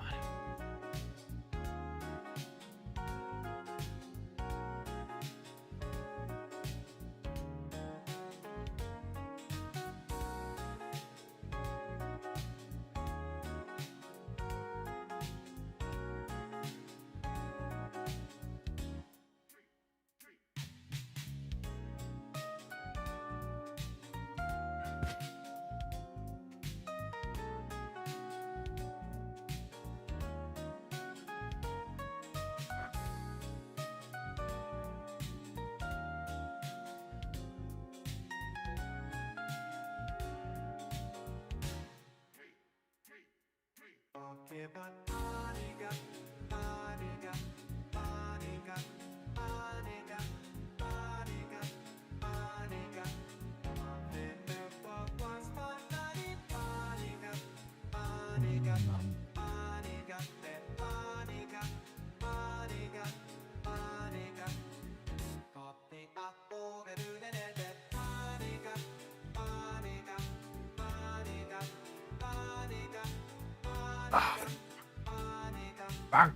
S1: Fuck.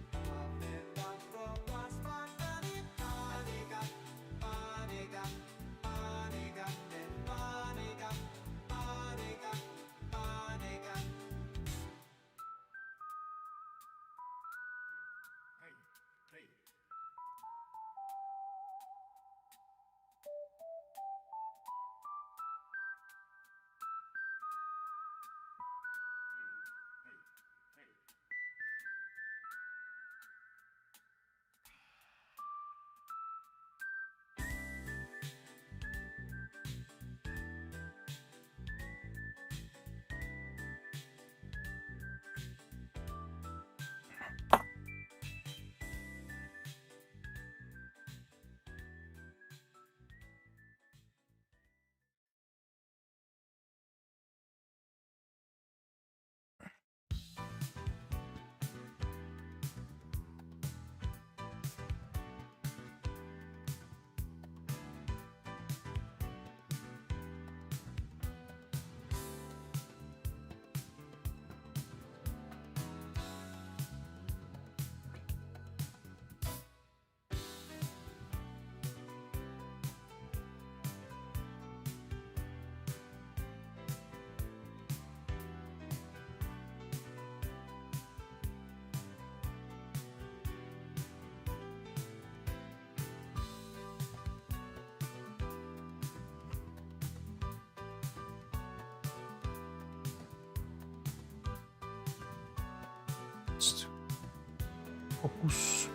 S1: Focus.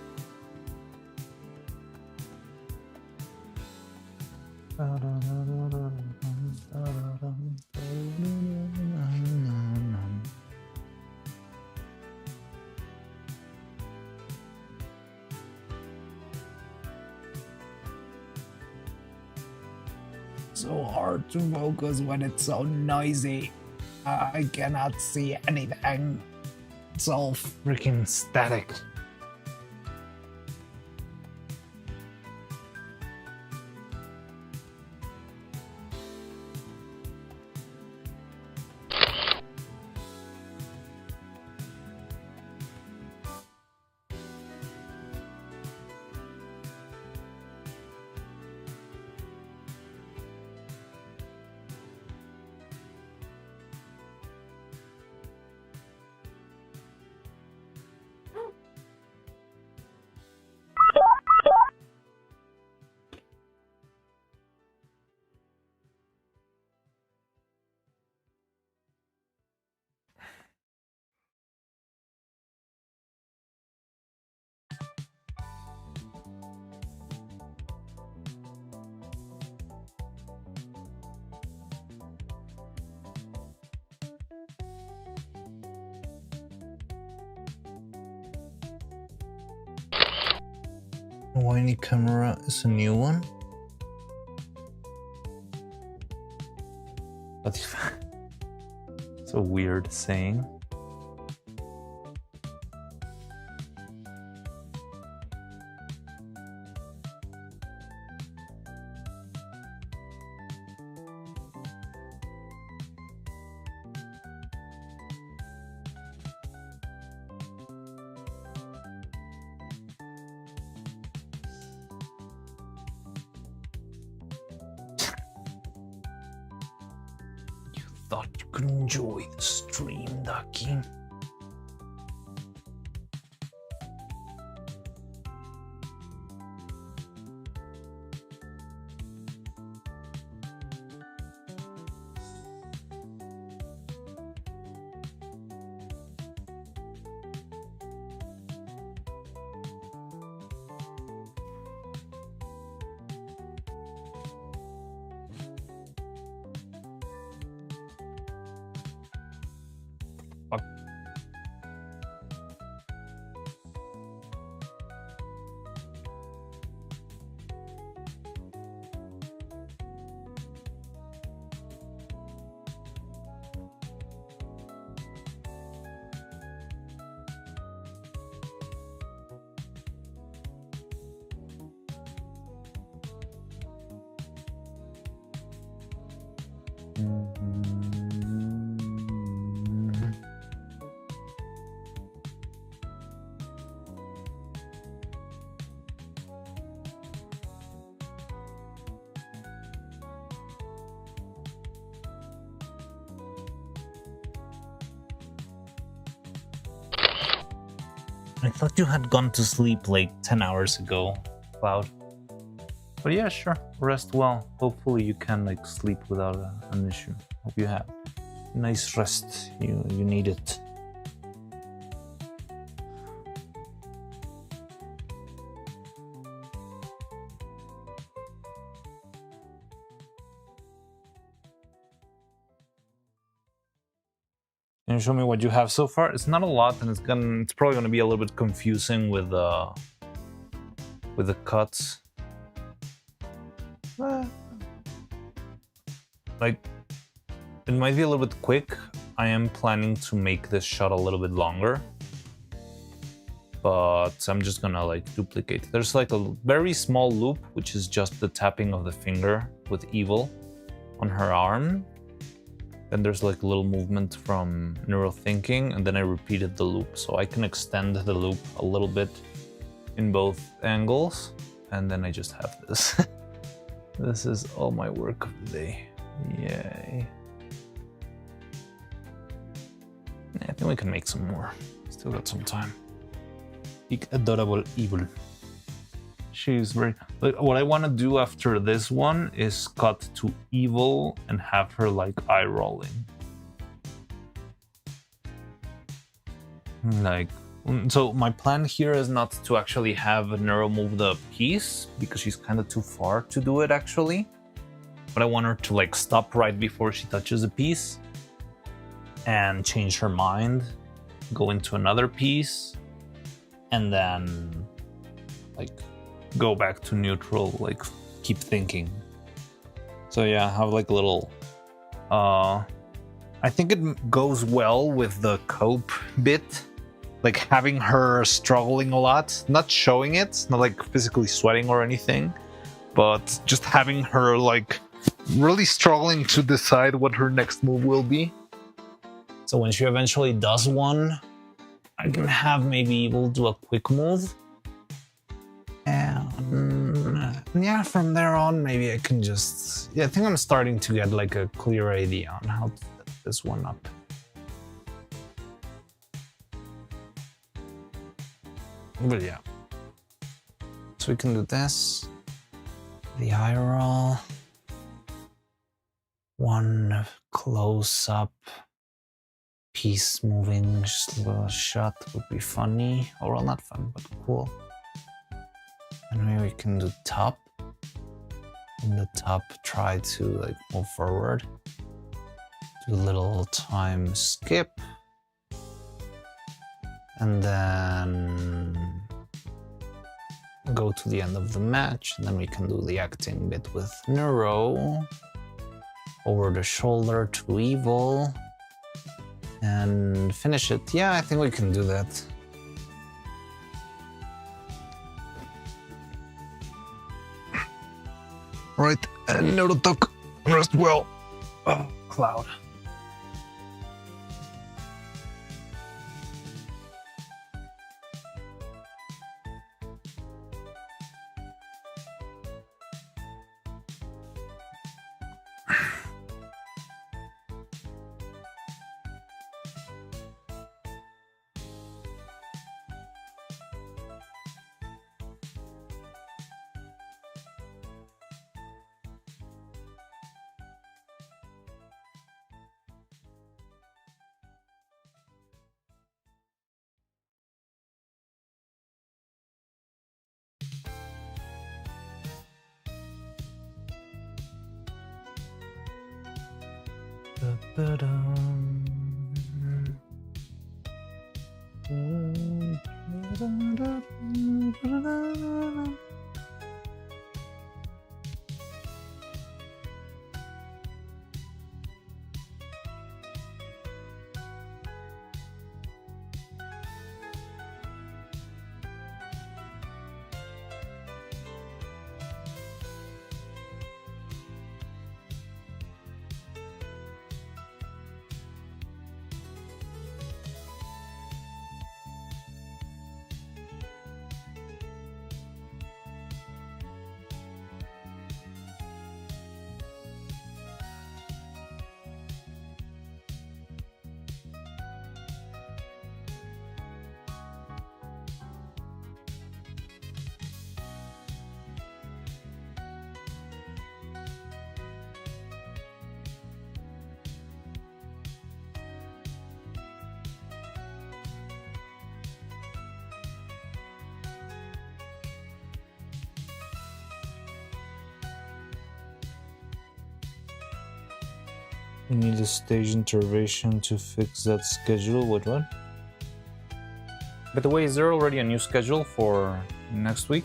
S1: So hard to focus when it's so noisy. I cannot see anything. It's all freaking static. Whiny camera is a new one. That's it's a weird saying. Thought you could enjoy the stream, Ducky. Fuck. I thought you had gone to sleep like 10 hours ago, Cloud. But yeah, sure. Rest well. Hopefully you can like sleep without an issue. Hope you have nice rest. You need it. Can you show me what you have so far? It's not a lot, and it's probably gonna be a little bit confusing with the cuts. Like, it might be a little bit quick. I am planning to make this shot a little bit longer, but I'm just gonna like duplicate. There's like a very small loop, which is just the tapping of the finger with Evil on her arm. Then there's like a little movement from Neuro Thinking, and then I repeated the loop. So I can extend the loop a little bit in both angles, and then I just have this. This is all my work of the day. Yay. I think we can make some more. Still got some time. Big adorable Evil. She's very... Like, what I want to do after this one is cut to Evil and have her like eye rolling. Like, so my plan here is not to actually have Neuro move the piece because she's kind of too far to do it actually. But I want her to like stop right before she touches the piece and change her mind, go into another piece, and then like go back to neutral, like keep thinking. So yeah, have like a little I think it goes well with the cope bit, like having her struggling a lot, not showing it, not like physically sweating or anything, but just having her like really struggling to decide what her next move will be. So when she eventually does one, I can have maybe we'll do a quick move. And yeah, from there on, maybe I can just... Yeah, I think I'm starting to get like a clear idea on how to set this one up. But yeah. So we can do this. The eye roll. One close-up piece moving shot would be funny. Or well, not fun, but cool. And maybe we can do top. In the top, try to like move forward. Do a little time skip. And then go to the end of the match. And then we can do the acting bit with Neuro. Over the shoulder to Evil. And finish it. Yeah, I think we can do that. Right, and Neuro talk. Rest well. Oh, Cloud. You need a stage intervention to fix that schedule. What? By the way, is there already a new schedule for next week?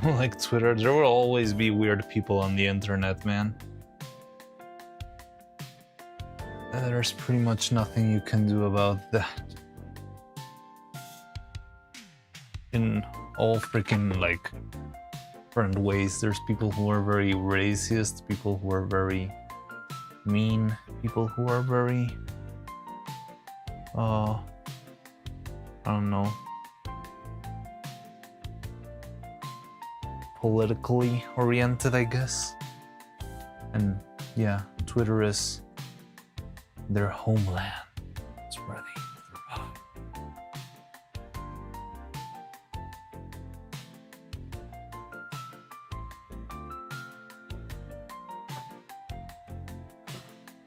S1: Like Twitter, there will always be weird people on the internet, man. There's pretty much nothing you can do about that. In all freaking, like, different ways. There's people who are very racist, people who are very mean, people who are very, I don't know, politically oriented, I guess. And yeah, Twitter is their homeland. It's where they thrive.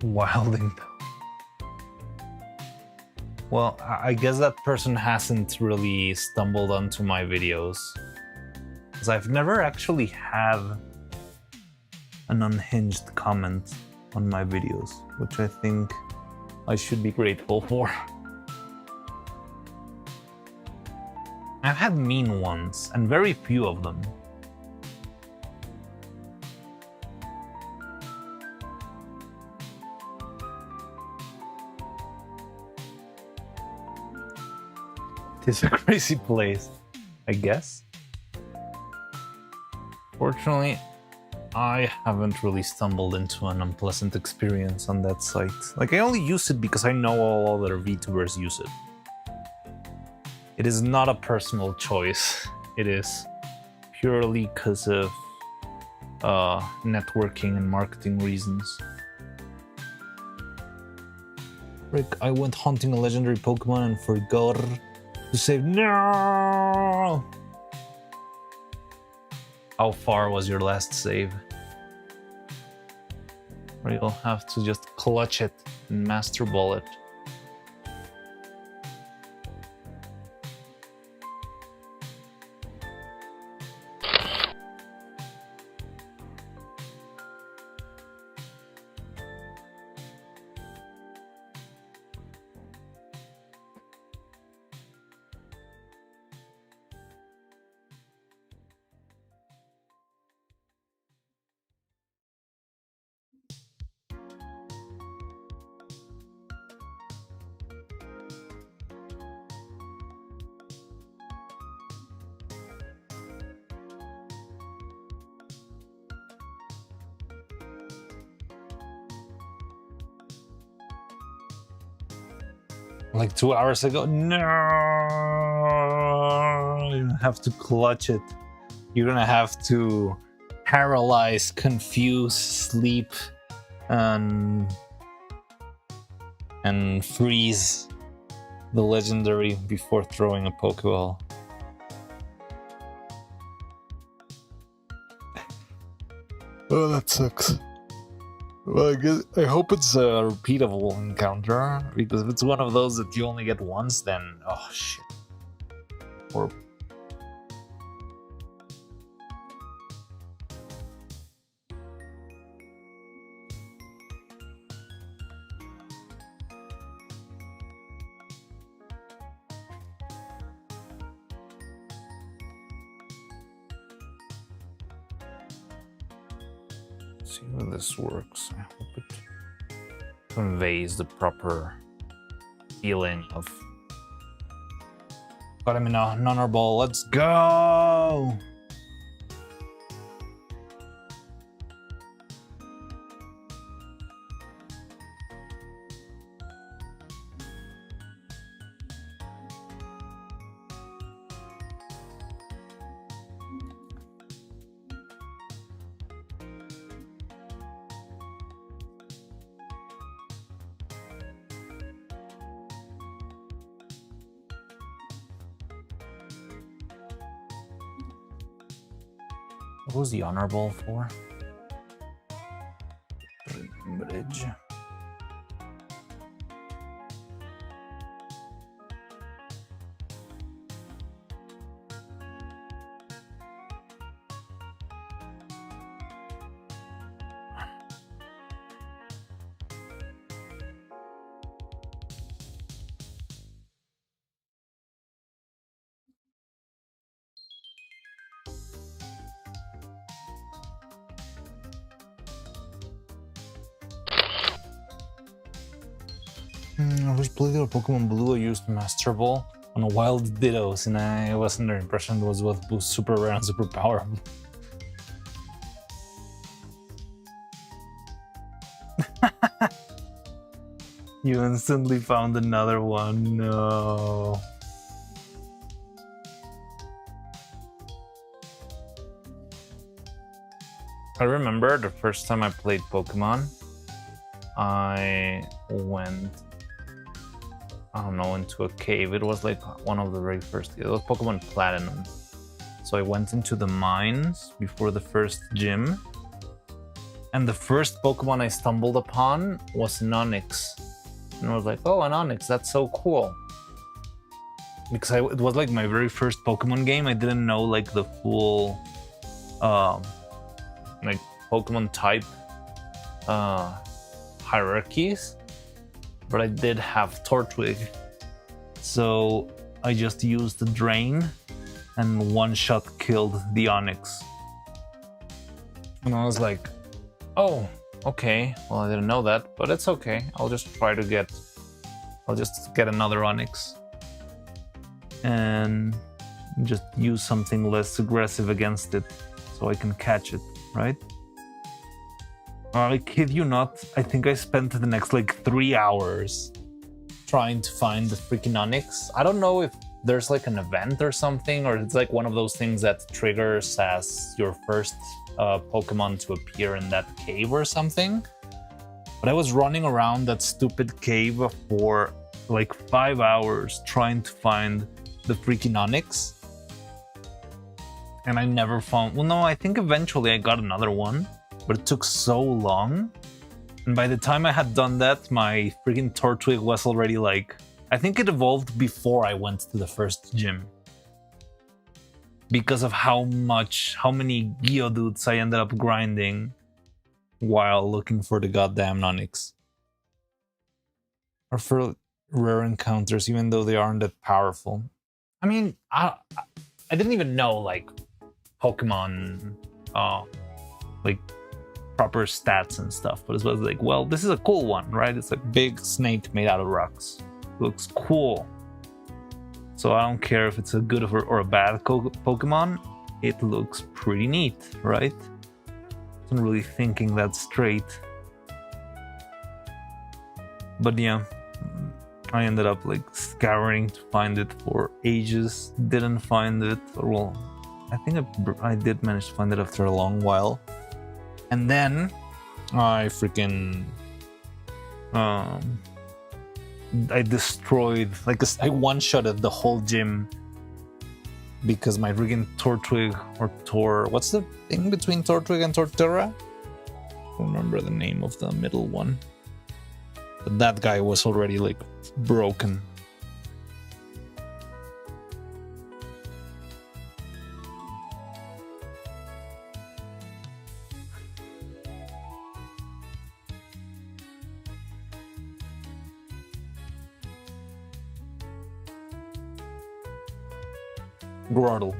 S1: Wilding. Well, I guess that person hasn't really stumbled onto my videos, because I've never actually had an unhinged comment on my videos, which I think I should be grateful for. I've had mean ones, and very few of them. It's a crazy place, I guess. Fortunately, I haven't really stumbled into an unpleasant experience on that site. Like, I only use it because I know all other VTubers use it. It is not a personal choice. It is purely because of networking and marketing reasons. Rick, I went hunting a legendary Pokemon and forgot to save. No! How far was your last save? Or you'll have to just clutch it and master ball it. Like 2 hours ago. No, you have to clutch it. You're gonna have to paralyze, confuse, sleep, and freeze the legendary before throwing a Pokeball. Oh, that sucks. Well, I hope it's a repeatable encounter, because if it's one of those that you only get once, then oh shit. Or see how this works. I hope it conveys the proper feeling of. Got him in a nunner ball. Let's go! What was the honor ball for? Bridge. I was playing with Pokemon Blue. I used Master Ball on a Wild Dittos, and I was under the impression it was both super rare and super powerful. You instantly found another one. No. I remember the first time I played Pokemon, I went, I don't know, into a cave. It was like one of the very first, it was Pokemon Platinum. So I went into the mines before the first gym. And the first Pokemon I stumbled upon was an Onix. And I was like, oh, an Onix, that's so cool. Because it was like my very first Pokemon game. I didn't know like the full like Pokemon type hierarchies. But I did have Tortwig. So I just used the Drain and one shot killed the Onix. And I was like, oh, okay. Well, I didn't know that, but it's okay. I'll just get another Onix and just use something less aggressive against it so I can catch it, right? I kid you not, I think I spent the next like 3 hours trying to find the freaking Onix. I don't know if there's like an event or something, or it's like one of those things that triggers as your first Pokemon to appear in that cave or something. But I was running around that stupid cave for like 5 hours trying to find the freaking Onix. And I never found, well, no, I think eventually I got another one, but it took so long. And by the time I had done that, my freaking Tortwig was already like, I think it evolved before I went to the first gym. Because of how many Geodudes I ended up grinding while looking for the goddamn Onix. Or for rare encounters, even though they aren't that powerful. I mean, I didn't even know like Pokemon like proper stats and stuff, but it was like, well, this is a cool one, right? It's like big snake made out of rocks. Looks cool. So I don't care if it's a good or a bad Pokemon, it looks pretty neat, right? I'm really thinking that straight. But yeah, I ended up like scouring to find it for ages, didn't find it, or well, I think I did manage to find it after a long while. And then I freaking I destroyed, like I one-shotted the whole gym because my freaking Tortwig or what's the thing between Tortwig and Torterra? I don't remember the name of the middle one. But that guy was already like broken. Grottle.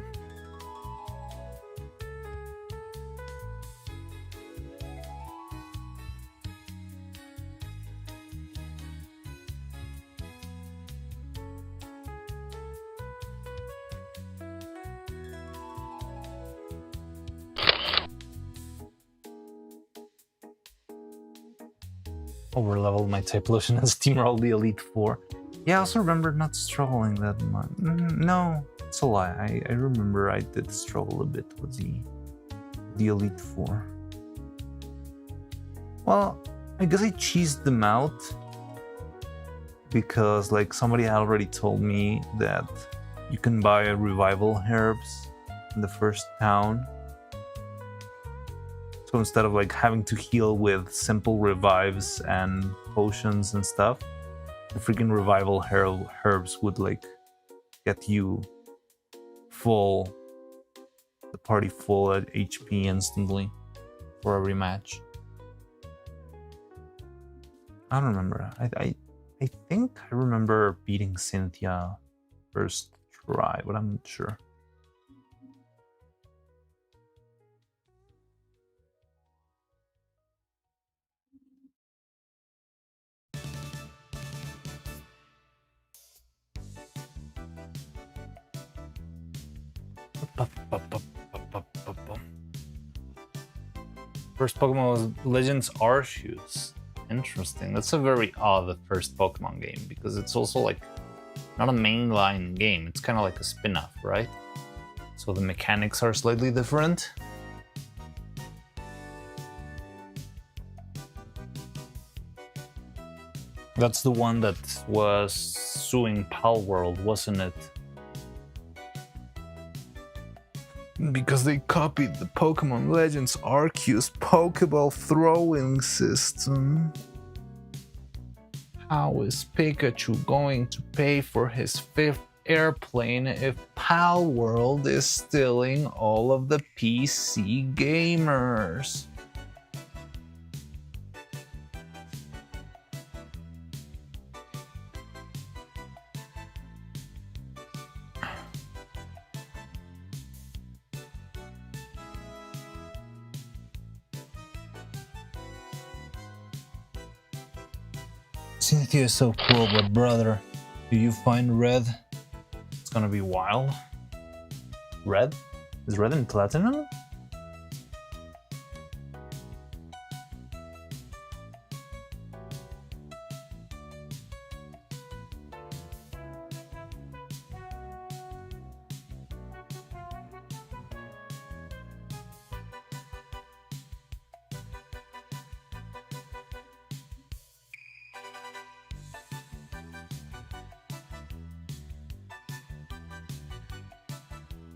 S2: Over-leveled my Typhlosion and steamrolled the Elite Four. Yeah, I also remember not struggling that much. No, it's a lie. I remember I did struggle a bit with the Elite Four. Well, I guess I cheesed them out because like somebody had already told me that you can buy revival herbs in the first town. So instead of like having to heal with simple revives and potions and stuff, the freaking revival herbs would like get you full, the party full at HP instantly for every match. I don't remember. I think I remember beating Cynthia first try, but I'm not sure. First Pokemon was Legends Arceus. Interesting. That's a very odd first Pokemon game because it's also like not a mainline game. It's kind of like a spin-off, right? So the mechanics are slightly different. That's the one that was suing Palworld, wasn't it? Because they copied the Pokemon Legends Arceus Pokeball throwing system. How is Pikachu going to pay for his 5th airplane if Palworld is stealing all of the PC gamers? Cynthia is so cool, but brother, do you find red? It's gonna be wild. Red? Is red in platinum?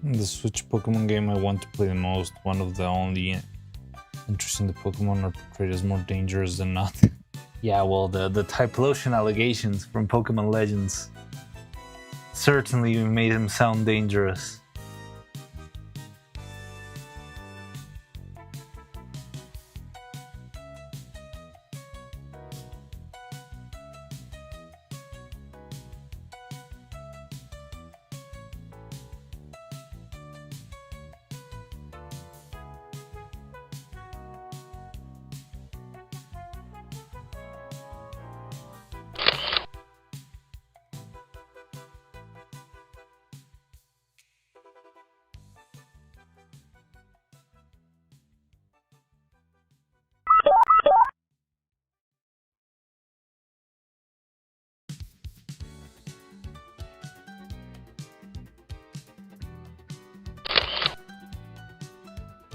S2: The Switch Pokemon game I want to play the most, one of the only interesting, the Pokemon are portrayed as more dangerous than not. Yeah, well, the Typhlosion allegations from Pokemon Legends certainly made him sound dangerous.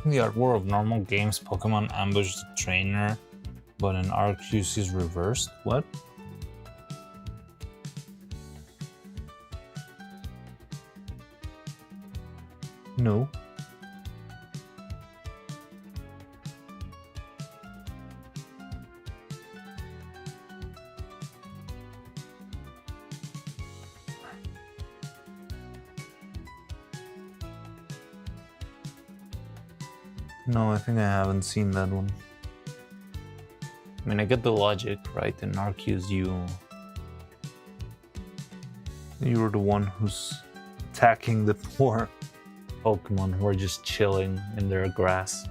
S2: In the artwork of normal games, Pokemon ambush the trainer, but in Arceus is reversed. What? No. No, I think I haven't seen that one. I mean, I get the logic, right? In Arceus, you're the one who's attacking the poor Pokemon who are just chilling in their grass.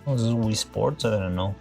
S1: Oh, this is Wii Sports? I don't know.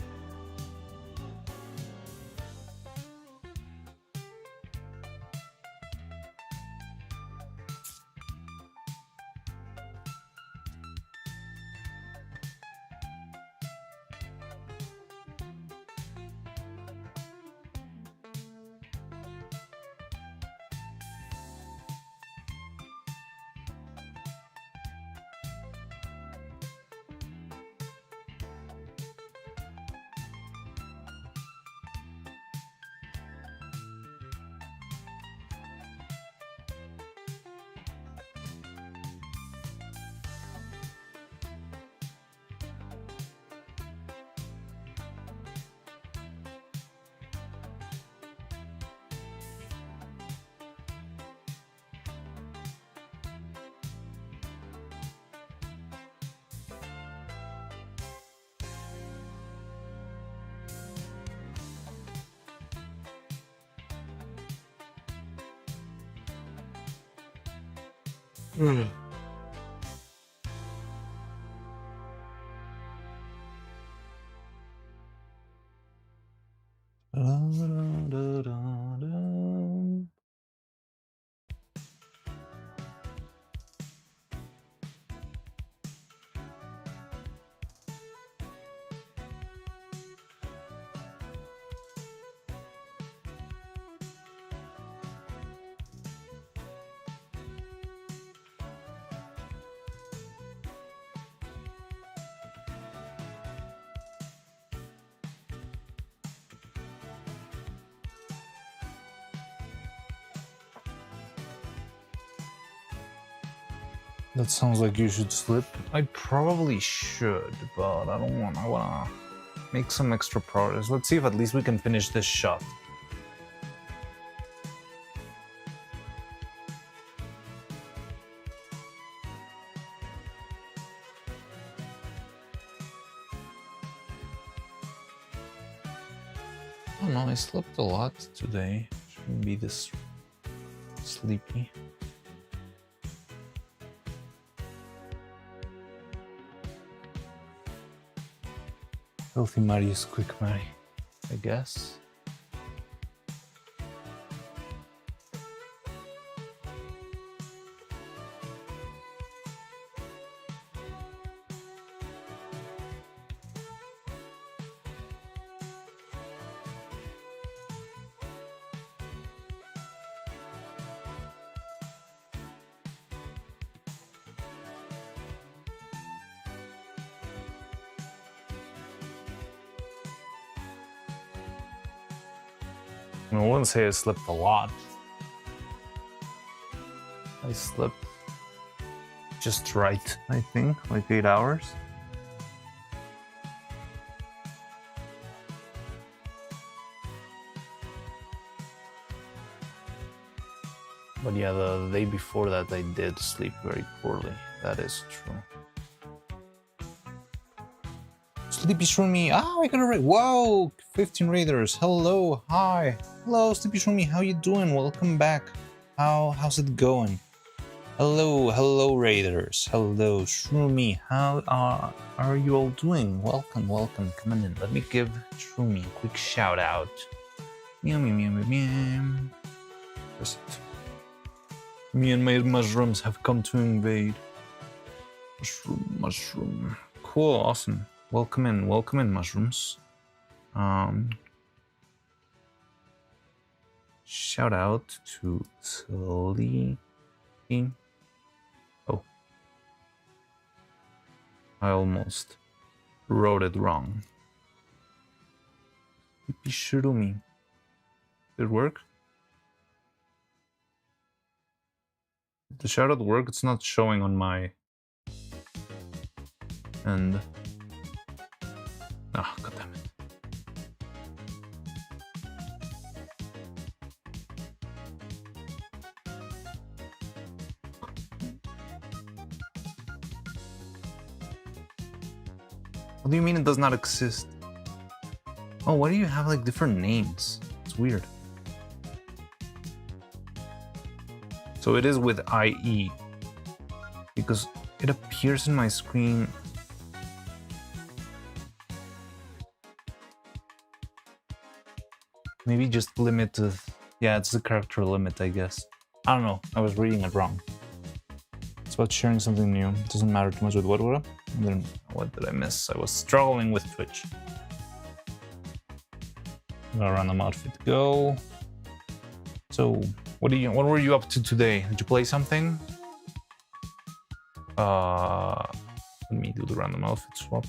S2: That sounds like you should slip.
S1: I probably should, but I don't want. I wanna make some extra progress. Let's see if at least we can finish this shot. Oh no, I slept a lot today. Shouldn't be this sleepy.
S2: Healthy Mari is quick Mari,
S1: I guess.
S2: I wouldn't say I slept a lot. I slept just right, I think, like 8 hours.
S1: But yeah, the day before that I did sleep very poorly. That is true.
S2: Sleepy Shroomy, I got it right. Whoa, 15 raiders. Hello, hi. Hello, Sleepy Shroomy, how you doing? Welcome back. How's it going? Hello, raiders. Hello, Shroomy. How are you all doing? Welcome. Come on in. Let me give Shroomy a quick shout out. Meow, meow, meow, meow, meow. Just, me and my mushrooms have come to invade. Mushroom. Cool, awesome. Welcome in, mushrooms. Shout out to Sleepy. Oh, I almost wrote it wrong. Sleepy Shirumi. Did it work? Did the shout out work? It's not showing on my end. Ah, oh, goddammit.
S1: What do you mean it does not exist? Oh, why do you have like different names? It's weird. So it is with IE because it appears in my screen. Maybe just limit to, yeah, it's the character limit, I guess. I don't know, I was reading it wrong. It's about sharing something new. It doesn't matter too much with what? And then what did I miss? I was struggling with Twitch. Got a random outfit to go. So what were you up to today? Did you play something? Let me do the random outfit swap.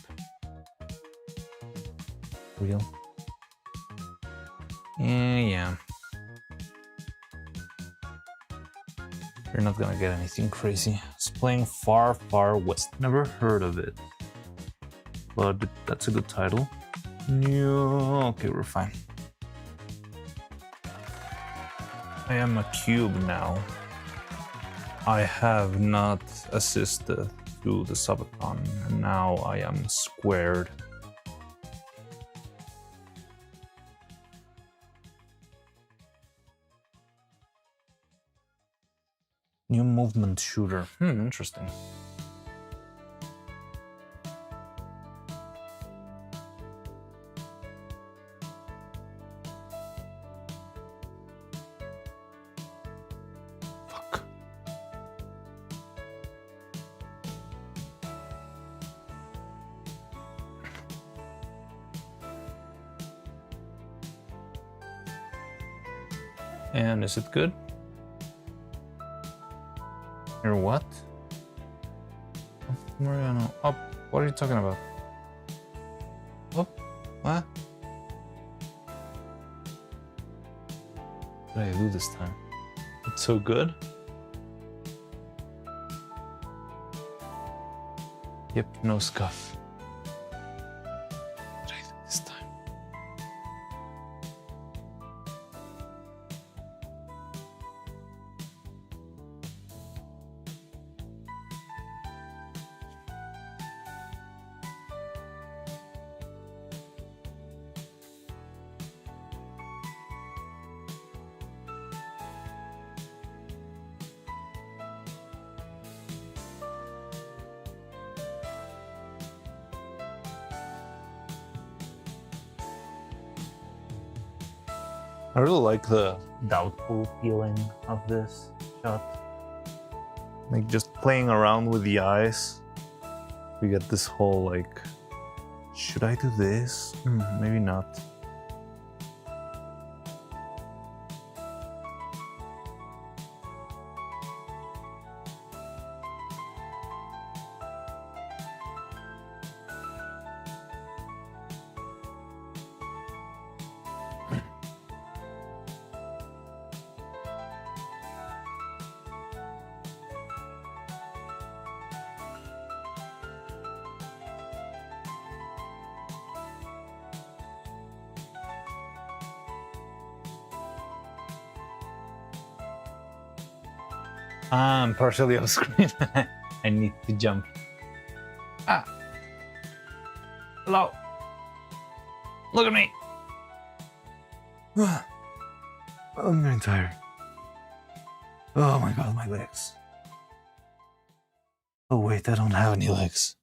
S1: Real. Yeah. You're not gonna get anything crazy. It's playing Far, Far West. Never heard of it. But that's a good title. Okay, we're fine. I am a cube now. I have not assisted to the subathon, and now I am squared. New movement shooter. Interesting. Fuck. And is it good? Or what? Mariano. Oh, what are you talking about? Oh, what? What did I do this time? It's so good? Yep, no scuff. What did I do this time? I really like the doubtful feeling of this shot. Like just playing around with the eyes. We get this whole like, should I do this? Maybe not. I'm partially off screen. I need to jump. Ah. Hello. Look at me. I'm getting tired. Oh my god, my legs. Oh wait, I don't have any legs.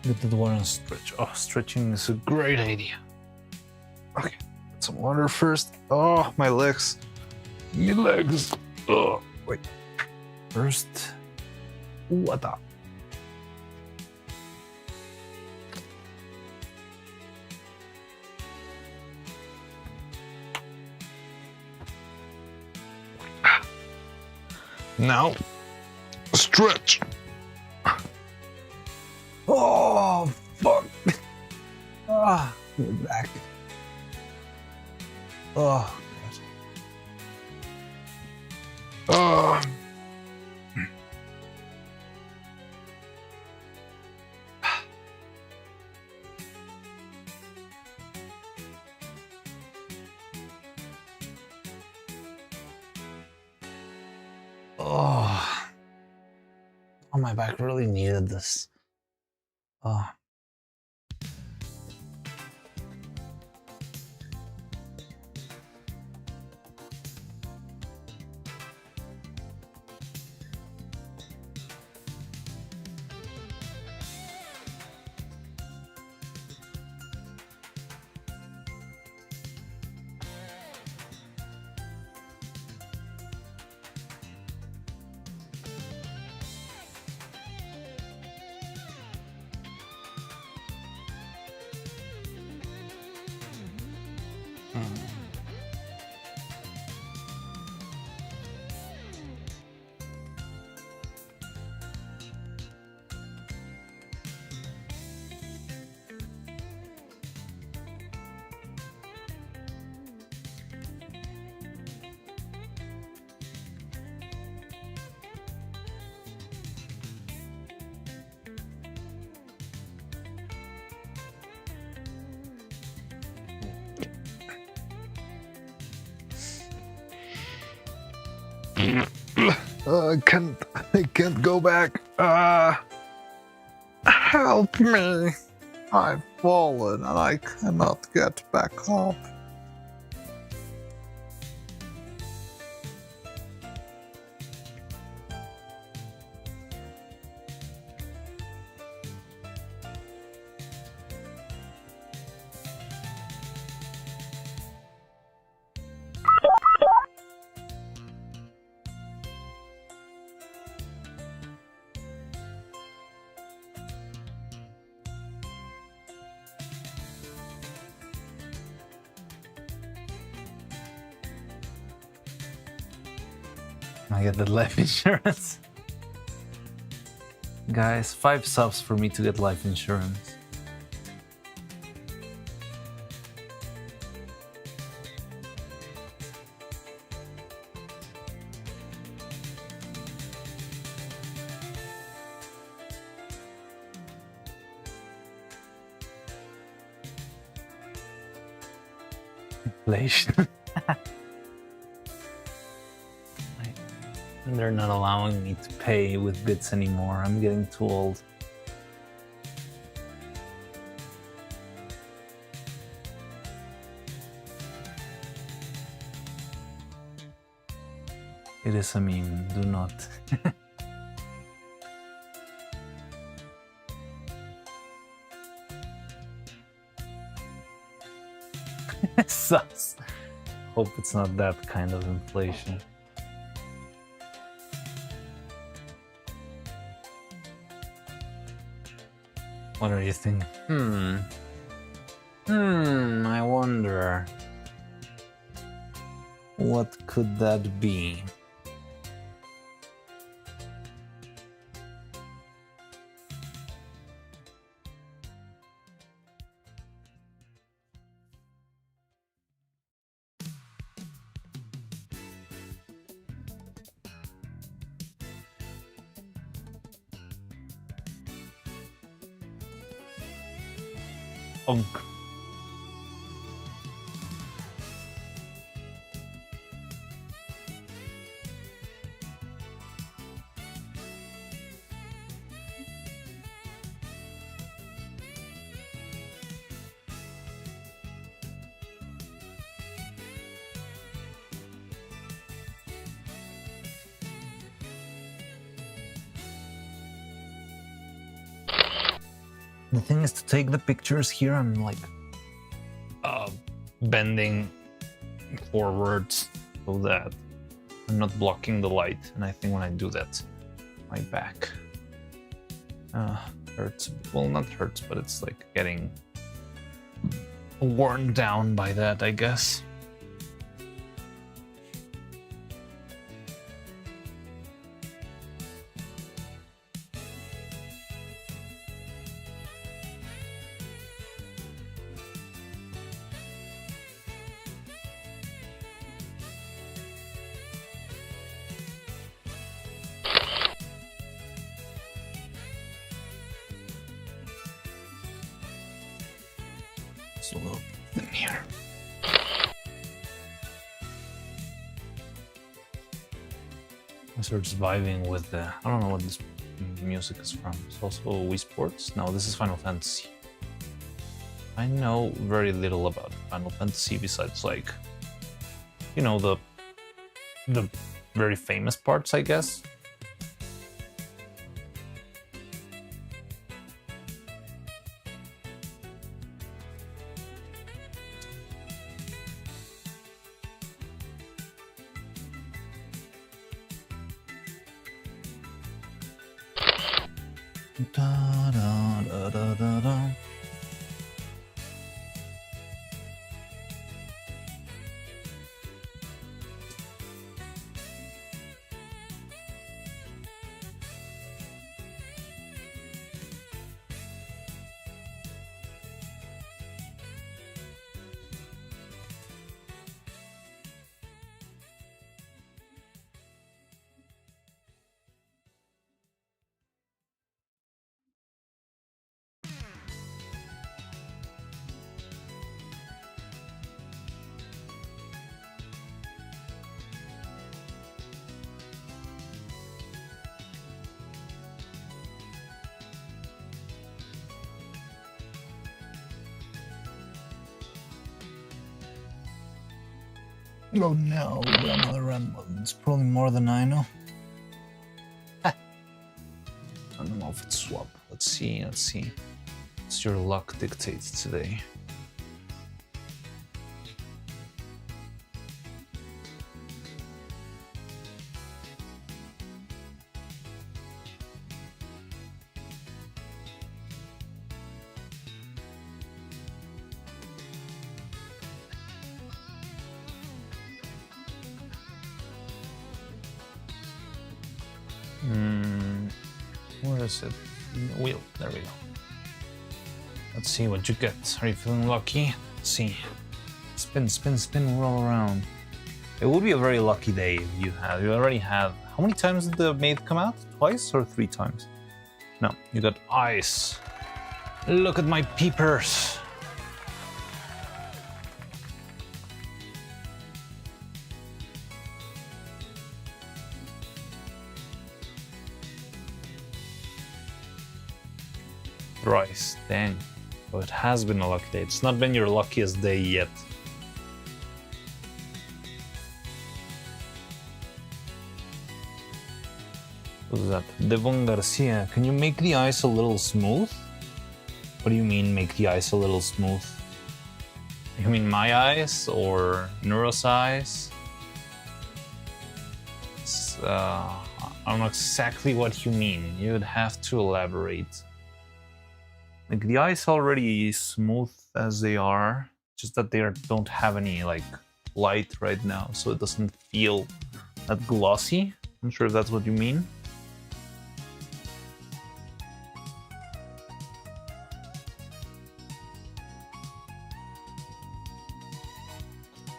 S1: Get the water and stretch. Oh, stretching is a great idea. Okay, get some water first. Oh, my legs. My legs. Oh, wait. First, water. Now, stretch. Oh, fuck. Ah, my back. Oh, God. Oh. Oh. Oh, my back really needed this. Oh. I can't go back. Help me. I've fallen and I cannot get back up. I get the life insurance. Guys, 5 subs for me to get life insurance. Inflation. They're not allowing me to pay with bits anymore. I'm getting too old. It is a meme, do not. Sus. Hope it's not that kind of inflation. What are you thinking? I wonder. What could that be? Onk. The thing is to take the pictures here. I'm like bending forwards so that I'm not blocking the light. And I think when I do that, my back hurts. Well, not hurts, but it's like getting worn down by that, I guess. It's a little thin here. I started vibing with the, I don't know what this music is from. It's also Wii Sports. No, this is Final Fantasy. I know very little about Final Fantasy besides, like, you know, the very famous parts, I guess. Da, da, da, da, da, da. Oh no, we got another run button. It's probably more than I know. I don't know if it's swap. Let's see. What's your luck dictates today? Where is it? Wheel. There we go. Let's see what you get. Are you feeling lucky? Let's see. Spin, spin, spin, roll around. It would be a very lucky day if you have. You already have. How many times did the maid come out? Twice or 3 times? No, you got ice. Look at my peepers. Thrice, dang. So it has been a lucky day. It's not been your luckiest day yet. Who's that? Devon Garcia. Can you make the ice a little smooth? What do you mean, make the ice a little smooth? You mean my eyes or NEURO's eyes? I don't know exactly what you mean. You'd have to elaborate. Like, the eyes already smooth as they are, just that they don't have any like light right now, so it doesn't feel that glossy. I'm sure if that's what you mean.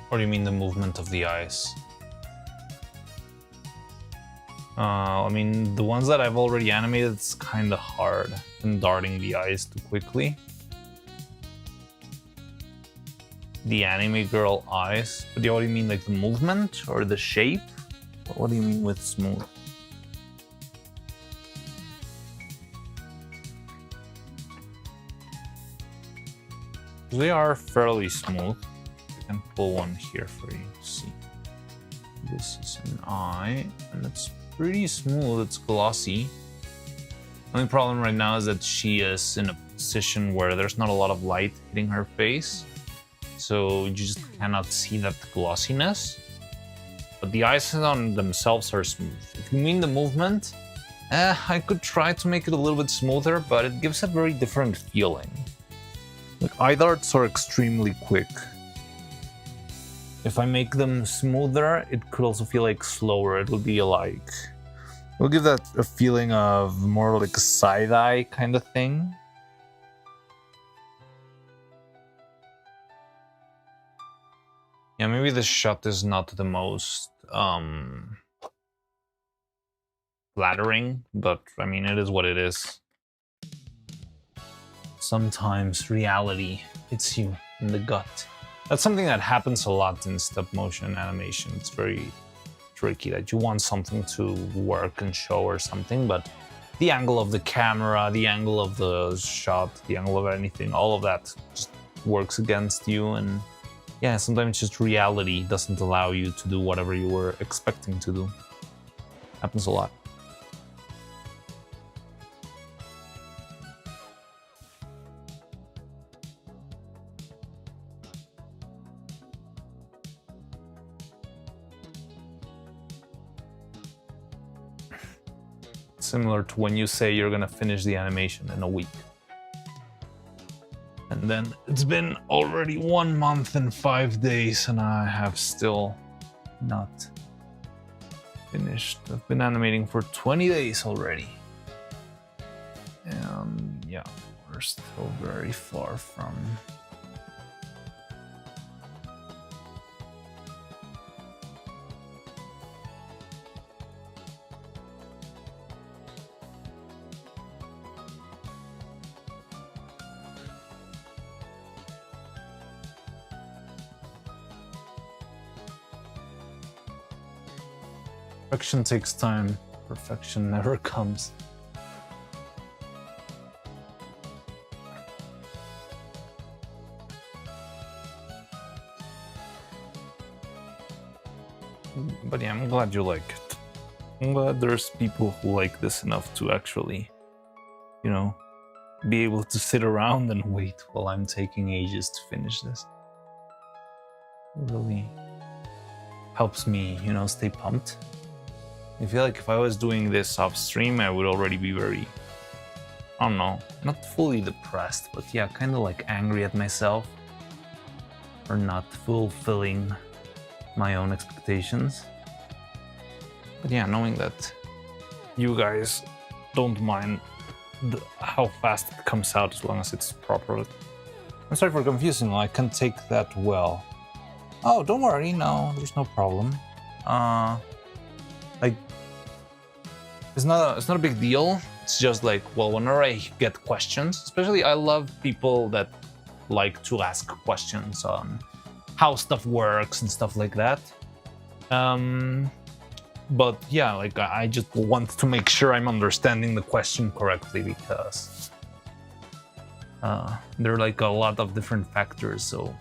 S1: Or do you mean the movement of the eyes? I mean, the ones that I've already animated, it's kind of hard and darting the eyes too quickly. The anime girl eyes. But what do you mean, like the movement or the shape? What do you mean with smooth? They are fairly smooth. I can pull one here for you to see. This is an eye, and it's pretty smooth. It's glossy. Only problem right now is that she is in a position where there's not a lot of light hitting her face, so you just cannot see that glossiness. But the eyes on themselves are smooth. If you mean the movement, I could try to make it a little bit smoother, but it gives a very different feeling. Like, eye darts are extremely quick. If I make them smoother, it could also feel like slower. It would be like... It'll give that a feeling of more like a side-eye kind of thing. Yeah, maybe this shot is not the most flattering, but I mean, it is what it is. Sometimes reality hits you in the gut. That's something that happens a lot in stop-motion animation. It's very tricky that you want something to work and show or something, but the angle of the camera, the angle of the shot, the angle of anything, all of that just works against you. And yeah, sometimes just reality doesn't allow you to do whatever you were expecting to do. Happens a lot. Similar to when you say you're gonna finish the animation in a week. And then it's been already 1 month and 5 days and I have still not finished. I've been animating for 20 days already. And yeah, we're still very far from... Perfection takes time. Perfection never comes. But yeah, I'm glad you like it. I'm glad there's people who like this enough to actually, you know, be able to sit around and wait while I'm taking ages to finish this. It really helps me, you know, stay pumped. I feel like if I was doing this off stream, I would already be very, I don't know, not fully depressed, but yeah, kind of like angry at myself for not fulfilling my own expectations. But yeah, knowing that you guys don't mind how fast it comes out as long as it's proper. I'm sorry for confusing you, I can take that well. Oh, don't worry, no, there's no problem. Like, it's not a big deal. It's just like, well, whenever I get questions, especially I love people that like to ask questions on how stuff works and stuff like that. But yeah, like I just want to make sure I'm understanding the question correctly because there are like a lot of different factors, so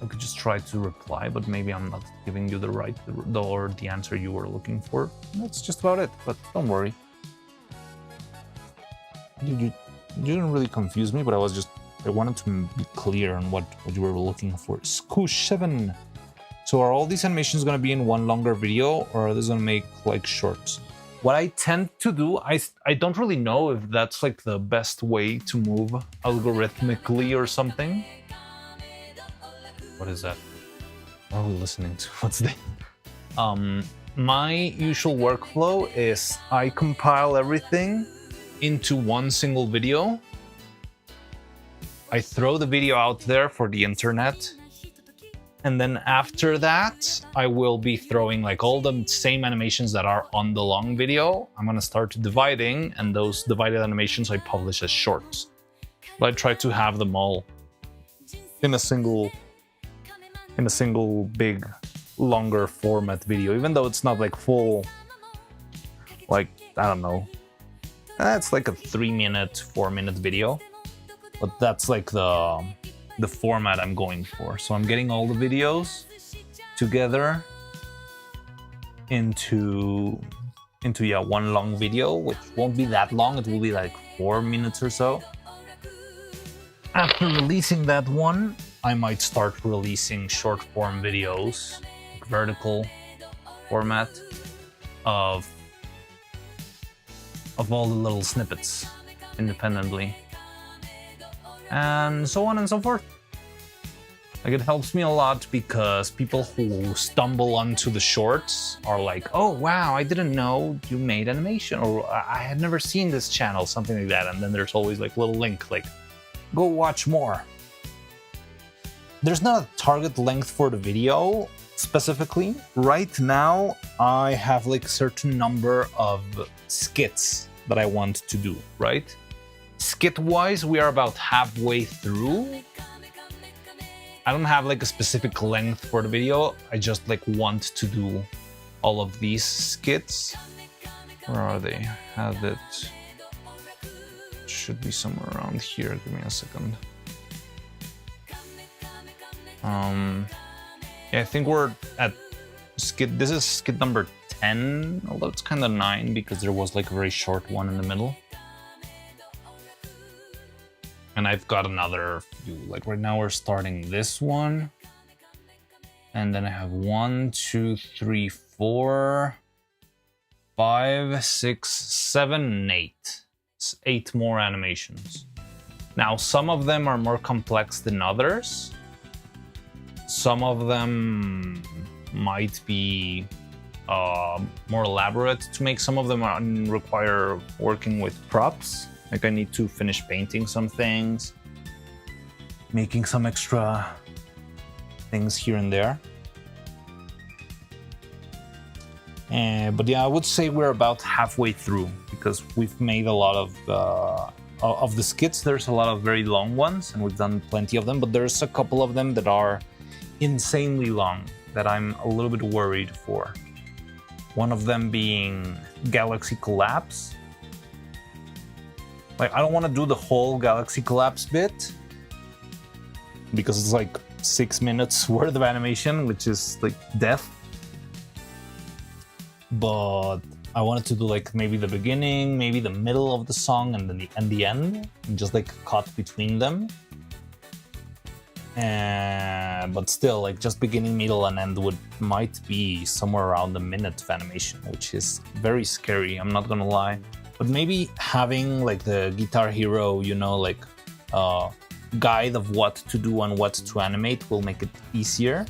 S1: I could just try to reply, but maybe I'm not giving you the right or the answer you were looking for. That's just about it, but don't worry. You didn't really confuse me, but I wanted to be clear on what you were looking for. Scoosh7. So are all these animations going to be in one longer video, or are they going to make like shorts? What I tend to do, I don't really know if that's like the best way to move algorithmically or something. What is that? What are we listening to? What's that? My usual workflow is I compile everything into one single video. I throw the video out there for the internet. And then after that, I will be throwing like all the same animations that are on the long video. I'm gonna start dividing, and those divided animations I publish as shorts. But I try to have them all in a single big, longer format video, even though it's not like full, like, I don't know. That's like a 3-minute, 4-minute video. But that's like the format I'm going for. So I'm getting all the videos together into into one long video, which won't be that long. It will be like 4 minutes or so. After releasing that one, I might start releasing short form videos, like vertical format of all the little snippets independently, and so on and so forth. Like, it helps me a lot because people who stumble onto the shorts are like, oh wow, I didn't know you made animation, or I had never seen this channel, something like that. And then there's always like a little link like, go watch more. There's not a target length for the video specifically. Right now, I have like a certain number of skits that I want to do, right? Skit-wise, we are about halfway through. I don't have like a specific length for the video. I just like want to do all of these skits. Where are they? Have it. Should be somewhere around here. Give me a second. Yeah, I think we're at skit. This is skit number 10, although it's kind of 9 because there was like a very short one in the middle. And I've got another few. Like right now we're starting this one. And then I have 1, 2, 3, 4, 5, 6, 7, and 8. It's 8 more animations. Now, some of them are more complex than others. Some of them might be more elaborate to make. Some of them require working with props. Like I need to finish painting some things, making some extra things here and there. But yeah, I would say we're about halfway through because we've made a lot of the skits. There's a lot of very long ones and we've done plenty of them, but there's a couple of them that are insanely long that I'm a little bit worried for. One of them being Galaxy Collapse. Like, I don't want to do the whole Galaxy Collapse bit because it's like 6 minutes worth of animation, which is like death. But I wanted to do like maybe the beginning, maybe the middle of the song, and then the end, and just like cut between them. But still, like just beginning, middle, and end might be somewhere around a minute of animation, which is very scary. I'm not gonna lie. But maybe having like the Guitar Hero, you know, like guide of what to do and what to animate will make it easier.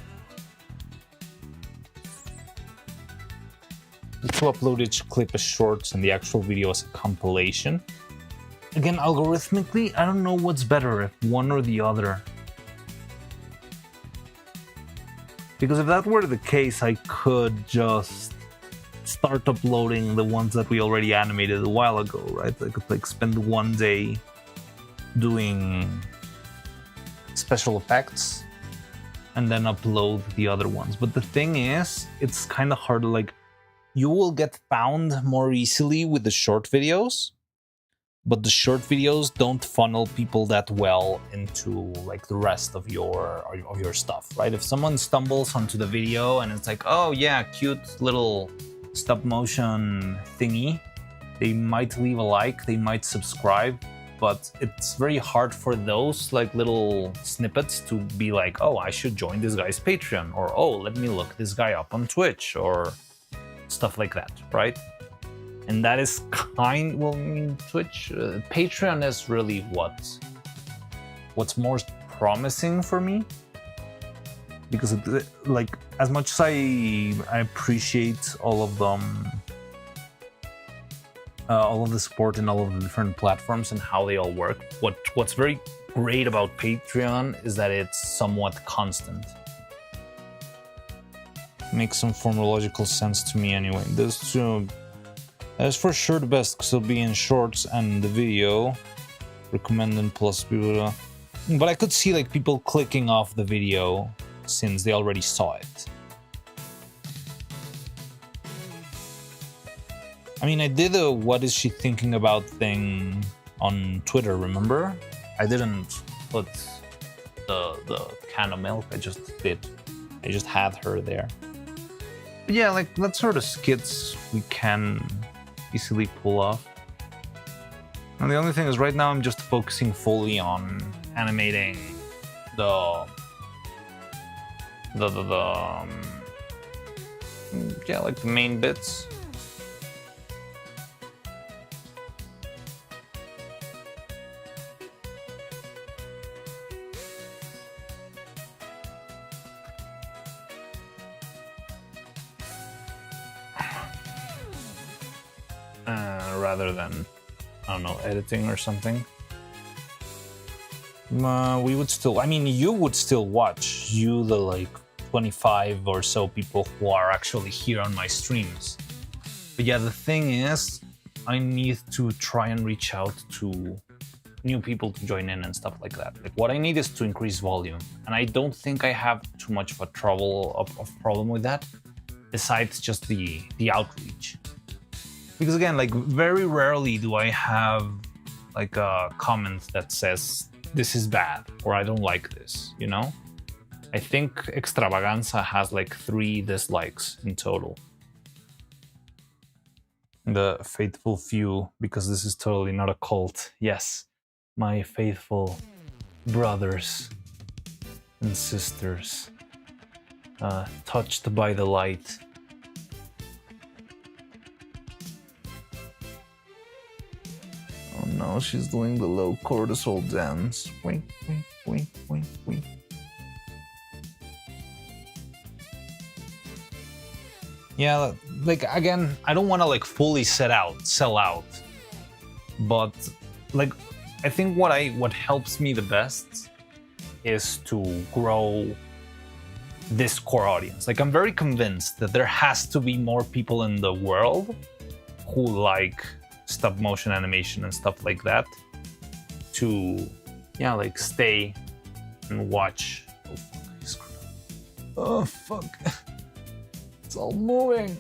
S1: To upload each clip as shorts and the actual video as a compilation. Again, algorithmically, I don't know what's better, if one or the other. Because if that were the case, I could just start uploading the ones that we already animated a while ago, right? I could like spend one day doing special effects and then upload the other ones. But the thing is, it's kind of hard. Like, you will get found more easily with the short videos, but the short videos don't funnel people that well into like the rest of your stuff, right? If someone stumbles onto the video and it's like, oh yeah, cute little stop motion thingy, they might leave a like, they might subscribe, but it's very hard for those like little snippets to be like, oh, I should join this guy's Patreon, or oh, let me look this guy up on Twitch, or stuff like that, right? And that is well, I mean, Twitch, Patreon is really what's most promising for me, because it, like, as much as I appreciate all of them, all of the support and all of the different platforms and how they all work, what's very great about Patreon is that it's somewhat constant. Makes some phonological sense to me anyway. This is for sure the best because it'll be in shorts and the video. Recommended plus people. But I could see like people clicking off the video since they already saw it. I mean, I did a what is she thinking about thing on Twitter, remember? I didn't put the can of milk, I just had her there. But yeah, like that sort of skits we can easily pull off. And the only thing is right now I'm just focusing fully on animating yeah, like the main bits. Rather than, I don't know, editing or something. We would still, I mean, you would still watch, you the like 25 or so people who are actually here on my streams. But yeah, the thing is, I need to try and reach out to new people to join in and stuff like that. Like what I need is to increase volume, and I don't think I have too much of a problem with that, besides just the outreach. Because again, like very rarely do I have like a comment that says this is bad or I don't like this, you know? I think Extravaganza has like 3 dislikes in total. The faithful few, because this is totally not a cult. Yes, my faithful brothers and sisters, touched by the light. Oh no, she's doing the low cortisol dance. Wink, wink, wink, wink, wink. Yeah, like again, I don't want to like fully sell out, but like I think what helps me the best is to grow this core audience. Like I'm very convinced that there has to be more people in the world who like stop motion animation and stuff like that to, yeah, like stay and watch. Oh fuck, I screwed up. Oh fuck. It's all moving.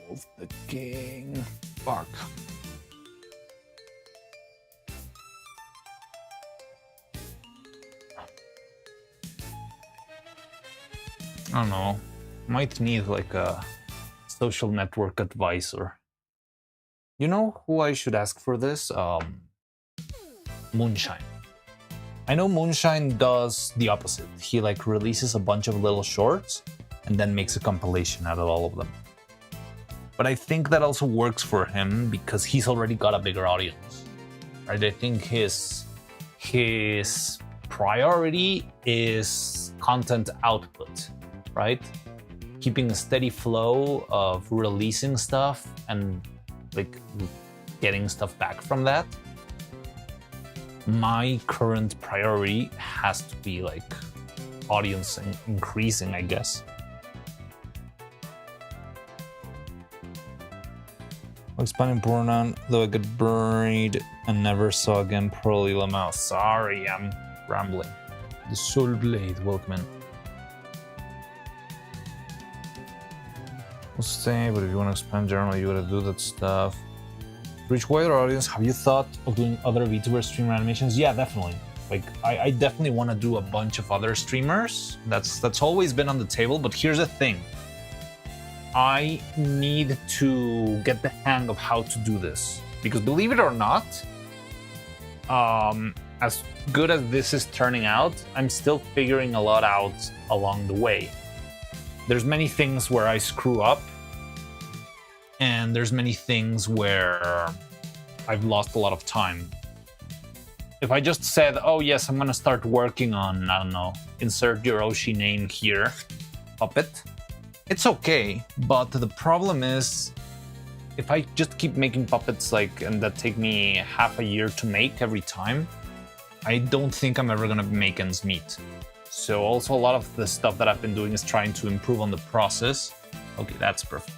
S1: Wolf the King. Fuck. I don't know. Might need like a social network advisor. You know who I should ask for this? Moonshine. I know Moonshine does the opposite. He like releases a bunch of little shorts and then makes a compilation out of all of them. But I think that also works for him because he's already got a bigger audience, right? I think his priority is content output, right? Keeping a steady flow of releasing stuff and like getting stuff back from that. My current priority has to be like audience increasing, I guess. Expanding Burnan, though I got buried and never saw again. Poorly Lamau. Sorry, I'm rambling. The Soul Blade, welcome in. We'll stay, but if you want to expand generally, you gotta do that stuff. Reach wider audience. Have you thought of doing other VTuber streamer animations? Yeah, definitely. Like, I definitely want to do a bunch of other streamers. That's always been on the table, but here's the thing. I need to get the hang of how to do this. Because believe it or not, as good as this is turning out, I'm still figuring a lot out along the way. There's many things where I screw up, and there's many things where I've lost a lot of time. If I just said, oh yes, I'm gonna start working on, I don't know, insert your Oshi name here, puppet, it's okay, but the problem is, if I just keep making puppets like, and that take me half a year to make every time, I don't think I'm ever gonna make ends meet. So also a lot of the stuff that I've been doing is trying to improve on the process. Okay, that's perfect.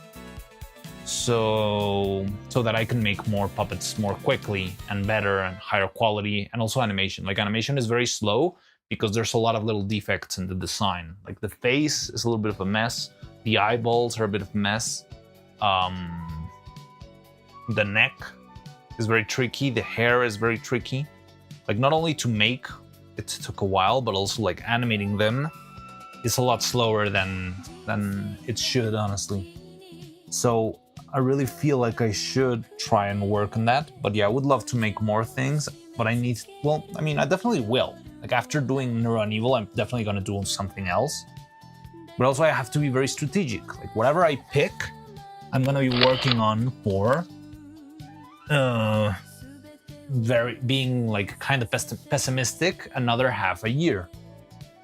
S1: so that I can make more puppets more quickly and better and higher quality, and also animation. Like animation is very slow because there's a lot of little defects in the design. Like the face is a little bit of a mess, the eyeballs are a bit of a mess, the neck is very tricky, the hair is very tricky. Like not only to make, it took a while, but also like animating them is a lot slower than it should, honestly. So I really feel like I should try and work on that. But yeah, I would love to make more things, but I need, well, I mean, I definitely will. Like after doing NEURO and Evil, I'm definitely gonna do something else. But also I have to be very strategic. Like whatever I pick, I'm gonna be working on for being like kind of pessimistic another half a year.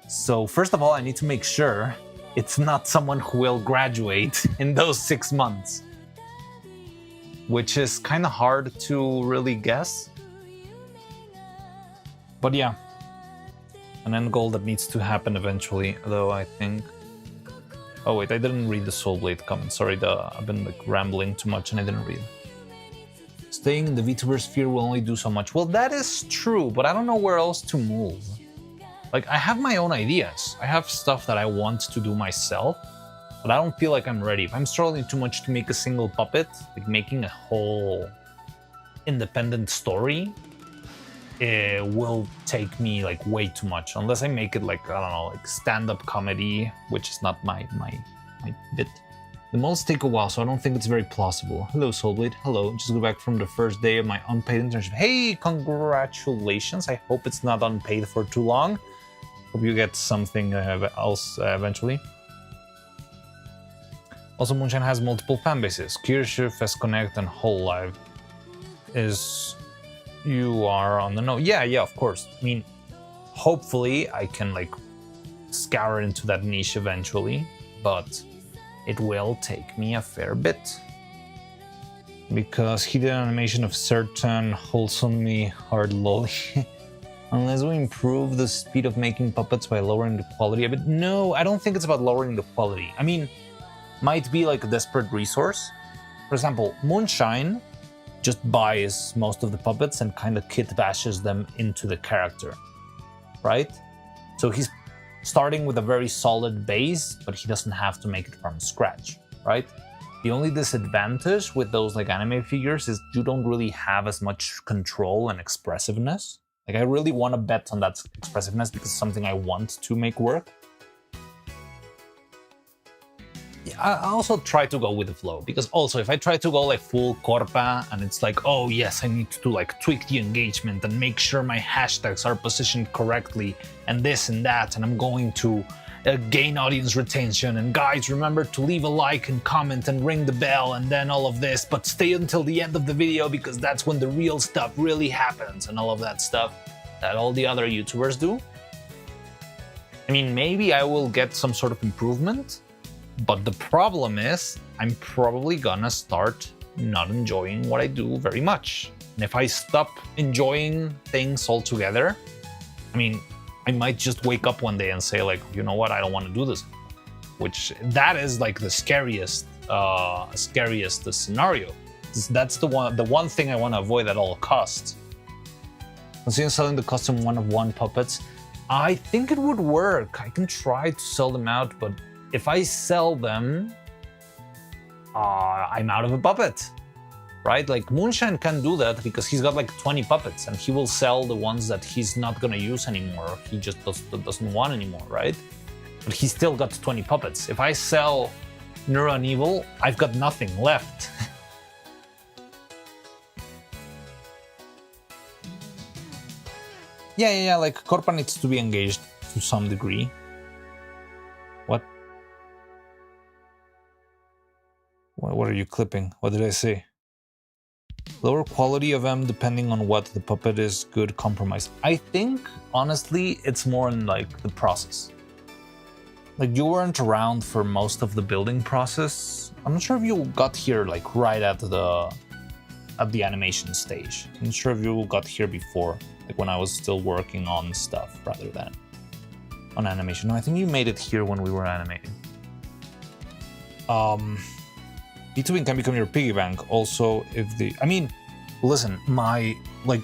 S1: So first of all, I need to make sure it's not someone who will graduate in those 6 months, which is kind of hard to really guess. But yeah, an end goal that needs to happen eventually, though I think... Oh wait, I didn't read the Soul Blade comment. Sorry, I've been like rambling too much and I didn't read it. Staying in the VTuber sphere will only do so much. Well, that is true, but I don't know where else to move. Like, I have my own ideas. I have stuff that I want to do myself, but I don't feel like I'm ready. If I'm struggling too much to make a single puppet, like making a whole independent story, it will take me like way too much. Unless I make it like, I don't know, like stand-up comedy, which is not my bit. The molds take a while, so I don't think it's very plausible. Hello, Soulblade. Hello. Just got back from the first day of my unpaid internship. Hey, congratulations. I hope it's not unpaid for too long. Hope you get something else eventually. Also, Moonshine has multiple fan bases. Kirche, FestConnect, and Hololive. You are on the know. Yeah, of course. I mean, hopefully I can like scour into that niche eventually, but it will take me a fair bit. Because he did an animation of certain wholesomely hard lolly. Unless we improve the speed of making puppets by lowering the quality a bit. No, I don't think it's about lowering the quality. I mean, might be like a desperate resource. For example, Moonshine just buys most of the puppets and kind of kit bashes them into the character, right? So he's starting with a very solid base, but he doesn't have to make it from scratch, right? The only disadvantage with those like anime figures is you don't really have as much control and expressiveness. Like I really want to bet on that expressiveness because it's something I want to make work. Yeah, I also try to go with the flow, because also if I try to go like full Corpa and it's like, oh yes, I need to like tweak the engagement and make sure my hashtags are positioned correctly and this and that, and I'm going to gain audience retention, and guys, remember to leave a like and comment and ring the bell and then all of this, but stay until the end of the video because that's when the real stuff really happens and all of that stuff that all the other YouTubers do. I mean, maybe I will get some sort of improvement, but the problem is I'm probably gonna start not enjoying what I do very much. And if I stop enjoying things altogether, I mean, I might just wake up one day and say like, you know what, I don't want to do this. Which that is like the scariest scenario. That's the one thing I want to avoid at all costs. Considering selling the custom one-of-one puppets, I think it would work. I can try to sell them out, but if I sell them, I'm out of a puppet. Right? Like Moonshine can do that because he's got like 20 puppets and he will sell the ones that he's not gonna use anymore. He just doesn't want anymore, right? But he's still got 20 puppets. If I sell NEURO and Evil, I've got nothing left. yeah, like Corpa needs to be engaged to some degree. What are you clipping? What did I say? Lower quality of M depending on what the puppet is, good compromise. I think, honestly, it's more in like the process. Like you weren't around for most of the building process. I'm not sure if you got here like right at the animation stage. I'm not sure if you got here before, like when I was still working on stuff rather than on animation. No, I think you made it here when we were animating. B2B can become your piggy bank. Also, if the, I mean, listen, my, like,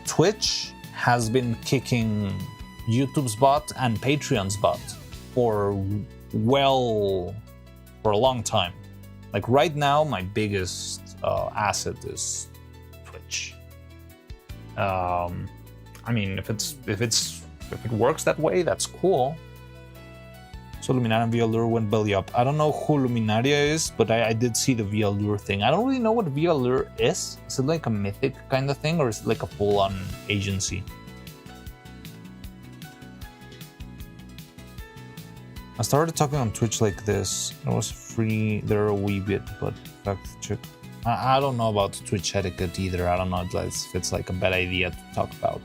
S1: Twitch has been kicking YouTube's butt and Patreon's butt for a long time. Like right now, my biggest asset is Twitch. I mean, if it works that way, that's cool. So Luminaria and VLure went belly up. I don't know who Luminaria is, but I did see the VLure thing. I don't really know what VLure is. Is it like a mythic kind of thing, or is it like a full-on agency? I started talking on Twitch like this. It was free there a wee bit, but fact check. I don't know about Twitch etiquette either. I don't know if it's like a bad idea to talk about.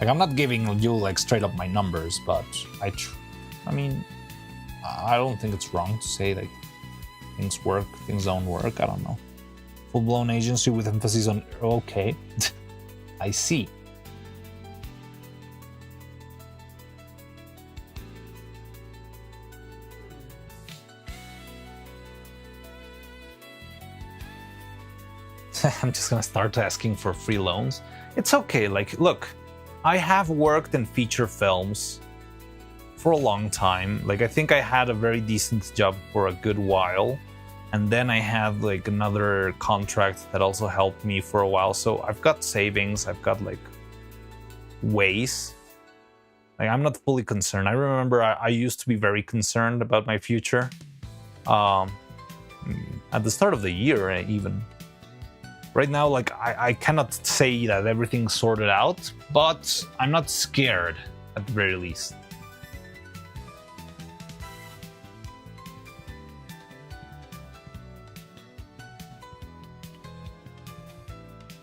S1: Like, I'm not giving you like straight up my numbers, but I mean, I don't think it's wrong to say like things work, things don't work. I don't know. Full-blown agency with emphasis on okay. I see. I'm just gonna start asking for free loans. It's okay, like, look, I have worked in feature films for a long time. Like, I think I had a very decent job for a good while. And then I had like another contract that also helped me for a while. So I've got savings, I've got like ways. Like, I'm not fully concerned. I remember I used to be very concerned about my future. At the start of the year, even. Right now, like, I cannot say that everything's sorted out, but I'm not scared, at the very least.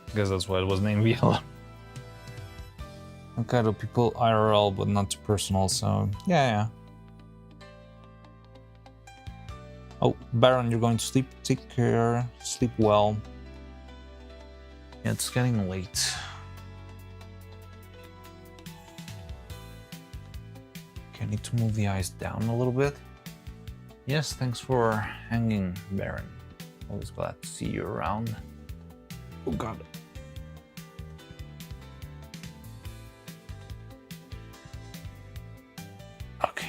S1: I guess that's why it was named VL. Okay, to people IRL, but not too personal, so yeah. Oh, Baron, you're going to sleep. Take care. Sleep well. Yeah, it's getting late. Okay, I need to move the eyes down a little bit. Yes, thanks for hanging, Baron. Always glad to see you around. Oh god. Okay.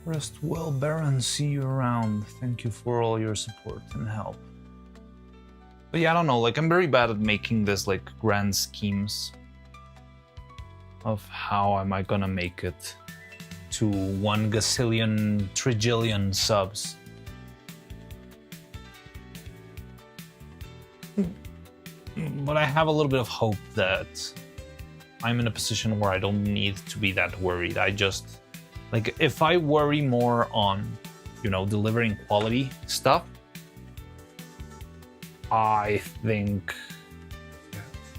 S1: Rest well, Baron. See you around. Thank you for all your support and help. But yeah, I don't know, like, I'm very bad at making this, like, grand schemes of how am I gonna make it to 1 gazillion, trillion subs. But I have a little bit of hope that I'm in a position where I don't need to be that worried. I just, like, if I worry more on, you know, delivering quality stuff, I think,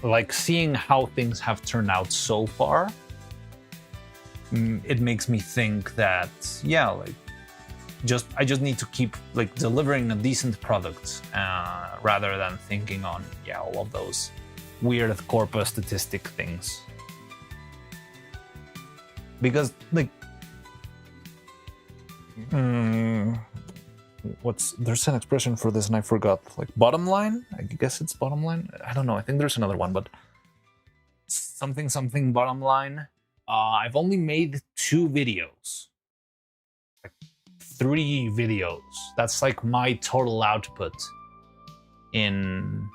S1: like, seeing how things have turned out so far, it makes me think that, yeah, like, I just need to keep, like, delivering a decent product rather than thinking on, yeah, all of those weird corpus statistic things. Because, like, there's an expression for this and I forgot, like, bottom line? I guess it's bottom line? I don't know, I think there's another one, but something bottom line. I've only made 2 videos. Like, 3 videos. That's like my total output in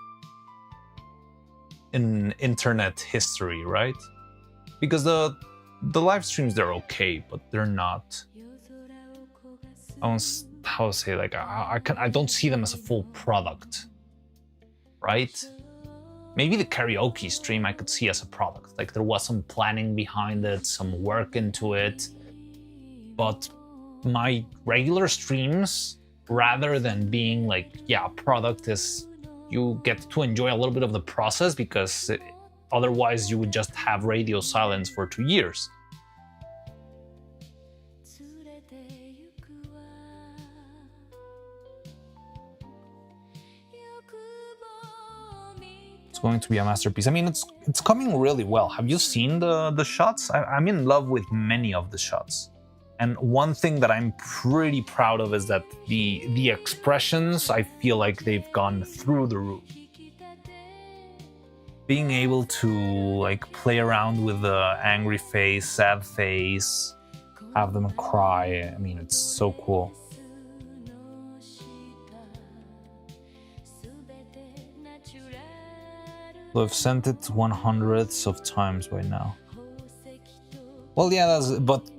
S1: internet history, right? Because the live streams, they're okay, but they're not how to say, like I don't see them as a full product, right? Maybe the karaoke stream I could see as a product, like there was some planning behind it, some work into it. But my regular streams, rather than being like, yeah, a product, is you get to enjoy a little bit of the process, because otherwise you would just have radio silence for 2 years. It's going to be a masterpiece. I mean, it's coming really well. Have you seen the shots? I'm in love with many of the shots. And one thing that I'm pretty proud of is that the expressions, I feel like they've gone through the roof. Being able to like play around with the angry face, sad face, have them cry, I mean, it's so cool. So I've sent it 100s of times by now. Well, yeah,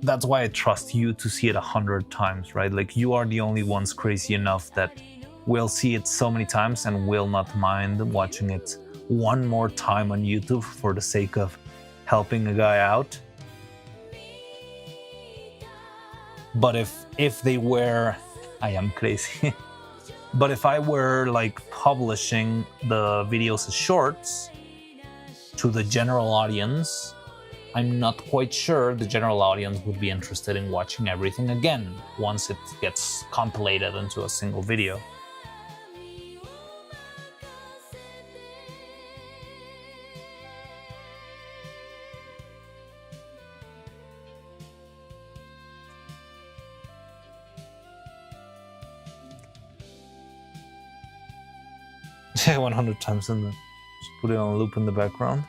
S1: that's why I trust you to see it 100 times, right? Like, you are the only ones crazy enough that will see it so many times and will not mind watching it one more time on YouTube for the sake of helping a guy out. But if they were, I am crazy. But if I were like publishing the videos as shorts to the general audience, I'm not quite sure the general audience would be interested in watching everything again once it gets compilated into a single video. Yeah, 100 times in the... Just put it on a loop in the background.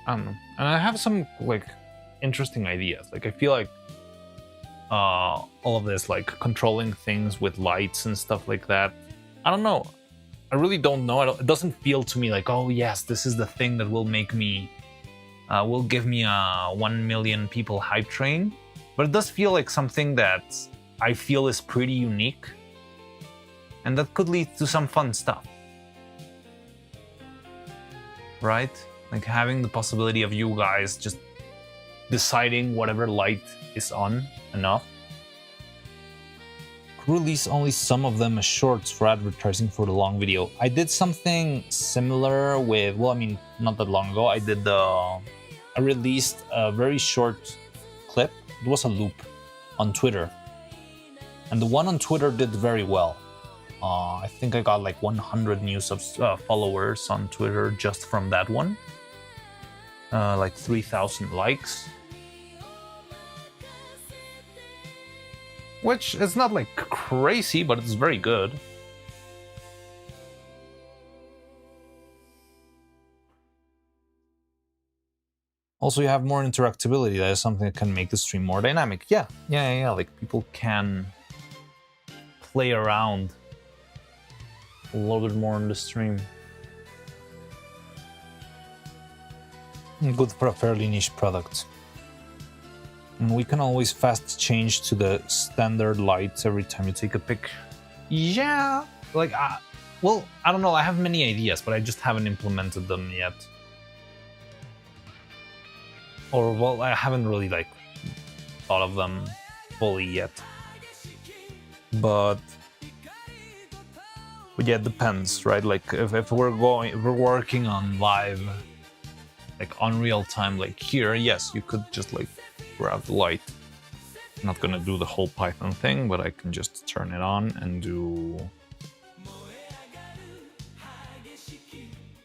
S1: I don't know. And I have some, like, interesting ideas. Like, I feel like all of this, like, controlling things with lights and stuff like that, I don't know. I really don't know. It doesn't feel to me like, oh, yes, this is the thing that will make me... will give me a 1 million people hype train. But it does feel like something that I feel is pretty unique. And that could lead to some fun stuff. Right? Like having the possibility of you guys just deciding whatever light is on enough. Release only some of them as shorts for advertising for the long video. I did something similar with, well, I mean, not that long ago. I released a very short clip. It was a loop on Twitter. And the one on Twitter did very well. I think I got like 100 new followers on Twitter just from that one. Like 3,000 likes. Which is not like crazy, but it's very good. Also, you have more interactability. That is something that can make the stream more dynamic. Yeah. Like people can play around a little bit more on the stream. Good for a fairly niche product. And we can always fast change to the standard lights every time you take a pic. Yeah, like, well, I don't know. I have many ideas, but I just haven't implemented them yet. Or, well, I haven't really, like, thought of them fully yet. But yeah, it depends, right? Like if we're working on live, like on real time, like here, yes, you could just like grab the light. I'm not gonna do the whole Python thing, but I can just turn it on and do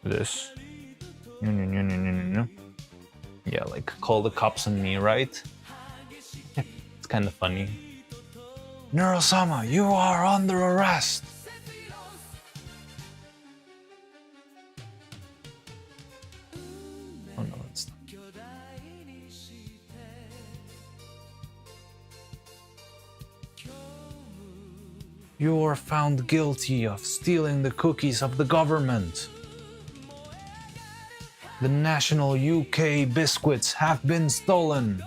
S1: this. Yeah, like call the cops on me, right? It's kind of funny. NEURO-sama, you are under arrest. Oh no, it's not. You are found guilty of stealing the cookies of the government. The national UK biscuits have been stolen.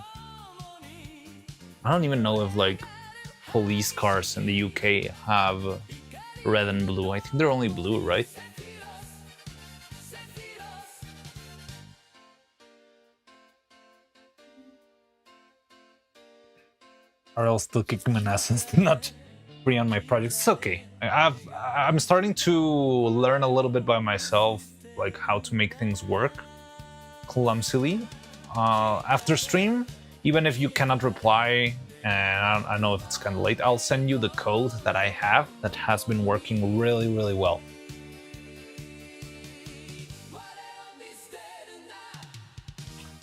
S1: I don't even know if like police cars in the UK have red and blue. I think they're only blue, right? Or else still kick him in essence to not free on my projects. It's okay. I'm starting to learn a little bit by myself, like how to make things work clumsily. After stream, even if you cannot reply, and I know if it's kind of late, I'll send you the code that I have that has been working really, really well.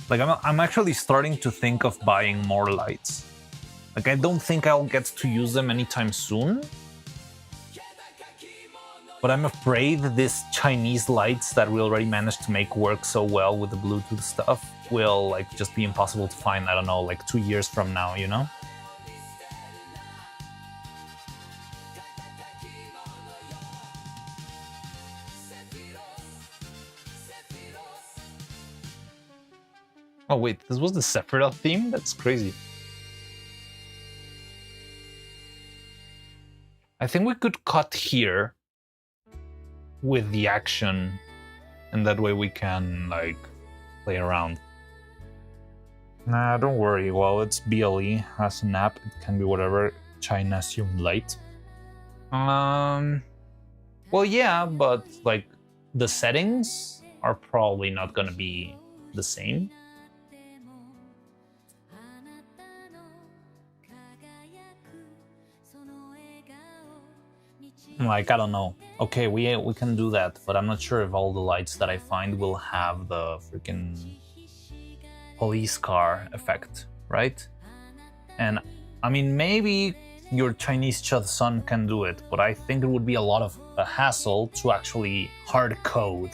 S1: Like I'm actually starting to think of buying more lights. Like I don't think I'll get to use them anytime soon. But I'm afraid these Chinese lights that we already managed to make work so well with the Bluetooth stuff will like just be impossible to find, I don't know, like 2 years from now, you know? Oh wait, this was the Sephiroth theme? That's crazy. I think we could cut here with the action, and that way we can like play around. Nah, don't worry. Well, it's BLE as an app. It can be whatever. China assumed light. Well, yeah, but like the settings are probably not gonna be the same. Like, I don't know. Okay, we can do that, but I'm not sure if all the lights that I find will have the freaking police car effect, right? And I mean, maybe your Chinese Chud Sun can do it, but I think it would be a lot of a hassle to actually hard code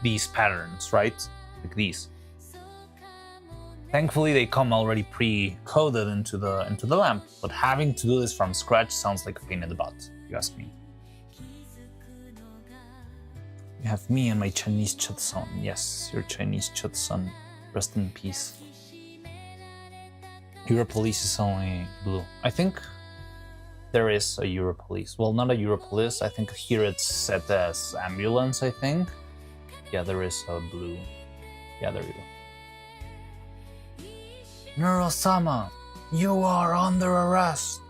S1: these patterns, right? Like these. Thankfully, they come already pre-coded into the lamp, but having to do this from scratch sounds like a pain in the butt, if you ask me. You have me and my Chinese Chud Sun. Yes, your Chinese Chud Sun. Rest in peace. Europolice is only blue. I think there is a Europolice. Well, not a Europolice. I think here it's set as ambulance, I think. Yeah, there is a blue. Yeah, there you go. Neuro-sama, you are under arrest.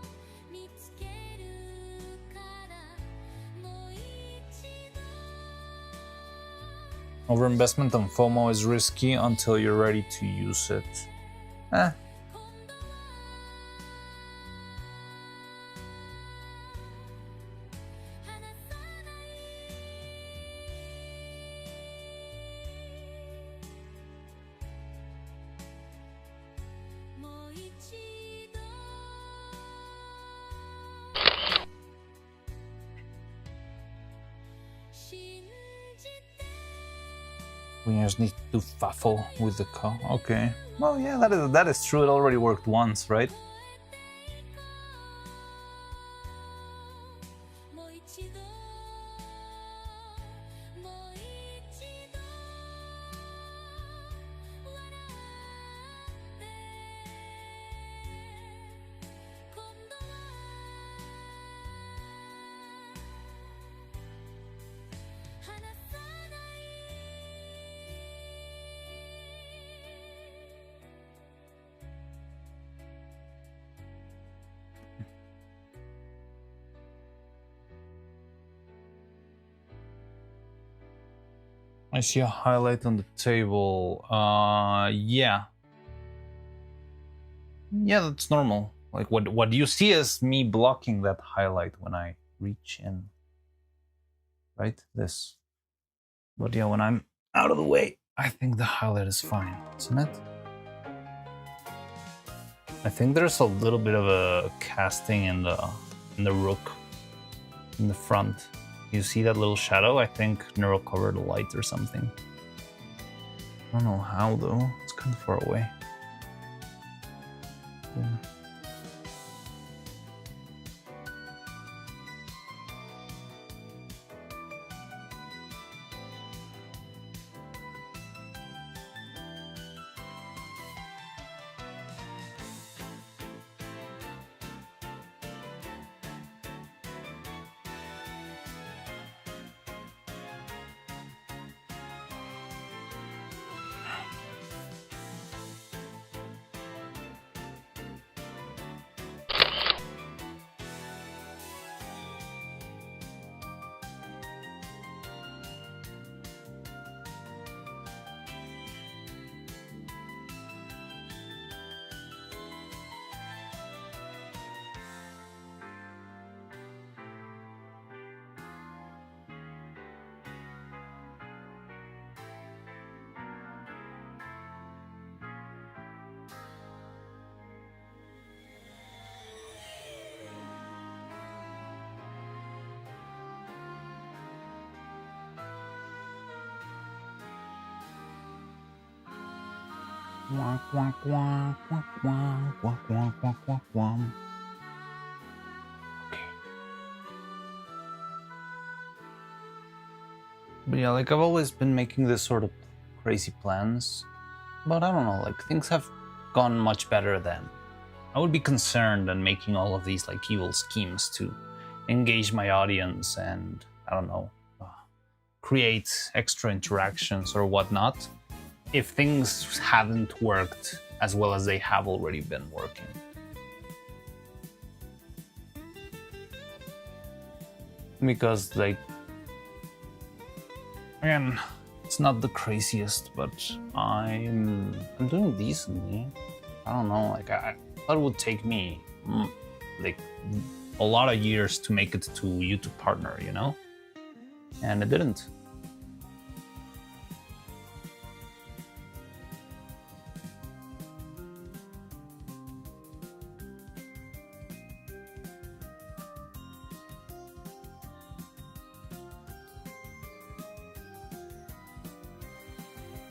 S1: Overinvestment on FOMO is risky until you're ready to use it. We just need to faffle with the code. Okay. Well, yeah, that is true. It already worked once, right? I see a highlight on the table. Yeah. Yeah, that's normal. Like what you see is me blocking that highlight when I reach in. Right? This. But yeah, when I'm out of the way, I think the highlight is fine, isn't it? I think there's a little bit of a casting in the rook in the front. You see that little shadow? I think Neuro covered the light or something. I don't know how though. It's kind of far away. Yeah.
S2: But yeah, like I've always been making this sort of crazy plans, but I don't know, like things have gone much better then. I would be concerned in making all of these like evil schemes to engage my audience and, I don't know, create extra interactions or whatnot if things haven't worked as well as they have already been working. Because like, again, it's not the craziest, but I'm doing decently. I don't know, like I thought it would take me like a lot of years to make it to YouTube partner, you know? And it didn't.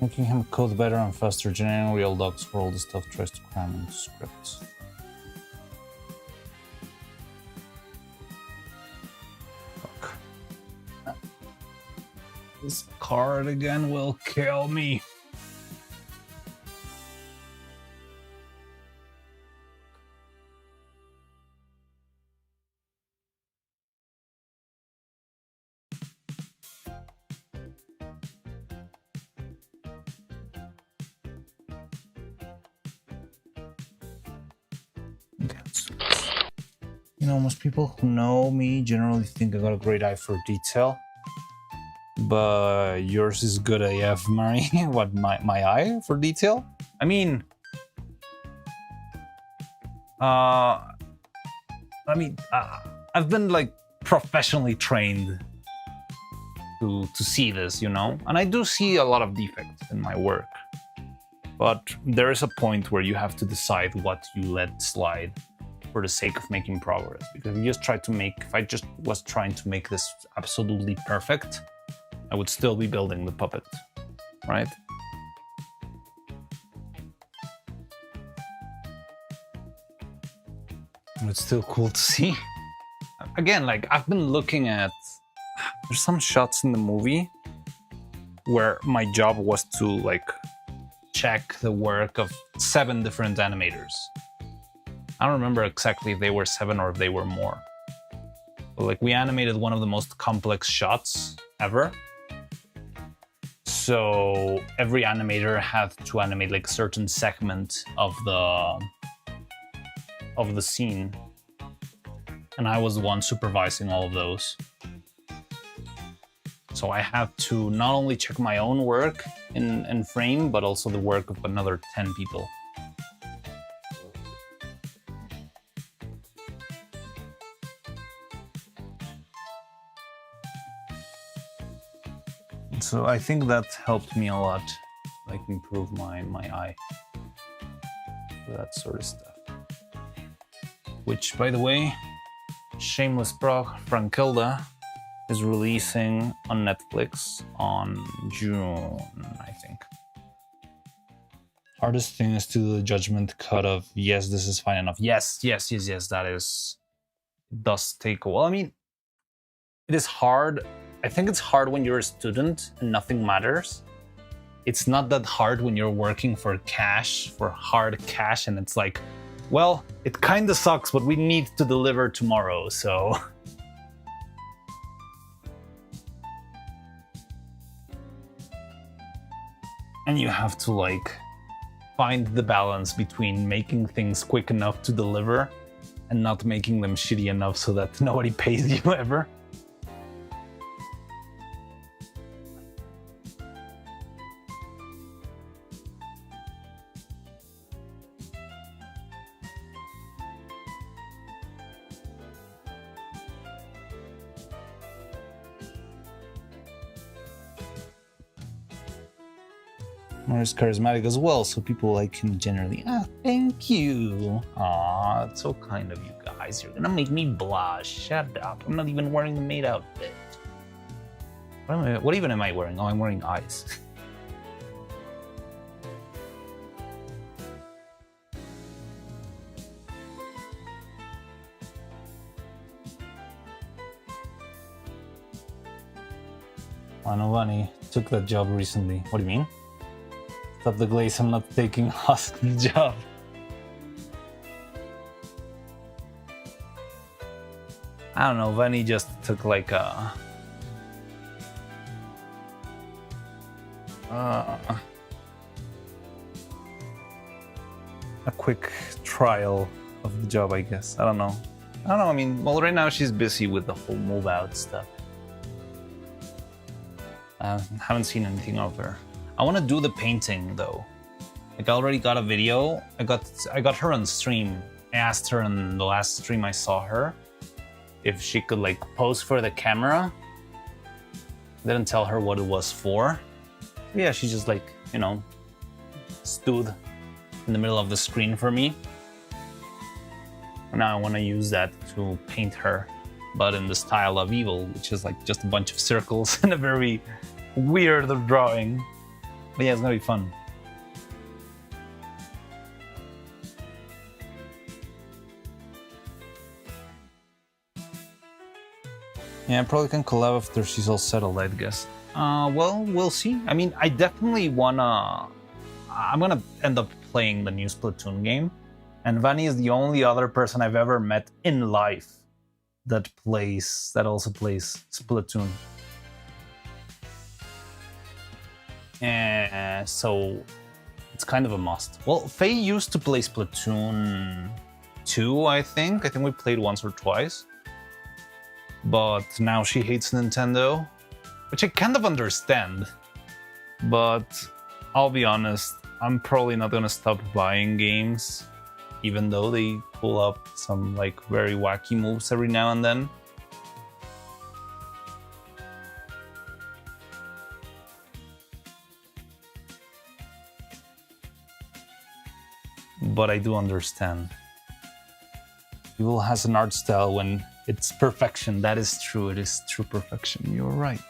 S2: Making him code better and faster, generating real docs for all the stuff tries to cram into scripts. Fuck. This card again will kill me. You know, most people who know me generally think I got a great eye for detail. But yours is good AF, Mari. What, my eye for detail? I mean... I've been like professionally trained to see this, you know? And I do see a lot of defects in my work. But there is a point where you have to decide what you let slide for the sake of making progress. Because if I just was trying to make this absolutely perfect, I would still be building the puppet, right? It's still cool to see. Again, like I've been looking at, there's some shots in the movie where my job was to like check the work of 7 different animators. I don't remember exactly if they were 7 or if they were more. But like we animated one of the most complex shots ever. So every animator had to animate like a certain segment of the scene. And I was the one supervising all of those. So I had to not only check my own work in frame, but also the work of another 10 people. So I think that helped me a lot, like improve my eye for that sort of stuff. Which, by the way, shameless plug, Frankilda is releasing on Netflix on June, I think. Hardest thing is to do the judgment cut of, yes, this is fine enough. Yes, that is, it does take a while. I mean, it is hard. I think it's hard when you're a student and nothing matters. It's not that hard when you're working for cash, for hard cash, and it's like, well, it kind of sucks, but we need to deliver tomorrow, so... And you have to, like, find the balance between making things quick enough to deliver and not making them shitty enough so that nobody pays you ever. Mari's charismatic as well, so people like him generally. Ah, thank you. Aw, that's so kind of you guys. You're gonna make me blush. Shut up. I'm not even wearing the maid outfit. What even am I wearing? Oh, I'm wearing eyes. Anovani took that job recently. What do you mean? Stop the glaze, I'm not taking Husk's job. I don't know, Vani just took like a quick trial of the job, I guess. I don't know. I mean, well, right now she's busy with the whole move out stuff. I haven't seen anything of her. I want to do the painting though. Like, I already got a video. I got her on stream. I asked her in the last stream I saw her if she could like pose for the camera. Didn't tell her what it was for. Yeah, she just like, you know, stood in the middle of the screen for me. Now I want to use that to paint her, but in the style of Evil, which is like just a bunch of circles and a very weird drawing. But yeah, it's gonna be fun. Yeah, I probably can collab after she's all settled, I guess. Well, we'll see. I mean, I definitely wanna... I'm gonna end up playing the new Splatoon game. And Vani is the only other person I've ever met in life that also plays Splatoon. And so it's kind of a must. Well, Faye used to play Splatoon 2, I think. I think we played once or twice. But now she hates Nintendo, which I kind of understand. But I'll be honest, I'm probably not gonna stop buying games, even though they pull up some like very wacky moves every now and then. But I do understand. Evil has an art style when it's perfection. That is true. It is true perfection. You're right.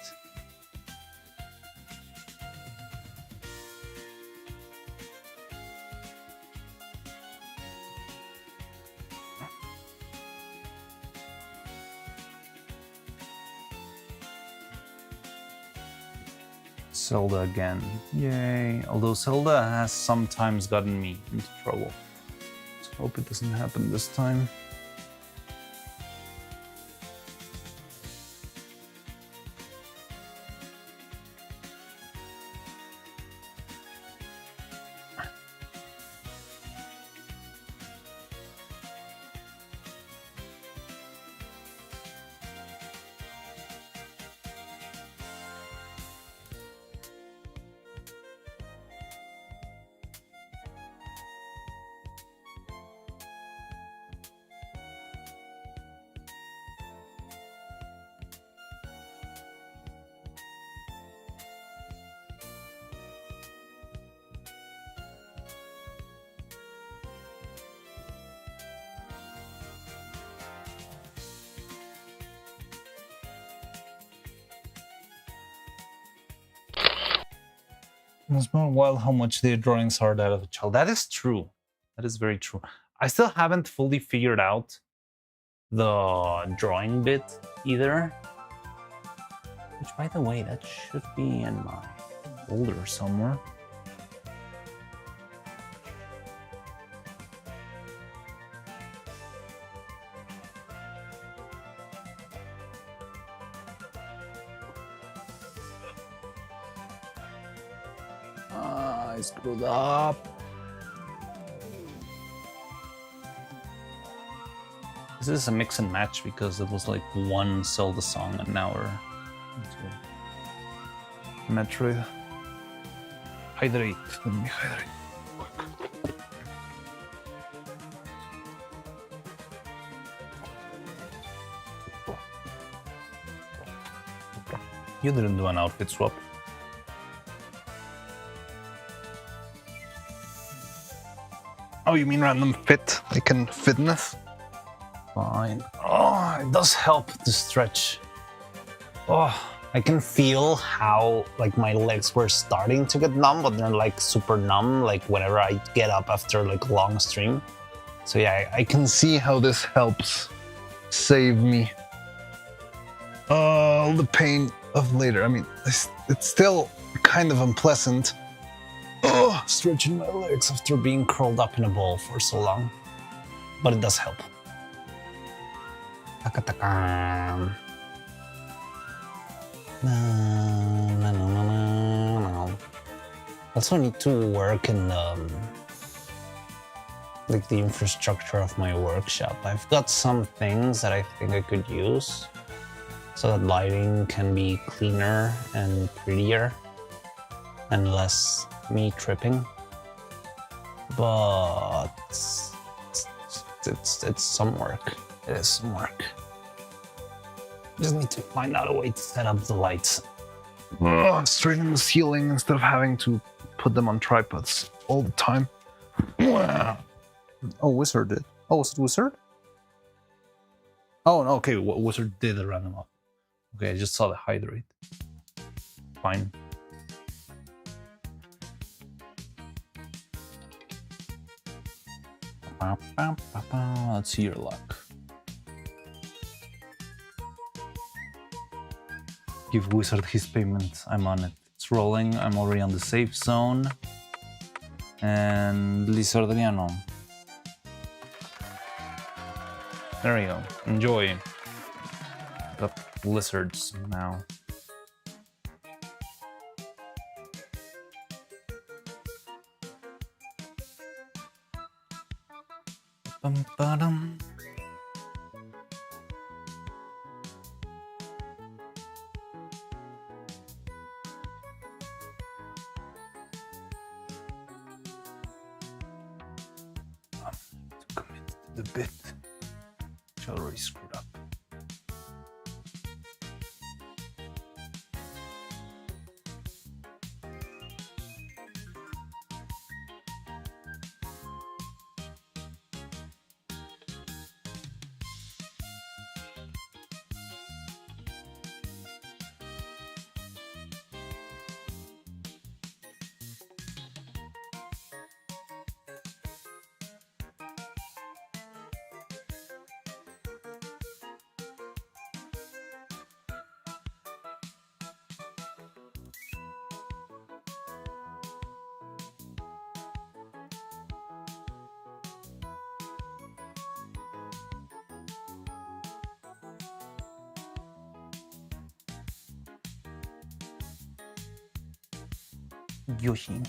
S2: Zelda again. Yay. Although Zelda has sometimes gotten me into trouble. Let's hope it doesn't happen this time. It's more wild how much their drawings are that of a child. That is true. That is very true. I still haven't fully figured out the drawing bit either. Which, by the way, that should be in my folder somewhere. I screwed up. This is a mix and match because it was like one Zelda song and now we're into Metroid. Hydrate. Let me hydrate. You didn't do an outfit swap. Oh, you mean random fit? Like in fitness? Fine. Oh, it does help to stretch. Oh, I can feel how like my legs were starting to get numb, but they're like super numb, like whenever I get up after like a long stream. So yeah, I can see how this helps save me all the pain of later. I mean, it's still kind of unpleasant. Oh, stretching my legs after being curled up in a ball for so long. But it does help. I also need to work in like the infrastructure of my workshop. I've got some things that I think I could use so that lighting can be cleaner and prettier and less me tripping. But it's some work. It is some work. Just need to find out a way to set up the lights straight in the ceiling instead of having to put them on tripods all the time. Oh, Wizard did. Oh, was it Wizard? Oh, no, okay, Wizard did run them off. Okay, I just saw the hydrate. Fine. Let's see your luck. Give Wizard his payment. I'm on it. It's rolling. I'm already on the safe zone. And Lizardiano. There you go. Enjoy. Got lizards now. Bum-ba-dum. To commit to the bit, which I already screwed up. Yoshi.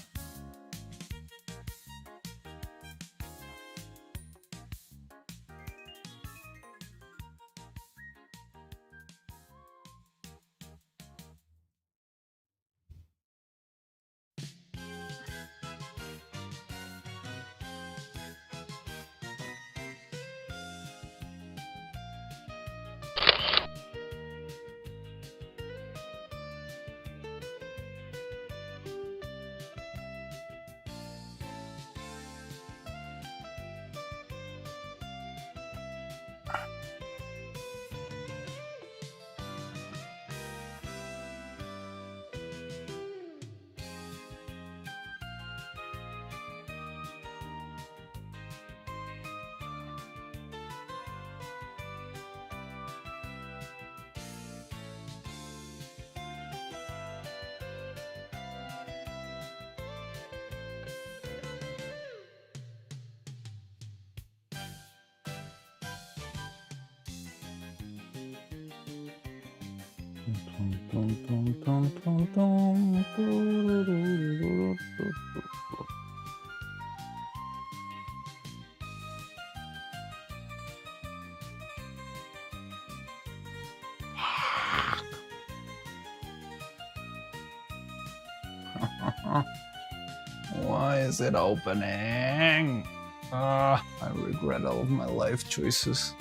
S2: Why is it opening? I regret all of my life choices.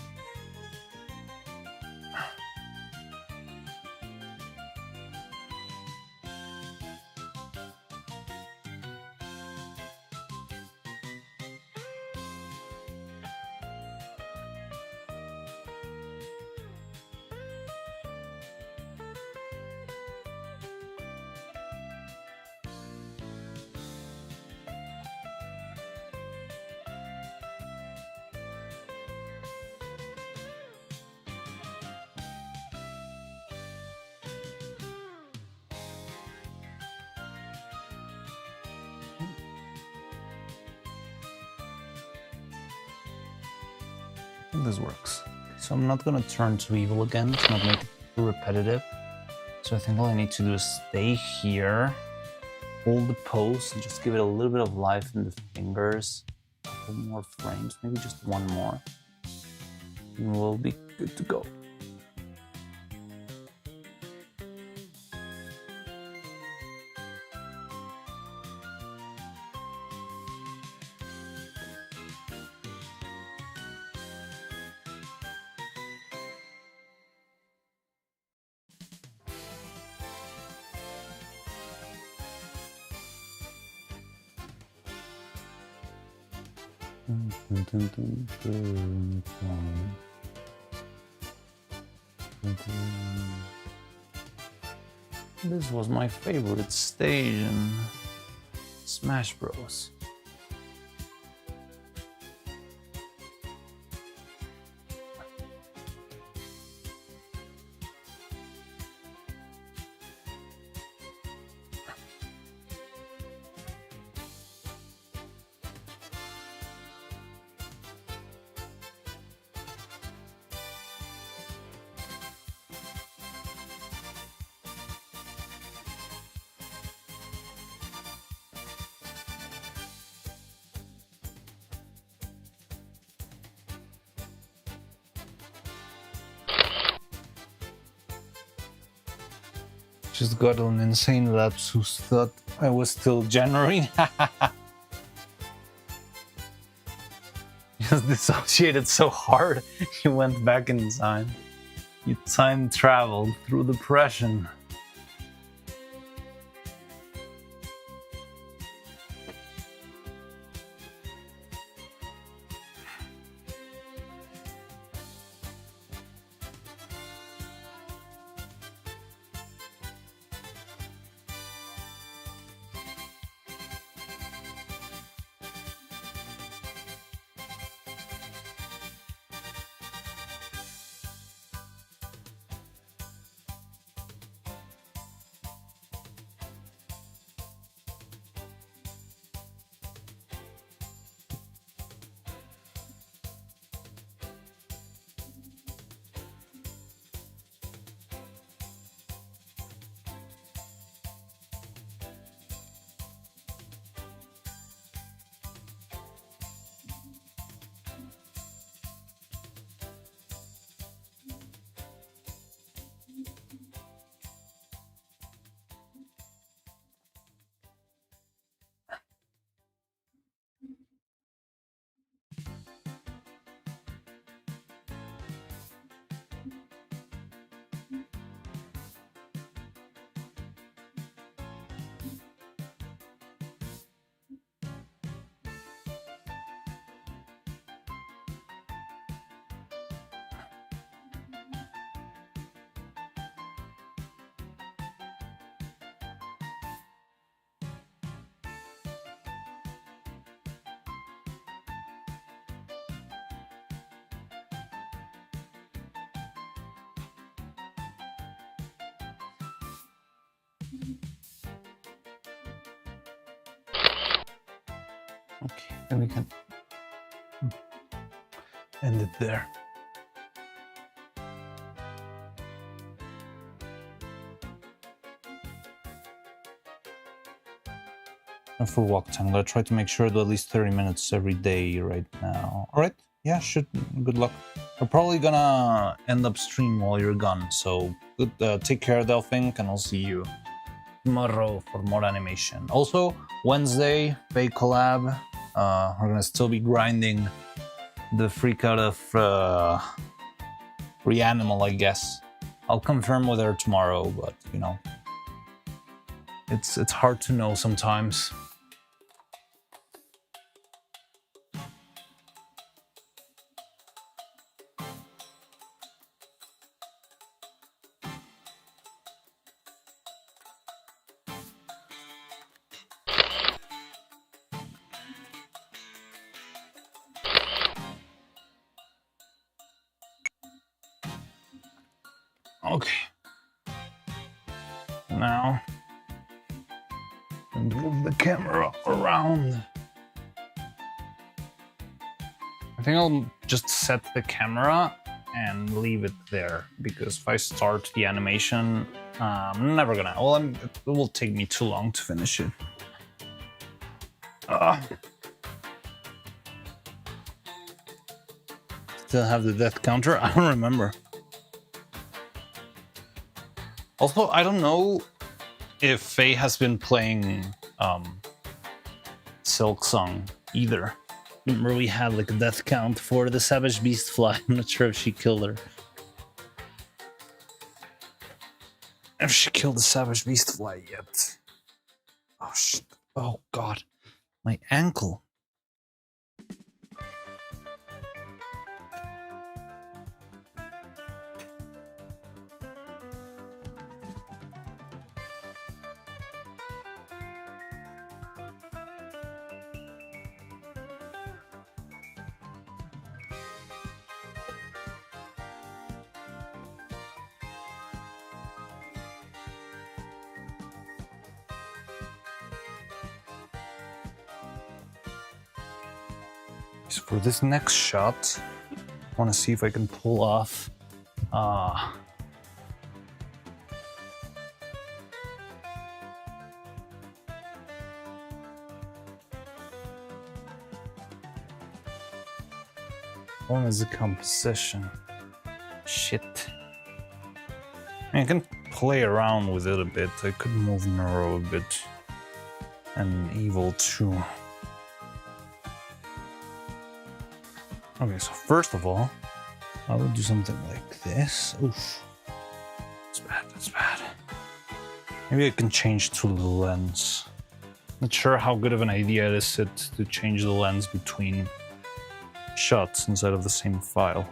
S2: think this works. So I'm not gonna turn to evil again to not make it too repetitive. So I think all I need to do is stay here, hold the pose, and just give it a little bit of life in the fingers. A couple more frames, maybe just one more. And we'll be good to go. This was my favorite stage in Smash Bros. Just got an insane lapsus, thought I was still January. Just dissociated so hard, you went back in time. You time traveled through depression. Okay, then we can end it there. And for walk time, I'm gonna try to make sure to at least 30 minutes every day right now. All right? Yeah, should. Good luck. We're probably gonna end up stream while you're gone. So good. Take care, Delphink, and I'll see you tomorrow for more animation. Also, Wednesday, Fake Collab. We're gonna still be grinding the freak out of Reanimal, I guess. I'll confirm with her tomorrow, but you know, it's hard to know sometimes. Okay. Now, and move the camera around. I think I'll just set the camera and leave it there, because if I start the animation, I'm never gonna. Well, it will take me too long to finish it. Still have the death counter? I don't remember. Also, I don't know if Faye has been playing Silk Song either. Remember we had like a death count for the Savage Beast Fly. I'm not sure if she killed her. If she killed the Savage Beast Fly yet. Oh shit. Oh god. My ankle. So for this next shot, I want to see if I can pull off one is the composition. Shit. I mean, I can play around with it a bit. I could move NEURO a bit. And Evil too. Okay, so first of all, I will do something like this. Oof. That's bad, that's bad. Maybe I can change to the lens. Not sure how good of an idea it is to change the lens between shots inside of the same file.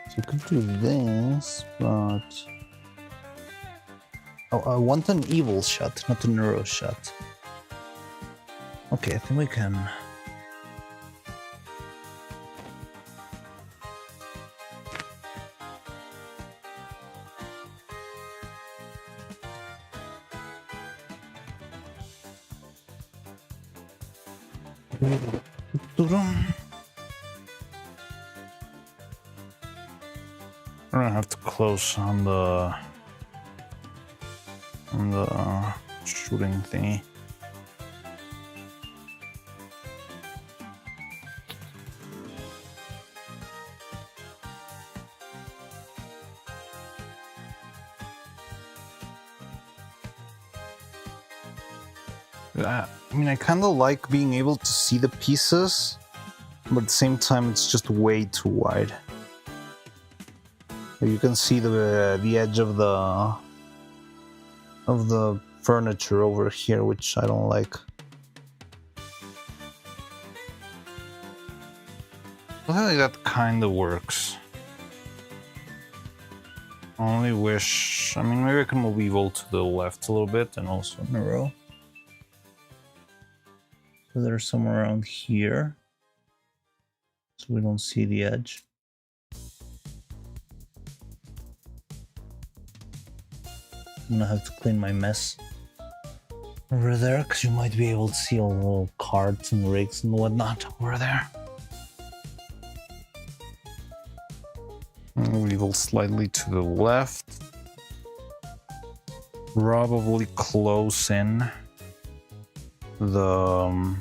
S2: So you could do this, but... Oh, I want an evil shot, not a NEURO shot. Okay, I think we can... I don't have to close on the shooting thingy. I mean, I kind of like being able to see the pieces, but at the same time, it's just way too wide. You can see the edge of the furniture over here, which I don't like. I think that kind of works. I only wish... I mean, maybe I can move Evil to the left a little bit, and also NEURO. So they're somewhere around here, so we don't see the edge. I'm gonna have to clean my mess over there, because you might be able to see all the little carts and rigs and whatnot over there. Move Evil slightly to the left. Probably close in the...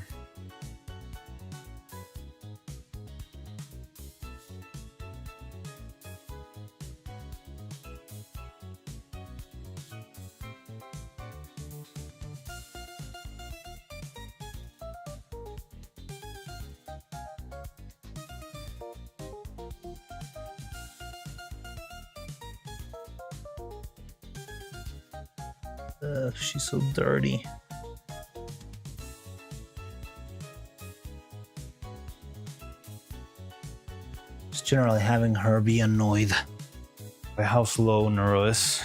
S2: she's so dirty. Just generally having her be annoyed by how slow NEURO is.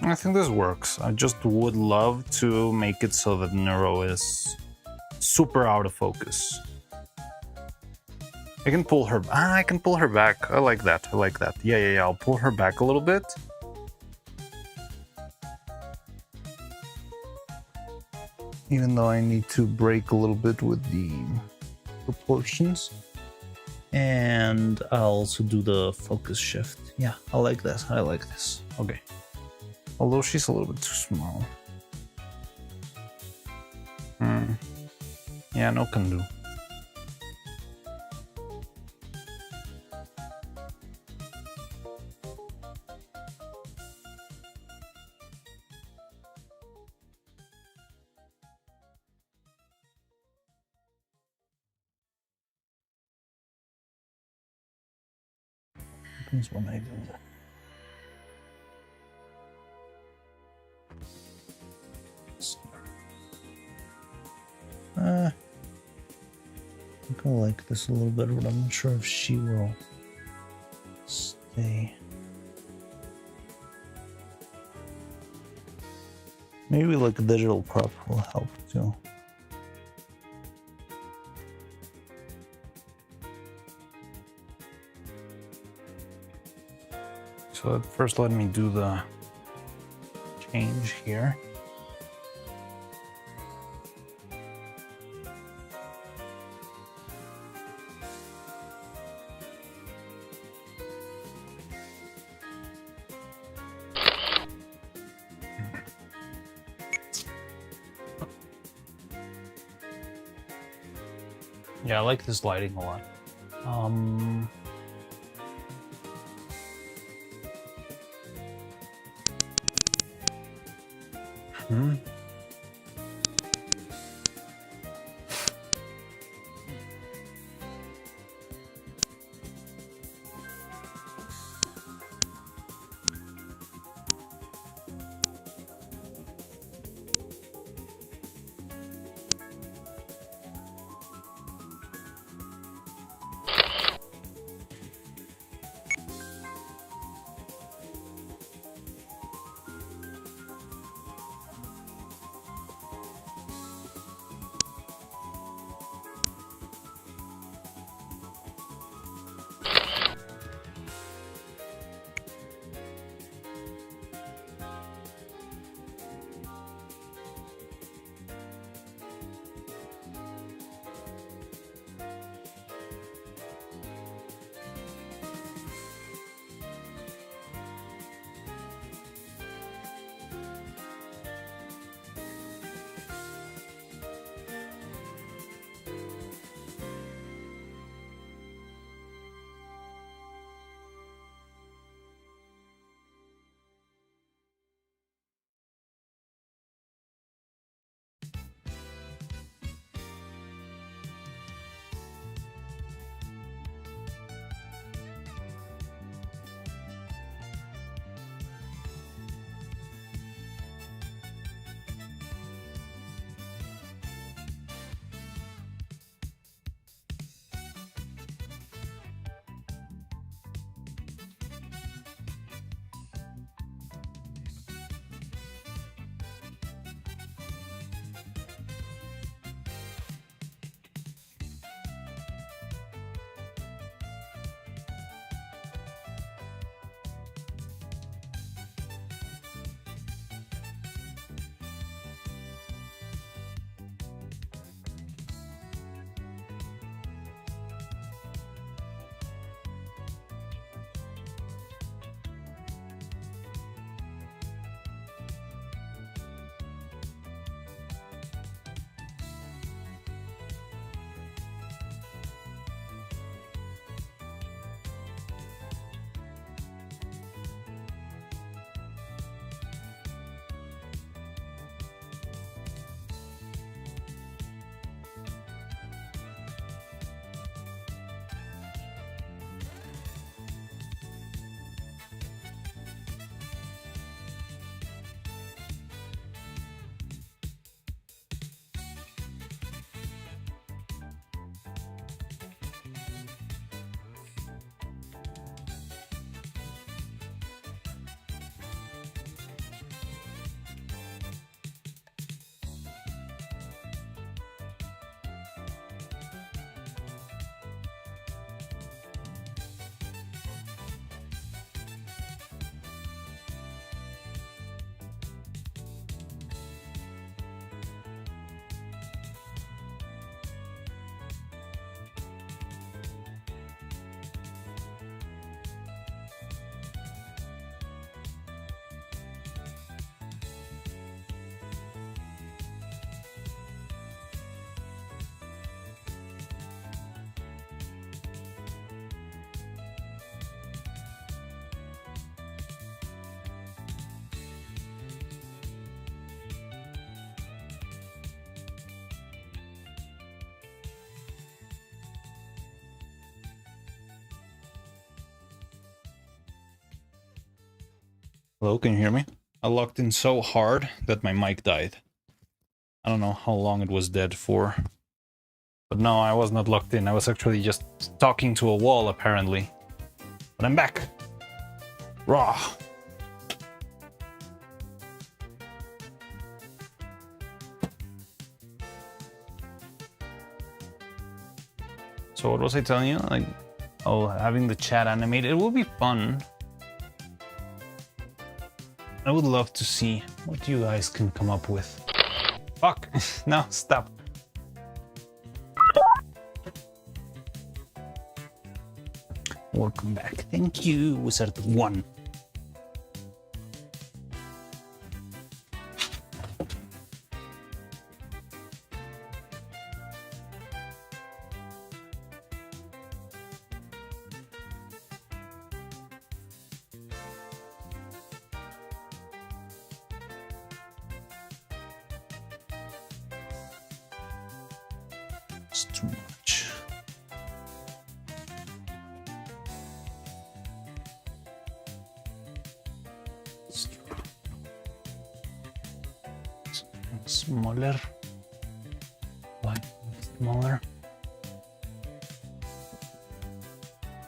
S2: I think this works. I just would love to make it so that NEURO is super out of focus. I can pull her. I can pull her back. I like that. I like that. Yeah. I'll pull her back a little bit. even though I need to break a little bit with the proportions. And I'll also do the focus shift. Yeah, I like this. I like this. Okay. Although she's a little bit too small. Yeah, no can do. Happens when I do that. I think I like this a little bit, but I'm not sure if she will stay. Maybe like a digital prop will help too. So first let me do the change here. Yeah, I like this lighting a lot. Hello, can you hear me? I locked in so hard that my mic died. I don't know how long it was dead for. But no, I was not locked in. I was actually just talking to a wall, apparently. But I'm back. Raw. So what was I telling you? Like, oh, having the chat animated. It will be fun. I would love to see what you guys can come up with. Fuck! No, stop. Welcome back. Thank you, Wizard1. It's too much. Smaller. Why smaller?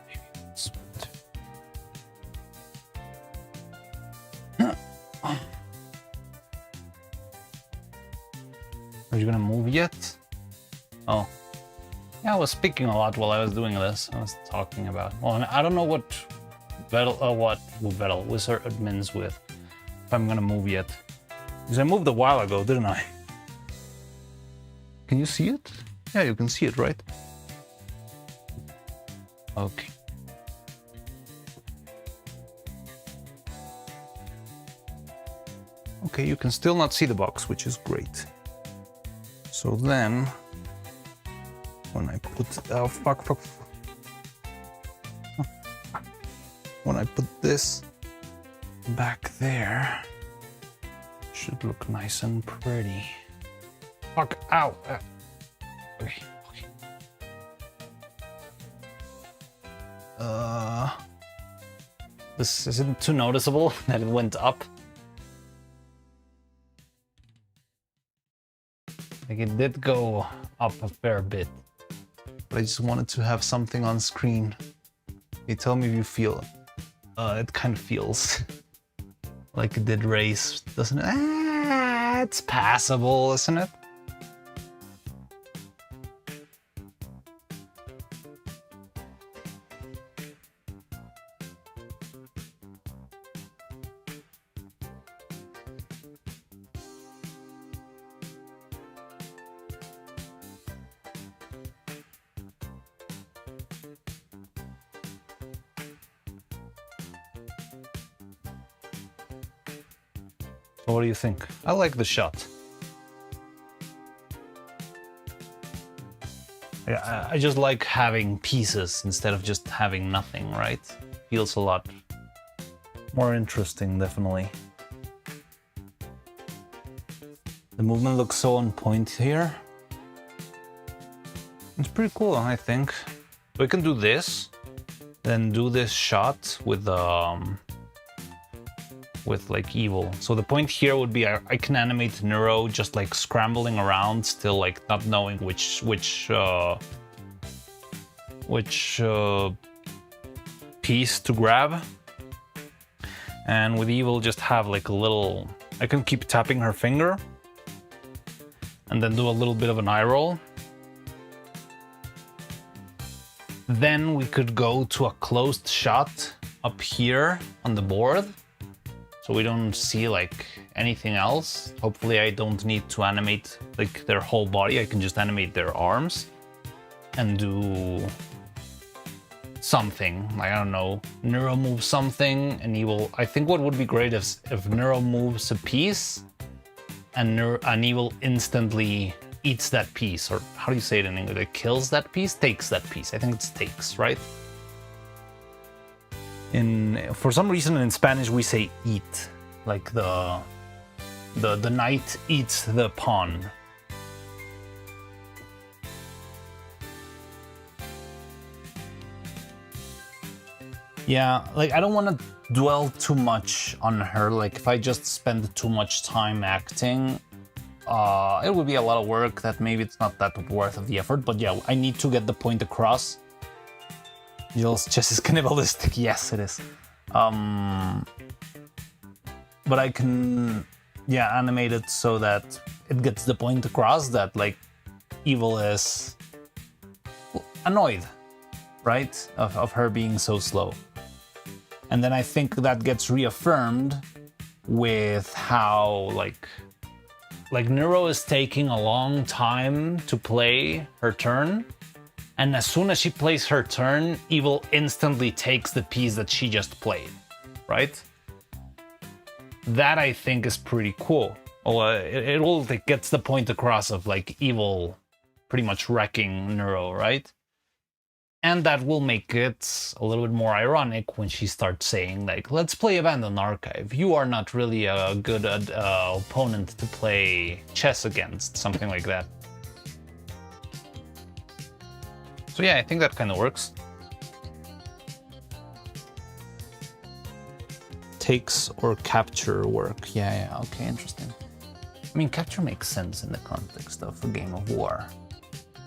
S2: Maybe it's Are you gonna move yet? Oh. Yeah, I was speaking a lot while I was doing this. I was talking about. Well, I don't know what Wizard admins with. If I'm gonna move yet. Because I moved a while ago, didn't I? Can you see it? Yeah, you can see it, right? Okay. Okay, you can still not see the box, which is great. So then, when I put... Oh, fuck. When I put this back there, should look nice and pretty. Fuck, ow! Okay. This isn't too noticeable that it went up. Like, it did go up a fair bit. But I just wanted to have something on screen. You tell me if you feel it. It kind of feels like it did raise, doesn't it? It's passable, isn't it? What do you think? I like the shot. I just like having pieces instead of just having nothing, right? Feels a lot more interesting, definitely. The movement looks so on point here. It's pretty cool, I think. We can do this, then do this shot with like evil. So the point here would be I can animate NEURO just like scrambling around, still like not knowing which piece to grab. And with evil just have like a little, I can keep tapping her finger and then do a little bit of an eye roll. Then we could go to a closed shot up here on the board, so we don't see like anything else. Hopefully I don't need to animate like their whole body. I can just animate their arms and do something. Like, I don't know, NEURO moves something and he will... I think what would be great is if NEURO moves a piece and he will instantly eats that piece, or how do you say it in English? Like, kills that piece? Takes that piece. I think it's takes, right? For some reason in Spanish we say eat, like the knight eats the pawn. Yeah, like I don't want to dwell too much on her. Like if I just spend too much time acting, it would be a lot of work that maybe it's not that worth of the effort. But yeah, I need to get the point across. Jules' chess is cannibalistic. Yes, it is. But I can, yeah, animate it so that it gets the point across that like Evil is annoyed, right, of her being so slow. And then I think that gets reaffirmed with how like NEURO is taking a long time to play her turn, and as soon as she plays her turn, Evil instantly takes the piece that she just played, right? That I think is pretty cool. Well, it all like, gets the point across of like Evil pretty much wrecking NEURO, right? And that will make it a little bit more ironic when she starts saying like, let's play Abandoned Archive. You are not really a good opponent to play chess against, something like that. So yeah, I think that kind of works. Takes or capture work. Yeah, okay, interesting. I mean, capture makes sense in the context of a game of war.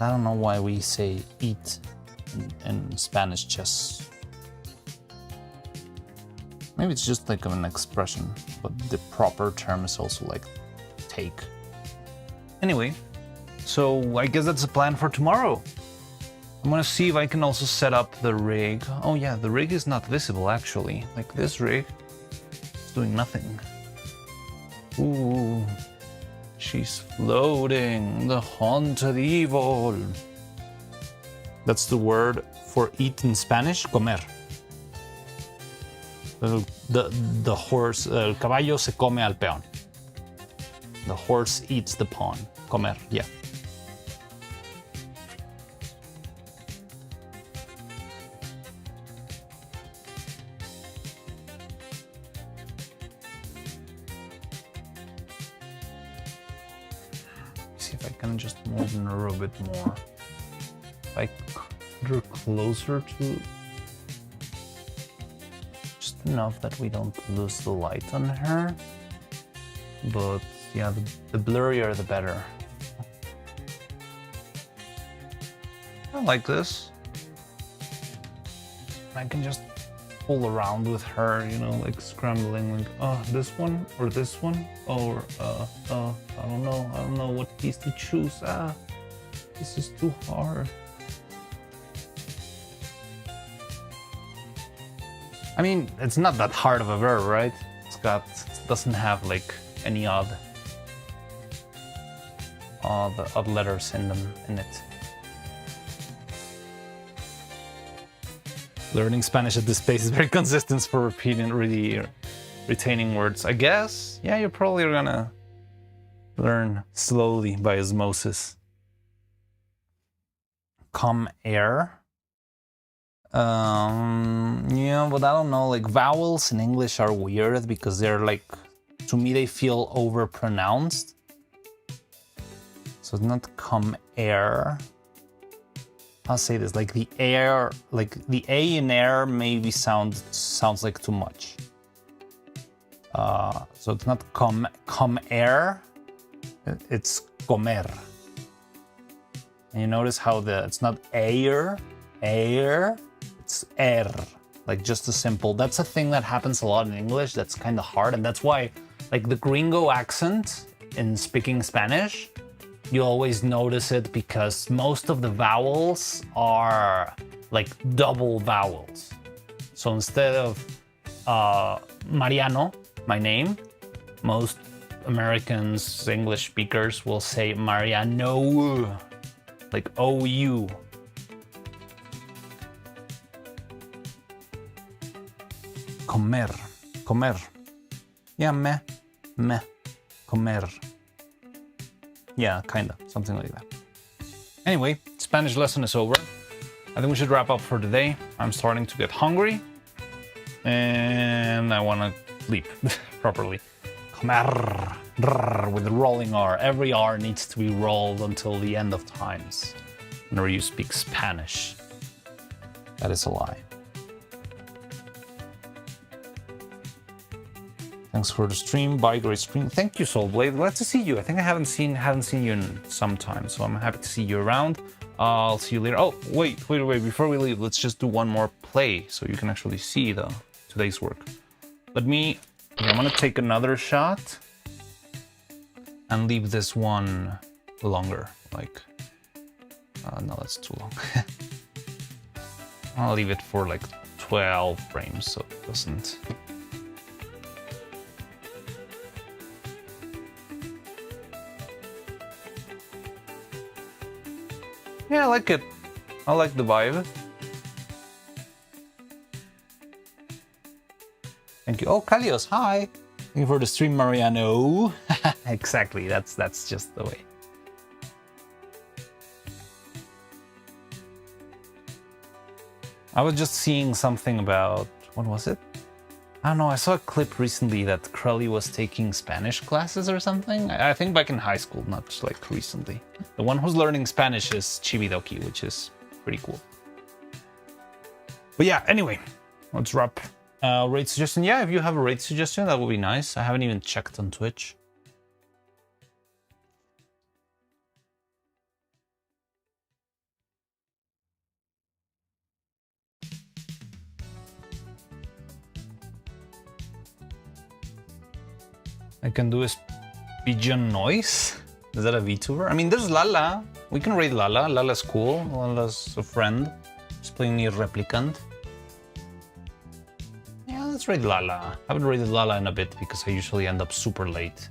S2: I don't know why we say eat in Spanish chess. Maybe it's just like an expression, but the proper term is also like take. Anyway, so I guess that's the plan for tomorrow. I'm gonna see if I can also set up the rig. Oh yeah, the rig is not visible actually. Like this rig is doing nothing. Ooh, she's floating, the haunted evil. That's the word for eat in Spanish, comer. The horse, el caballo se come al peón. The horse eats the pawn. Comer, yeah. See if I can just move NEURO a bit more. If I put her closer to just enough that we don't lose the light on her. But yeah, the blurrier the better. I like this. I can just fool around with her, you know, like scrambling, like, oh, this one or this one, or I don't know what piece to choose. This is too hard. I mean, it's not that hard of a verb, right? It doesn't have like any odd letters in it. Learning Spanish at this pace is very consistent for retaining words. I guess, yeah, you're probably gonna learn slowly by osmosis. Come air. Yeah, but I don't know, like vowels in English are weird because they're like, to me they feel overpronounced. So it's not come air. I'll say this, like the air, like the A in air maybe sounds like too much. So it's not come air, it's comer. And you notice how it's not air, it's air, like just a simple. That's a thing that happens a lot in English that's kind of hard, and that's why like the gringo accent in speaking Spanish, you always notice it because most of the vowels are like double vowels. So instead of Mariano, my name, most Americans, English speakers will say Mariano, like OU. Comer. Yeah, me, comer. Yeah, kinda, something like that. Anyway, Spanish lesson is over. I think we should wrap up for today. I'm starting to get hungry, and I want to sleep properly. Comer, with the rolling R. Every R needs to be rolled until the end of times whenever you speak Spanish. That is a lie. Thanks for the stream. Bye, great stream. Thank you, Soulblade. Glad to see you. I think I haven't seen you in some time, so I'm happy to see you around. I'll see you later. Oh, wait. Before we leave, let's just do one more play so you can actually see today's work. I'm gonna take another shot and leave this one longer. Like, no, that's too long. I'll leave it for like 12 frames so it doesn't. Yeah, I like it. I like the vibe. Thank you. Oh, Kalios, hi. Thank you for the stream, Mariano. Exactly, that's just the way. I was just seeing something about, what was it? I don't know, I saw a clip recently that Krelly was taking Spanish classes or something. I think back in high school, not like recently. The one who's learning Spanish is Chibidoki, which is pretty cool. But yeah, anyway, let's wrap. Raid suggestion. Yeah, if you have a raid suggestion, that would be nice. I haven't even checked on Twitch. I can do a pigeon noise. Is that a VTuber? I mean, there's Lala. We can raid Lala. Lala's cool. Lala's a friend. Just playing near Replicant. Yeah, let's raid Lala. I haven't raided Lala in a bit because I usually end up super late.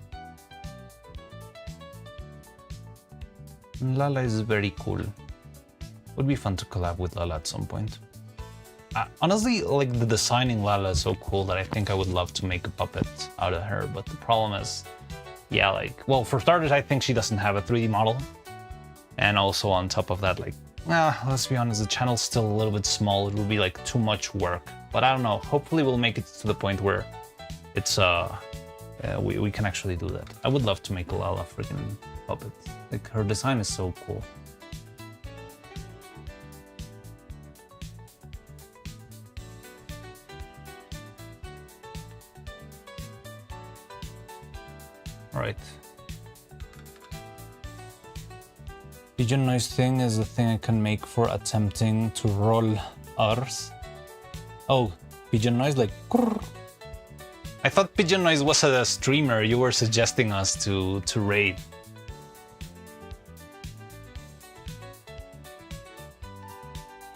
S2: And Lala is very cool. Would be fun to collab with Lala at some point. Honestly, like the designing Lala is so cool that I think I would love to make a puppet out of her. But the problem is, yeah, like, well, for starters, I think she doesn't have a 3D model. And also on top of that, like, let's be honest, the channel's still a little bit small. It would be like too much work. But I don't know. Hopefully we'll make it to the point where it's we can actually do that. I would love to make a Lala freaking puppet. Like, her design is so cool. Right. Pigeon noise thing is the thing I can make for attempting to roll R's. Oh, pigeon noise like grrr. I thought pigeon noise was a streamer you were suggesting us to raid.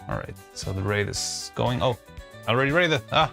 S2: Alright, so the raid is going. Oh, I already raided. Ah,